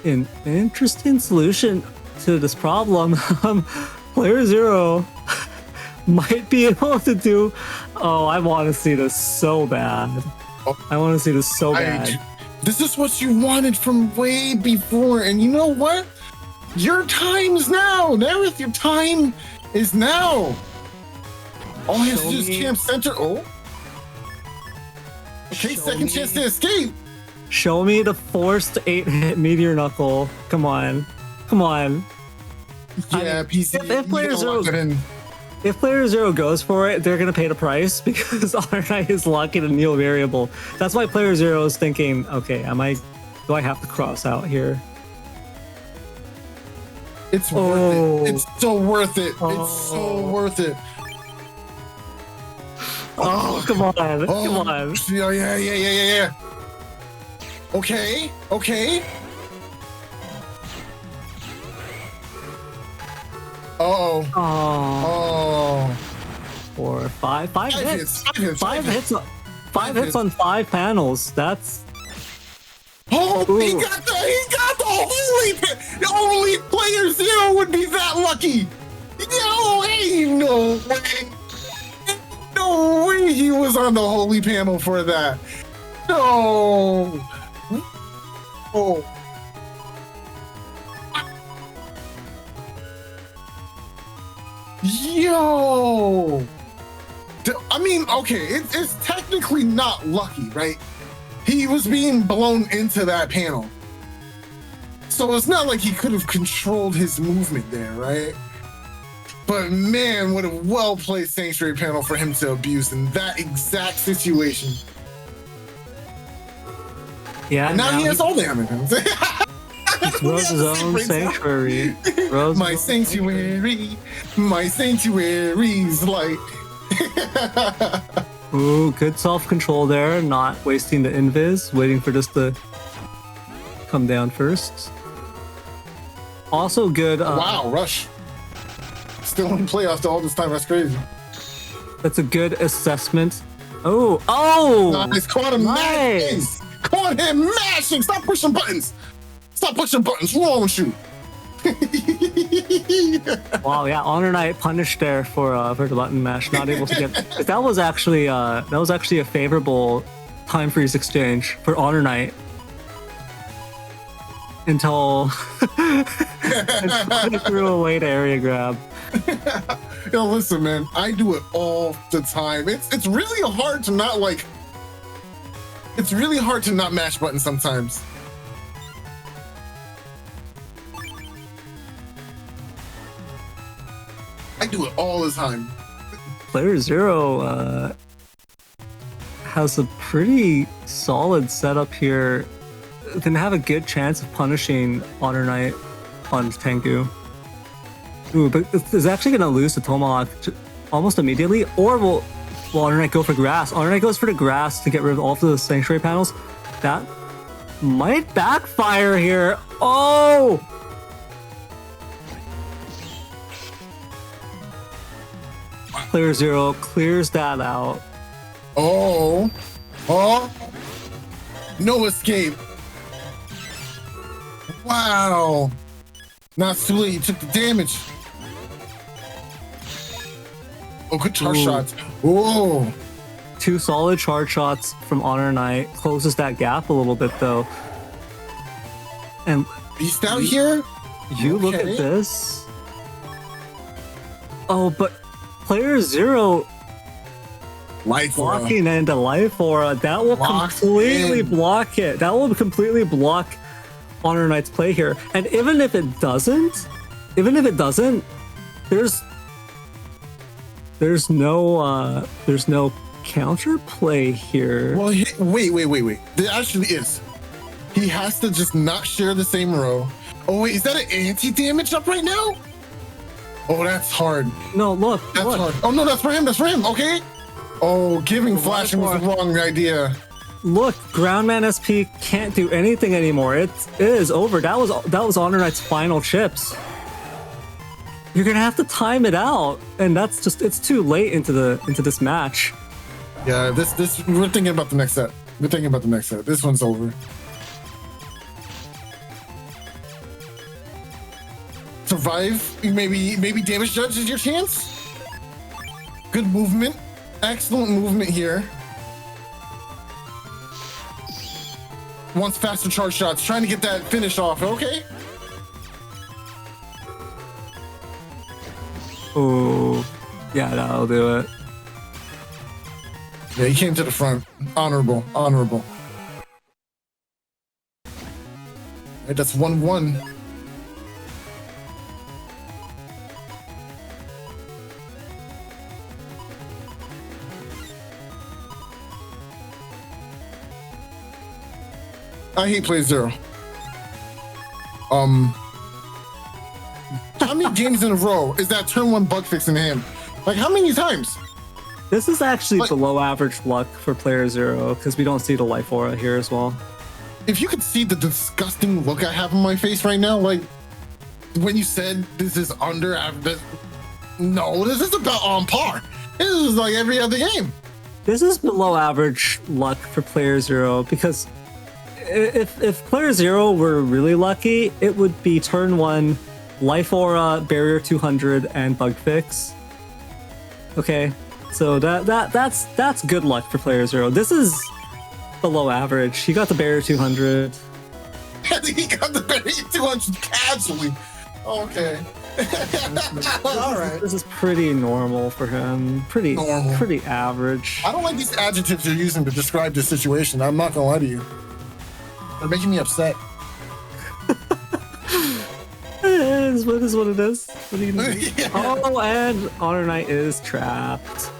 An interesting solution to this problem. Player Zero might be able to do. Oh, I want to see this so bad. I want to see this so bad. This is what you wanted from way before, and you know what? Your time's now, Neryth. Your time is now. All he has to do is camp center. Oh, okay. Second chance to escape. Show me the forced 8-hit Meteor Knuckle. Come on, come on. Yeah, PC. If Player Zero goes for it, they're gonna pay the price because HonorNite is locking a Neil variable. That's why Player Zero is thinking, okay, do I have to cross out here? It's worth it. It's so worth it. It's so worth it. Oh, come on, come on. Yeah. Okay. Oh. 4, 5 hits. Five hits on 5 panels. That's. Oh, he got the holy pin. Only Player Zero would be that lucky. No way he was on the holy panel for that. No. Oh. Yo. I mean, okay, it's technically not lucky, right? He was being blown into that panel. So it's not like he could have controlled his movement there, right? But man, what a well-placed Sanctuary panel for him to abuse in that exact situation. Yeah, And now he has all the damage. He throws his own sanctuary. My sanctuary's light. Ooh, good self-control there. Not wasting the invis, waiting for this to come down first. Also good. Wow, Rush. Still in play after all this time. That's crazy. That's a good assessment. Oh! Nice. Caught him mashing. Caught him mashing. Stop pushing buttons. Stop pushing buttons. What's wrong with you? Wow, yeah, HonorNite punished there for the button mash, not able to get. That was actually a favorable time freeze exchange for HonorNite until he threw away the area grab. Yo, listen, man, I do it all the time. It's really hard to not like. It's really hard to not mash buttons sometimes. I do it all the time. playerzero has a pretty solid setup here. Can have a good chance of punishing HonorNite on Tengu. Ooh, but is actually going to lose the Tomahawk almost immediately, or will HonorNite go for grass? HonorNite goes for the grass to get rid of all of the sanctuary panels. That might backfire here. Oh! playerzero clears that out. Oh, no escape. Wow. Not too late. You took the damage. Oh, good charge shots. Oh. 2 solid charge shots from HonorNite. Closes that gap a little bit though. And Beast out here? you look at this. Oh, but playerzero Life aura. blocking into life aura. That will completely block it. That will completely block HonorNite's play here. And even if it doesn't, there's no counter play here. Well, wait. There actually is. He has to just not share the same row. Oh, wait, is that an anti-damage up right now? Oh, that's hard. No, look. Hard. Oh, no, that's for him. Okay. Oh, giving flashing was the wrong idea. Look, Groundman SP can't do anything anymore. It is over. That was HonorNite's final chips. You're gonna have to time it out, and it's too late into this match. Yeah, this we're thinking about the next set. This one's over. Survive. Maybe damage judge is your chance. Good movement. Excellent movement here. Wants faster charge shots. Trying to get that finish off. Okay. Oh, yeah, that'll do it. Yeah, he came to the front. Honorable. Right, that's 1-1. I hate playerzero. How many games in a row is that turn 1 bug fix in hand? Like, how many times? This is actually below average luck for playerzero because we don't see the life aura here as well. If you could see the disgusting look I have on my face right now, like when you said this is under average, no, this is about on par. This is like every other game. This is below average luck for playerzero because if playerzero were really lucky, it would be turn 1, life aura, barrier 200, and bug fix. Okay, so that's good luck for playerzero. This is below average. He got the barrier 200. He got the barrier 200 casually. Okay. All right. This is pretty normal for him. Pretty average. I don't like these adjectives you're using to describe this situation. I'm not gonna lie to you. They're making me upset. It's It is what it is. What are you gonna do? Oh, and HonorNite is trapped.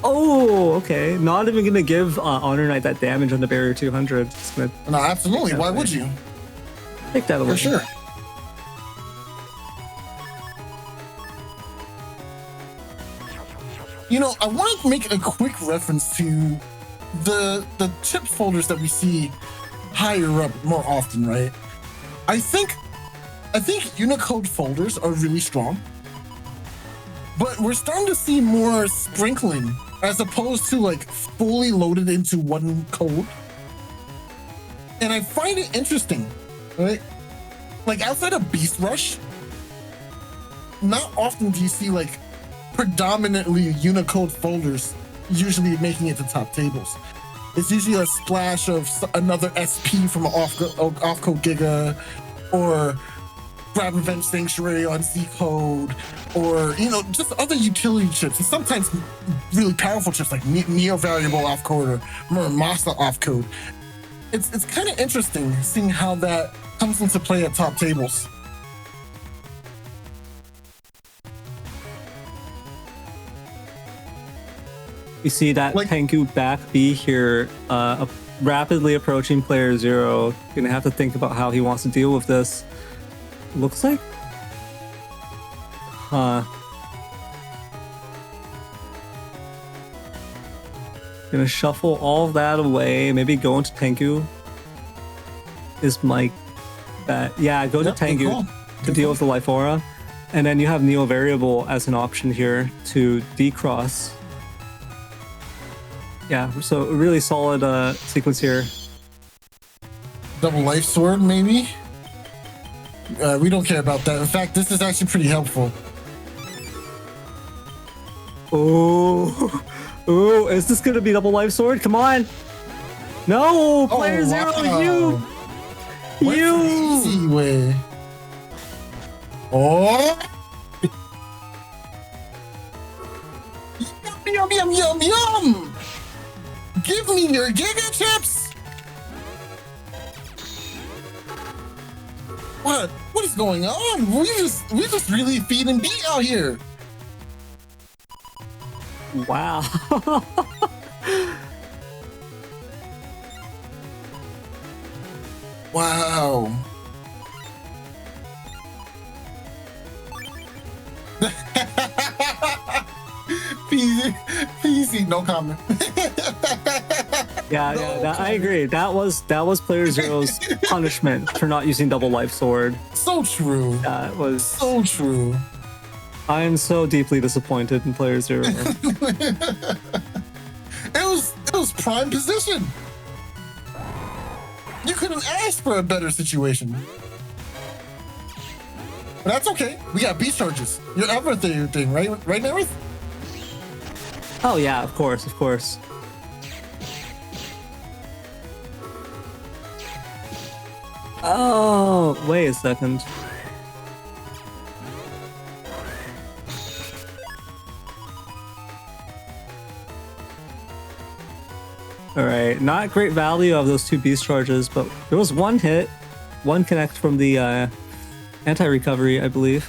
Oh, okay. Not even gonna give HonorNite that damage on the barrier 200. Just gonna No, absolutely. Why would you? take that away. For sure. You know, I want to make a quick reference to the chip folders that we see higher up more often, right? I think Unicode folders are really strong, but we're starting to see more sprinkling as opposed to like fully loaded into one code. And I find it interesting, right? Like outside of Beast Rush, not often do you see like predominantly Unicode folders usually making it to top tables. It's usually a splash of another SP from an off-code Giga, or Grab Revenge Sanctuary on Z Code, or just other utility chips, and sometimes really powerful chips like Neo Variable off code or Masa off code. It's kind of interesting seeing how that comes into play at top tables. You see that Tengu back B here, rapidly approaching player 0. Gonna have to think about how he wants to deal with this. Looks like, gonna shuffle all of that away. Maybe go into Tengu. Is Mike that? Yeah, go to Tengu to deal with the Life Aura, and then you have Neo Variable as an option here to decross. Yeah, so a really solid sequence here. Double Life Sword, maybe? We don't care about that. In fact, this is actually pretty helpful. Oh, is this gonna be Double Life Sword? Come on! No, player 0, you! Easy way. Oh! Yum, yum, yum, yum! Give me your Giga Chips! What is going on? We just really feed and beat out here. Wow. Wow. PC, no comment. Yeah, I agree. That was player 0's punishment for not using Double Life Sword. So true. That was so true. I am so deeply disappointed in player 0. It was prime position. You couldn't ask for a better situation. But that's okay. We got beast charges. Your everything thing, right? Right, Neryth? Oh yeah, of course. Oh, wait a second. All right, not great value of those 2 beast charges, but there was 1 hit, 1 connect from the anti-recovery, I believe.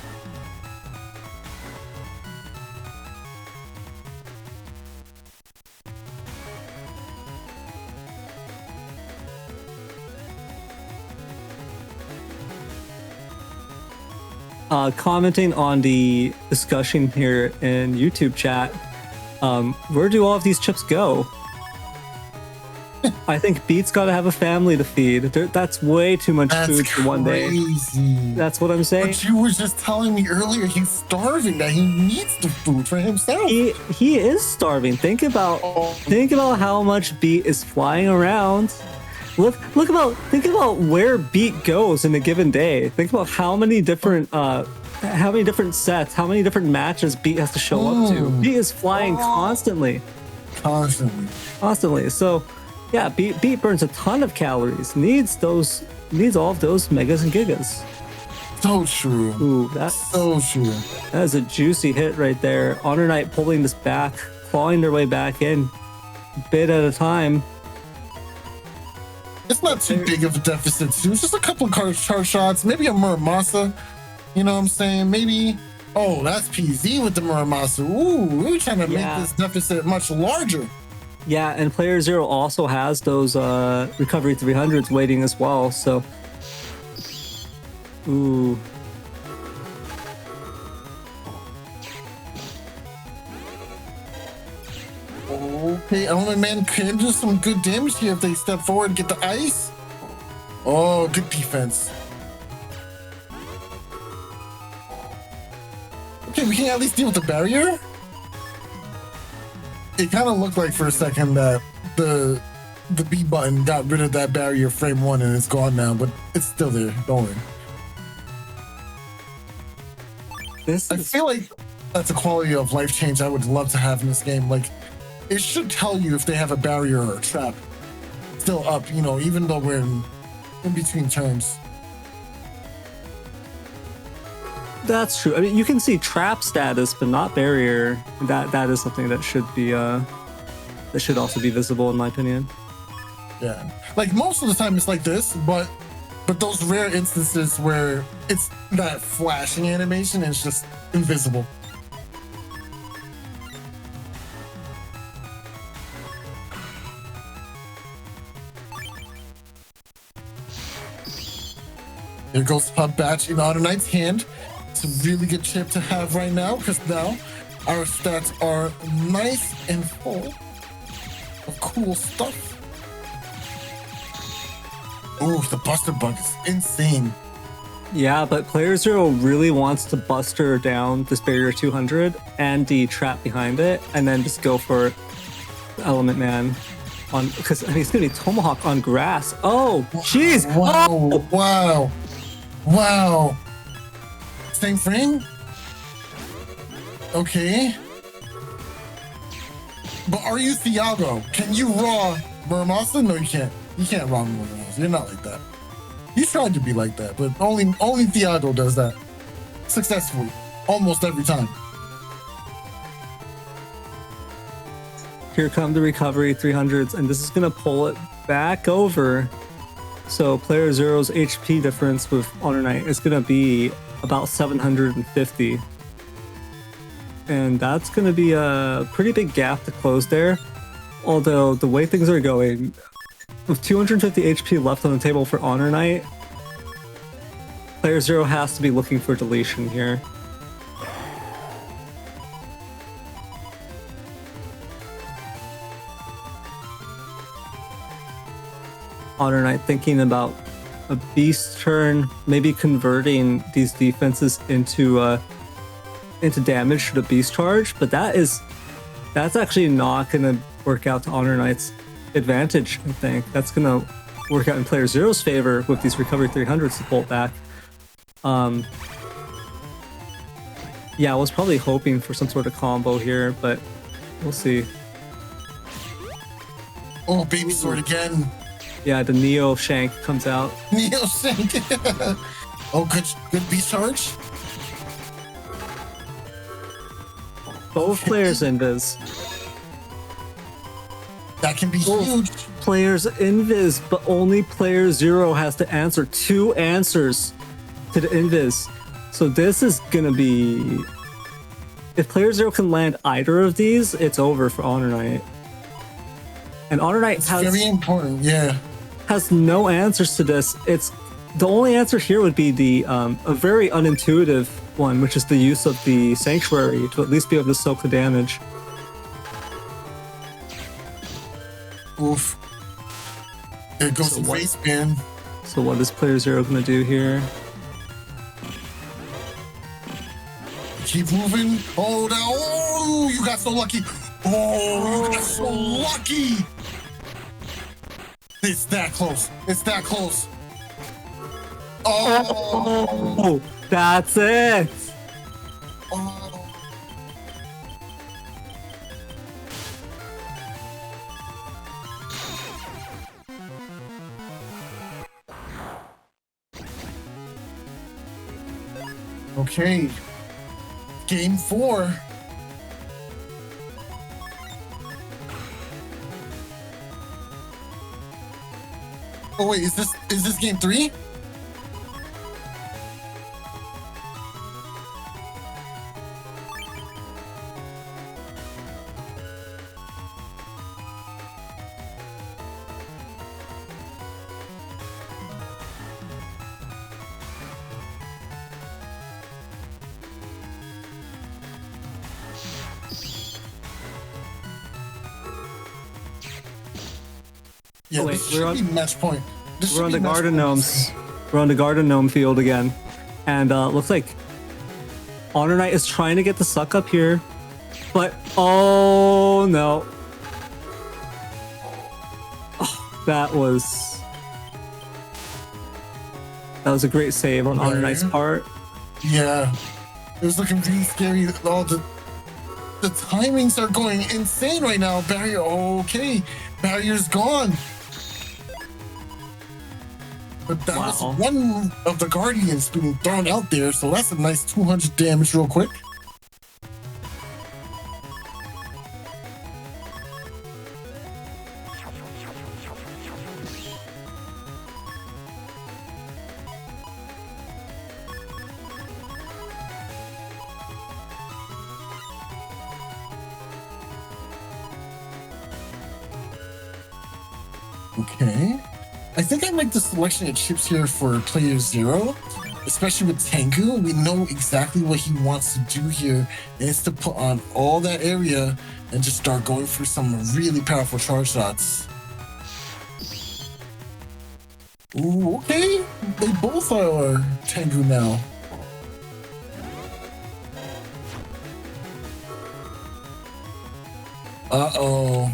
Commenting on the discussion here in YouTube chat, where do all of these chips go? I think Beat's got to have a family to feed. That's way too much food for one day. That's what I'm saying. But you were just telling me earlier he's starving, that he needs the food for himself. He is starving. Think about how much Beat is flying around. Think about where Beat goes in a given day. Think about how many different sets, how many different matches Beat has to show up to. Beat is flying constantly. So yeah, Beat burns a ton of calories. Needs all of those megas and gigas. So true. Ooh, that's so true. That is a juicy hit right there. HonorNite pulling this back, clawing their way back in, bit at a time. It's not too big of a deficit too. It's just a couple of charge shots, maybe a Muramasa. You know what I'm saying? Maybe. Oh, that's PZ with the Muramasa. Ooh, we're trying to make this deficit much larger. Yeah, and Player Zero also has those recovery 300s waiting as well. So, ooh. Okay, Element Man can do some good damage here if they step forward and get the ice. Oh, good defense. Okay, we can at least deal with the barrier. It kind of looked like for a second that the B button got rid of that barrier frame 1 and it's gone now, but it's still there. Don't worry. I feel like that's a quality of life change I would love to have in this game. Like, it should tell you if they have a barrier or a trap still up, you know, even though we're in between turns. That's true. I mean, you can see trap status, but not barrier. That is something that should be that should also be visible, in my opinion. Yeah, like most of the time it's like this, but those rare instances where it's that flashing animation and it's just invisible. There goes Pub Batch in HonorNite's hand. It's a really good chip to have right now because now our stats are nice and full of cool stuff. Oh, the Buster Bug is insane. Yeah, but Player Zero really wants to buster down this barrier 200 and the trap behind it, and then just go for Element Man on, because I mean, it's gonna be Tomahawk on grass. Oh, jeez! Wow! Oh! Wow! Wow! Same frame? Okay. But are you Thiago? Can you raw Muramasa? No, you can't. You can't raw Muramasa. You're not like that. You tried to be like that, but only Thiago does that successfully, almost every time. Here come the recovery 300s, and this is gonna pull it back over. So Player Zero's HP difference with HonorNite is gonna be about 750. And that's gonna be a pretty big gap to close there. Although the way things are going, with 250 HP left on the table for HonorNite, Player Zero has to be looking for deletion here. HonorNite thinking about a beast turn, maybe converting these defenses into damage to the beast charge, but that's actually not gonna work out to HonorNite's advantage. I think that's gonna work out in Player Zero's favor with these recovery 300s to pull back. Yeah, I was probably hoping for some sort of combo here, but we'll see. Oh, baby sword again. Yeah, the Neo Shank comes out. Neo Shank. Oh, good beast charge. Both players invis. That can be huge. Players invis, but only Player Zero has to answer 2 answers to the invis. So this is gonna be, if Player Zero can land either of these, it's over for HonorNite. And HonorNite has very important, yeah. Has no answers to this. It's the only answer here would be the a very unintuitive one, which is the use of the Sanctuary to at least be able to soak the damage. Oof. There goes the face spin. So what is Player Zero gonna do here? Keep moving. Oh, no. Oh, you got so lucky. Oh, you got so lucky. It's that close. It's that close. Oh, that's it. Oh. Okay. Game 4. Oh wait, is this game 3? Yeah, Oh, wait, this should be match point. We're on the garden gnomes. We're on the garden gnome field again, and looks like HonorNite is trying to get the suck up here, but oh no! Oh, that was a great save on HonorNite's part. Yeah, it was looking really scary. All the timings are going insane right now. Barrier, okay, barrier's gone. But that was one of the guardians being thrown out there, so that's a nice 200 damage real quick. Okay. I think I like the selection of chips here for player 0, especially with Tengu. We know exactly what he wants to do here, and it's to put on all that area and just start going for some really powerful charge shots. Ooh, okay. They both are Tengu now. Uh-oh.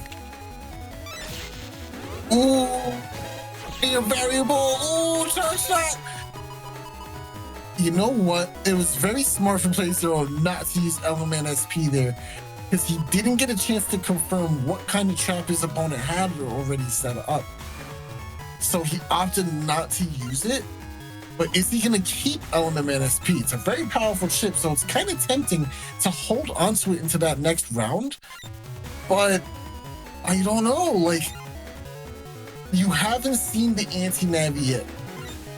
Ooh. A variable. Ooh, charge shot. You know what? It was very smart for player 0 not to use Element SP there, because he didn't get a chance to confirm what kind of trap his opponent had already set up. So he opted not to use it. But is he going to keep Element SP? It's a very powerful chip, so it's kind of tempting to hold onto it into that next round. But I don't know, like, you haven't seen the anti-navi yet.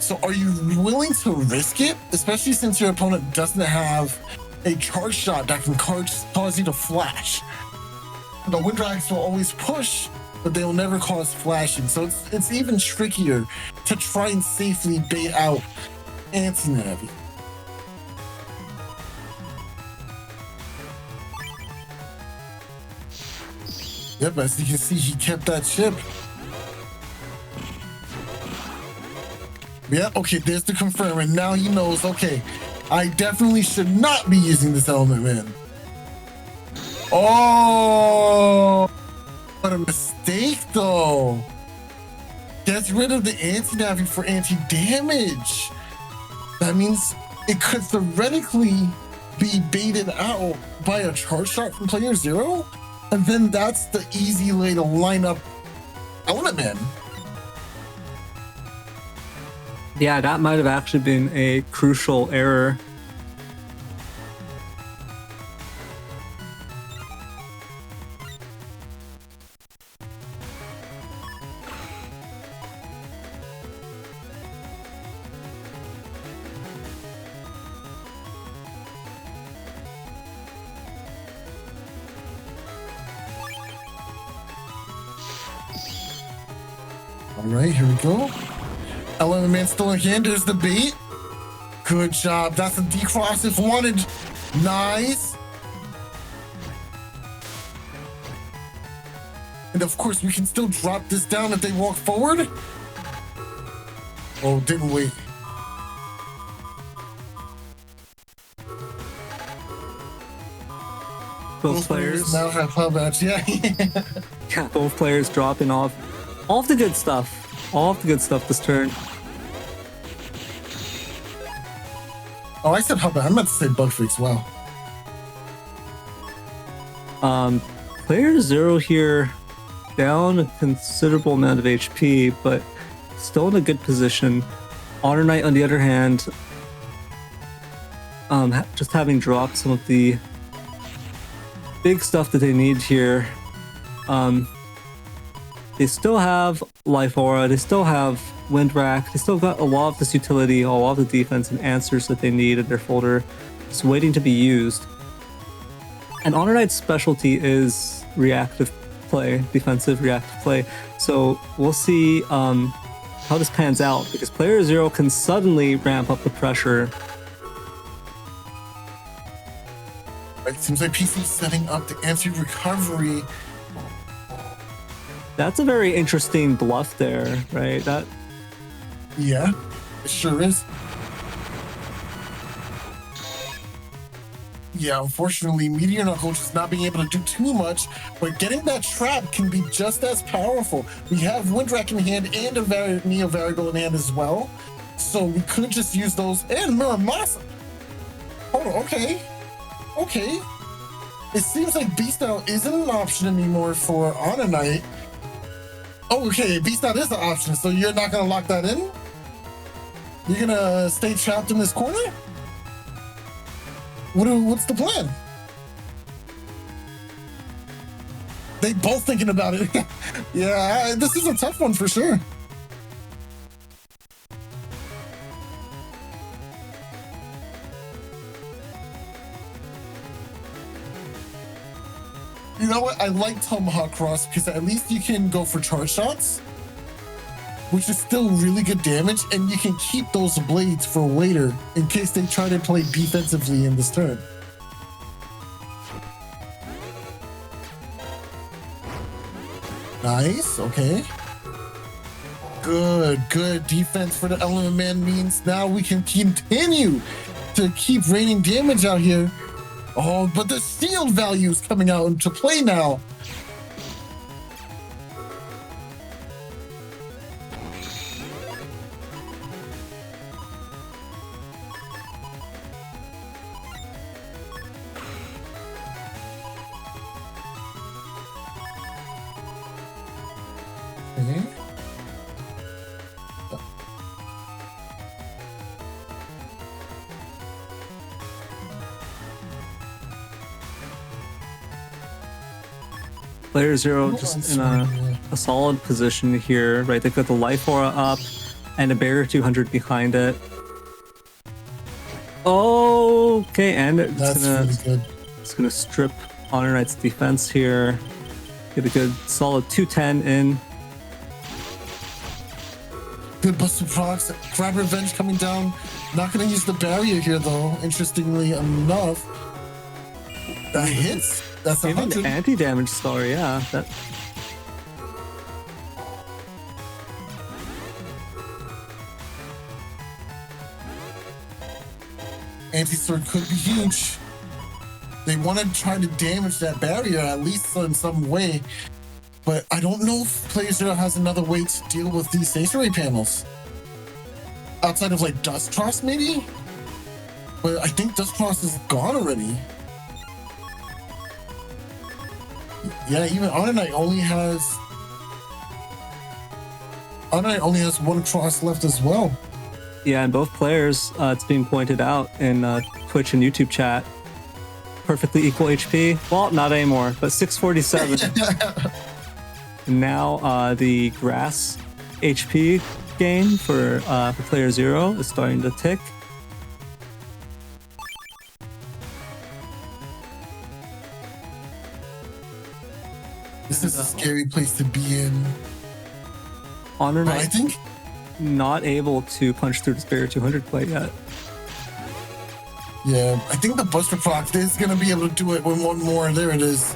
So are you willing to risk it? Especially since your opponent doesn't have a charge shot that can cause you to flash. The wind drags will always push, but they will never cause flashing. So it's even trickier to try and safely bait out anti-navi. Yep, as you can see, he kept that chip. Yeah, okay, there's the confirm, and now he knows, okay, I definitely should not be using this element, man. Oh, what a mistake, though. Gets rid of the anti-navi for anti-damage. That means it could theoretically be baited out by a charge shot from player 0, and then that's the easy way to line up Element Man. Yeah, that might have actually been a crucial error. All right, here we go. Element Man still in hand. There's the bait. Good job. That's a decross if wanted. Nice. And of course, we can still drop this down if they walk forward. Oh, didn't wait. Both players now have pub outs. Yeah. Yeah, both players dropping off all of the good stuff. All of the good stuff this turn. Oh, I said pub out. I meant to say bug fix. Wow. Player 0 here down a considerable amount of HP, but still in a good position. HonorNite, on the other hand, just having dropped some of the big stuff that they need here. They still have Life Aura, they still have Wind Rack, they still got a lot of this utility, a lot of the defense and answers that they need in their folder, just waiting to be used. And HonorNite's specialty is reactive play, defensive reactive play. So we'll see how this pans out, because player 0 can suddenly ramp up the pressure. It seems like PC's setting up the anti-recovery. That's a very interesting bluff there, right? Yeah, it sure is. Yeah, unfortunately, Meteor Knuckle just not being able to do too much, but getting that trap can be just as powerful. We have Windrack in hand and a Neo Variable in hand as well, so we could just use those. And Muramasa. Hold on, okay. It seems like Beast Out isn't an option anymore for HonorNite. Oh, okay, Beast Out is the option, so you're not gonna lock that in? You're gonna stay trapped in this corner? What's the plan? They both thinking about it. Yeah, this is a tough one for sure. You know what? I like Tomahawk Cross because at least you can go for charge shots, which is still really good damage, and you can keep those blades for later in case they try to play defensively in this turn. Nice, okay. Good defense for the Element Man means now we can continue to keep raining damage out here. Oh, but the shield value is coming out into play now. Player 0 just in a solid position here, right? They've got the Life Aura up and a Barrier 200 behind it. Okay, and it's gonna strip HonorNite's defense here. Get a good solid 210 in. Good Buster Procs. Grab Revenge coming down. Not gonna use the barrier here though, interestingly enough. That hits. That's a even the anti-damage star, yeah. Anti-sword could be huge. They want to try to damage that barrier at least in some way, but I don't know if Player 0 has another way to deal with these stationary panels. Outside of like Dust Cross maybe? But I think Dust Cross is gone already. Yeah, even HonorNite only has one cross left as well. Yeah, and both players, it's being pointed out in Twitch and YouTube chat, perfectly equal HP. Well, not anymore, but 647. Now the grass HP gain for player 0 is starting to tick. This is a scary place to be in. HonorNite, I think, not able to punch through this barrier 200 quite yet. Yeah, I think the Buster Proc is going to be able to do it with one more. There it is.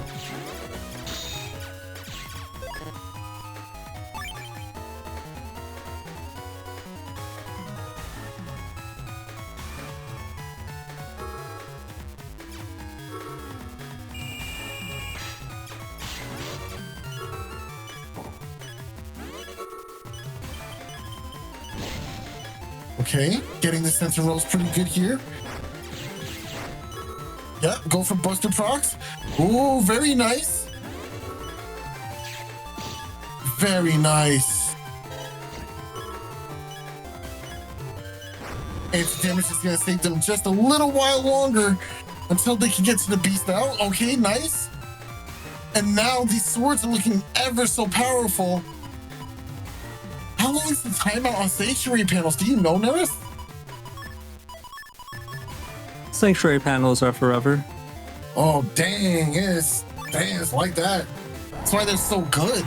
Okay, getting the sensor rolls pretty good here. Yeah, go for Buster Procs. Oh, very nice. Very nice. Anti-damage is going to save them just a little while longer until they can get to the Beast Out. Okay, nice. And now these swords are looking ever so powerful. How long is the timeout on sanctuary panels? Do you know, Neryth? Sanctuary panels are forever. Oh, dang, it's like that. That's why they're so good.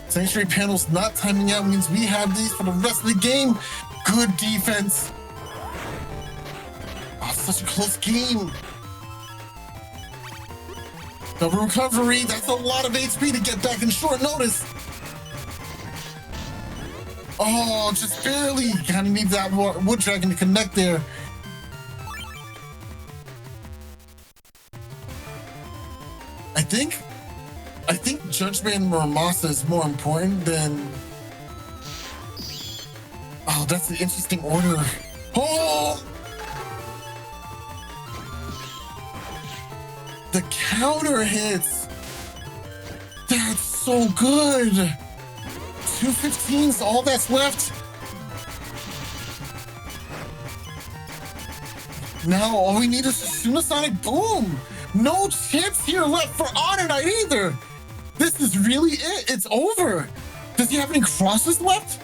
Sanctuary panels not timing out means we have these for the rest of the game. Good defense. Oh, such a close game. The recovery, that's a lot of HP to get back in short notice. Oh, just barely. Kind of need that wood dragon to connect there. I think Judgment Muramasa is more important than... Oh, that's an interesting order. Oh! The counter hits. That's so good. 215's all that's left. Now all we need is a Supersonic Boom. No chance here left for HonorNite either. This is really it. It's over. Does he have any crosses left?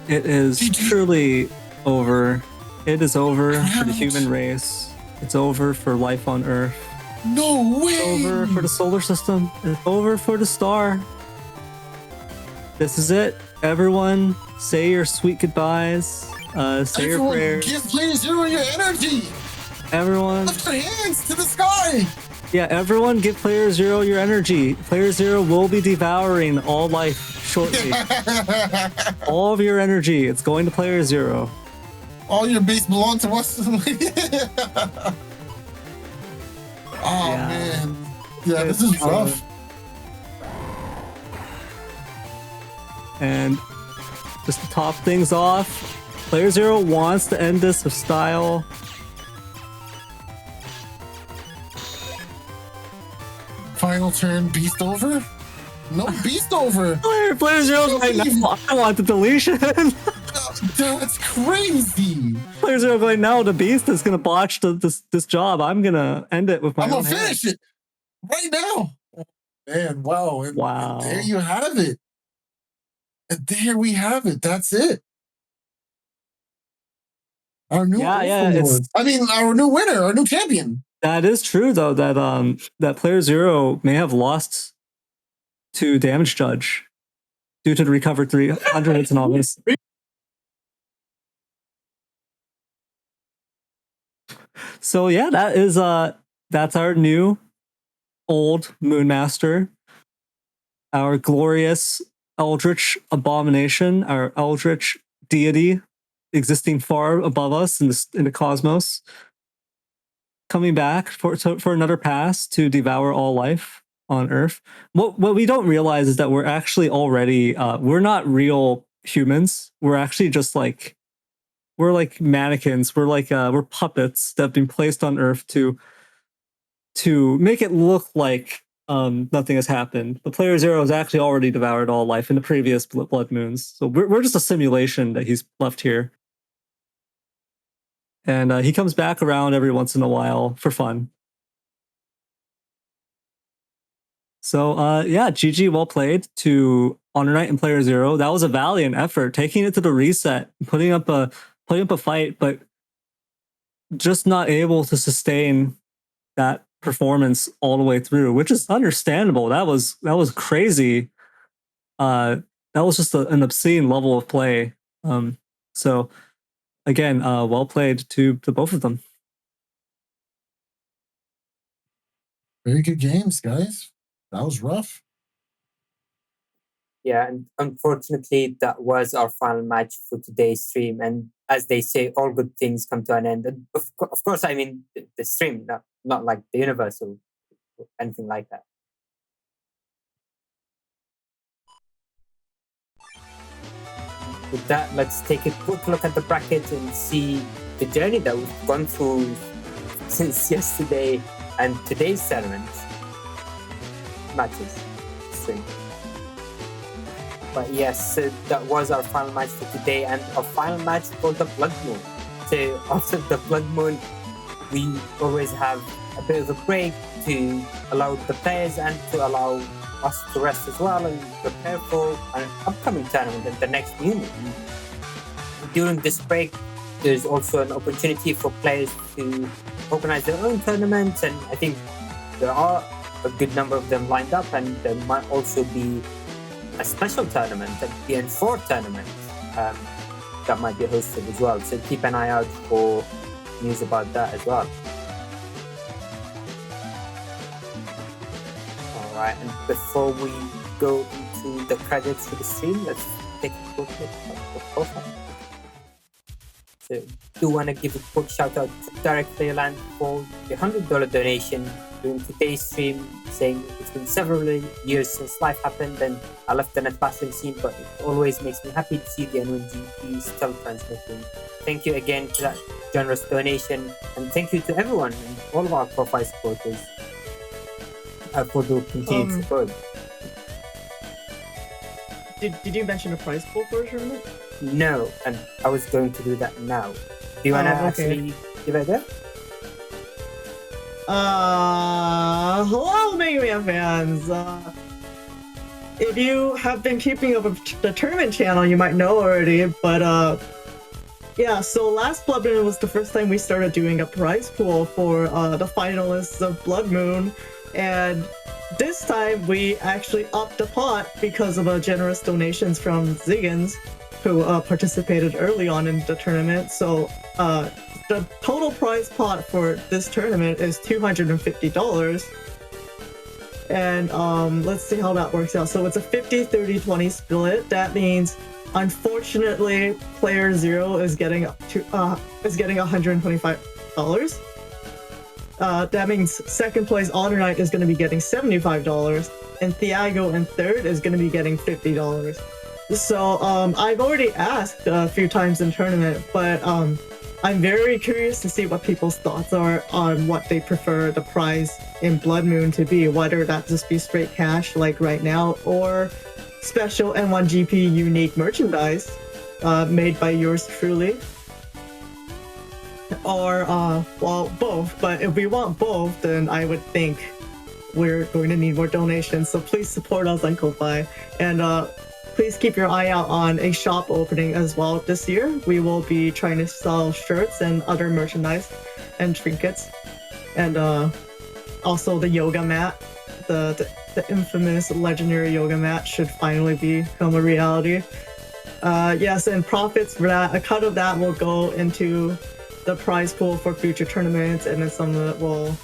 It is truly over. It is over for the human race. It's over for life on Earth. No way! It's over for the solar system. It's over for the star. This is it. Everyone, say your sweet goodbyes. Say your prayers. Give playerzero your energy. Everyone, lift your hands to the sky. Yeah, everyone, give playerzero your energy. playerzero will be devouring all life shortly. All of your energy, it's going to playerzero. All your base belong to us. Oh yeah. Man, yeah, this is rough. And just to top things off, playerzero wants to end this with style. Final turn, beast over? No beast over. Playerzero's like, no, I want the deletion. That's crazy. Playerzero going, no, the beast is gonna botch this job. I'm gonna end it with my. I'm gonna finish it right now. Man, wow. Wow. And there you have it. And there we have it. That's it. Our new our new winner, our new champion. That is true though, that that playerzero may have lost to damage judge due to the recovered 300 hits and all this. So yeah, that is that's our new old Moonmaster, our glorious eldritch abomination, our eldritch deity existing far above us in the cosmos, coming back for another pass to devour all life on Earth. What we don't realize is that we're actually already we're not real humans. We're actually just like we're like mannequins. We're puppets that have been placed on Earth to make it look like nothing has happened. The playerzero has actually already devoured all life in the previous blood moons. So we're just a simulation that he's left here. And he comes back around every once in a while for fun. So yeah, GG, well played to HonorNite and playerzero. That was a valiant effort, taking it to the reset, putting up a fight, but just not able to sustain that performance all the way through, which is understandable. That was crazy. That was just an obscene level of play. So again, well played to both of them. Very good games, guys. That was rough. Yeah, and unfortunately, that was our final match for today's stream. And as they say, all good things come to an end. And of course, I mean the stream, not like the universe or anything like that. With that, let's take a quick look at the bracket and see the journey that we've gone through since yesterday and today's tournament matches stream. But yes, that was our final match for today and our final match for the Blood Moon. So after the Blood Moon, we always have a bit of a break to allow the players and to allow us to rest as well and prepare for an upcoming tournament and the next new moon. During this break, there's also an opportunity for players to organize their own tournaments, and I think there are a good number of them lined up, and there might also be a special tournament, a PN4 tournament that might be hosted as well. So keep an eye out for news about that as well. All right, and before we go into the credits for the stream, let's take a quick look at the profile. So do want to give a quick shout out to Direct Playerland for the $100 donation during today's stream, saying it's been several years since life happened and I left the net battling scene, but it always makes me happy to see the N1GP still transmitting. Thank you again for that generous donation, and thank you to everyone and all of our Profile supporters for the continued support. Did you mention a prize pool for a tournament? No, and I was going to do that now. Do you want to actually give it there? Hello, Mega Man fans. If you have been keeping up with the tournament channel, you might know already, but yeah, so last Blood Moon was the first time we started doing a prize pool for the finalists of Blood Moon, and this time we actually upped the pot because of generous donations from Ziggins, who participated early on in the tournament. So the total prize pot for this tournament is $250. And let's see how that works out. So it's a 50-30-20 split. That means, unfortunately, playerzero is getting $125. That means second place HonorNite is going to be getting $75, and Thiago in third is going to be getting $50. So I've already asked a few times in tournament, but I'm very curious to see what people's thoughts are on what they prefer the prize in Blood Moon to be, whether that just be straight cash like right now, or special N1GP unique merchandise made by yours truly. Or, well, both. But if we want both, then I would think we're going to need more donations. So please support us on Ko-Fi. And please keep your eye out on a shop opening as well this year. We will be trying to sell shirts and other merchandise and trinkets. And also the yoga mat. The infamous legendary yoga mat should finally become a reality. Yes, and profits for that, a cut of that will go into the prize pool for future tournaments, and then some of it will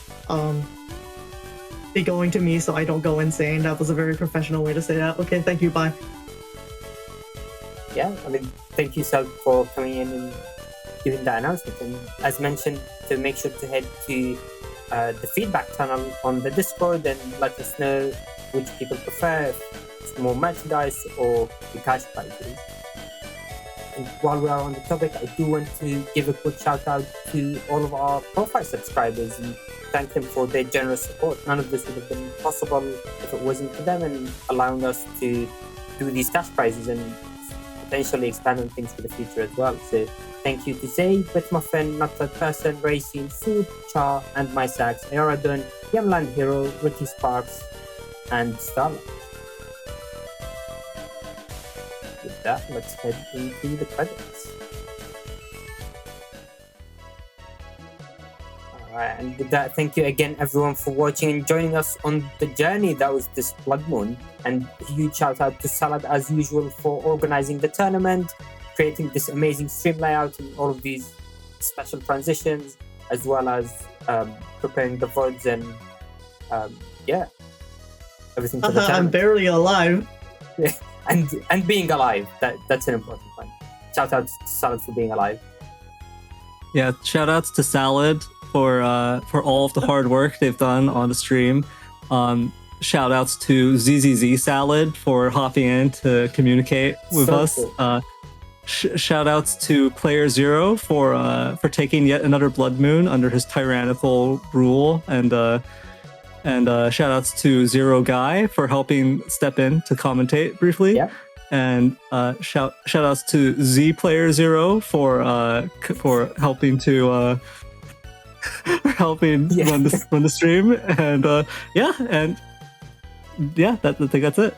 be going to me so I don't go insane. That was a very professional way to say that. Okay, thank you, bye. Yeah, I mean, thank you, Sal, for coming in and giving that announcement. And as mentioned, to make sure to head to the feedback channel on the Discord and let us know which people prefer, if it's more merchandise or the cash prizes. And while we are on the topic, I do want to give a quick shout out to all of our Profile subscribers and thank them for their generous support. None of this would have been possible if it wasn't for them and allowing us to do these cash prizes and potentially expand on things for the future as well. So thank you to Zay, Bitmuffin, Not That Person, Racing, Food, Char, and MySax, Aerodon, Yamland Hero, Ricky Sparks, and Starlight. With that, let's head into the credits. Alright, and with that, thank you again everyone for watching and joining us on the journey that was this Blood Moon. And a huge shout out to Salad as usual for organizing the tournament, creating this amazing stream layout and all of these special transitions, as well as preparing the VODs and yeah, everything for the tournament. I'm barely alive. And being alive, that's an important point. Shout out to Salad for being alive. Yeah, shout outs to Salad for all of the hard work they've done on the stream. Shout outs to ZZZ Salad for hopping in to communicate with us. Cool. Shout outs to playerzero for taking yet another Blood Moon under his tyrannical rule, and shout outs to Zero Guy for helping step in to commentate briefly. Yeah. And shout outs to Z playerzero for helping to for helping run the stream. And I think that's it.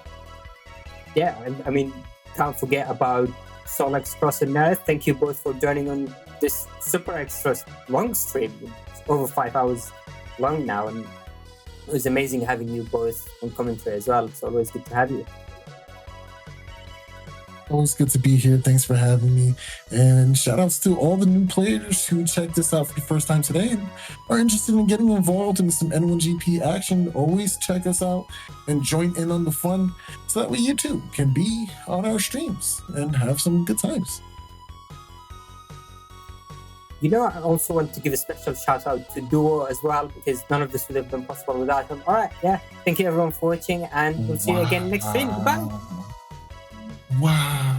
Yeah, I mean, can't forget about SoulXCross and Neryth. Thank you both for joining on this super extra long stream. It's over 5 hours long now, and it was amazing having you both on commentary as well. It's always good to have you. Always good to be here. Thanks for having me. And shout outs to all the new players who checked this out for the first time today and are interested in getting involved in some N1GP action. Always check us out and join in on the fun so that way you too can be on our streams and have some good times. You know, I also want to give a special shout out to Duo as well, because none of this would have been possible without him. All right, yeah. Thank you everyone for watching, and we'll see you again next stream. Goodbye. Wow.